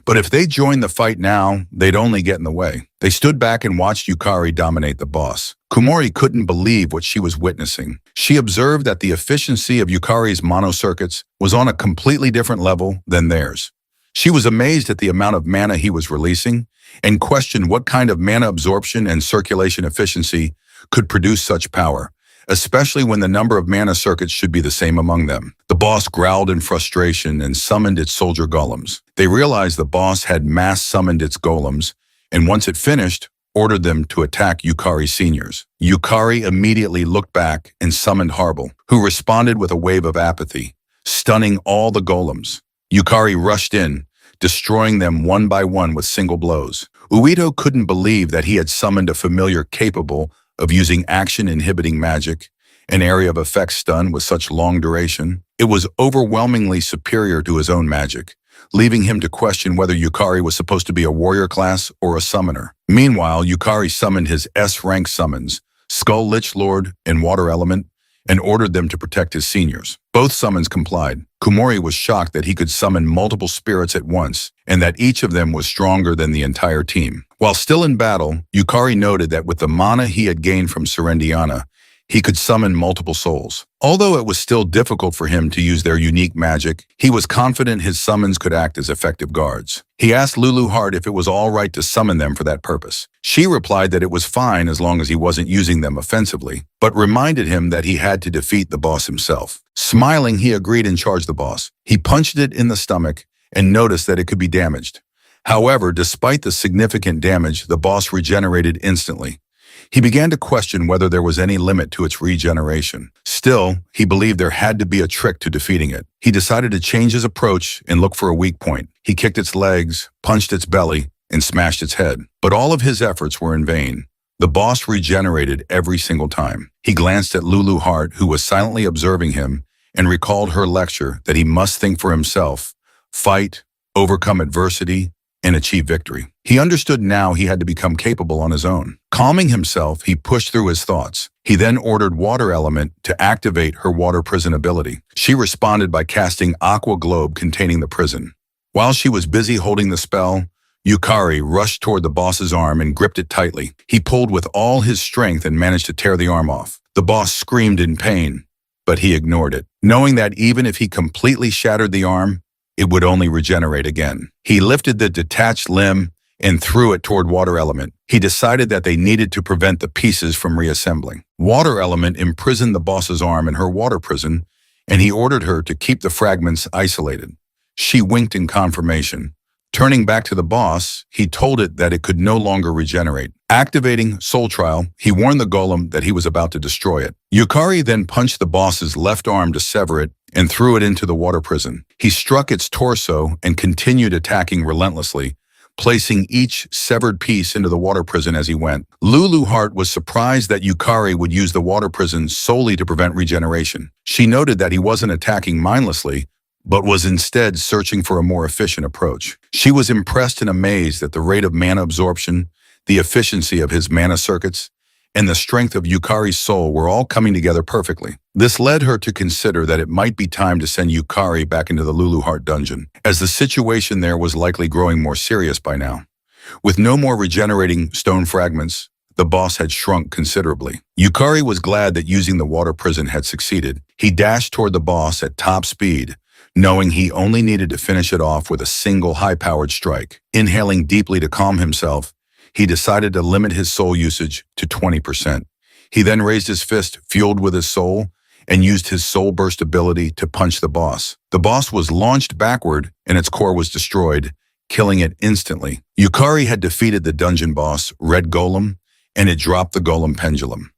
But if they joined the fight now, they'd only get in the way. They stood back and watched Yukari dominate the boss. Kumori couldn't believe what she was witnessing. She observed that the efficiency of Yukari's mono circuits was on a completely different level than theirs. She was amazed at the amount of mana he was releasing and questioned what kind of mana absorption and circulation efficiency could produce such power, especially when the number of mana circuits should be the same among them. The boss growled in frustration and summoned its soldier golems. They realized the boss had mass summoned its golems, and once it finished, ordered them to attack Yukari's seniors. Yukari immediately looked back and summoned Harble, who responded with a wave of apathy, stunning all the golems. Yukari rushed in, destroying them one by one with single blows. Uito couldn't believe that he had summoned a familiar capable of using action-inhibiting magic, an area of effect stun with such long duration. It was overwhelmingly superior to his own magic, leaving him to question whether Yukari was supposed to be a warrior class or a summoner. Meanwhile, Yukari summoned his S-rank summons, Skull Lich Lord and Water Element, and ordered them to protect his seniors. Both summons complied. Kumori was shocked that he could summon multiple spirits at once, and that each of them was stronger than the entire team. While still in battle, Yukari noted that with the mana he had gained from Serendiana, he could summon multiple souls. Although it was still difficult for him to use their unique magic, he was confident his summons could act as effective guards. He asked Lulu Heart if it was all right to summon them for that purpose. She replied that it was fine as long as he wasn't using them offensively, but reminded him that he had to defeat the boss himself. Smiling, he agreed and charged the boss. He punched it in the stomach and noticed that it could be damaged. However, despite the significant damage, the boss regenerated instantly. He began to question whether there was any limit to its regeneration. Still, he believed there had to be a trick to defeating it. He decided to change his approach and look for a weak point. He kicked its legs, punched its belly, and smashed its head. But all of his efforts were in vain. The boss regenerated every single time. He glanced at Lulu Heart, who was silently observing him, and recalled her lecture that he must think for himself, fight, overcome adversity, and achieve victory. He understood now he had to become capable on his own. Calming himself, he pushed through his thoughts. He then ordered Water Element to activate her water prison ability. She responded by casting Aqua Globe containing the prison. While she was busy holding the spell, Yukari rushed toward the boss's arm and gripped it tightly. He pulled with all his strength and managed to tear the arm off. The boss screamed in pain, but he ignored it, knowing that even if he completely shattered the arm, it would only regenerate again. He lifted the detached limb and threw it toward Water Element. He decided that they needed to prevent the pieces from reassembling. Water Element imprisoned the boss's arm in her water prison, and he ordered her to keep the fragments isolated. She winked in confirmation. Turning back to the boss, he told it that it could no longer regenerate. Activating Soul Trial, he warned the golem that he was about to destroy it. Yukari then punched the boss's left arm to sever it and threw it into the water prison. He struck its torso and continued attacking relentlessly, placing each severed piece into the water prison as he went. Lulu Heart was surprised that Yukari would use the water prison solely to prevent regeneration. She noted that he wasn't attacking mindlessly, but was instead searching for a more efficient approach. She was impressed and amazed at the rate of mana absorption, the efficiency of his mana circuits, and the strength of Yukari's soul were all coming together perfectly. This led her to consider that it might be time to send Yukari back into the Lulu Heart dungeon, as the situation there was likely growing more serious by now. With no more regenerating stone fragments, the boss had shrunk considerably. Yukari was glad that using the water prison had succeeded. He dashed toward the boss at top speed, knowing he only needed to finish it off with a single high-powered strike. Inhaling deeply to calm himself, he decided to limit his soul usage to 20%. He then raised his fist, fueled with his soul, and used his soul burst ability to punch the boss. The boss was launched backward, and its core was destroyed, killing it instantly. Yukari had defeated the dungeon boss, Red Golem, and it dropped the golem pendulum.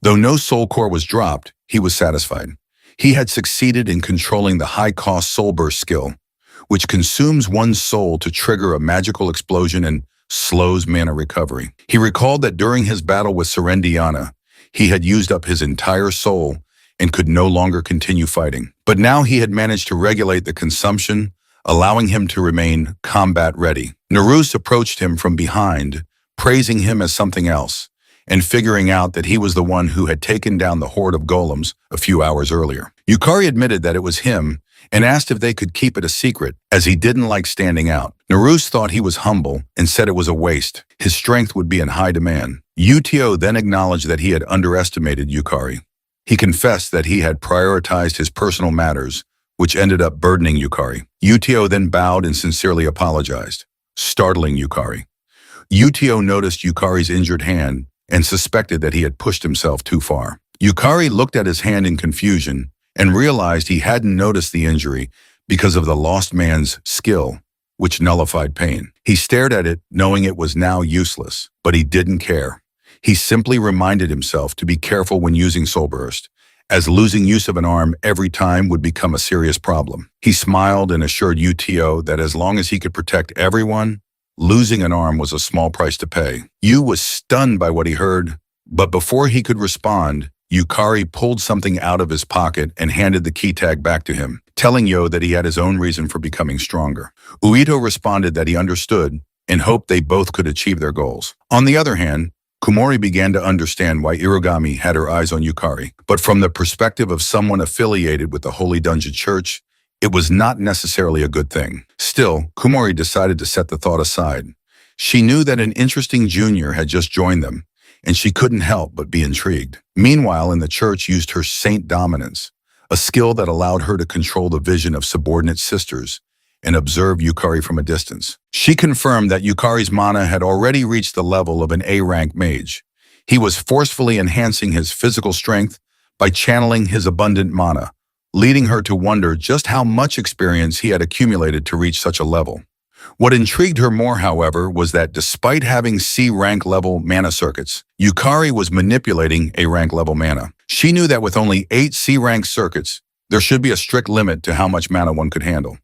Though no soul core was dropped, he was satisfied. He had succeeded in controlling the high-cost soul burst skill, which consumes one's soul to trigger a magical explosion and slows mana recovery. He recalled that during his battle with Serendiana, he had used up his entire soul and could no longer continue fighting. But now he had managed to regulate the consumption, allowing him to remain combat ready. Naruse approached him from behind, praising him as something else, and figuring out that he was the one who had taken down the horde of golems a few hours earlier. Yukari admitted that it was him and asked if they could keep it a secret, as he didn't like standing out. Naruse thought he was humble and said it was a waste. His strength would be in high demand. Utio then acknowledged that he had underestimated Yukari. He confessed that he had prioritized his personal matters, which ended up burdening Yukari. Utio then bowed and sincerely apologized, startling Yukari. Utio noticed Yukari's injured hand and suspected that he had pushed himself too far. Yukari looked at his hand in confusion and realized he hadn't noticed the injury because of the lost man's skill, which nullified pain. He stared at it, knowing it was now useless, but he didn't care. He simply reminded himself to be careful when using Soul Burst, as losing use of an arm every time would become a serious problem. He smiled and assured Utio that as long as he could protect everyone, losing an arm was a small price to pay. Yu was stunned by what he heard, but before he could respond, Yukari pulled something out of his pocket and handed the key tag back to him, telling Yo that he had his own reason for becoming stronger. Uito responded that he understood and hoped they both could achieve their goals. On the other hand, Kumori began to understand why Irogami had her eyes on Yukari. But from the perspective of someone affiliated with the Holy Dungeon Church, it was not necessarily a good thing. Still, Kumori decided to set the thought aside. She knew that an interesting junior had just joined them, and she couldn't help but be intrigued. Meanwhile, in the church used her saint dominance, a skill that allowed her to control the vision of subordinate sisters and observe Yukari from a distance. She confirmed that Yukari's mana had already reached the level of an A-rank mage. He was forcefully enhancing his physical strength by channeling his abundant mana, leading her to wonder just how much experience he had accumulated to reach such a level. What intrigued her more, however, was that despite having C-rank level mana circuits, Yukari was manipulating A-rank level mana. She knew that with only 8 C-rank circuits, there should be a strict limit to how much mana one could handle.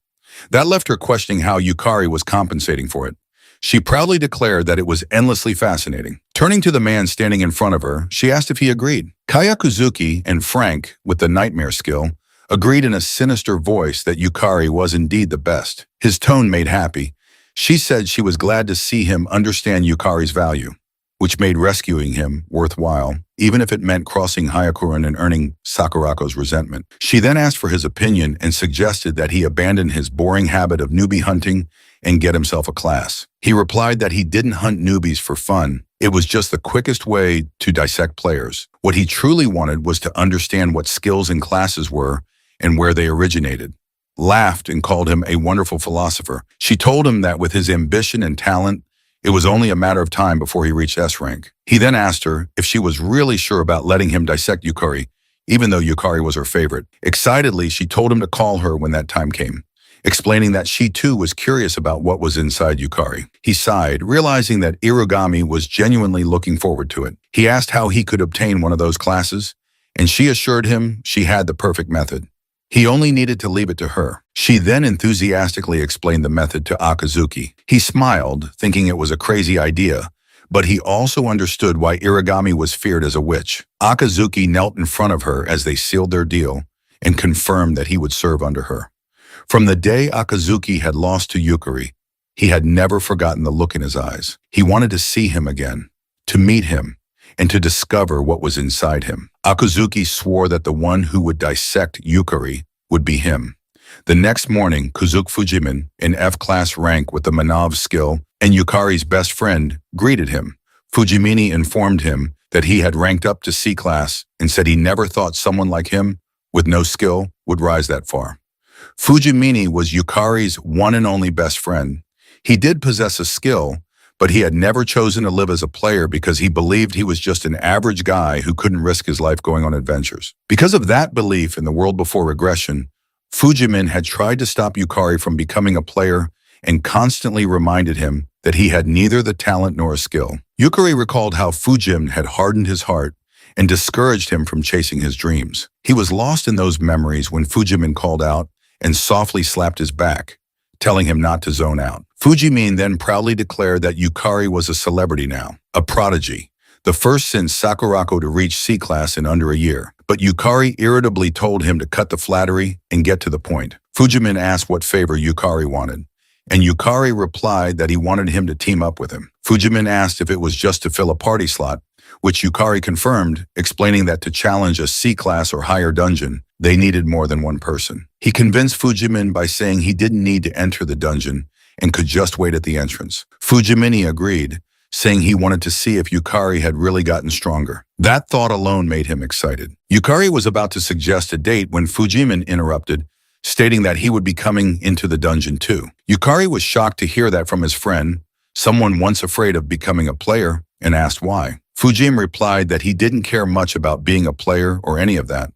That left her questioning how Yukari was compensating for it. She proudly declared that it was endlessly fascinating. Turning to the man standing in front of her, she asked if he agreed. Kayakuzuki and Frank, with the nightmare skill, agreed in a sinister voice that Yukari was indeed the best. His tone made happy. She said she was glad to see him understand Yukari's value, which made rescuing him worthwhile, even if it meant crossing Hyakuren and earning Sakurako's resentment. She then asked for his opinion and suggested that he abandon his boring habit of newbie hunting and get himself a class. He replied that he didn't hunt newbies for fun. It was just the quickest way to dissect players. What he truly wanted was to understand what skills and classes were and where they originated. Laughed and called him a wonderful philosopher. She told him that with his ambition and talent, it was only a matter of time before he reached S rank. He then asked her if she was really sure about letting him dissect Yukari, even though Yukari was her favorite. Excitedly, she told him to call her when that time came, explaining that she too was curious about what was inside Yukari. He sighed, realizing that Irogami was genuinely looking forward to it. He asked how he could obtain one of those classes, and she assured him she had the perfect method. He only needed to leave it to her. She then enthusiastically explained the method to Akazuki. He smiled, thinking it was a crazy idea, but he also understood why Irogami was feared as a witch. Akazuki knelt in front of her as they sealed their deal and confirmed that he would serve under her. From the day Akazuki had lost to Yukari, he had never forgotten the look in his eyes. He wanted to see him again, to meet him, and to discover what was inside him. Akazuki swore that the one who would dissect Yukari would be him. The next morning, Kuzuki Fujimin, in F-class rank with the Manhwa skill, and Yukari's best friend, greeted him. Fujimini informed him that he had ranked up to C-class and said he never thought someone like him, with no skill, would rise that far. Fujimini was Yukari's one and only best friend. He did possess a skill, but he had never chosen to live as a player because he believed he was just an average guy who couldn't risk his life going on adventures. Because of that belief in the world before regression, Fujimin had tried to stop Yukari from becoming a player and constantly reminded him that he had neither the talent nor a skill. Yukari recalled how Fujim had hardened his heart and discouraged him from chasing his dreams. He was lost in those memories when Fujimin called out and softly slapped his back, telling him not to zone out. Fujimin then proudly declared that Yukari was a celebrity now, a prodigy, the first since Sakurako to reach C-class in under a year. But Yukari irritably told him to cut the flattery and get to the point. Fujimin asked what favor Yukari wanted, and Yukari replied that he wanted him to team up with him. Fujimin asked if it was just to fill a party slot, which Yukari confirmed, explaining that to challenge a C-class or higher dungeon, they needed more than one person. He convinced Fujimin by saying he didn't need to enter the dungeon and could just wait at the entrance. Fujimini agreed, saying he wanted to see if Yukari had really gotten stronger. That thought alone made him excited. Yukari was about to suggest a date when Fujimin interrupted, stating that he would be coming into the dungeon too. Yukari was shocked to hear that from his friend, someone once afraid of becoming a player, and asked why. Fujim replied that he didn't care much about being a player or any of that,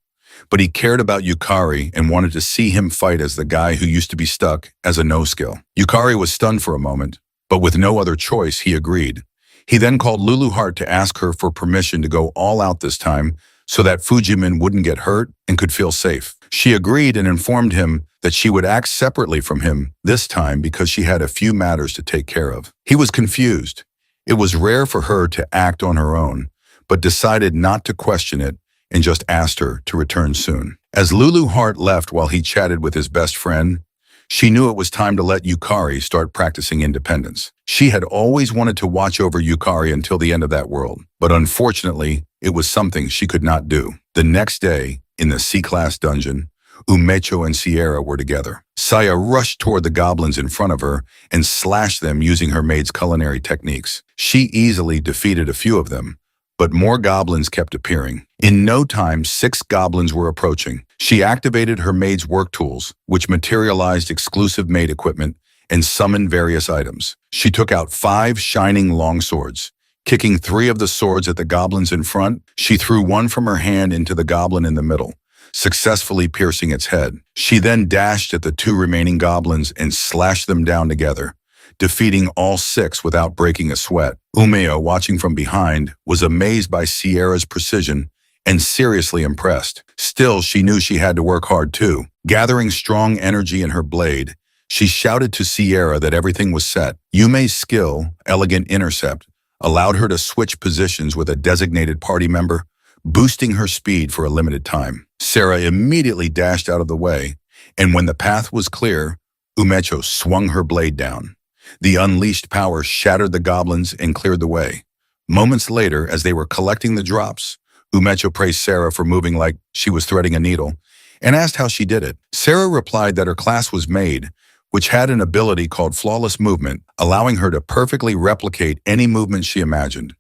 but he cared about Yukari and wanted to see him fight as the guy who used to be stuck as a no-skill. Yukari was stunned for a moment, but with no other choice, he agreed. He then called Lulu Hart to ask her for permission to go all out this time so that Fujimin wouldn't get hurt and could feel safe. She agreed and informed him that she would act separately from him this time because she had a few matters to take care of. He was confused. It was rare for her to act on her own, but decided not to question it and just asked her to return soon. As Lulu Hart left while he chatted with his best friend, she knew it was time to let Yukari start practicing independence. She had always wanted to watch over Yukari until the end of that world. but unfortunately, it was something she could not do. The next day, in the C-class dungeon, Umecho and Sierra were together. Saya rushed toward the goblins in front of her and slashed them using her maid's culinary techniques. She easily defeated a few of them, but more goblins kept appearing. In no time, 6 goblins were approaching. She activated her maid's work tools, which materialized exclusive maid equipment and summoned various items. She took out 5 shining long swords. Kicking 3 of the swords at the goblins in front, she threw one from her hand into the goblin in the middle, successfully piercing its head. She then dashed at the 2 remaining goblins and slashed them down together, defeating all 6 without breaking a sweat. Umeo, watching from behind, was amazed by Sierra's precision and seriously impressed. Still, she knew she had to work hard too. Gathering strong energy in her blade, she shouted to Sierra that everything was set. Yume's skill, Elegant Intercept, allowed her to switch positions with a designated party member, boosting her speed for a limited time. Sarah immediately dashed out of the way, and when the path was clear, Umecho swung her blade down. The unleashed power shattered the goblins and cleared the way. Moments later, as they were collecting the drops, Umecho praised Sarah for moving like she was threading a needle and asked how she did it. Sarah replied that her class was maid, which had an ability called flawless movement, allowing her to perfectly replicate any movement she imagined.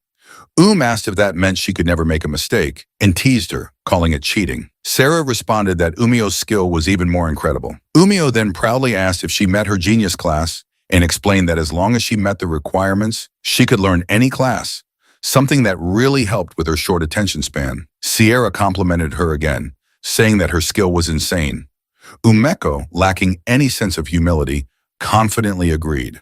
Asked if that meant she could never make a mistake and teased her, calling it cheating. Sarah responded that Umio's skill was even more incredible. Umio then proudly asked if she met her genius class and explained that as long as she met the requirements, she could learn any class, something that really helped with her short attention span. Sierra complimented her again, saying that her skill was insane. Umeko, lacking any sense of humility, confidently agreed.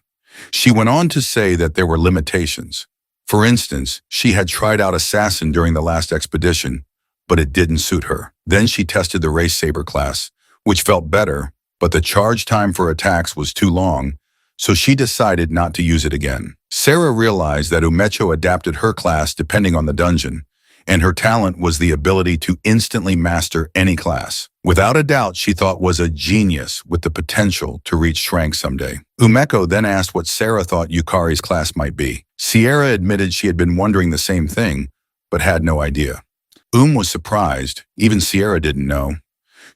She went on to say that there were limitations. For instance, she had tried out Assassin during the last expedition, but it didn't suit her. Then she tested the Race Saber class, which felt better, but the charge time for attacks was too long, so she decided not to use it again. Sarah realized that Umecho adapted her class depending on the dungeon, and her talent was the ability to instantly master any class. Without a doubt, she thought was a genius with the potential to reach rank someday. Umeko then asked what Sarah thought Yukari's class might be. Sierra admitted she had been wondering the same thing, but had no idea. Was surprised, even Sierra didn't know.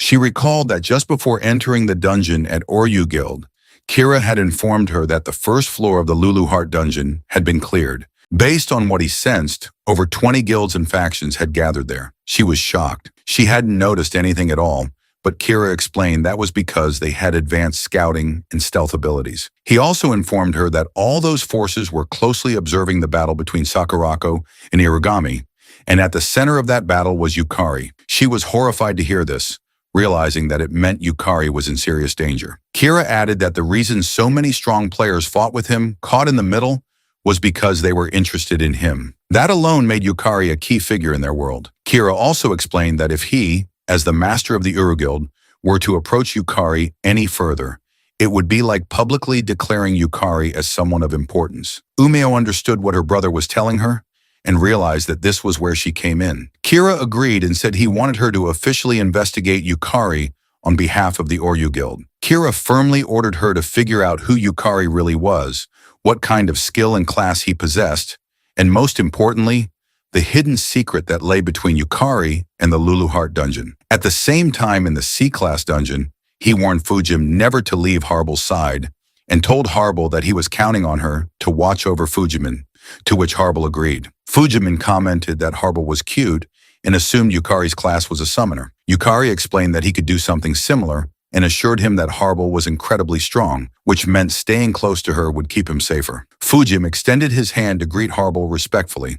She recalled that just before entering the dungeon at Oryu Guild, Kira had informed her that the first floor of the Lulu Heart dungeon had been cleared. Based on what he sensed, over 20 guilds and factions had gathered there. She was shocked. She hadn't noticed anything at all, but Kira explained that was because they had advanced scouting and stealth abilities. He also informed her that all those forces were closely observing the battle between Sakurako and Irigami, and at the center of that battle was Yukari. She was horrified to hear this, realizing that it meant Yukari was in serious danger. Kira added that the reason so many strong players fought with him, caught in the middle, was because they were interested in him. That alone made Yukari a key figure in their world. Kira also explained that if he, as the master of the Uru Guild, were to approach Yukari any further, it would be like publicly declaring Yukari as someone of importance. Umeo understood what her brother was telling her and realized that this was where she came in. Kira agreed and said he wanted her to officially investigate Yukari on behalf of the Oryu Guild. Kira firmly ordered her to figure out who Yukari really was, what kind of skill and class he possessed, and most importantly, the hidden secret that lay between Yukari and the Lulu Heart dungeon. At the same time in the C-class dungeon, he warned Fujim never to leave Harbel's side and told Harbel that he was counting on her to watch over Fujimin, to which Harbel agreed. Fujimin commented that Harbel was cute and assumed Yukari's class was a summoner. Yukari explained that he could do something similar and assured him that Harbel was incredibly strong, which meant staying close to her would keep him safer. Fujim extended his hand to greet Harbel respectfully,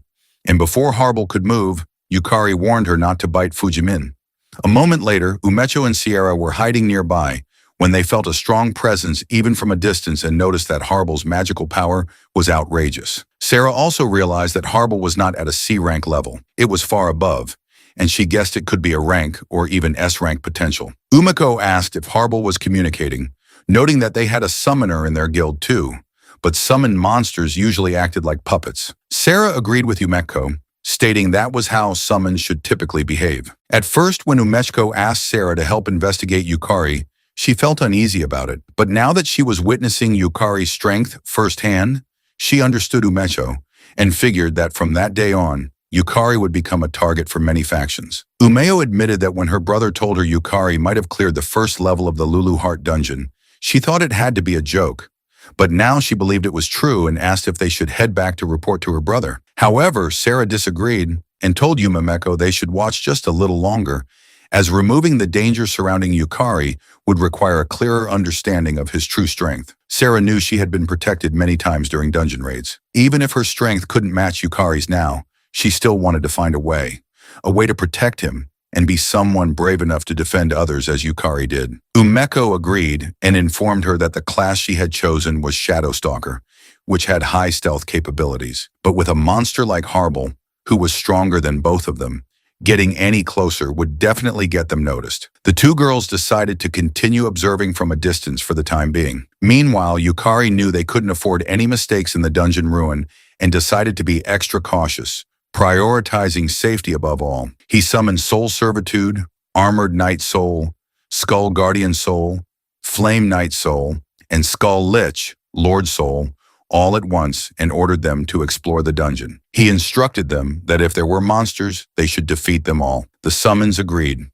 and before Harbel could move, Yukari warned her not to bite Fujimin. A moment later, Umecho and Sierra were hiding nearby when they felt a strong presence even from a distance and noticed that Harbel's magical power was outrageous. Sarah also realized that Harbel was not at a C-rank level. It was far above, and she guessed it could be a rank or even S-rank potential. Umeko asked if Harbel was communicating, noting that they had a summoner in their guild too, but summoned monsters usually acted like puppets. Sarah agreed with Umeko, stating that was how summons should typically behave. At first, when Umeko asked Sarah to help investigate Yukari, she felt uneasy about it, but now that she was witnessing Yukari's strength firsthand, she understood Umecho and figured that from that day on, Yukari would become a target for many factions. Umeo admitted that when her brother told her Yukari might have cleared the first level of the Lulu Heart dungeon, she thought it had to be a joke. But now she believed it was true and asked if they should head back to report to her brother. However, Sarah disagreed and told Yumameko they should watch just a little longer, as removing the danger surrounding Yukari would require a clearer understanding of his true strength. Sarah knew she had been protected many times during dungeon raids. Even if her strength couldn't match Yukari's now, she still wanted to find a way to protect him and be someone brave enough to defend others as Yukari did. Umeko agreed and informed her that the class she had chosen was Shadow Stalker, which had high stealth capabilities. But with a monster like Harble, who was stronger than both of them, getting any closer would definitely get them noticed. The two girls decided to continue observing from a distance for the time being. Meanwhile, Yukari knew they couldn't afford any mistakes in the dungeon ruin and decided to be extra cautious, prioritizing safety above all. He summoned Soul Servitude, Armored Knight Soul, Skull Guardian Soul, Flame Knight Soul, and Skull Lich, Lord Soul, all at once and ordered them to explore the dungeon. He instructed them that if there were monsters, they should defeat them all. The summons agreed.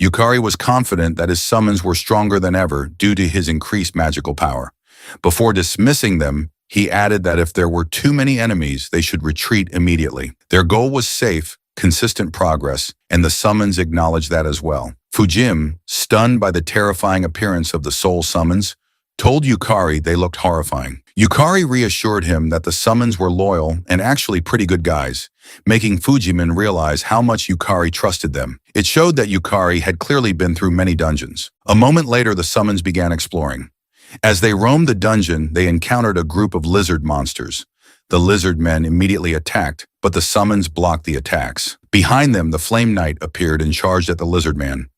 Yukari was confident that his summons were stronger than ever due to his increased magical power. Before dismissing them, he added that if there were too many enemies, they should retreat immediately. Their goal was safe, consistent progress, and the summons acknowledged that as well. Fujim, stunned by the terrifying appearance of the soul summons, told Yukari they looked horrifying. Yukari reassured him that the summons were loyal and actually pretty good guys, making Fujimin realize how much Yukari trusted them. It showed that Yukari had clearly been through many dungeons. A moment later, the summons began exploring. As they roamed the dungeon, they encountered a group of lizard monsters. The lizard men immediately attacked, but the summons blocked the attacks. Behind them, the Flame Knight appeared and charged at the lizard man.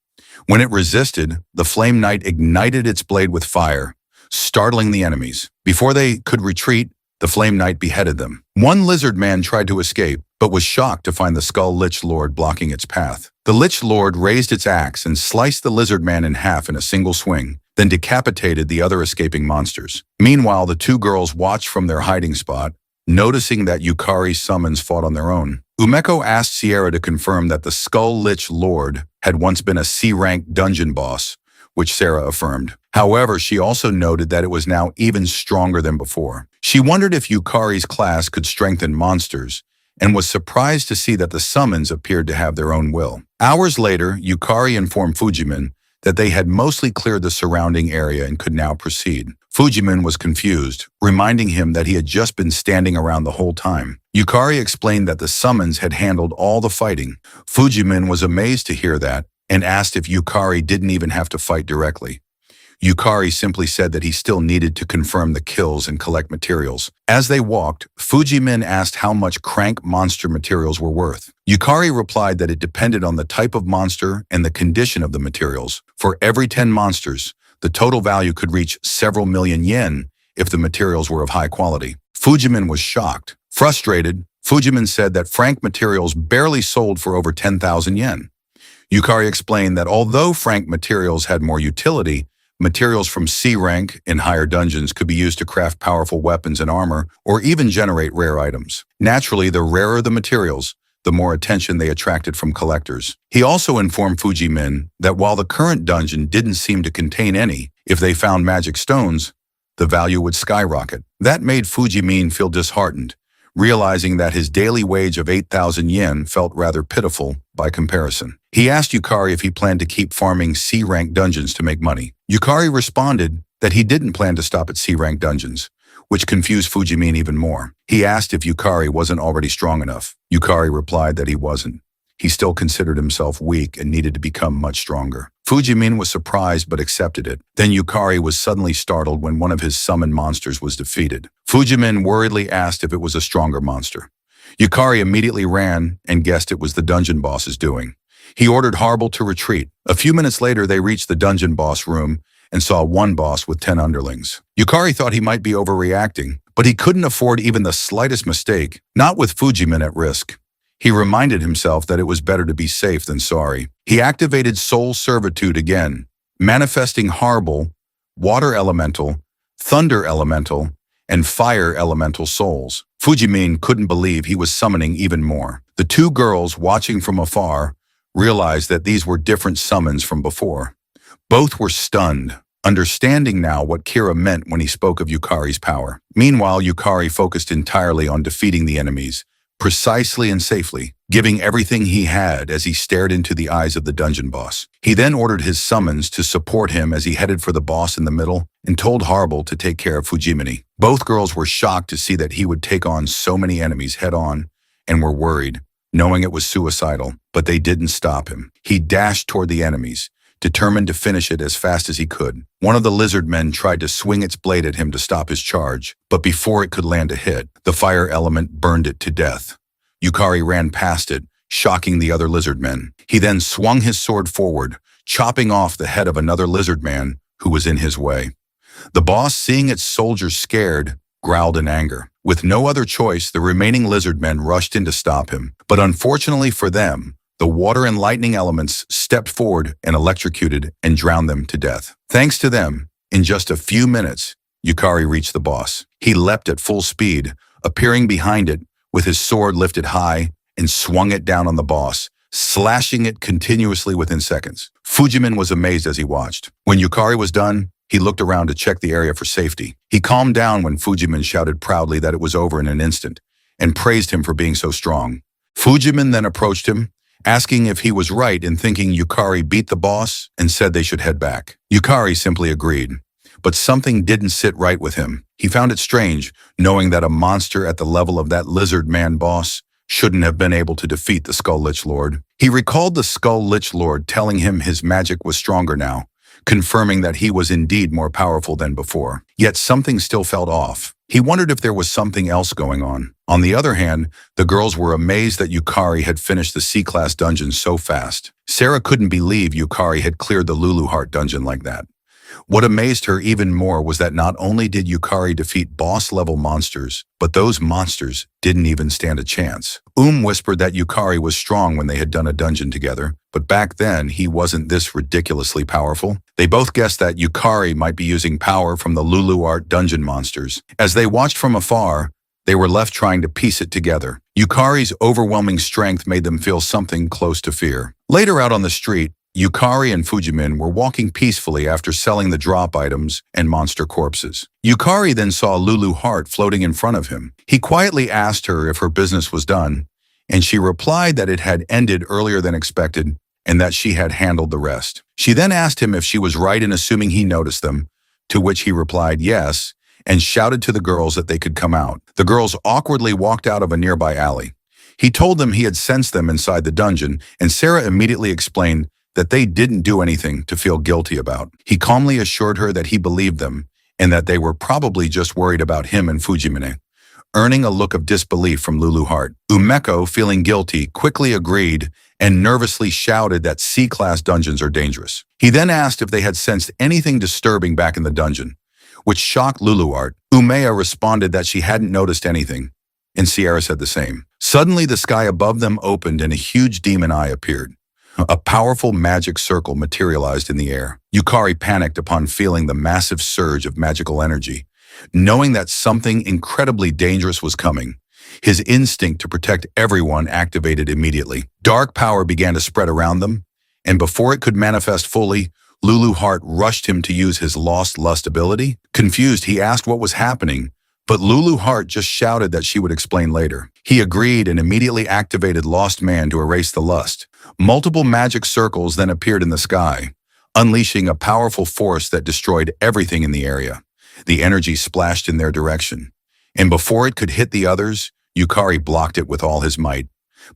When it resisted, the Flame Knight ignited its blade with fire, startling the enemies. Before they could retreat, the Flame Knight beheaded them. One lizard man tried to escape, but was shocked to find the Skull Lich Lord blocking its path. The Lich Lord raised its axe and sliced the lizard man in half in a single swing, then decapitated the other escaping monsters. Meanwhile, the two girls watched from their hiding spot, noticing that Yukari's summons fought on their own. Umeko asked Sierra to confirm that the Skull Lich Lord had once been a C-rank dungeon boss, which Sarah affirmed. However, she also noted that it was now even stronger than before. She wondered if Yukari's class could strengthen monsters, and was surprised to see that the summons appeared to have their own will. Hours later, Yukari informed Fujimin that they had mostly cleared the surrounding area and could now proceed. Fujimin was confused, reminding him that he had just been standing around the whole time. Yukari explained that the summons had handled all the fighting. Fujimin was amazed to hear that and asked if Yukari didn't even have to fight directly. Yukari simply said that he still needed to confirm the kills and collect materials. As they walked, Fujimin asked how much crank monster materials were worth. Yukari replied that it depended on the type of monster and the condition of the materials. For every 10 monsters, the total value could reach several million yen if the materials were of high quality. Fujimin was shocked. Frustrated, Fujimin said that frank materials barely sold for over 10,000 yen. Yukari explained that although frank materials had more utility, materials from C-rank in higher dungeons could be used to craft powerful weapons and armor, or even generate rare items. Naturally, the rarer the materials, the more attention they attracted from collectors. He also informed Fujimin that while the current dungeon didn't seem to contain any, if they found magic stones, the value would skyrocket. That made Fujimin feel disheartened, realizing that his daily wage of 8,000 yen felt rather pitiful by comparison. He asked Yukari if he planned to keep farming C-rank dungeons to make money. Yukari responded that he didn't plan to stop at C-rank dungeons, which confused Fujimin even more. He asked if Yukari wasn't already strong enough. Yukari replied that he wasn't. He still considered himself weak and needed to become much stronger. Fujimin was surprised but accepted it. Then Yukari was suddenly startled when one of his summoned monsters was defeated. Fujimin worriedly asked if it was a stronger monster. Yukari immediately ran and guessed it was the dungeon boss's doing. He ordered Harble to retreat. A few minutes later, they reached the dungeon boss room and saw one boss with 10 underlings. Yukari thought he might be overreacting, but he couldn't afford even the slightest mistake, not with Fujimin at risk. He reminded himself that it was better to be safe than sorry. He activated Soul Servitude again, manifesting Harble, Water Elemental, Thunder Elemental, and fire elemental souls. Fujimin couldn't believe he was summoning even more. The two girls, watching from afar, realized that these were different summons from before. Both were stunned, understanding now what Kira meant when he spoke of Yukari's power. Meanwhile, Yukari focused entirely on defeating the enemies, precisely and safely, giving everything he had as he stared into the eyes of the dungeon boss. He then ordered his summons to support him as he headed for the boss in the middle and told Harble to take care of Fujimini. Both girls were shocked to see that he would take on so many enemies head-on and were worried, knowing it was suicidal, but they didn't stop him. He dashed toward the enemies, determined to finish it as fast as he could. One of the lizard men tried to swing its blade at him to stop his charge, but before it could land a hit, the fire element burned it to death. Yukari ran past it, shocking the other lizard men. He then swung his sword forward, chopping off the head of another lizard man who was in his way. The boss, seeing its soldiers scared, growled in anger. With no other choice, the remaining lizard men rushed in to stop him. But unfortunately for them, the water and lightning elements stepped forward and electrocuted and drowned them to death. Thanks to them, in just a few minutes, Yukari reached the boss. He leapt at full speed, appearing behind it with his sword lifted high, and swung it down on the boss, slashing it continuously within seconds. Fujimin was amazed as he watched. When Yukari was done, he looked around to check the area for safety. He calmed down when Fujimin shouted proudly that it was over in an instant, and praised him for being so strong. Fujimin then approached him, asking if he was right in thinking Yukari beat the boss, and said they should head back. Yukari simply agreed, but something didn't sit right with him. He found it strange, knowing that a monster at the level of that lizard man boss shouldn't have been able to defeat the Skull Lich Lord. He recalled the Skull Lich Lord telling him his magic was stronger now, confirming that he was indeed more powerful than before. Yet something still felt off. He wondered if there was something else going on. On the other hand, the girls were amazed that Yukari had finished the C-class dungeon so fast. Sarah couldn't believe Yukari had cleared the Lulu Heart dungeon like that. What amazed her even more was that not only did Yukari defeat boss-level monsters, but those monsters didn't even stand a chance. Whispered that Yukari was strong when they had done a dungeon together, but back then he wasn't this ridiculously powerful. They both guessed that Yukari might be using power from the Lulu Art dungeon monsters. As they watched from afar, they were left trying to piece it together. Yukari's overwhelming strength made them feel something close to fear. Later out on the street, Yukari and Fujimin were walking peacefully after selling the drop items and monster corpses. Yukari then saw Lulu Heart floating in front of him. He quietly asked her if her business was done, and she replied that it had ended earlier than expected and that she had handled the rest. She then asked him if she was right in assuming he noticed them, to which he replied yes, and shouted to the girls that they could come out. The girls awkwardly walked out of a nearby alley. He told them he had sensed them inside the dungeon, and Sarah immediately explained that they didn't do anything to feel guilty about. He calmly assured her that he believed them and that they were probably just worried about him and Fujimine, earning a look of disbelief from Lulu Heart. Umeko, feeling guilty, quickly agreed and nervously shouted that C-class dungeons are dangerous. He then asked if they had sensed anything disturbing back in the dungeon, which shocked Lulu Heart. Umea responded that she hadn't noticed anything, and Sierra said the same. Suddenly, the sky above them opened and a huge demon eye appeared. A powerful magic circle materialized in the air. Yukari panicked upon feeling the massive surge of magical energy. Knowing that something incredibly dangerous was coming, his instinct to protect everyone activated immediately. Dark power began to spread around them, and before it could manifest fully, Lulu Heart rushed him to use his Lost Lust ability. Confused, he asked what was happening, but Lulu Heart just shouted that she would explain later. He agreed and immediately activated Lost Man to erase the lust. Multiple magic circles then appeared in the sky, unleashing a powerful force that destroyed everything in the area. The energy splashed in their direction, and before it could hit the others, Yukari blocked it with all his might.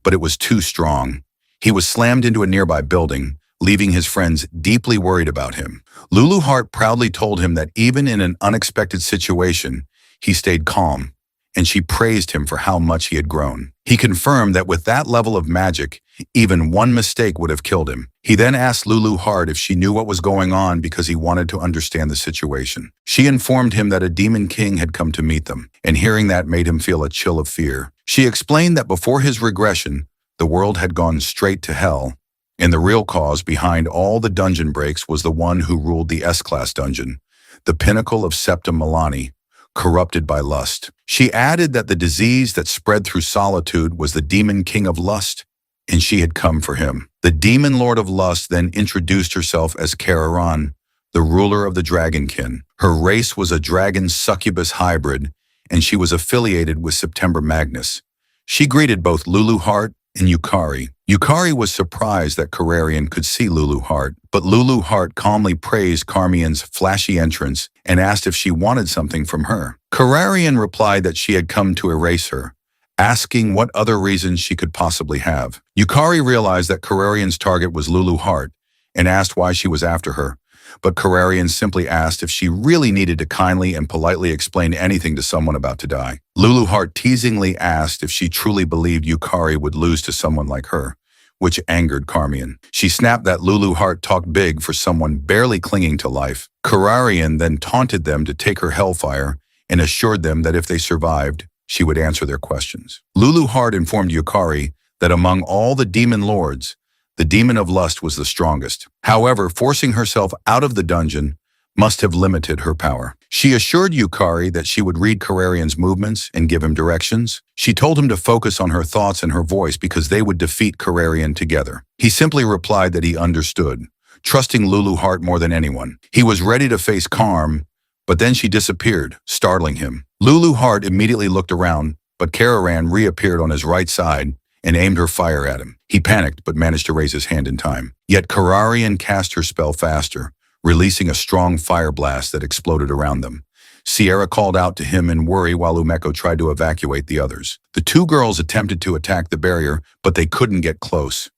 But it was too strong. He was slammed into a nearby building, leaving his friends deeply worried about him. Lulu Heart proudly told him that even in an unexpected situation, he stayed calm, and she praised him for how much he had grown. He confirmed that with that level of magic, even one mistake would have killed him. He then asked Lulu Heart if she knew what was going on because he wanted to understand the situation. She informed him that a demon king had come to meet them, and hearing that made him feel a chill of fear. She explained that before his regression, the world had gone straight to hell, and the real cause behind all the dungeon breaks was the one who ruled the S-class dungeon, the pinnacle of Septim Milani, corrupted by lust. She added that the disease that spread through solitude was the demon king of lust, and she had come for him. The demon lord of lust then introduced herself as Kararan, the ruler of the dragonkin. Her race was a dragon succubus hybrid, and she was affiliated with September Magnus. She greeted both Lulu Heart and Yukari. Yukari was surprised that Kararian could see Lulu Heart, but Lulu Heart calmly praised Carmian's flashy entrance and asked if she wanted something from her. Kararian replied that she had come to erase her, asking what other reasons she could possibly have. Yukari realized that Kararian's target was Lulu Heart and asked why she was after her, but Kararian simply asked if she really needed to kindly and politely explain anything to someone about to die. Lulu Heart teasingly asked if she truly believed Yukari would lose to someone like her, which angered Carmian. She snapped that Lulu Heart talked big for someone barely clinging to life. Kararian then taunted them to take her hellfire and assured them that if they survived, she would answer their questions. Lulu Heart informed Yukari that among all the demon lords, the demon of lust was the strongest. However, forcing herself out of the dungeon must have limited her power. She assured Yukari that she would read Kararian's movements and give him directions. She told him to focus on her thoughts and her voice because they would defeat Kararian together. He simply replied that he understood, trusting Lulu Heart more than anyone. He was ready to face Karm, but then she disappeared, startling him. Lulu Heart immediately looked around, but Kararan reappeared on his right side and aimed her fire at him. He panicked but managed to raise his hand in time. Yet Kararian cast her spell faster, releasing a strong fire blast that exploded around them. Sierra called out to him in worry while Umeko tried to evacuate the others. The two girls attempted to attack the barrier, but they couldn't get close.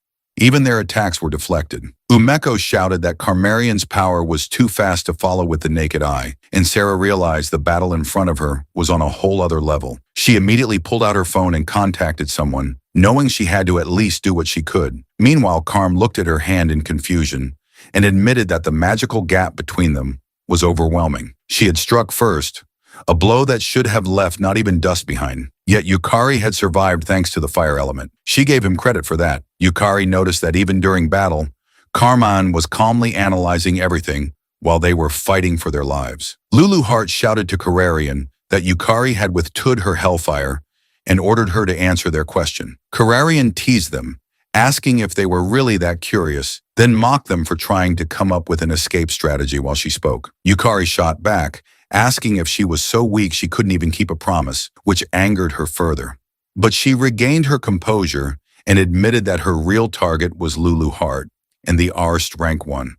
Even their attacks were deflected. Umeko shouted that Karmarian's power was too fast to follow with the naked eye, and Sarah realized the battle in front of her was on a whole other level. She immediately pulled out her phone and contacted someone, knowing she had to at least do what she could. Meanwhile, Karm looked at her hand in confusion and admitted that the magical gap between them was overwhelming. She had struck first, a blow that should have left not even dust behind. Yet Yukari had survived thanks to the fire element. She gave him credit for that. Yukari noticed that even during battle, Carmine was calmly analyzing everything while they were fighting for their lives. Lulu Heart shouted to Kararian that Yukari had withstood her hellfire and ordered her to answer their question. Kararian teased them, asking if they were really that curious, then mocked them for trying to come up with an escape strategy while she spoke. Yukari shot back, asking if she was so weak she couldn't even keep a promise, which angered her further. But she regained her composure and admitted that her real target was Lulu Heart and the Arst rank 1.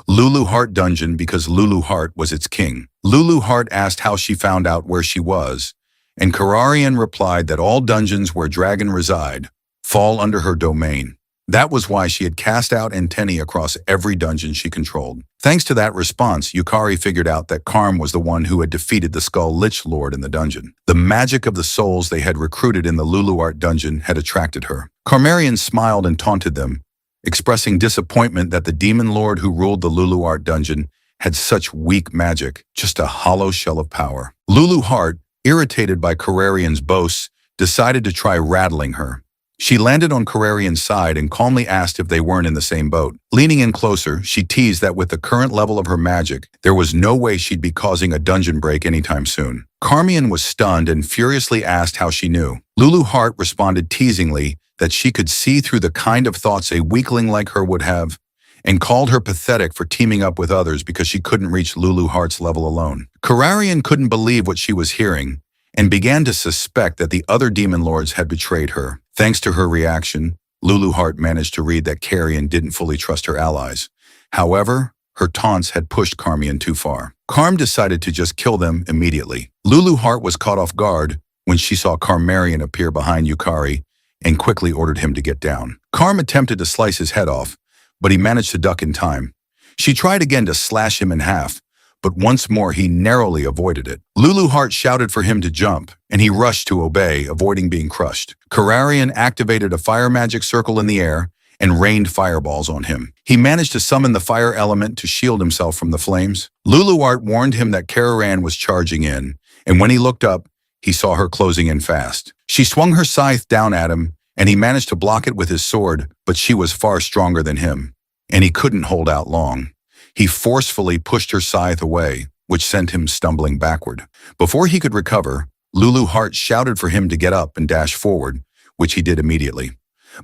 Lulu Heart dungeon because Lulu Heart was its king. Lulu Heart asked how she found out where she was, and Kararian replied that all dungeons where dragon reside fall under her domain. That was why she had cast out antennae across every dungeon she controlled. Thanks to that response, Yukari figured out that Karm was the one who had defeated the Skull Lich Lord in the dungeon. The magic of the souls they had recruited in the Luluart dungeon had attracted her. Karmarian smiled and taunted them, expressing disappointment that the demon lord who ruled the Luluart dungeon had such weak magic, just a hollow shell of power. Lulu Heart, irritated by Kararian's boasts, decided to try rattling her. She landed on Kararian's side and calmly asked if they weren't in the same boat. Leaning in closer, she teased that with the current level of her magic, there was no way she'd be causing a dungeon break anytime soon. Carmian was stunned and furiously asked how she knew. Lulu Heart responded teasingly that she could see through the kind of thoughts a weakling like her would have, and called her pathetic for teaming up with others because she couldn't reach Lulu Heart's level alone. Kararian couldn't believe what she was hearing and began to suspect that the other demon lords had betrayed her. Thanks to her reaction, Lulu Heart managed to read that Carrion didn't fully trust her allies. However, her taunts had pushed Carmian too far. Carm decided to just kill them immediately. Lulu Heart was caught off guard when she saw Carmarian appear behind Yukari and quickly ordered him to get down. Carm attempted to slice his head off, but he managed to duck in time. She tried again to slash him in half, but once more he narrowly avoided it. Lulu Heart shouted for him to jump, and he rushed to obey, avoiding being crushed. Kararian activated a fire magic circle in the air and rained fireballs on him. He managed to summon the fire element to shield himself from the flames. Lulu Heart warned him that Kararan was charging in, and when he looked up, he saw her closing in fast. She swung her scythe down at him, and he managed to block it with his sword, but she was far stronger than him, and he couldn't hold out long. He forcefully pushed her scythe away, which sent him stumbling backward. Before he could recover, Lulu Heart shouted for him to get up and dash forward, which he did immediately.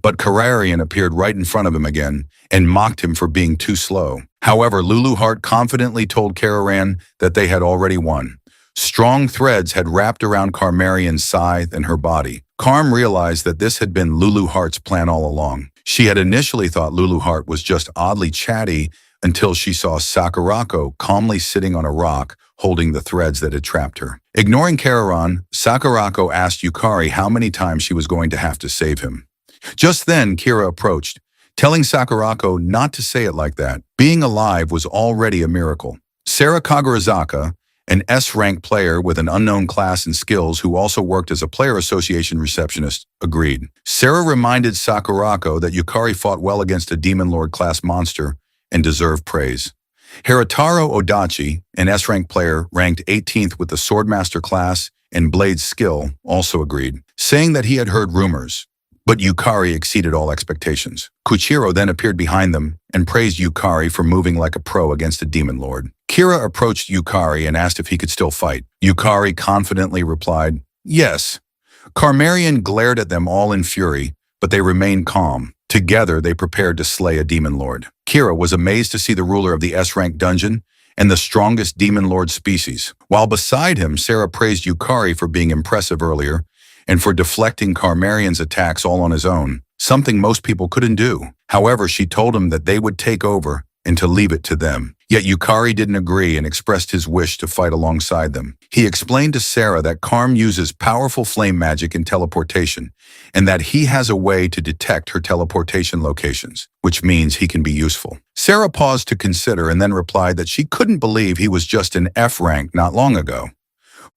But Kararian appeared right in front of him again and mocked him for being too slow. However, Lulu Heart confidently told Kararan that they had already won. Strong threads had wrapped around Karmarian's scythe and her body. Karm realized that this had been Lulu Heart's plan all along. She had initially thought Lulu Heart was just oddly chatty until she saw Sakurako calmly sitting on a rock holding the threads that had trapped her. Ignoring Kararan, Sakurako asked Yukari how many times she was going to have to save him. Just then, Kira approached, telling Sakurako not to say it like that. Being alive was already a miracle. Sarah Kagurazaka, an S-rank player with an unknown class and skills who also worked as a player association receptionist, agreed. Sarah reminded Sakurako that Yukari fought well against a Demon Lord class monster and deserved praise. Hirataro Odachi, an S-rank player ranked 18th with the Swordmaster class and Blade skill, also agreed, saying that he had heard rumors. But Yukari exceeded all expectations. Kuchiro then appeared behind them and praised Yukari for moving like a pro against a demon lord. Kira approached Yukari and asked if he could still fight. Yukari confidently replied, "Yes." Karmarian glared at them all in fury, but they remained calm. Together, they prepared to slay a demon lord. Kira was amazed to see the ruler of the S-rank dungeon and the strongest demon lord species. While beside him, Sarah praised Yukari for being impressive earlier and for deflecting Karmarian's attacks all on his own, something most people couldn't do. However, she told him that they would take over and to leave it to them. Yet Yukari didn't agree and expressed his wish to fight alongside them. He explained to Sarah that Karm uses powerful flame magic and teleportation, and that he has a way to detect her teleportation locations, which means he can be useful. Sarah paused to consider and then replied that she couldn't believe he was just an F rank not long ago.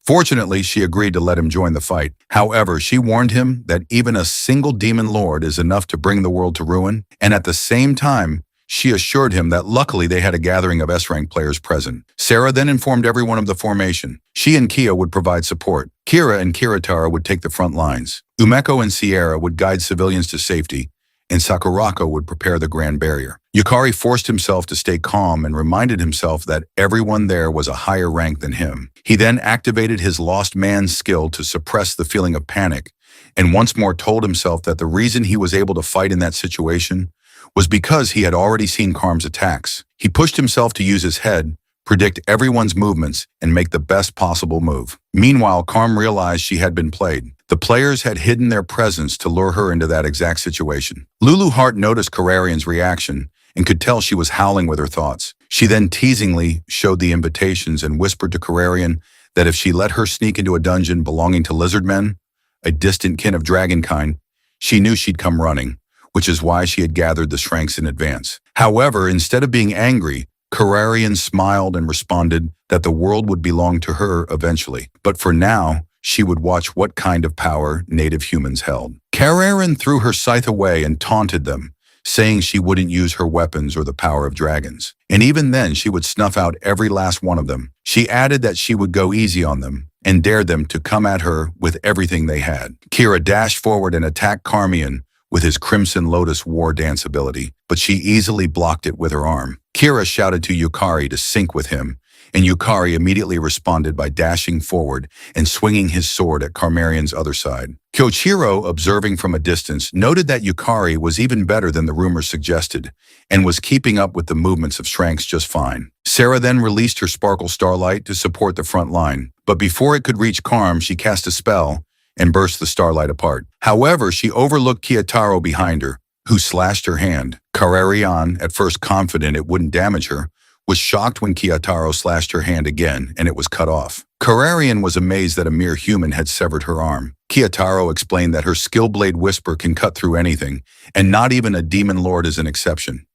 Fortunately, she agreed to let him join the fight. However, she warned him that even a single demon lord is enough to bring the world to ruin, and at the same time, she assured him that luckily they had a gathering of S-rank players present. Sarah then informed everyone of the formation. She and Kia would provide support. Kira and Kiritara would take the front lines. Umeko and Sierra would guide civilians to safety, and Sakurako would prepare the Grand Barrier. Yukari forced himself to stay calm and reminded himself that everyone there was a higher rank than him. He then activated his lost man's skill to suppress the feeling of panic, and once more told himself that the reason he was able to fight in that situation was because he had already seen Karm's attacks. He pushed himself to use his head, predict everyone's movements, and make the best possible move. Meanwhile, Karm realized she had been played. The players had hidden their presence to lure her into that exact situation. Lulu Heart noticed Kararian's reaction and could tell she was howling with her thoughts. She then teasingly showed the invitations and whispered to Kararian that if she let her sneak into a dungeon belonging to lizard men, a distant kin of dragonkind, she knew she'd come running, which is why she had gathered the Shranks in advance. However, instead of being angry, Kararian smiled and responded that the world would belong to her eventually. But for now, she would watch what kind of power native humans held. Kararian threw her scythe away and taunted them, saying she wouldn't use her weapons or the power of dragons. And even then, she would snuff out every last one of them. She added that she would go easy on them and dared them to come at her with everything they had. Kira dashed forward and attacked Karmian with his Crimson Lotus War Dance ability, but she easily blocked it with her arm. Kira shouted to Yukari to sync with him, and Yukari immediately responded by dashing forward and swinging his sword at Karmarian's other side. Kyochiro, observing from a distance, noted that Yukari was even better than the rumors suggested and was keeping up with the movements of Shranks just fine. Sarah then released her Sparkle Starlight to support the front line, but before it could reach Karm, she cast a spell and burst the starlight apart. However, she overlooked Kiyotaro behind her, who slashed her hand. Kararian, at first confident it wouldn't damage her, was shocked when Kiyotaro slashed her hand again and it was cut off. Kararian was amazed that a mere human had severed her arm. Kiyotaro explained that her skill blade whisper can cut through anything, and not even a demon lord is an exception.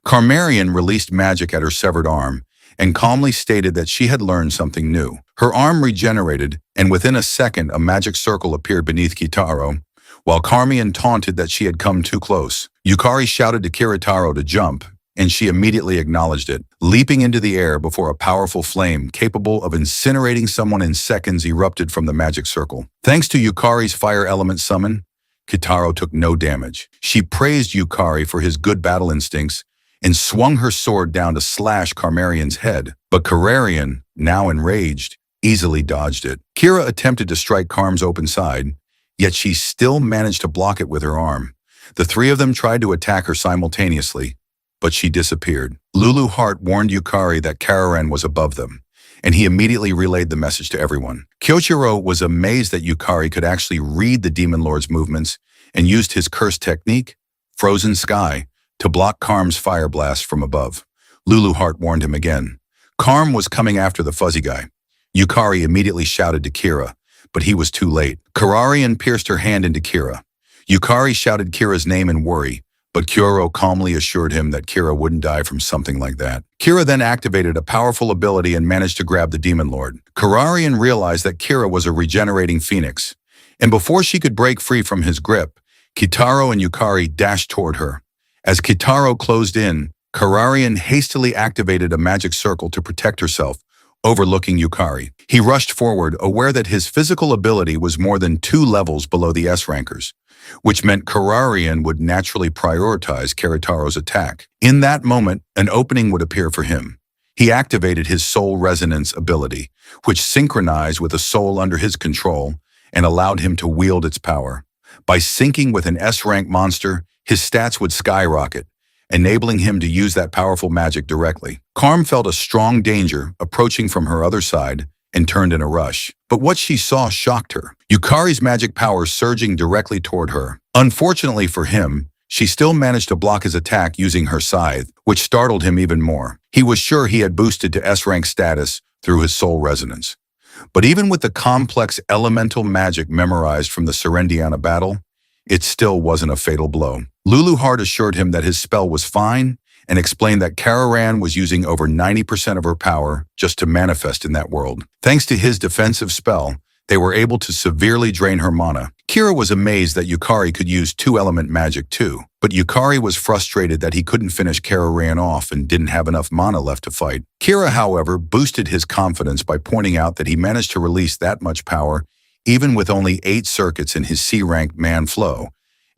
Karmarian released magic at her severed arm and calmly stated that she had learned something new. Her arm regenerated, and within a second a magic circle appeared beneath Kitaro, while Karmian taunted that she had come too close. Yukari shouted to Kiritaro to jump, and she immediately acknowledged it, leaping into the air before a powerful flame capable of incinerating someone in seconds erupted from the magic circle. Thanks to Yukari's fire element summon, Kitaro took no damage. She praised Yukari for his good battle instincts and swung her sword down to slash Carmarian's head. But Carmarian, now enraged, easily dodged it. Kira attempted to strike Carm's open side, yet she still managed to block it with her arm. The three of them tried to attack her simultaneously, but she disappeared. Lulu Hart warned Yukari that Kararan was above them, and he immediately relayed the message to everyone. Kyoichiro was amazed that Yukari could actually read the Demon Lord's movements and used his curse technique, Frozen Sky, to block Karm's fire blast from above. Lulu Hart warned him again. Karm was coming after the fuzzy guy. Yukari immediately shouted to Kira, but he was too late. Kararian pierced her hand into Kira. Yukari shouted Kira's name in worry, but Kyoro calmly assured him that Kira wouldn't die from something like that. Kira then activated a powerful ability and managed to grab the Demon Lord. Kararian realized that Kira was a regenerating phoenix, and before she could break free from his grip, Kitaro and Yukari dashed toward her. As Kitaro closed in, Kararian hastily activated a magic circle to protect herself, overlooking Yukari. He rushed forward, aware that his physical ability was more than 2 levels below the S-rankers, which meant Kararian would naturally prioritize Kiritaro's attack. In that moment, an opening would appear for him. He activated his soul resonance ability, which synchronized with a soul under his control and allowed him to wield its power. By syncing with an S-rank monster, his stats would skyrocket, enabling him to use that powerful magic directly. Karm felt a strong danger approaching from her other side and turned in a rush. But what she saw shocked her. Yukari's magic power surging directly toward her. Unfortunately for him, she still managed to block his attack using her scythe, which startled him even more. He was sure he had boosted to S-rank status through his soul resonance. But even with the complex elemental magic memorized from the Serendiana battle, it still wasn't a fatal blow. Lulu Hart assured him that his spell was fine and explained that Kararan was using over 90% of her power just to manifest in that world. Thanks to his defensive spell, they were able to severely drain her mana. Kira was amazed that Yukari could use 2-element magic too, but Yukari was frustrated that he couldn't finish Kararan off and didn't have enough mana left to fight. Kira, however, boosted his confidence by pointing out that he managed to release that much power even with only 8 circuits in his C-ranked man flow,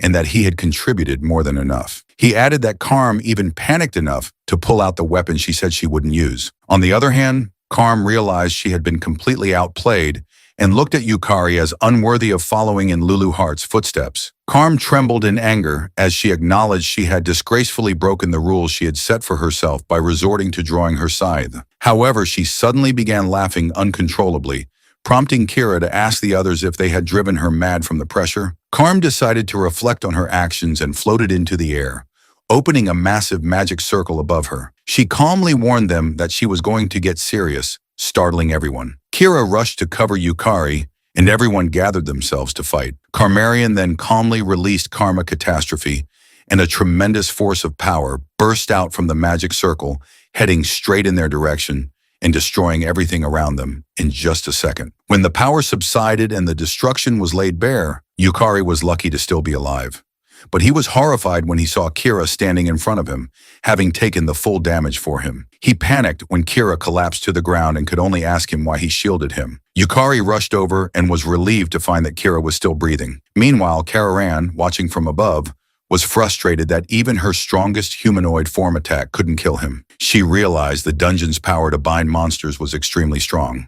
and that he had contributed more than enough. He added that Karm even panicked enough to pull out the weapon she said she wouldn't use. On the other hand, Karm realized she had been completely outplayed and looked at Yukari as unworthy of following in Lulu Hart's footsteps. Karm trembled in anger as she acknowledged she had disgracefully broken the rules she had set for herself by resorting to drawing her scythe. However, she suddenly began laughing uncontrollably, prompting Kira to ask the others if they had driven her mad from the pressure. Karm decided to reflect on her actions and floated into the air, opening a massive magic circle above her. She calmly warned them that she was going to get serious, startling everyone. Kira rushed to cover Yukari, and everyone gathered themselves to fight. Carmarian then calmly released Karma Catastrophe, and a tremendous force of power burst out from the magic circle, heading straight in their direction and destroying everything around them in just a second. When the power subsided and the destruction was laid bare, Yukari was lucky to still be alive. But he was horrified when he saw Kira standing in front of him, having taken the full damage for him. He panicked when Kira collapsed to the ground and could only ask him why he shielded him. Yukari rushed over and was relieved to find that Kira was still breathing. Meanwhile, Kararan, watching from above, was frustrated that even her strongest humanoid form attack couldn't kill him. She realized the dungeon's power to bind monsters was extremely strong.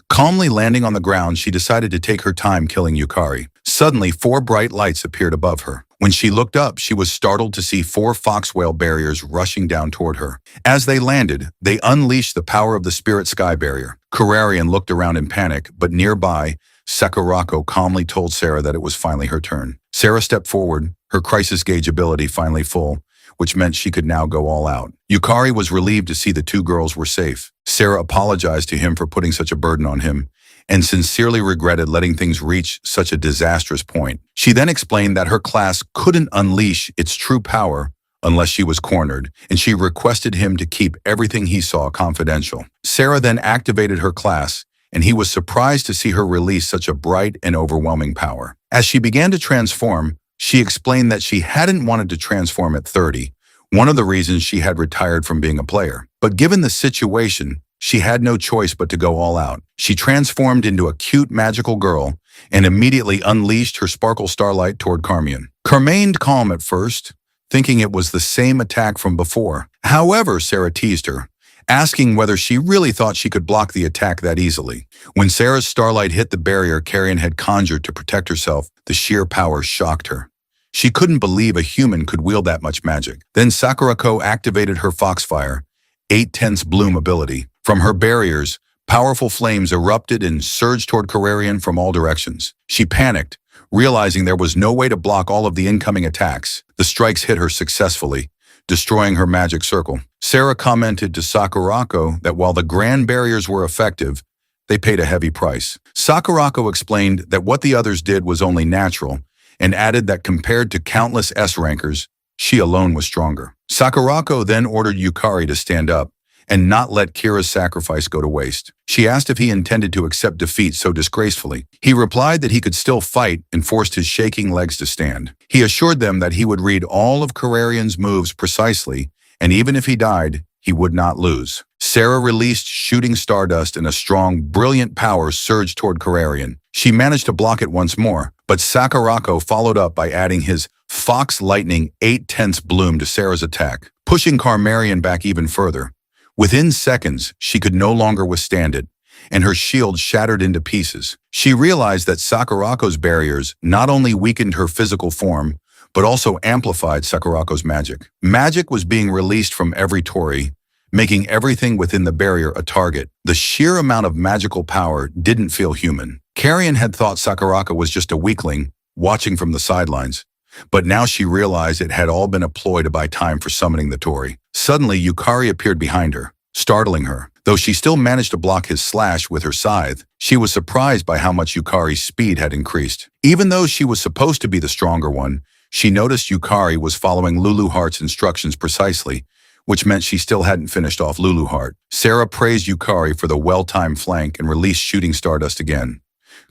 Calmly landing on the ground, she decided to take her time killing Yukari. Suddenly, 4 bright lights appeared above her. When she looked up, she was startled to see 4 foxwhale barriers rushing down toward her. As they landed, they unleashed the power of the spirit sky barrier. Kararian looked around in panic, but nearby, Sakurako calmly told Sarah that it was finally her turn. Sarah stepped forward, her crisis gauge ability finally full, which meant she could now go all out. Yukari was relieved to see the 2 girls were safe. Sarah apologized to him for putting such a burden on him, and sincerely regretted letting things reach such a disastrous point. She then explained that her class couldn't unleash its true power unless she was cornered, and she requested him to keep everything he saw confidential. Sarah then activated her class, and he was surprised to see her release such a bright and overwhelming power. As she began to transform, she explained that she hadn't wanted to transform at 30, one of the reasons she had retired from being a player. But given the situation, she had no choice but to go all out. She transformed into a cute magical girl and immediately unleashed her sparkle starlight toward Carmian. Remained calm at first, thinking it was the same attack from before. However, Sarah teased her, asking whether she really thought she could block the attack that easily. When Sarah's starlight hit the barrier Carrion had conjured to protect herself, the sheer power shocked her. She couldn't believe a human could wield that much magic. Then Sakurako activated her Foxfire, 8/10 bloom ability. From her barriers, powerful flames erupted and surged toward Carrion from all directions. She panicked, realizing there was no way to block all of the incoming attacks. The strikes hit her successfully, destroying her magic circle. Sarah commented to Sakurako that while the grand barriers were effective, they paid a heavy price. Sakurako explained that what the others did was only natural, and added that compared to countless S-rankers, she alone was stronger. Sakurako then ordered Yukari to stand up and not let Kira's sacrifice go to waste. She asked if he intended to accept defeat so disgracefully. He replied that he could still fight and forced his shaking legs to stand. He assured them that he would read all of Carrarion's moves precisely, and even if he died, he would not lose. Sarah released shooting stardust and a strong, brilliant power surged toward Carrarion. She managed to block it once more, but Sakurako followed up by adding his Fox Lightning 8/10 bloom to Sarah's attack, pushing Carrarion back even further. Within seconds, she could no longer withstand it, and her shield shattered into pieces. She realized that Sakurako's barriers not only weakened her physical form, but also amplified Sakurako's magic. Magic was being released from every Tori, making everything within the barrier a target. The sheer amount of magical power didn't feel human. Carrion had thought Sakurako was just a weakling, watching from the sidelines, but now she realized it had all been a ploy to buy time for summoning the Tori. Suddenly, Yukari appeared behind her, startling her. Though she still managed to block his slash with her scythe, she was surprised by how much Yukari's speed had increased. Even though she was supposed to be the stronger one, she noticed Yukari was following Lulu Heart's instructions precisely, which meant she still hadn't finished off Lulu Heart. Sarah praised Yukari for the well-timed flank and released shooting stardust again.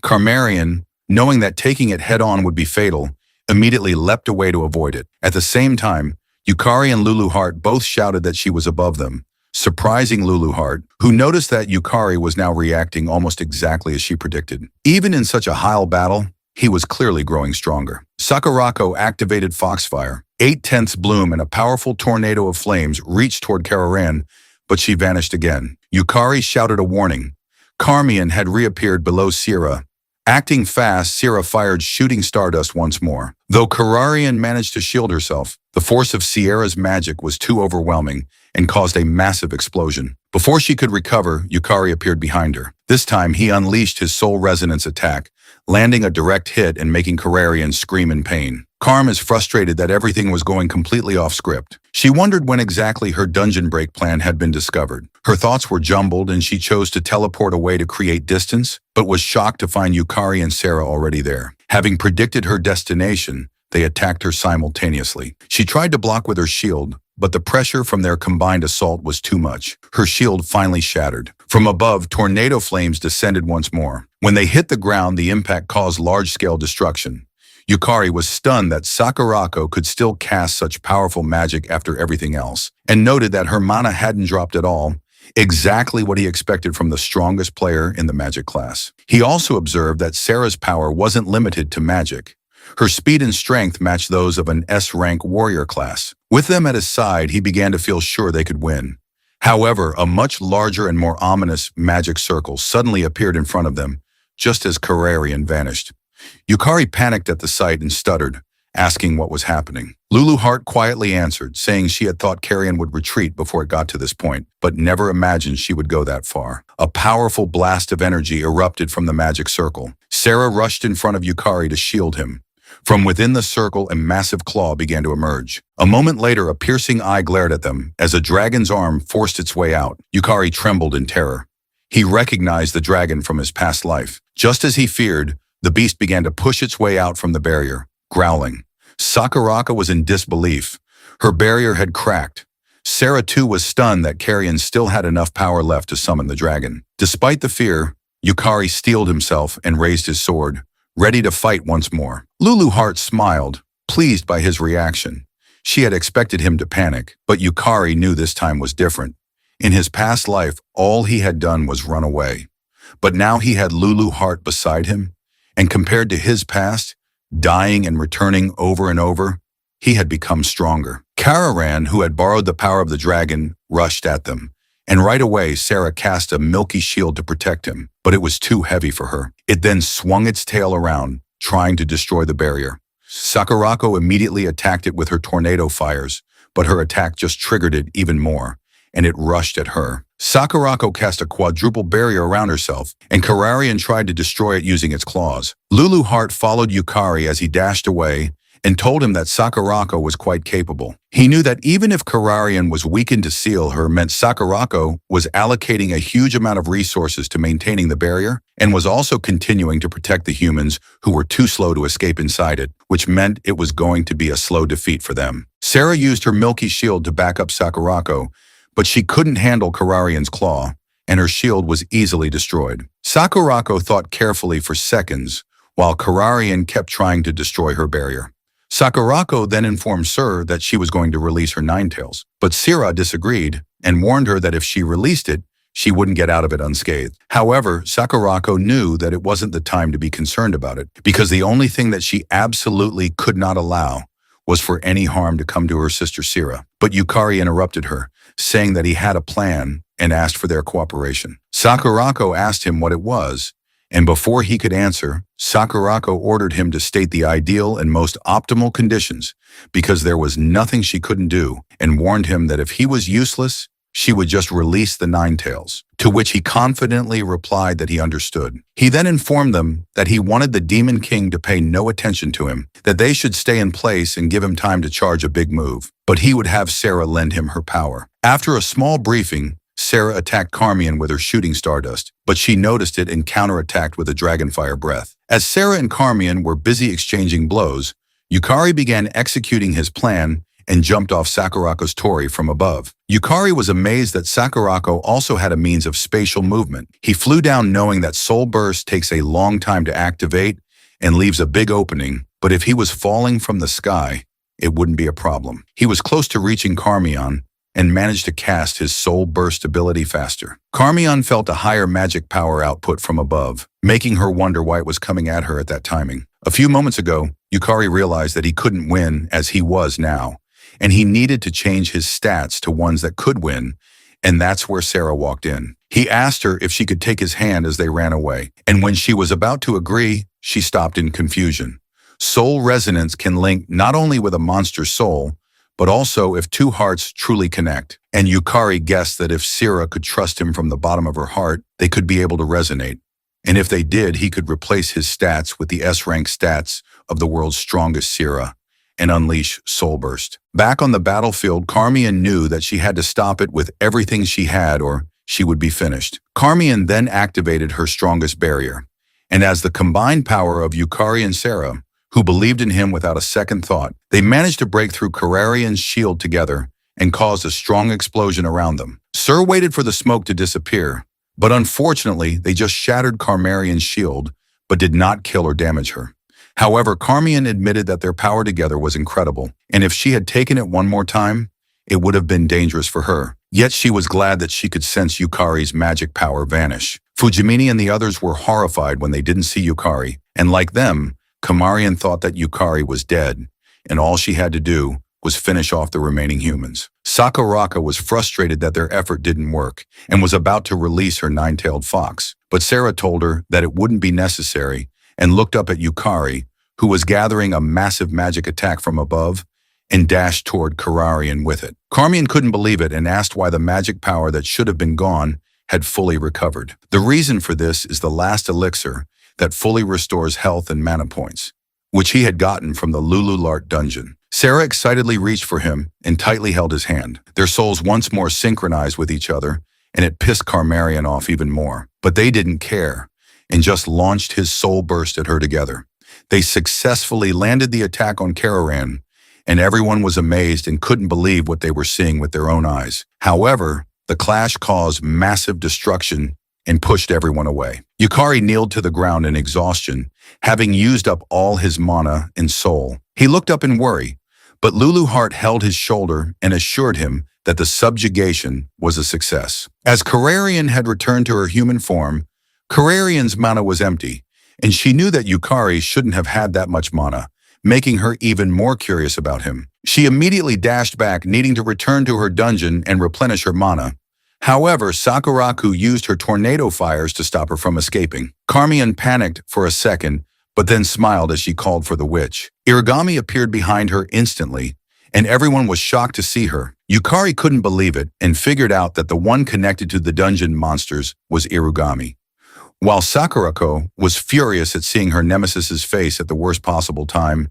Carrarion, knowing that taking it head-on would be fatal, immediately leapt away to avoid it. At the same time, Yukari and Lulu Heart both shouted that she was above them, surprising Lulu Heart, who noticed that Yukari was now reacting almost exactly as she predicted. Even in such a high battle, he was clearly growing stronger. Sakurako activated Foxfire. 8/10 bloom and a powerful tornado of flames reached toward Carrarion, but she vanished again. Yukari shouted a warning. Carmion had reappeared below Sierra. Acting fast, Sierra fired shooting stardust once more. Though Carrarion managed to shield herself, the force of Sierra's magic was too overwhelming and caused a massive explosion. Before she could recover, Yukari appeared behind her. This time, he unleashed his soul resonance attack, landing a direct hit and making Carrarion scream in pain. Carm is frustrated that everything was going completely off script. She wondered when exactly her dungeon break plan had been discovered. Her thoughts were jumbled and she chose to teleport away to create distance, but was shocked to find Yukari and Sarah already there. Having predicted her destination, they attacked her simultaneously. She tried to block with her shield, but the pressure from their combined assault was too much. Her shield finally shattered. From above, tornado flames descended once more. When they hit the ground, the impact caused large-scale destruction. Yukari was stunned that Sakurako could still cast such powerful magic after everything else, and noted that her mana hadn't dropped at all, exactly what he expected from the strongest player in the magic class. He also observed that Sarah's power wasn't limited to magic. Her speed and strength matched those of an S-rank warrior class. With them at his side, he began to feel sure they could win. However, a much larger and more ominous magic circle suddenly appeared in front of them, just as Carrarion vanished. Yukari panicked at the sight and stuttered, asking what was happening. Lulu Heart quietly answered, saying she had thought Carrion would retreat before it got to this point, but never imagined she would go that far. A powerful blast of energy erupted from the magic circle. Sarah rushed in front of Yukari to shield him. From within the circle, a massive claw began to emerge. A moment later, a piercing eye glared at them as a dragon's arm forced its way out. Yukari trembled in terror. He recognized the dragon from his past life. Just as he feared, the beast began to push its way out from the barrier, growling. Sakurako was in disbelief. Her barrier had cracked. Sarah too was stunned that Carrion still had enough power left to summon the dragon. Despite the fear, Yukari steeled himself and raised his sword, ready to fight once more. Lulu Heart smiled, pleased by his reaction. She had expected him to panic, but Yukari knew this time was different. In his past life, all he had done was run away. But now he had Lulu Heart beside him, and compared to his past, dying and returning over and over, he had become stronger. Kararan, who had borrowed the power of the dragon, rushed at them. And right away, Sarah cast a milky shield to protect him, but it was too heavy for her. It then swung its tail around, trying to destroy the barrier. Sakurako immediately attacked it with her tornado fires, but her attack just triggered it even more, and it rushed at her. Sakurako cast a quadruple barrier around herself, and Kararian tried to destroy it using its claws. Lulu Heart followed Yukari as he dashed away and told him that Sakurako was quite capable. He knew that even if Kararian was weakened to seal her meant Sakurako was allocating a huge amount of resources to maintaining the barrier and was also continuing to protect the humans who were too slow to escape inside it, which meant it was going to be a slow defeat for them. Sarah used her milky shield to back up Sakurako, but she couldn't handle Kararian's claw, and her shield was easily destroyed. Sakurako thought carefully for seconds, while Kararian kept trying to destroy her barrier. Sakurako then informed Sur that she was going to release her Ninetails, but Sira disagreed and warned her that if she released it, she wouldn't get out of it unscathed. However, Sakurako knew that it wasn't the time to be concerned about it, because the only thing that she absolutely could not allow was for any harm to come to her sister Sira. But Yukari interrupted her, saying that he had a plan and asked for their cooperation. Sakurako asked him what it was, and before he could answer, Sakurako ordered him to state the ideal and most optimal conditions, because there was nothing she couldn't do, and warned him that if he was useless, she would just release the Ninetails, to which he confidently replied that he understood. He then informed them that he wanted the Demon King to pay no attention to him, that they should stay in place and give him time to charge a big move, but he would have Sarah lend him her power. After a small briefing, Sarah attacked Carmian with her shooting stardust, but she noticed it and counterattacked with a dragonfire breath. As Sarah and Carmian were busy exchanging blows, Yukari began executing his plan and jumped off Sakurako's torii from above. Yukari was amazed that Sakurako also had a means of spatial movement. He flew down knowing that Soul Burst takes a long time to activate and leaves a big opening, but if he was falling from the sky, it wouldn't be a problem. He was close to reaching Carmian and managed to cast his Soul Burst ability faster. Carmian felt a higher magic power output from above, making her wonder why it was coming at her at that timing. A few moments ago, Yukari realized that he couldn't win as he was now, and he needed to change his stats to ones that could win, and that's where Sarah walked in. He asked her if she could take his hand as they ran away, and when she was about to agree, she stopped in confusion. Soul resonance can link not only with a monster's soul, but also if two hearts truly connect. And Yukari guessed that if Sira could trust him from the bottom of her heart, they could be able to resonate. And if they did, he could replace his stats with the S-rank stats of the world's strongest Sira and unleash Soul Burst. Back on the battlefield, Carmian knew that she had to stop it with everything she had or she would be finished. Carmian then activated her strongest barrier. And as the combined power of Yukari and Sarah, who believed in him without a second thought, they managed to break through Kararian's shield together and caused a strong explosion around them. Sur waited for the smoke to disappear, but unfortunately, they just shattered Karmarian's shield, but did not kill or damage her. However, Carmian admitted that their power together was incredible, and if she had taken it one more time, it would have been dangerous for her. Yet she was glad that she could sense Yukari's magic power vanish. Fujimini and the others were horrified when they didn't see Yukari, and like them, Kamarian thought that Yukari was dead, and all she had to do was finish off the remaining humans. Sakurako was frustrated that their effort didn't work, and was about to release her nine-tailed fox, but Sarah told her that it wouldn't be necessary, and looked up at Yukari, who was gathering a massive magic attack from above, and dashed toward Kararian with it. Carmian couldn't believe it and asked why the magic power that should have been gone had fully recovered. The reason for this is the last elixir that fully restores health and mana points, which he had gotten from the Lululart dungeon. Sarah excitedly reached for him and tightly held his hand. Their souls once more synchronized with each other, and it pissed Karmarian off even more. But they didn't care, and just launched his soul burst at her together. They successfully landed the attack on Kararan, and everyone was amazed and couldn't believe what they were seeing with their own eyes. However, the clash caused massive destruction and pushed everyone away. Yukari kneeled to the ground in exhaustion, having used up all his mana and soul. He looked up in worry, but Lulu Heart held his shoulder and assured him that the subjugation was a success. As Kararian had returned to her human form, Kararian's mana was empty, and she knew that Yukari shouldn't have had that much mana, making her even more curious about him. She immediately dashed back, needing to return to her dungeon and replenish her mana. However, Sakurako used her tornado fires to stop her from escaping. Carmine panicked for a second, but then smiled as she called for the witch. Irigami appeared behind her instantly, and everyone was shocked to see her. Yukari couldn't believe it and figured out that the one connected to the dungeon monsters was Irigami. While Sakurako was furious at seeing her nemesis's face at the worst possible time,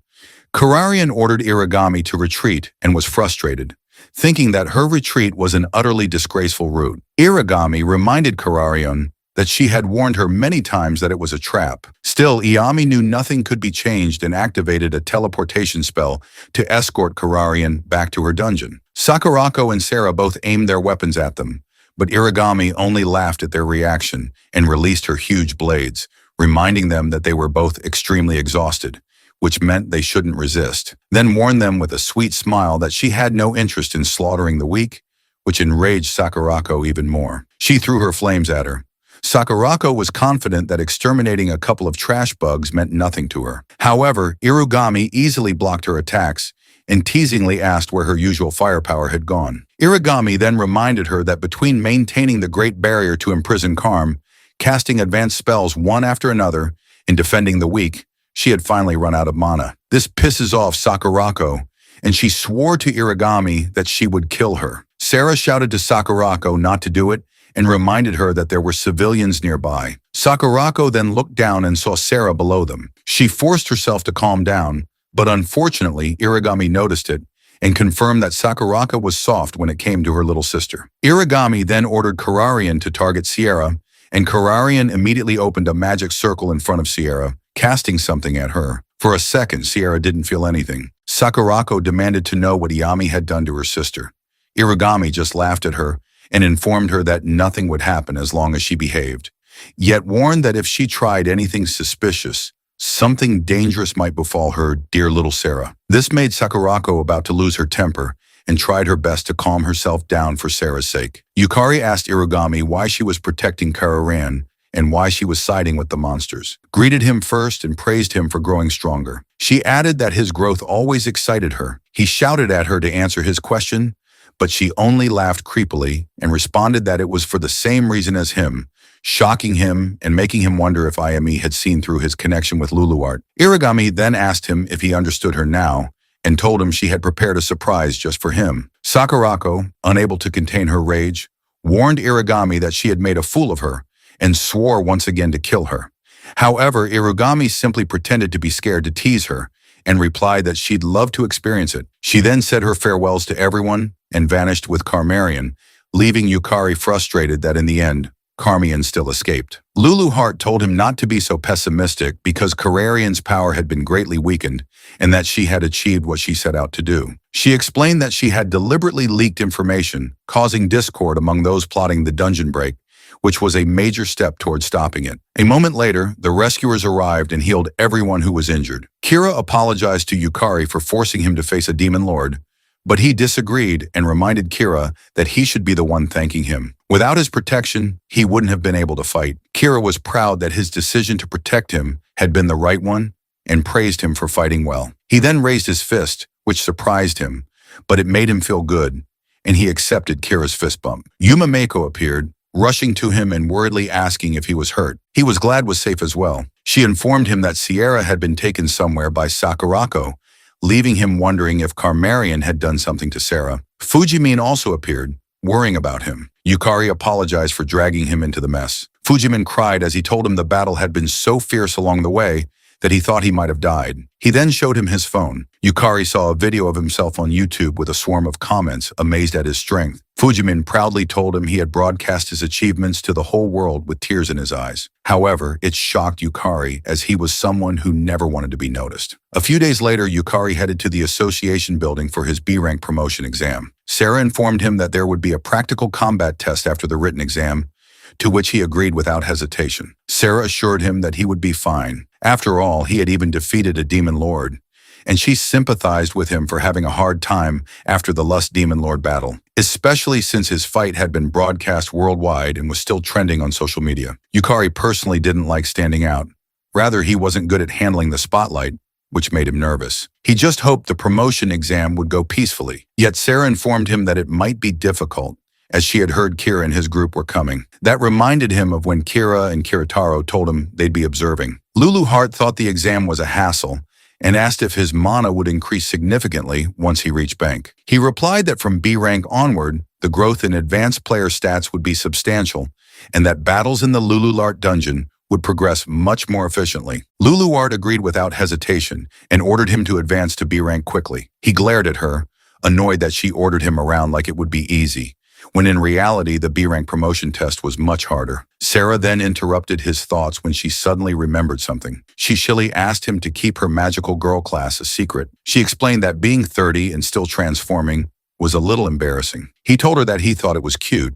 Kararian ordered Irigami to retreat and was frustrated, thinking that her retreat was an utterly disgraceful route. Irigami reminded Kararian that she had warned her many times that it was a trap. Still, Iami knew nothing could be changed and activated a teleportation spell to escort Kararian back to her dungeon. Sakurako and Sarah both aimed their weapons at them, but Irigami only laughed at their reaction and released her huge blades, reminding them that they were both extremely exhausted, which meant they shouldn't resist, then warned them with a sweet smile that she had no interest in slaughtering the weak, which enraged Sakurako even more. She threw her flames at her. Sakurako was confident that exterminating a couple of trash bugs meant nothing to her. However, Irigami easily blocked her attacks and teasingly asked where her usual firepower had gone. Irigami then reminded her that between maintaining the Great Barrier to imprison Karm, casting advanced spells one after another, and defending the weak, she had finally run out of mana. This pisses off Sakurako, and she swore to Irigami that she would kill her. Sarah shouted to Sakurako not to do it and reminded her that there were civilians nearby. Sakurako then looked down and saw Sarah below them. She forced herself to calm down, but unfortunately, Irigami noticed it and confirmed that Sakurako was soft when it came to her little sister. Irigami then ordered Kararian to target Sierra, and Kararian immediately opened a magic circle in front of Sierra, casting something at her. For a second, Sierra didn't feel anything. Sakurako demanded to know what Iami had done to her sister. Irigami just laughed at her and informed her that nothing would happen as long as she behaved, yet warned that if she tried anything suspicious, something dangerous might befall her dear little Sarah. This made Sakurako about to lose her temper and tried her best to calm herself down for Sarah's sake. Yukari asked Irigami why she was protecting Kararan and why she was siding with the monsters, greeted him first and praised him for growing stronger. She added that his growth always excited her. He shouted at her to answer his question, but she only laughed creepily and responded that it was for the same reason as him, shocking him and making him wonder if Iami had seen through his connection with Luluart. Irigami then asked him if he understood her now and told him she had prepared a surprise just for him. Sakurako, unable to contain her rage, warned Irigami that she had made a fool of her and swore once again to kill her. However, Irigami simply pretended to be scared to tease her and replied that she'd love to experience it. She then said her farewells to everyone and vanished with Carmarian, leaving Yukari frustrated that in the end, Carmian still escaped. Lulu Hart told him not to be so pessimistic because Kararian's power had been greatly weakened and that she had achieved what she set out to do. She explained that she had deliberately leaked information, causing discord among those plotting the dungeon break, which was a major step toward stopping it. A moment later, the rescuers arrived and healed everyone who was injured. Kira apologized to Yukari for forcing him to face a demon lord, but he disagreed and reminded Kira that he should be the one thanking him. Without his protection, he wouldn't have been able to fight. Kira was proud that his decision to protect him had been the right one and praised him for fighting well. He then raised his fist, which surprised him, but it made him feel good, and he accepted Kira's fist bump. Yuma Mako appeared, rushing to him and worriedly asking if he was hurt. He was glad was safe as well. She informed him that Sierra had been taken somewhere by Sakurako, leaving him wondering if Carmarian had done something to Sarah. Fujimin also appeared, worrying about him. Yukari apologized for dragging him into the mess. Fujimin cried as he told him the battle had been so fierce along the way that he thought he might have died. He then showed him his phone. Yukari saw a video of himself on YouTube with a swarm of comments, amazed at his strength. Fujimin proudly told him he had broadcast his achievements to the whole world with tears in his eyes. However, it shocked Yukari as he was someone who never wanted to be noticed. A few days later, Yukari headed to the association building for his B-rank promotion exam. Sarah informed him that there would be a practical combat test after the written exam, to which he agreed without hesitation. Sarah assured him that he would be fine. After all, he had even defeated a demon lord, and she sympathized with him for having a hard time after the Lust Demon Lord battle, especially since his fight had been broadcast worldwide and was still trending on social media. Yukari personally didn't like standing out. Rather, he wasn't good at handling the spotlight, which made him nervous. He just hoped the promotion exam would go peacefully. Yet Sarah informed him that it might be difficult, as she had heard Kira and his group were coming. That reminded him of when Kira and Kiritaro told him they'd be observing. Lulu Hart thought the exam was a hassle and asked if his mana would increase significantly once he reached bank. He replied that from B rank onward, the growth in advanced player stats would be substantial, and that battles in the Lululart dungeon would progress much more efficiently. Luluart agreed without hesitation and ordered him to advance to B rank quickly. He glared at her, annoyed that she ordered him around like it would be easy, when in reality the B rank promotion test was much harder. Sarah then interrupted his thoughts when she suddenly remembered something. She shilly asked him to keep her magical girl class a secret. She explained that being 30 and still transforming was a little embarrassing. He told her that he thought it was cute,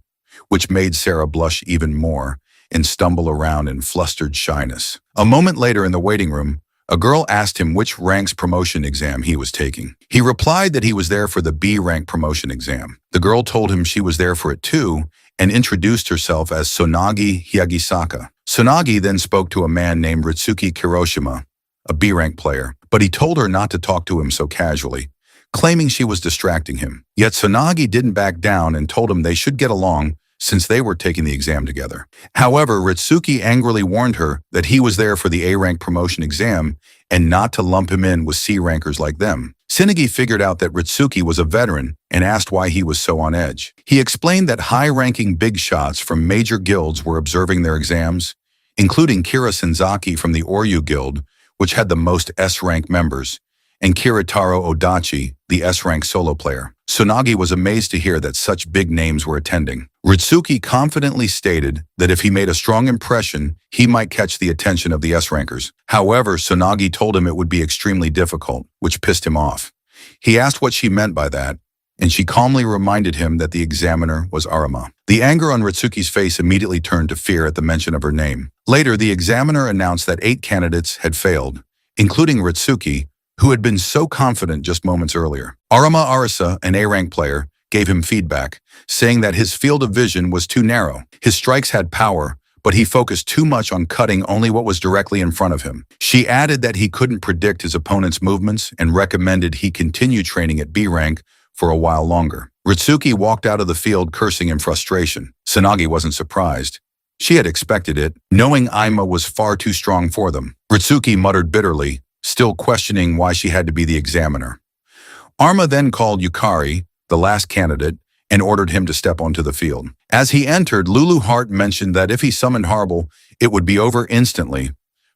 which made Sarah blush even more and stumble around in flustered shyness. A moment later in the waiting room, a girl asked him which rank's promotion exam he was taking. He replied that he was there for the B rank promotion exam. The girl told him she was there for it too and introduced herself as Sonagi Hyagisaka. Sonagi then spoke to a man named Ritsuki Kiroshima, a B rank player, but he told her not to talk to him so casually, claiming she was distracting him. Yet Sonagi didn't back down and told him they should get along since they were taking the exam together. However, Ritsuki angrily warned her that he was there for the A-rank promotion exam and not to lump him in with C-rankers like them. Tsunagi figured out that Ritsuki was a veteran and asked why he was so on edge. He explained that high-ranking big shots from major guilds were observing their exams, including Kira Senzaki from the Oryu Guild, which had the most S-rank members, and Kiritaro Odachi, the S-rank solo player. Tsunagi was amazed to hear that such big names were attending. Ritsuki confidently stated that if he made a strong impression, he might catch the attention of the S-rankers. However, Tsunagi told him it would be extremely difficult, which pissed him off. He asked what she meant by that, and she calmly reminded him that the examiner was Arama. The anger on Ritsuki's face immediately turned to fear at the mention of her name. Later, the examiner announced that 8 candidates had failed, including Ritsuki, who had been so confident just moments earlier. Arama Arisa, an A-rank player, gave him feedback, saying that his field of vision was too narrow. His strikes had power, but he focused too much on cutting only what was directly in front of him. She added that he couldn't predict his opponent's movements and recommended he continue training at B rank for a while longer. Ritsuki walked out of the field cursing in frustration. Tsunagi wasn't surprised. She had expected it, knowing Aima was far too strong for them. Ritsuki muttered bitterly, still questioning why she had to be the examiner. Arma then called Yukari, the last candidate, and ordered him to step onto the field. As he entered, Lulu Hart mentioned that if he summoned Harble, it would be over instantly,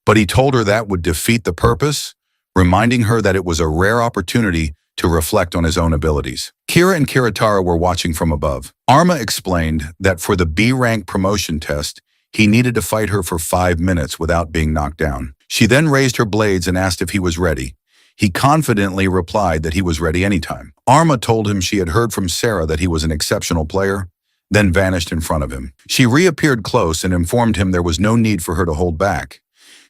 but he told her that would defeat the purpose, reminding her that it was a rare opportunity to reflect on his own abilities. Kira and Kiritara were watching from above. Arma explained that for the B-rank promotion test, he needed to fight her for 5 minutes without being knocked down. She then raised her blades and asked if he was ready. He confidently replied that he was ready anytime. Arma told him she had heard from Sarah that he was an exceptional player, then vanished in front of him. She reappeared close and informed him there was no need for her to hold back.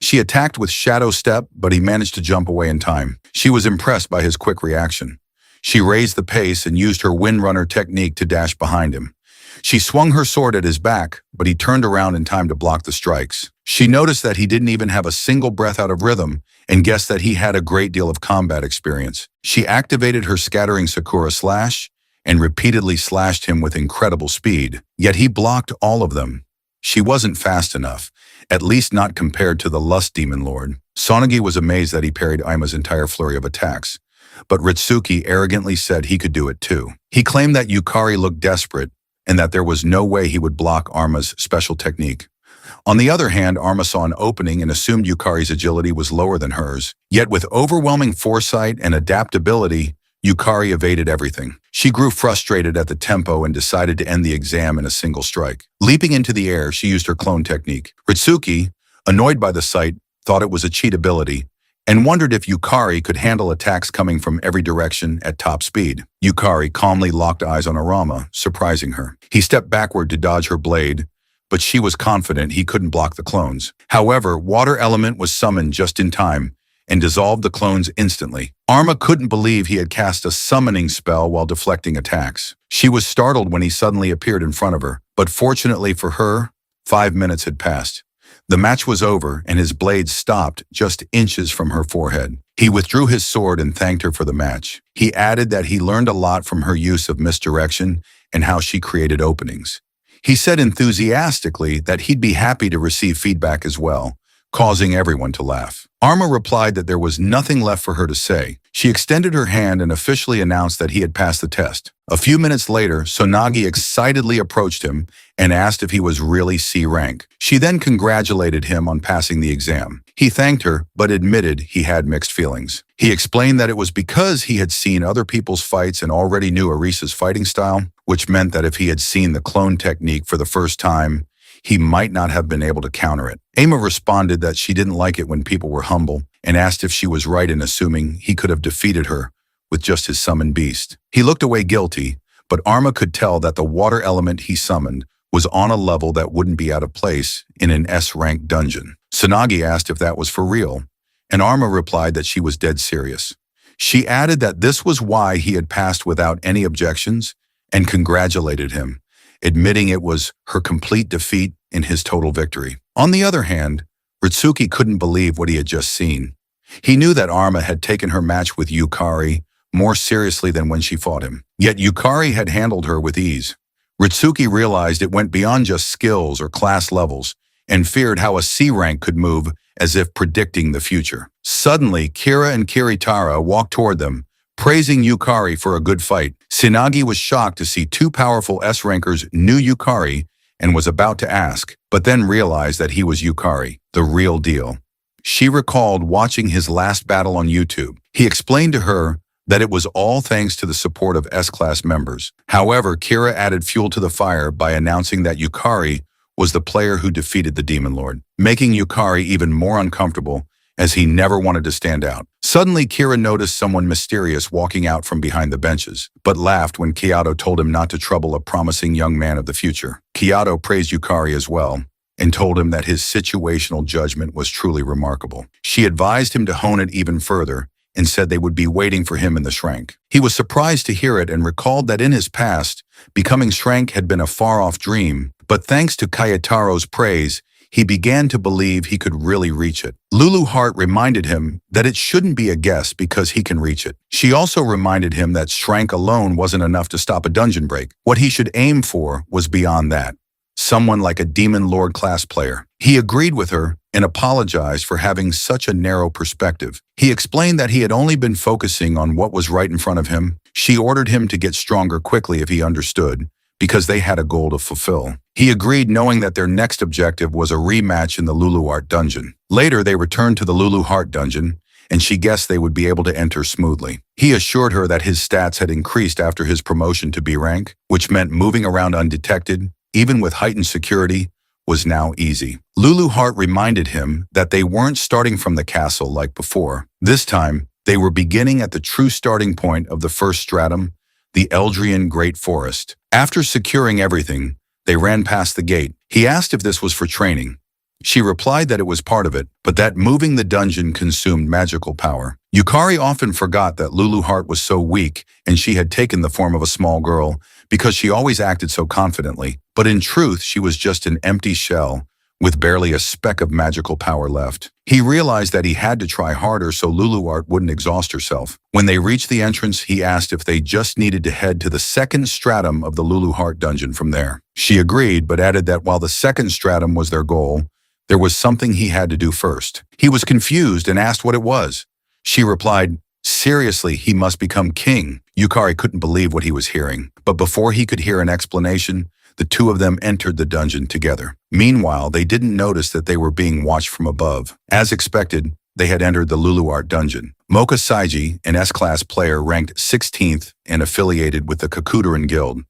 She attacked with Shadow Step, but he managed to jump away in time. She was impressed by his quick reaction. She raised the pace and used her Windrunner technique to dash behind him. She swung her sword at his back, but he turned around in time to block the strikes. She noticed that he didn't even have a single breath out of rhythm and guessed that he had a great deal of combat experience. She activated her Scattering Sakura Slash and repeatedly slashed him with incredible speed, yet he blocked all of them. She wasn't fast enough, at least not compared to the Lust Demon Lord. Sonagi was amazed that he parried Aima's entire flurry of attacks, but Ritsuki arrogantly said he could do it too. He claimed that Yukari looked desperate and that there was no way he would block Arma's special technique. On the other hand, Arma saw an opening and assumed Yukari's agility was lower than hers. Yet with overwhelming foresight and adaptability, Yukari evaded everything. She grew frustrated at the tempo and decided to end the exam in a single strike. Leaping into the air, she used her clone technique. Ritsuki, annoyed by the sight, thought it was a cheat ability and wondered if Yukari could handle attacks coming from every direction at top speed. Yukari calmly locked eyes on Arama, surprising her. He stepped backward to dodge her blade, but she was confident he couldn't block the clones. However, Water Element was summoned just in time and dissolved the clones instantly. Arma couldn't believe he had cast a summoning spell while deflecting attacks. She was startled when he suddenly appeared in front of her, but fortunately for her, 5 minutes had passed. The match was over, and his blade stopped just inches from her forehead. He withdrew his sword and thanked her for the match. He added that he learned a lot from her use of misdirection and how she created openings. He said enthusiastically that he'd be happy to receive feedback as well, causing everyone to laugh. Arma replied that there was nothing left for her to say. She extended her hand and officially announced that he had passed the test. A few minutes later, Sonagi excitedly approached him and asked if he was really C rank. She then congratulated him on passing the exam. He thanked her, but admitted he had mixed feelings. He explained that it was because he had seen other people's fights and already knew Arisa's fighting style, which meant that if he had seen the clone technique for the first time, he might not have been able to counter it. Ama responded that she didn't like it when people were humble and asked if she was right in assuming he could have defeated her with just his summoned beast. He looked away guilty, but Arma could tell that the water element he summoned was on a level that wouldn't be out of place in an S-rank dungeon. Sonagi asked if that was for real, and Arma replied that she was dead serious. She added that this was why he had passed without any objections and congratulated him, admitting it was her complete defeat in his total victory. On the other hand, Ritsuki couldn't believe what he had just seen. He knew that Arma had taken her match with Yukari more seriously than when she fought him. Yet Yukari had handled her with ease. Ritsuki realized it went beyond just skills or class levels and feared how a C rank could move as if predicting the future. Suddenly, Kira and Kiritara walked toward them, praising Yukari for a good fight. Tsunagi was shocked to see two powerful S-rankers knew Yukari and was about to ask, but then realized that he was Yukari, the real deal. She recalled watching his last battle on YouTube. He explained to her that it was all thanks to the support of S-Class members. However, Kira added fuel to the fire by announcing that Yukari was the player who defeated the Demon Lord, making Yukari even more uncomfortable as he never wanted to stand out. Suddenly, Kira noticed someone mysterious walking out from behind the benches, but laughed when Kyoto told him not to trouble a promising young man of the future. Kyoto praised Yukari as well, and told him that his situational judgment was truly remarkable. She advised him to hone it even further, and said they would be waiting for him in the Shrank. He was surprised to hear it and recalled that in his past, becoming Shrank had been a far-off dream, but thanks to Kayataro's praise, he began to believe he could really reach it. Lulu Heart reminded him that it shouldn't be a guess because he can reach it. She also reminded him that Shrank alone wasn't enough to stop a dungeon break. What he should aim for was beyond that. Someone like a Demon Lord class player. He agreed with her and apologized for having such a narrow perspective. He explained that he had only been focusing on what was right in front of him. She ordered him to get stronger quickly if he understood, because they had a goal to fulfill. He agreed, knowing that their next objective was a rematch in the Lulu Art dungeon. Later, they returned to the Lulu Heart dungeon, and she guessed they would be able to enter smoothly. He assured her that his stats had increased after his promotion to B rank, which meant moving around undetected, even with heightened security, was now easy. Lulu Heart reminded him that they weren't starting from the castle like before. This time, they were beginning at the true starting point of the first stratum, the Eldrian Great Forest. After securing everything, they ran past the gate. He asked if this was for training. She replied that it was part of it, but that moving the dungeon consumed magical power. Yukari often forgot that Lulu Heart was so weak and she had taken the form of a small girl because she always acted so confidently. But in truth, she was just an empty shell with barely a speck of magical power left. He realized that he had to try harder so Lulu Heart wouldn't exhaust herself. When they reached the entrance, he asked if they just needed to head to the second stratum of the Lulu Heart dungeon from there. She agreed, but added that while the second stratum was their goal, there was something he had to do first. He was confused and asked what it was. She replied, "Seriously, he must become king." Yukari couldn't believe what he was hearing, but before he could hear an explanation, the two of them entered the dungeon together. Meanwhile, they didn't notice that they were being watched from above. As expected, they had entered the Lulu Art dungeon. Mocha Saiji, an S-Class player ranked 16th and affiliated with the Kakudaran Guild,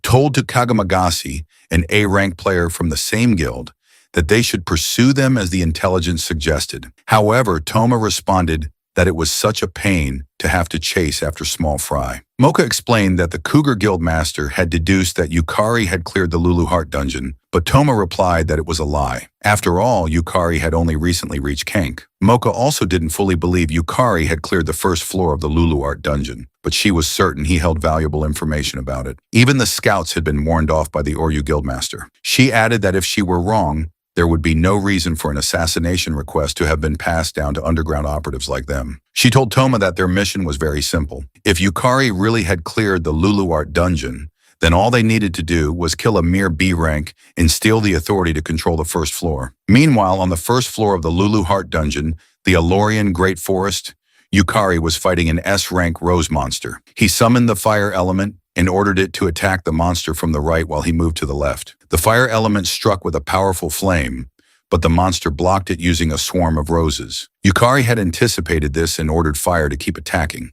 told to Kagamagasi, an A-rank player from the same guild, that they should pursue them as the intelligence suggested. However, Toma responded that it was such a pain to have to chase after small fry. Mocha explained that the Cougar Guild Master had deduced that Yukari had cleared the Lulu Heart dungeon, but Toma replied that it was a lie. After all, Yukari had only recently reached Kank. Mocha also didn't fully believe Yukari had cleared the first floor of the Lulu Art dungeon, but she was certain he held valuable information about it. Even the scouts had been warned off by the Oryu Guildmaster. She added that if she were wrong, there would be no reason for an assassination request to have been passed down to underground operatives like them. She told Toma that their mission was very simple. If Yukari really had cleared the Luluart dungeon, then all they needed to do was kill a mere B rank and steal the authority to control the first floor. Meanwhile, on the first floor of the Luluart dungeon, the Alorian Great Forest, Yukari was fighting an S-rank rose monster. He summoned the fire element and ordered it to attack the monster from the right while he moved to the left. The fire element struck with a powerful flame, but the monster blocked it using a swarm of roses. Yukari had anticipated this and ordered fire to keep attacking.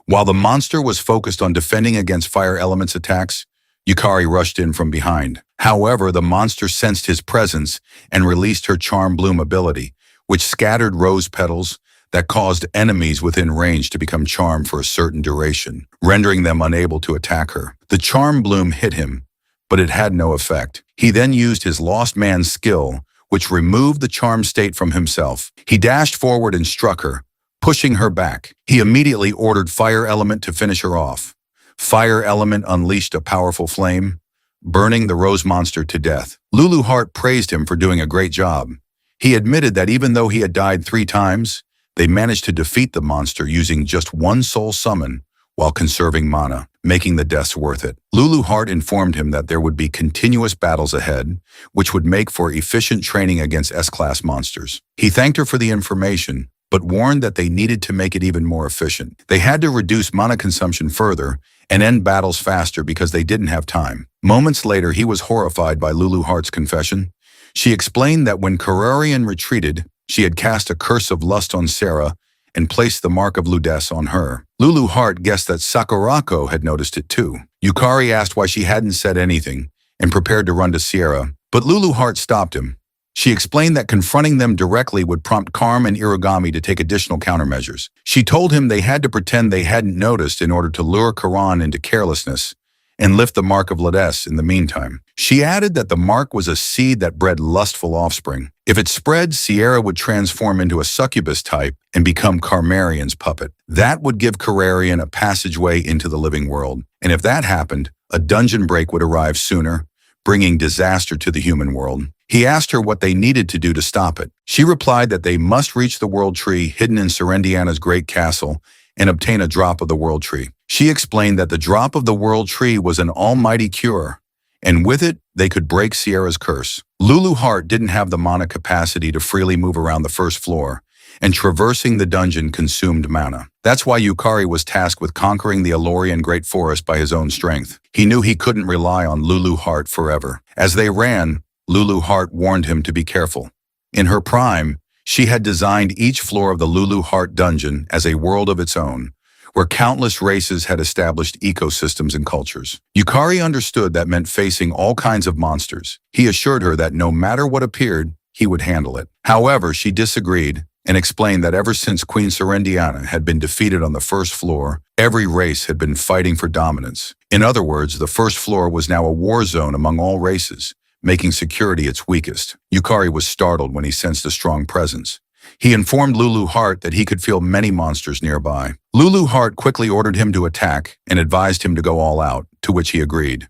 While the monster was focused on defending against fire element's attacks, Yukari rushed in from behind. However, the monster sensed his presence and released her Charm Bloom ability, which scattered rose petals that caused enemies within range to become charmed for a certain duration, rendering them unable to attack her. The Charm Bloom hit him, but it had no effect. He then used his Lost Man's skill, which removed the charm state from himself. He dashed forward and struck her, pushing her back. He immediately ordered Fire Element to finish her off. Fire Element unleashed a powerful flame, burning the rose monster to death. Luluart praised him for doing a great job. He admitted that even though he had died 3 times, they managed to defeat the monster using just one soul summon while conserving mana, making the deaths worth it. Luluart informed him that there would be continuous battles ahead, which would make for efficient training against S-class monsters. He thanked her for the information, but warned that they needed to make it even more efficient. They had to reduce mana consumption further and end battles faster because they didn't have time. Moments later, he was horrified by Luluart's confession. She explained that when Kararian retreated, she had cast a curse of lust on Sarah and placed the mark of Ludess on her. Luluart guessed that Sakurako had noticed it too. Yukari asked why she hadn't said anything and prepared to run to Sierra, but Luluart stopped him. She explained that confronting them directly would prompt Karm and Irigami to take additional countermeasures. She told him they had to pretend they hadn't noticed in order to lure Karan into carelessness and lift the mark of Ludess in the meantime. She added that the mark was a seed that bred lustful offspring. If it spread, Sierra would transform into a succubus type and become Karmarian's puppet. That would give Kararian a passageway into the living world. And if that happened, a dungeon break would arrive sooner, bringing disaster to the human world. He asked her what they needed to do to stop it. She replied that they must reach the World Tree hidden in Serendiana's great castle and obtain a drop of the World Tree. She explained that the drop of the World Tree was an almighty cure, and with it, they could break Sierra's curse. Luluart didn't have the mana capacity to freely move around the first floor, and traversing the dungeon consumed mana. That's why Yukari was tasked with conquering the Alorian Great Forest by his own strength. He knew he couldn't rely on Luluart forever. As they ran, Luluart warned him to be careful. In her prime, she had designed each floor of the Luluart dungeon as a world of its own, where countless races had established ecosystems and cultures. Yukari understood that meant facing all kinds of monsters. He assured her that no matter what appeared, he would handle it. However, she disagreed and explained that ever since Queen Serendiana had been defeated on the first floor, every race had been fighting for dominance. In other words, the first floor was now a war zone among all races, making security its weakest. Yukari was startled when he sensed a strong presence. He informed Luluart that he could feel many monsters nearby. Luluart quickly ordered him to attack and advised him to go all out, to which he agreed.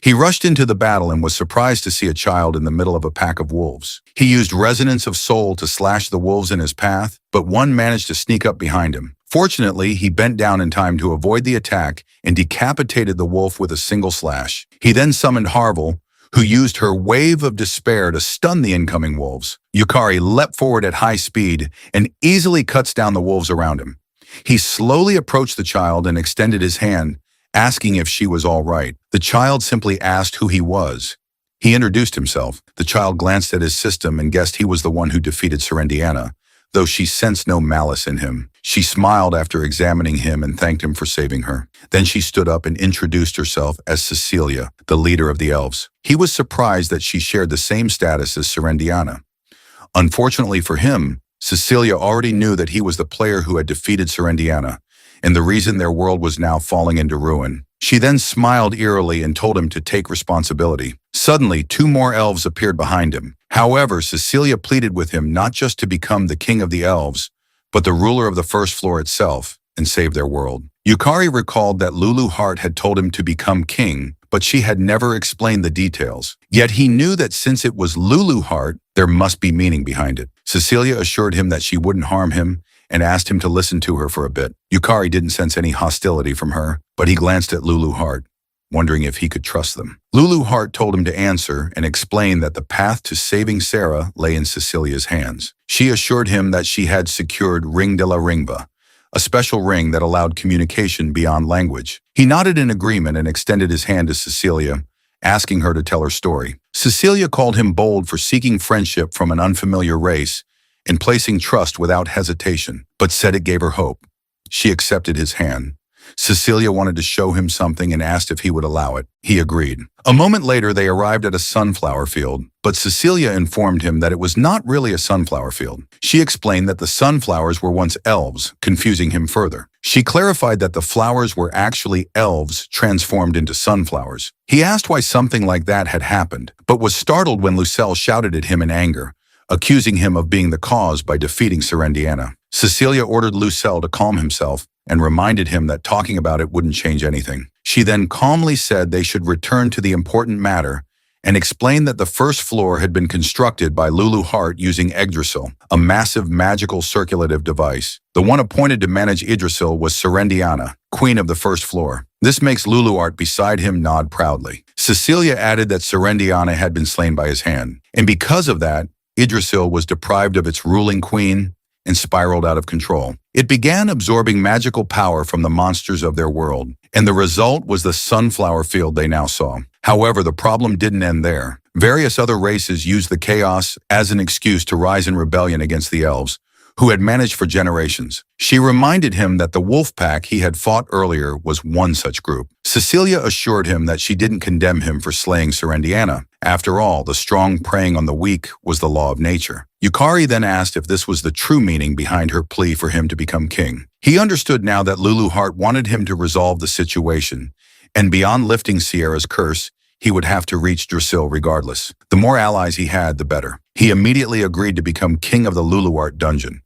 He rushed into the battle and was surprised to see a child in the middle of a pack of wolves. He used Resonance of Soul to slash the wolves in his path, but one managed to sneak up behind him. Fortunately, he bent down in time to avoid the attack and decapitated the wolf with a single slash. He then summoned Harvel, who used her Wave of Despair to stun the incoming wolves. Yukari leapt forward at high speed and easily cuts down the wolves around him. He slowly approached the child and extended his hand, asking if she was all right. The child simply asked who he was. He introduced himself. The child glanced at his system and guessed he was the one who defeated Serendiana, though she sensed no malice in him. She smiled after examining him and thanked him for saving her. Then she stood up and introduced herself as Cecilia, the leader of the elves. He was surprised that she shared the same status as Serendiana. Unfortunately for him, Cecilia already knew that he was the player who had defeated Serendiana, and the reason their world was now falling into ruin. She then smiled eerily and told him to take responsibility. Suddenly, 2 more elves appeared behind him. However, Cecilia pleaded with him not just to become the king of the elves, but the ruler of the first floor itself, and save their world. Yukari recalled that Luluart had told him to become king, but she had never explained the details. Yet he knew that since it was Lulu Heart, there must be meaning behind it. Cecilia assured him that she wouldn't harm him and asked him to listen to her for a bit. Yukari didn't sense any hostility from her, but he glanced at Lulu Heart, wondering if he could trust them. Lulu Heart told him to answer and explained that the path to saving Sarah lay in Cecilia's hands. She assured him that she had secured Ring de la Ringba, a special ring that allowed communication beyond language. He nodded in agreement and extended his hand to Cecilia, asking her to tell her story. Cecilia called him bold for seeking friendship from an unfamiliar race and placing trust without hesitation, but said it gave her hope. She accepted his hand. Cecilia wanted to show him something and asked if he would allow it. He agreed. A moment later, they arrived at a sunflower field, but Cecilia informed him that it was not really a sunflower field. She explained that the sunflowers were once elves, confusing him further. She clarified that the flowers were actually elves transformed into sunflowers. He asked why something like that had happened, but was startled when Lucelle shouted at him in anger, accusing him of being the cause by defeating Serendiana. Cecilia ordered Lucelle to calm himself and reminded him that talking about it wouldn't change anything. She then calmly said they should return to the important matter and explained that the first floor had been constructed by Lulu Heart using Yggdrasil, a massive magical circulative device. The one appointed to manage Yggdrasil was Serendiana, queen of the first floor. This makes Lulu Heart beside him nod proudly. Cecilia added that Serendiana had been slain by his hand, and because of that, Yggdrasil was deprived of its ruling queen and spiraled out of control. It began absorbing magical power from the monsters of their world, and the result was the sunflower field they now saw. However, the problem didn't end there. Various other races used the chaos as an excuse to rise in rebellion against the elves, who had managed for generations. She reminded him that the wolf pack he had fought earlier was one such group. Cecilia assured him that she didn't condemn him for slaying Serendiana. After all, the strong preying on the weak was the law of nature. Yukari then asked if this was the true meaning behind her plea for him to become king. He understood now that Lulu Heart wanted him to resolve the situation, and beyond lifting Sierra's curse, he would have to reach Drasil regardless. The more allies he had, the better. He immediately agreed to become king of the Lulu Heart dungeon.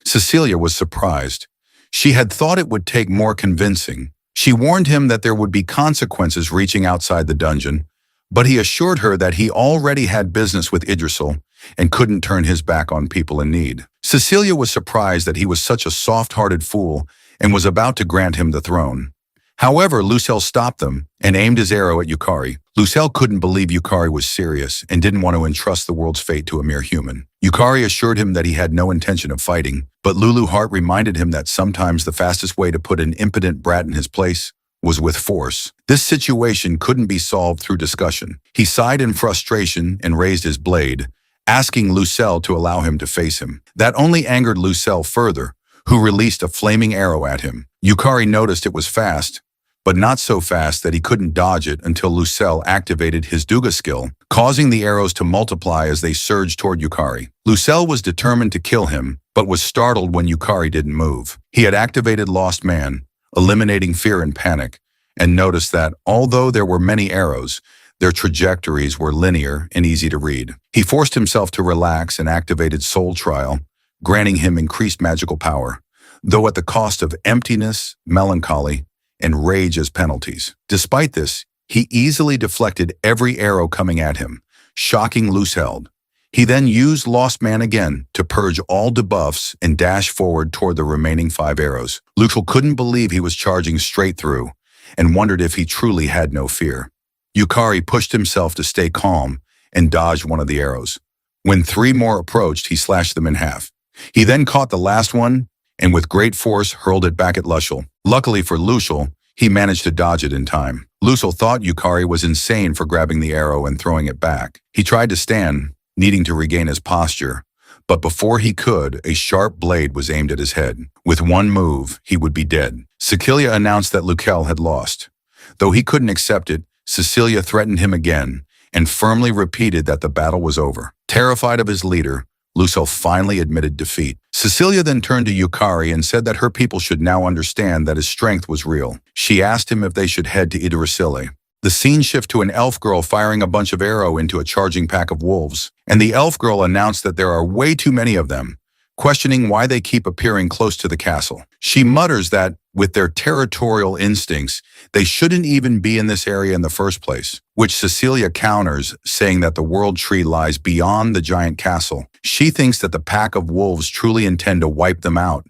Cecilia was surprised. She had thought it would take more convincing. She warned him that there would be consequences reaching outside the dungeon, but he assured her that he already had business with Yggdrasil and couldn't turn his back on people in need. Cecilia was surprised that he was such a soft-hearted fool and was about to grant him the throne. However, Lucelle stopped them and aimed his arrow at Yukari. Lucelle couldn't believe Yukari was serious and didn't want to entrust the world's fate to a mere human. Yukari assured him that he had no intention of fighting, but Lulu Heart reminded him that sometimes the fastest way to put an impotent brat in his place was with force. This situation couldn't be solved through discussion. He sighed in frustration and raised his blade, asking Lucelle to allow him to face him. That only angered Lucelle further, who released a flaming arrow at him. Yukari noticed it was fast, but not so fast that he couldn't dodge it until Lucelle activated his Duga skill, causing the arrows to multiply as they surged toward Yukari. Lucelle was determined to kill him, but was startled when Yukari didn't move. He had activated Lost Man, eliminating fear and panic, and noticed that, although there were many arrows, their trajectories were linear and easy to read. He forced himself to relax and activated Soul Trial, granting him increased magical power, though at the cost of emptiness, melancholy, and rage as penalties. Despite this, he easily deflected every arrow coming at him, shocking Lucelle. He then used Lost Man again to purge all debuffs and dash forward toward the remaining 5 arrows. Lucelle couldn't believe he was charging straight through and wondered if he truly had no fear. Yukari pushed himself to stay calm and dodged one of the arrows. When 3 more approached, he slashed them in half. He then caught the last one and with great force hurled it back at Lucelle. Luckily for Lucelle, he managed to dodge it in time. Lucelle thought Yukari was insane for grabbing the arrow and throwing it back. He tried to stand, needing to regain his posture, but before he could, a sharp blade was aimed at his head. With one move, he would be dead. Cecilia announced that Lucelle had lost. Though he couldn't accept it, Cecilia threatened him again and firmly repeated that the battle was over. Terrified of his leader, Lucelle finally admitted defeat. Cecilia then turned to Yukari and said that her people should now understand that his strength was real. She asked him if they should head to Yggdrasil. The scene shifted to an elf girl firing a bunch of arrow into a charging pack of wolves, and the elf girl announced that there are way too many of them, questioning why they keep appearing close to the castle. She mutters that, with their territorial instincts, they shouldn't even be in this area in the first place, which Cecilia counters, saying that the world tree lies beyond the giant castle. She thinks that the pack of wolves truly intend to wipe them out,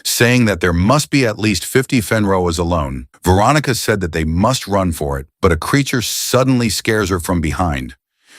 saying that there must be at least 50 Fenroas alone. Veronica said that they must run for it, but a creature suddenly scares her from behind.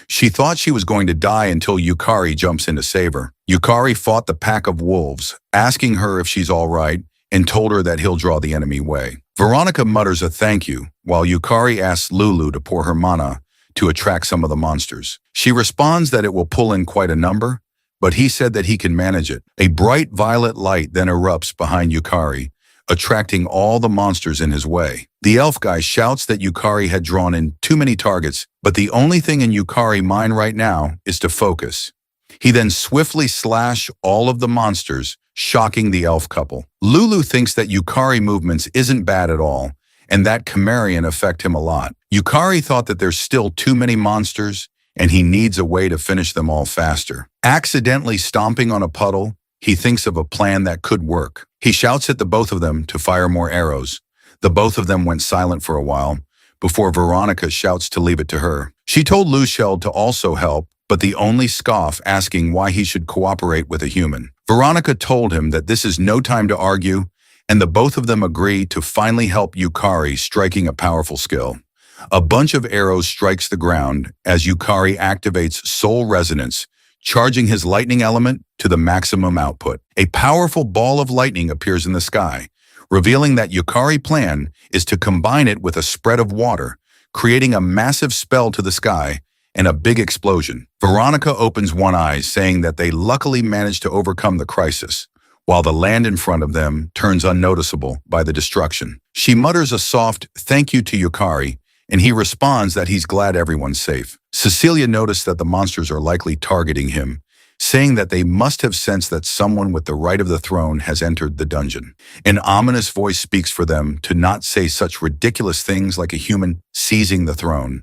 She thought she was going to die until Yukari jumps in to save her. Yukari fought the pack of wolves, asking her if she's all right, and told her that he'll draw the enemy away. Veronica mutters a thank you, while Yukari asks Lulu to pour her mana to attract some of the monsters. She responds that it will pull in quite a number, but he said that he can manage it. A bright violet light then erupts behind Yukari, attracting all the monsters in his way. The elf guy shouts that Yukari had drawn in too many targets, but the only thing in Yukari's mind right now is to focus. He then swiftly slashes all of the monsters, shocking the elf couple. Lulu thinks that Yukari movements isn't bad at all, and that Cimmerian affect him a lot. Yukari thought that there's still too many monsters, and he needs a way to finish them all faster. Accidentally stomping on a puddle, he thinks of a plan that could work. He shouts at the both of them to fire more arrows. The both of them went silent for a while, before Veronica shouts to leave it to her. She told Luciel to also help, but the only scoff, asking why he should cooperate with a human. Veronica told him that this is no time to argue, and the both of them agree to finally help Yukari, striking a powerful skill. A bunch of arrows strikes the ground as Yukari activates Soul Resonance, charging his lightning element to the maximum output. A powerful ball of lightning appears in the sky, revealing that Yukari's plan is to combine it with a spread of water, creating a massive spell to the sky and a big explosion. Veronica opens one eye, saying that they luckily managed to overcome the crisis, while the land in front of them turns unnoticeable by the destruction. She mutters a soft thank you to Yukari, and he responds that he's glad everyone's safe. Cecilia noticed that the monsters are likely targeting him, saying that they must have sensed that someone with the right of the throne has entered the dungeon. An ominous voice speaks for them to not say such ridiculous things like a human seizing the throne.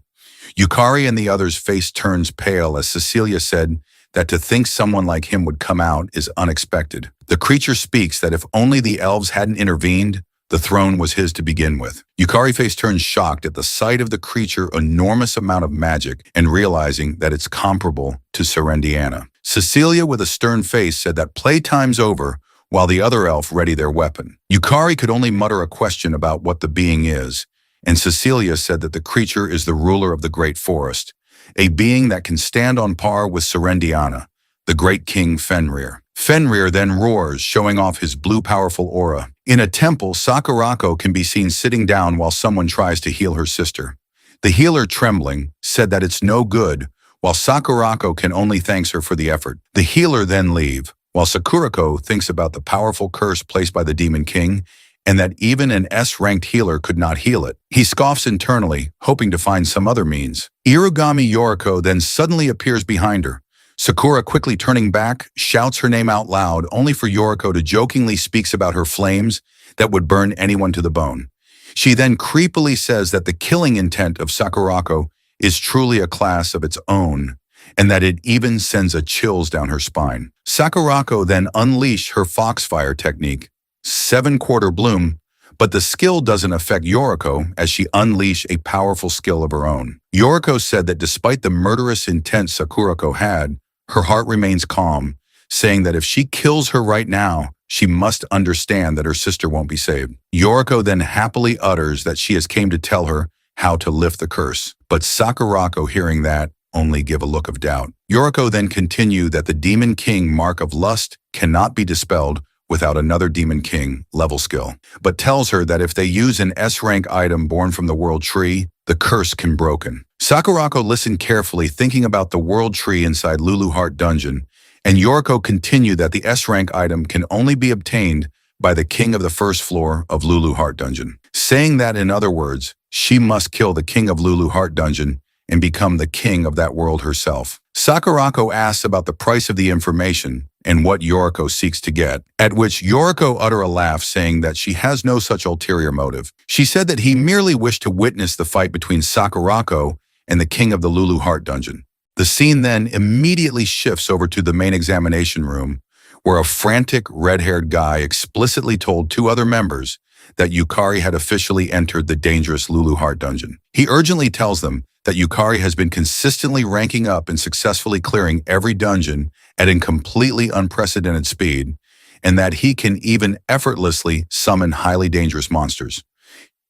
Yukari and the others' face turns pale as Cecilia said that to think someone like him would come out is unexpected. The creature speaks that if only the elves hadn't intervened, the throne was his to begin with. Yukari's face turns shocked at the sight of the creature's enormous amount of magic and realizing that it's comparable to Serendiana. Cecilia, with a stern face, said that playtime's over while the other elf ready their weapon. Yukari could only mutter a question about what the being is, and Cecilia said that the creature is the ruler of the great forest, a being that can stand on par with Serendiana, the great king Fenrir. Fenrir then roars, showing off his blue powerful aura. In a temple, Sakurako can be seen sitting down while someone tries to heal her sister. The healer, trembling, said that it's no good, while Sakurako can only thanks her for the effort. The healer then leave, while Sakurako thinks about the powerful curse placed by the Demon King, and that even an S-ranked healer could not heal it. He scoffs internally, hoping to find some other means. Irugami Yoriko then suddenly appears behind her. Sakura, quickly turning back, shouts her name out loud, only for Yoriko to jokingly speaks about her flames that would burn anyone to the bone. She then creepily says that the killing intent of Sakurako is truly a class of its own, and that it even sends a chills down her spine. Sakurako then unleashed her foxfire technique, 7-quarter bloom, but the skill doesn't affect Yoriko as she unleashed a powerful skill of her own. Yoriko said that despite the murderous intent Sakurako had, her heart remains calm, saying that if she kills her right now, she must understand that her sister won't be saved. Yoriko then happily utters that she has came to tell her how to lift the curse, but Sakurako, hearing that, only give a look of doubt. Yoriko then continued that the Demon King mark of lust cannot be dispelled without another Demon King level skill, but tells her that if they use an S-rank item born from the World Tree, the curse can be broken. Sakurako listened carefully, thinking about the World Tree inside Lulu Heart Dungeon, and Yoriko continued that the S-rank item can only be obtained by the king of the first floor of Lulu Heart Dungeon, saying that, in other words, she must kill the king of Lulu Heart Dungeon and become the king of that world herself. Sakurako asks about the price of the information and what Yoriko seeks to get, at which Yoriko utter a laugh, saying that she has no such ulterior motive. She said that he merely wished to witness the fight between Sakurako and the king of the Lulu Heart Dungeon. The scene then immediately shifts over to the main examination room, where a frantic red-haired guy explicitly told two other members that Yukari had officially entered the dangerous Lulu Heart dungeon. He urgently tells them that Yukari has been consistently ranking up and successfully clearing every dungeon at a completely unprecedented speed, and that he can even effortlessly summon highly dangerous monsters.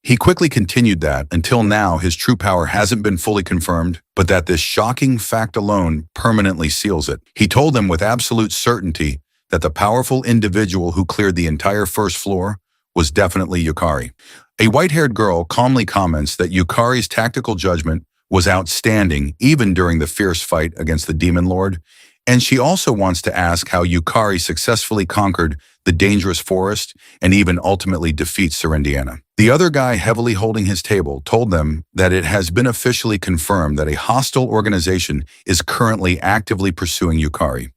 He quickly continued that, until now, his true power hasn't been fully confirmed, but that this shocking fact alone permanently seals it. He told them with absolute certainty that the powerful individual who cleared the entire first floor was definitely Yukari. A white-haired girl calmly comments that Yukari's tactical judgment was outstanding even during the fierce fight against the Demon Lord, and she also wants to ask how Yukari successfully conquered the dangerous forest and even ultimately defeats Serendiana. The other guy heavily holding his table told them that it has been officially confirmed that a hostile organization is currently actively pursuing Yukari.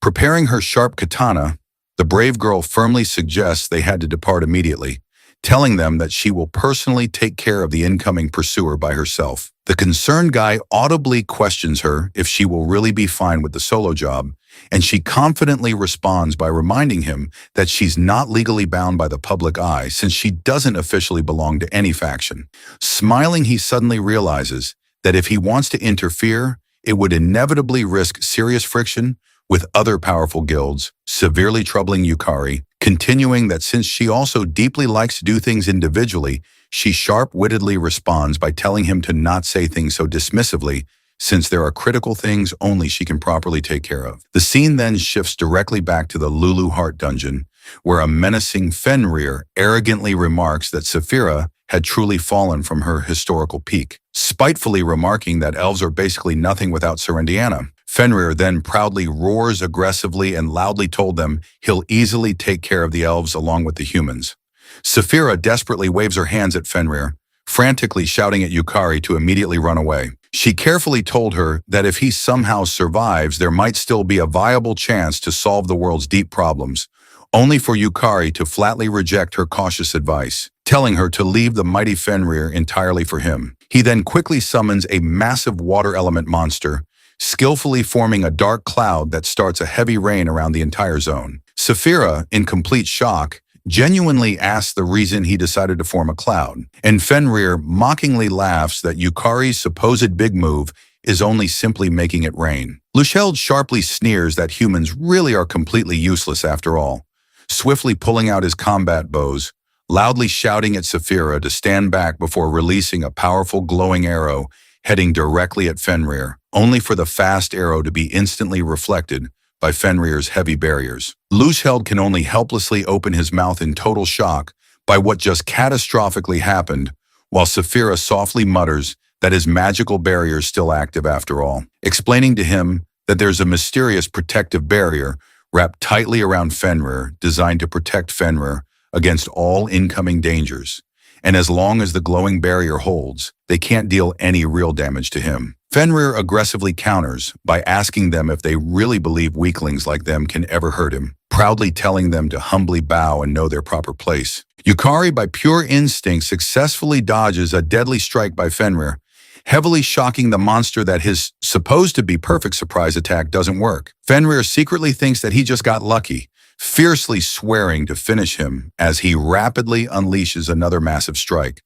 Preparing her sharp katana, the brave girl firmly suggests they had to depart immediately, telling them that she will personally take care of the incoming pursuer by herself. The concerned guy audibly questions her if she will really be fine with the solo job, and she confidently responds by reminding him that she's not legally bound by the public eye since she doesn't officially belong to any faction. Smiling, he suddenly realizes that if he wants to interfere, it would inevitably risk serious friction with other powerful guilds, severely troubling Yukari, continuing that since she also deeply likes to do things individually, she sharp-wittedly responds by telling him to not say things so dismissively, since there are critical things only she can properly take care of. The scene then shifts directly back to the Lulu Heart dungeon, where a menacing Fenrir arrogantly remarks that Saphira had truly fallen from her historical peak, spitefully remarking that elves are basically nothing without Serendiana. Fenrir then proudly roars aggressively and loudly told them he'll easily take care of the elves along with the humans. Saphira desperately waves her hands at Fenrir, frantically shouting at Yukari to immediately run away. She carefully told her that if he somehow survives, there might still be a viable chance to solve the world's deep problems, only for Yukari to flatly reject her cautious advice, telling her to leave the mighty Fenrir entirely for him. He then quickly summons a massive water element monster, skillfully forming a dark cloud that starts a heavy rain around the entire zone. Saphira, in complete shock, genuinely asks the reason he decided to form a cloud, and Fenrir mockingly laughs that Yukari's supposed big move is only simply making it rain. Lucheld sharply sneers that humans really are completely useless after all, swiftly pulling out his combat bows, loudly shouting at Saphira to stand back before releasing a powerful glowing arrow heading directly at Fenrir, only for the fast arrow to be instantly reflected by Fenrir's heavy barriers. Lucheld can only helplessly open his mouth in total shock by what just catastrophically happened, while Saphira softly mutters that his magical barrier is still active after all, explaining to him that there's a mysterious protective barrier wrapped tightly around Fenrir designed to protect Fenrir against all incoming dangers. And as long as the glowing barrier holds, they can't deal any real damage to him. Fenrir aggressively counters by asking them if they really believe weaklings like them can ever hurt him, proudly telling them to humbly bow and know their proper place. Yukari, by pure instinct, successfully dodges a deadly strike by Fenrir, heavily shocking the monster that his supposed-to-be perfect surprise attack doesn't work. Fenrir secretly thinks that he just got lucky, fiercely swearing to finish him as he rapidly unleashes another massive strike,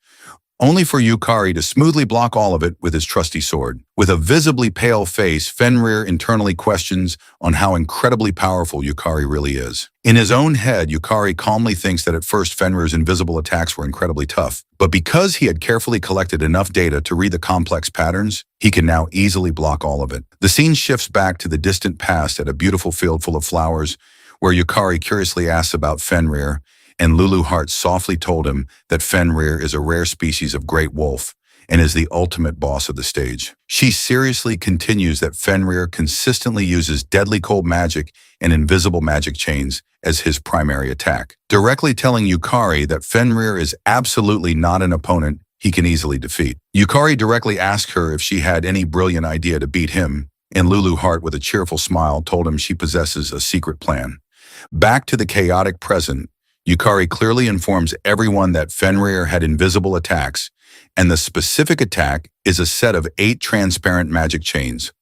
only for Yukari to smoothly block all of it with his trusty sword. With a visibly pale face, Fenrir internally questions on how incredibly powerful Yukari really is. In his own head, Yukari calmly thinks that at first Fenrir's invisible attacks were incredibly tough, but because he had carefully collected enough data to read the complex patterns, he can now easily block all of it. The scene shifts back to the distant past at a beautiful field full of flowers, where Yukari curiously asks about Fenrir, and Lulu Heart softly told him that Fenrir is a rare species of great wolf and is the ultimate boss of the stage. She seriously continues that Fenrir consistently uses deadly cold magic and invisible magic chains as his primary attack, directly telling Yukari that Fenrir is absolutely not an opponent he can easily defeat. Yukari directly asked her if she had any brilliant idea to beat him, and Lulu Heart, with a cheerful smile, told him she possesses a secret plan. Back to the chaotic present, Yukari clearly informs everyone that Fenrir had invisible attacks, and the specific attack is a set of 8 transparent magic chains.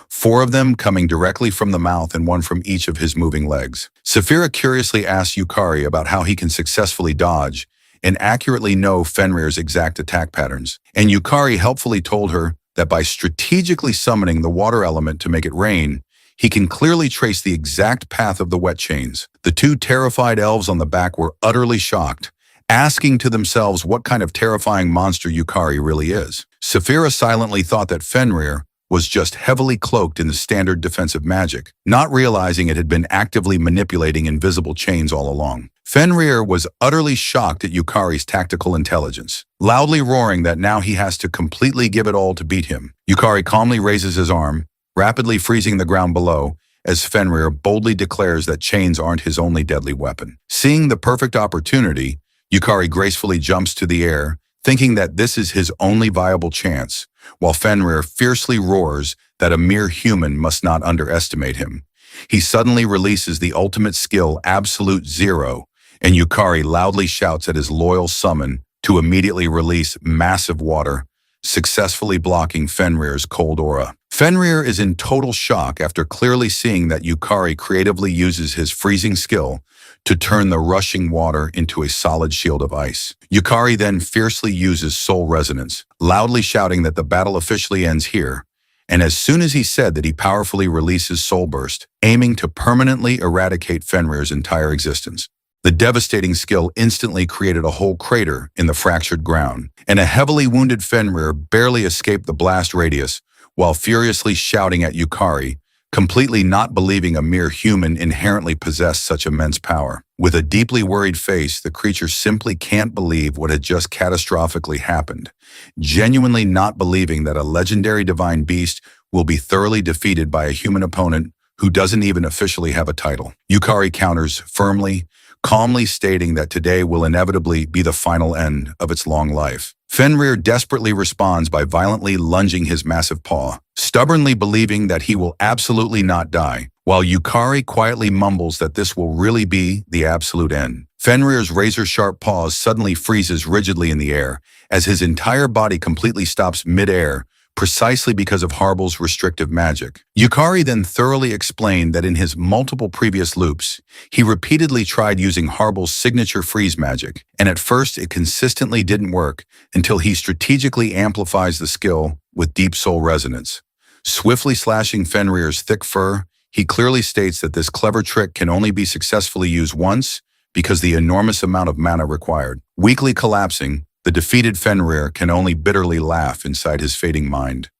4 of them coming directly from the mouth and 1 from each of his moving legs. Saphira curiously asks Yukari about how he can successfully dodge and accurately know Fenrir's exact attack patterns. And Yukari helpfully told her that by strategically summoning the water element to make it rain, he can clearly trace the exact path of the wet chains. The 2 terrified elves on the back were utterly shocked, asking to themselves what kind of terrifying monster Yukari really is. Saphira silently thought that Fenrir was just heavily cloaked in the standard defensive magic, not realizing it had been actively manipulating invisible chains all along. Fenrir was utterly shocked at Yukari's tactical intelligence, loudly roaring that now he has to completely give it all to beat him. Yukari calmly raises his arm, rapidly freezing the ground below, as Fenrir boldly declares that chains aren't his only deadly weapon. Seeing the perfect opportunity, Yukari gracefully jumps to the air, thinking that this is his only viable chance, while Fenrir fiercely roars that a mere human must not underestimate him. He suddenly releases the ultimate skill, Absolute Zero, and Yukari loudly shouts at his loyal summon to immediately release massive water, successfully blocking Fenrir's cold aura. Fenrir is in total shock after clearly seeing that Yukari creatively uses his freezing skill to turn the rushing water into a solid shield of ice. Yukari then fiercely uses soul resonance, loudly shouting that the battle officially ends here, and as soon as he said that he powerfully releases Soul Burst, aiming to permanently eradicate Fenrir's entire existence. The devastating skill instantly created a whole crater in the fractured ground, and a heavily wounded Fenrir barely escaped the blast radius while furiously shouting at Yukari, completely not believing a mere human inherently possessed such immense power. With a deeply worried face, the creature simply can't believe what had just catastrophically happened, genuinely not believing that a legendary divine beast will be thoroughly defeated by a human opponent who doesn't even officially have a title. Yukari counters firmly, calmly stating that today will inevitably be the final end of its long life. Fenrir desperately responds by violently lunging his massive paw, stubbornly believing that he will absolutely not die, while Yukari quietly mumbles that this will really be the absolute end. Fenrir's razor-sharp paws suddenly freezes rigidly in the air, as his entire body completely stops mid-air, precisely because of Harbel's restrictive magic. Yukari then thoroughly explained that in his multiple previous loops, he repeatedly tried using Harbel's signature freeze magic, and at first it consistently didn't work until he strategically amplifies the skill with deep soul resonance. Swiftly slashing Fenrir's thick fur, he clearly states that this clever trick can only be successfully used once because the enormous amount of mana required. Weakly collapsing, the defeated Fenrir can only bitterly laugh inside his fading mind,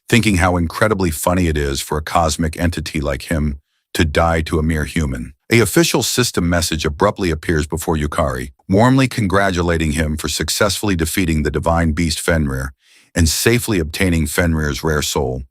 thinking how incredibly funny it is for a cosmic entity like him to die to a mere human. An official system message abruptly appears before Yukari, warmly congratulating him for successfully defeating the divine beast Fenrir and safely obtaining Fenrir's rare soul,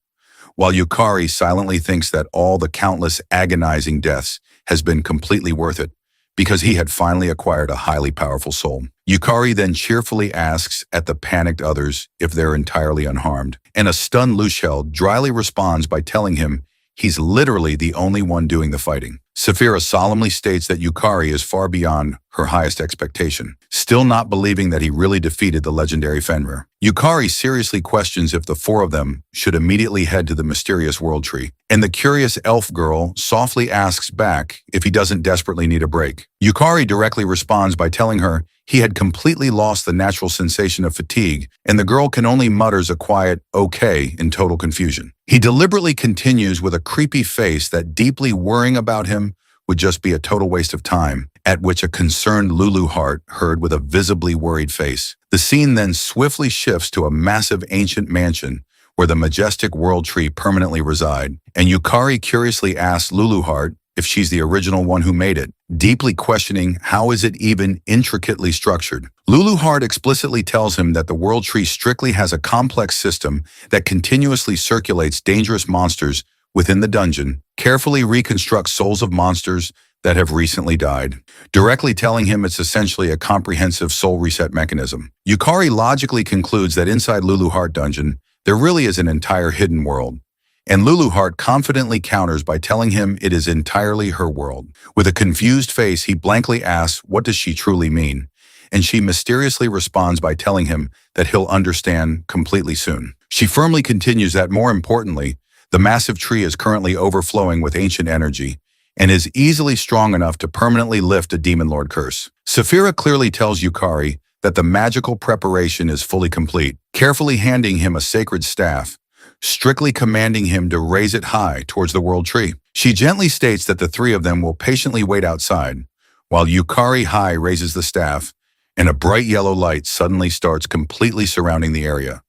while Yukari silently thinks that all the countless agonizing deaths has been completely worth it, because he had finally acquired a highly powerful soul. Yukari then cheerfully asks at the panicked others if they're entirely unharmed, and a stunned Lushel dryly responds by telling him he's literally the only one doing the fighting. Saphira solemnly states that Yukari is far beyond her highest expectation, still not believing that he really defeated the legendary Fenrir. Yukari seriously questions if the 4 of them should immediately head to the mysterious world tree, and the curious elf girl softly asks back if he doesn't desperately need a break. Yukari directly responds by telling her he had completely lost the natural sensation of fatigue, and the girl can only mutters a quiet, okay, in total confusion. He deliberately continues with a creepy face that deeply worrying about him would just be a total waste of time, at which a concerned Lulu heart heard with a visibly worried face. The scene then swiftly shifts to a massive ancient mansion where the majestic world tree permanently reside, and Yukari curiously asks Lulu heart if she's the original one who made it, deeply questioning how is it even intricately structured. Lulu Heart explicitly tells him that the world tree strictly has a complex system that continuously circulates dangerous monsters within the dungeon, carefully reconstructs souls of monsters that have recently died, directly telling him it's essentially a comprehensive soul reset mechanism. Yukari logically concludes that inside Lulu Heart dungeon, there really is an entire hidden world, and Lulu Heart confidently counters by telling him it is entirely her world. With a confused face, he blankly asks what does she truly mean, and she mysteriously responds by telling him that he'll understand completely soon. She firmly continues that, more importantly, The massive tree is currently overflowing with ancient energy and is easily strong enough to permanently lift a demon lord curse. Saphira clearly tells Yukari that the magical preparation is fully complete, carefully handing him a sacred staff, strictly commanding him to raise it high towards the world tree. She gently states that the three of them will patiently wait outside, while Yukari High raises the staff, and a bright yellow light suddenly starts completely surrounding the area,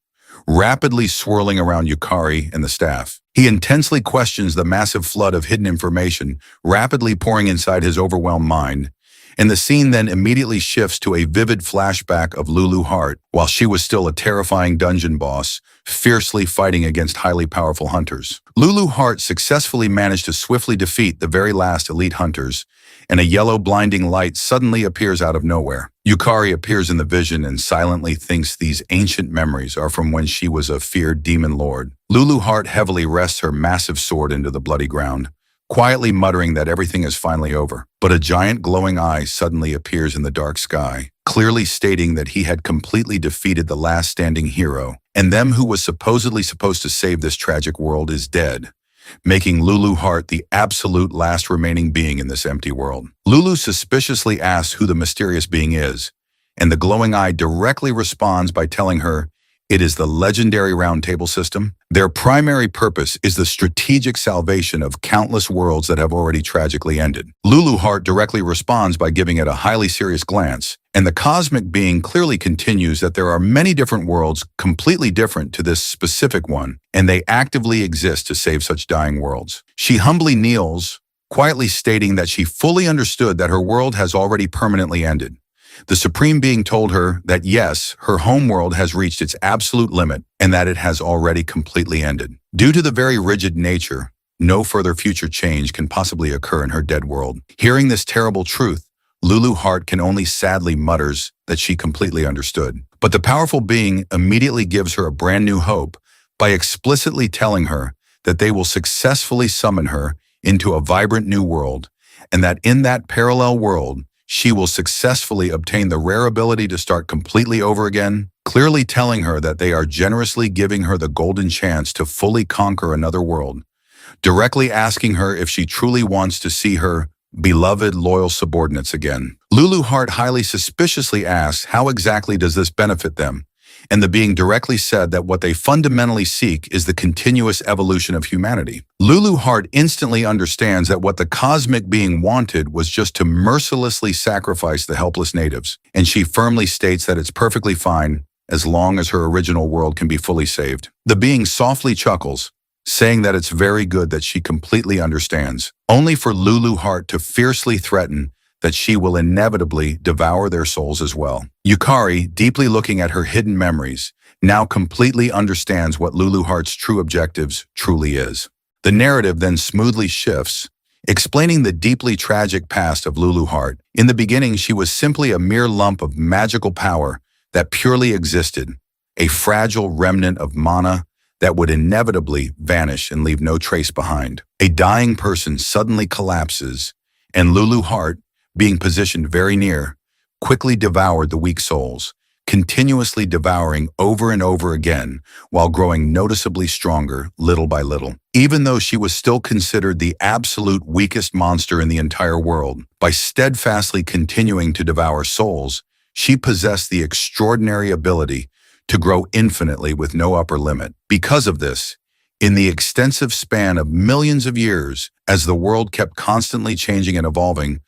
rapidly swirling around Yukari and the staff. He intensely questions the massive flood of hidden information rapidly pouring inside his overwhelmed mind, and the scene then immediately shifts to a vivid flashback of Lulu Hart while she was still a terrifying dungeon boss, fiercely fighting against highly powerful hunters. Lulu Hart successfully managed to swiftly defeat the very last elite hunters, and a yellow blinding light suddenly appears out of nowhere. Yukari appears in the vision and silently thinks these ancient memories are from when she was a feared demon lord. Lulu Hart heavily rests her massive sword into the bloody ground, quietly muttering that everything is finally over. But a giant glowing eye suddenly appears in the dark sky, clearly stating that he had completely defeated the last standing hero, and them who was supposedly supposed to save this tragic world is dead, making Lulu Hart the absolute last remaining being in this empty world. Lulu suspiciously asks who the mysterious being is, and the glowing eye directly responds by telling her it is the legendary round table system. Their primary purpose is the strategic salvation of countless worlds that have already tragically ended. Lulu Hart directly responds by giving it a highly serious glance, and the cosmic being clearly continues that there are many different worlds completely different to this specific one, and they actively exist to save such dying worlds. She humbly kneels, quietly stating that she fully understood that her world has already permanently ended. The Supreme Being told her that yes, her home world has reached its absolute limit and that it has already completely ended. Due to the very rigid nature, no further future change can possibly occur in her dead world. Hearing this terrible truth, Lulu Hart can only sadly mutters that she completely understood. But the powerful being immediately gives her a brand new hope by explicitly telling her that they will successfully summon her into a vibrant new world, and that in that parallel world, she will successfully obtain the rare ability to start completely over again, clearly telling her that they are generously giving her the golden chance to fully conquer another world, directly asking her if she truly wants to see her beloved loyal subordinates again. Lulu Hart highly suspiciously asks how exactly does this benefit them, and the being directly said that what they fundamentally seek is the continuous evolution of humanity. Lulu Hart instantly understands that what the cosmic being wanted was just to mercilessly sacrifice the helpless natives, and she firmly states that it's perfectly fine as long as her original world can be fully saved. The being softly chuckles, saying that it's very good that she completely understands, only for Lulu Hart to fiercely threaten that she will inevitably devour their souls as well. Yukari, deeply looking at her hidden memories, now completely understands what Lulu Hart's true objectives truly is. The narrative then smoothly shifts, explaining the deeply tragic past of Lulu Hart. In the beginning, she was simply a mere lump of magical power that purely existed, a fragile remnant of mana that would inevitably vanish and leave no trace behind. A dying person suddenly collapses, and Lulu Hart, being positioned very near, quickly devoured the weak souls, continuously devouring over and over again while growing noticeably stronger little by little. Even though she was still considered the absolute weakest monster in the entire world, by steadfastly continuing to devour souls, she possessed the extraordinary ability to grow infinitely with no upper limit. Because of this, in the extensive span of millions of years, as the world kept constantly changing and evolving,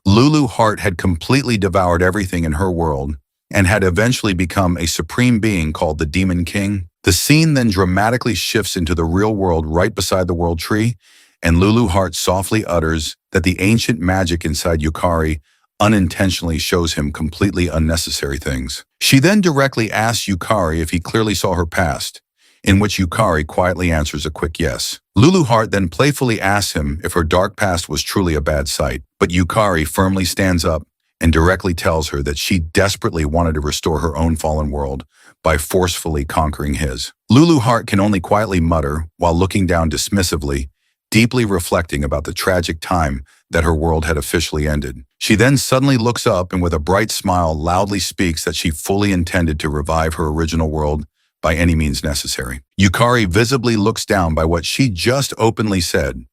Lulu Hart had completely devoured everything in her world and had eventually become a supreme being called the Demon King. The scene then dramatically shifts into the real world right beside the world tree, and Lulu Hart softly utters that the ancient magic inside Yukari unintentionally shows him completely unnecessary things. She then directly asks Yukari if he clearly saw her past, in which Yukari quietly answers a quick yes. Lulu Hart then playfully asks him if her dark past was truly a bad sight, but Yukari firmly stands up and directly tells her that she desperately wanted to restore her own fallen world by forcefully conquering his. Lulu Hart can only quietly mutter while looking down dismissively, deeply reflecting about the tragic time that her world had officially ended. She then suddenly looks up and with a bright smile loudly speaks that she fully intended to revive her original world by any means necessary. Yukari visibly looks down by what she just openly said,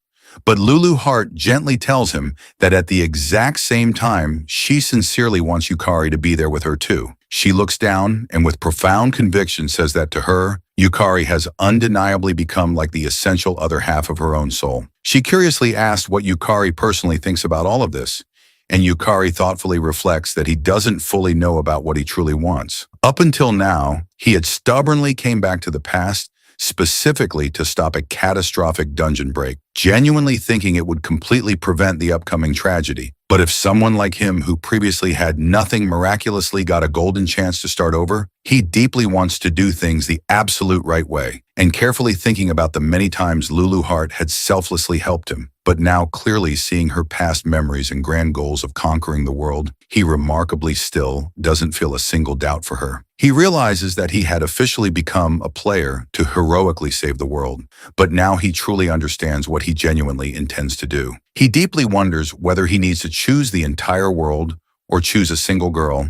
but Lulu Heart gently tells him that at the exact same time, she sincerely wants Yukari to be there with her too. She looks down and with profound conviction says that to her, Yukari has undeniably become like the essential other half of her own soul. She curiously asks what Yukari personally thinks about all of this, and Yukari thoughtfully reflects that he doesn't fully know about what he truly wants. Up until now, he had stubbornly came back to the past, specifically to stop a catastrophic dungeon break, genuinely thinking it would completely prevent the upcoming tragedy. But if someone like him who previously had nothing miraculously got a golden chance to start over, he deeply wants to do things the absolute right way, and carefully thinking about the many times Lulu Heart had selflessly helped him. But now clearly seeing her past memories and grand goals of conquering the world, he remarkably still doesn't feel a single doubt for her. He realizes that he had officially become a player to heroically save the world, but now he truly understands what he genuinely intends to do. He deeply wonders whether he needs to choose the entire world or choose a single girl,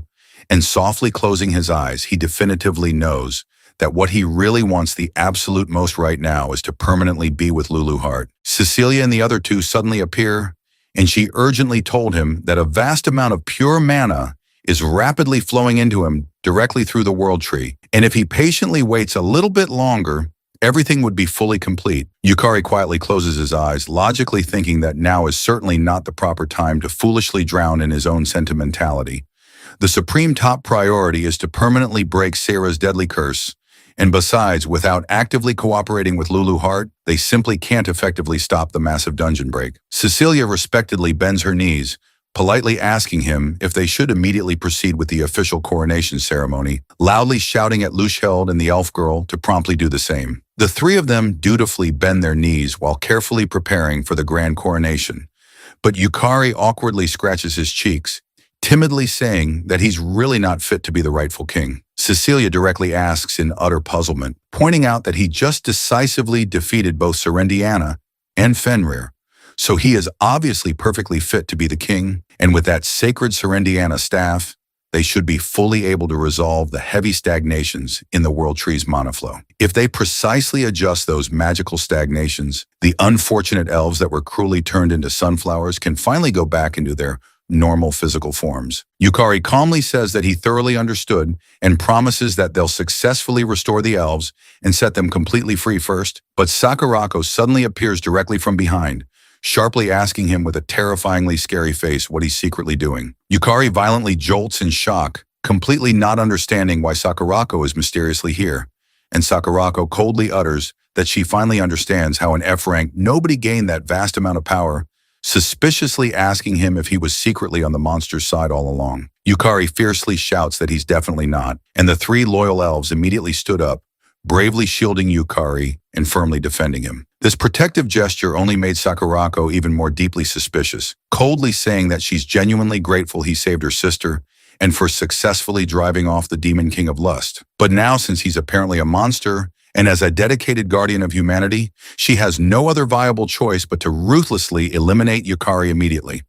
and softly closing his eyes, he definitively knows that what he really wants the absolute most right now is to permanently be with Lulu Heart. Cecilia and the other two suddenly appear, and she urgently told him that a vast amount of pure mana is rapidly flowing into him directly through the world tree, and if he patiently waits a little bit longer, everything would be fully complete. Yukari quietly closes his eyes, logically thinking that now is certainly not the proper time to foolishly drown in his own sentimentality. The supreme top priority is to permanently break Sarah's deadly curse, and besides, without actively cooperating with Lulu Heart, they simply can't effectively stop the massive dungeon break. Cecilia respectfully bends her knees, politely asking him if they should immediately proceed with the official coronation ceremony, loudly shouting at Luchheld and the elf girl to promptly do the same. The three of them dutifully bend their knees while carefully preparing for the grand coronation, but Yukari awkwardly scratches his cheeks, timidly saying that he's really not fit to be the rightful king. Cecilia directly asks in utter puzzlement, pointing out that he just decisively defeated both Serendiana and Fenrir, so he is obviously perfectly fit to be the king, and with that sacred Serendiana staff, they should be fully able to resolve the heavy stagnations in the world tree's mana flow. If they precisely adjust those magical stagnations, the unfortunate elves that were cruelly turned into sunflowers can finally go back into their normal physical forms. Yukari calmly says that he thoroughly understood and promises that they'll successfully restore the elves and set them completely free first, but Sakurako suddenly appears directly from behind, sharply asking him with a terrifyingly scary face what he's secretly doing. Yukari violently jolts in shock, completely not understanding why Sakurako is mysteriously here, and Sakurako coldly utters that she finally understands how in F-rank nobody gained that vast amount of power, suspiciously asking him if he was secretly on the monster's side all along. Yukari fiercely shouts that he's definitely not, and the three loyal elves immediately stood up, bravely shielding Yukari and firmly defending him. This protective gesture only made Sakurako even more deeply suspicious, coldly saying that she's genuinely grateful he saved her sister and for successfully driving off the Demon King of Lust. But now, since he's apparently a monster, and as a dedicated guardian of humanity, she has no other viable choice but to ruthlessly eliminate Yukari immediately.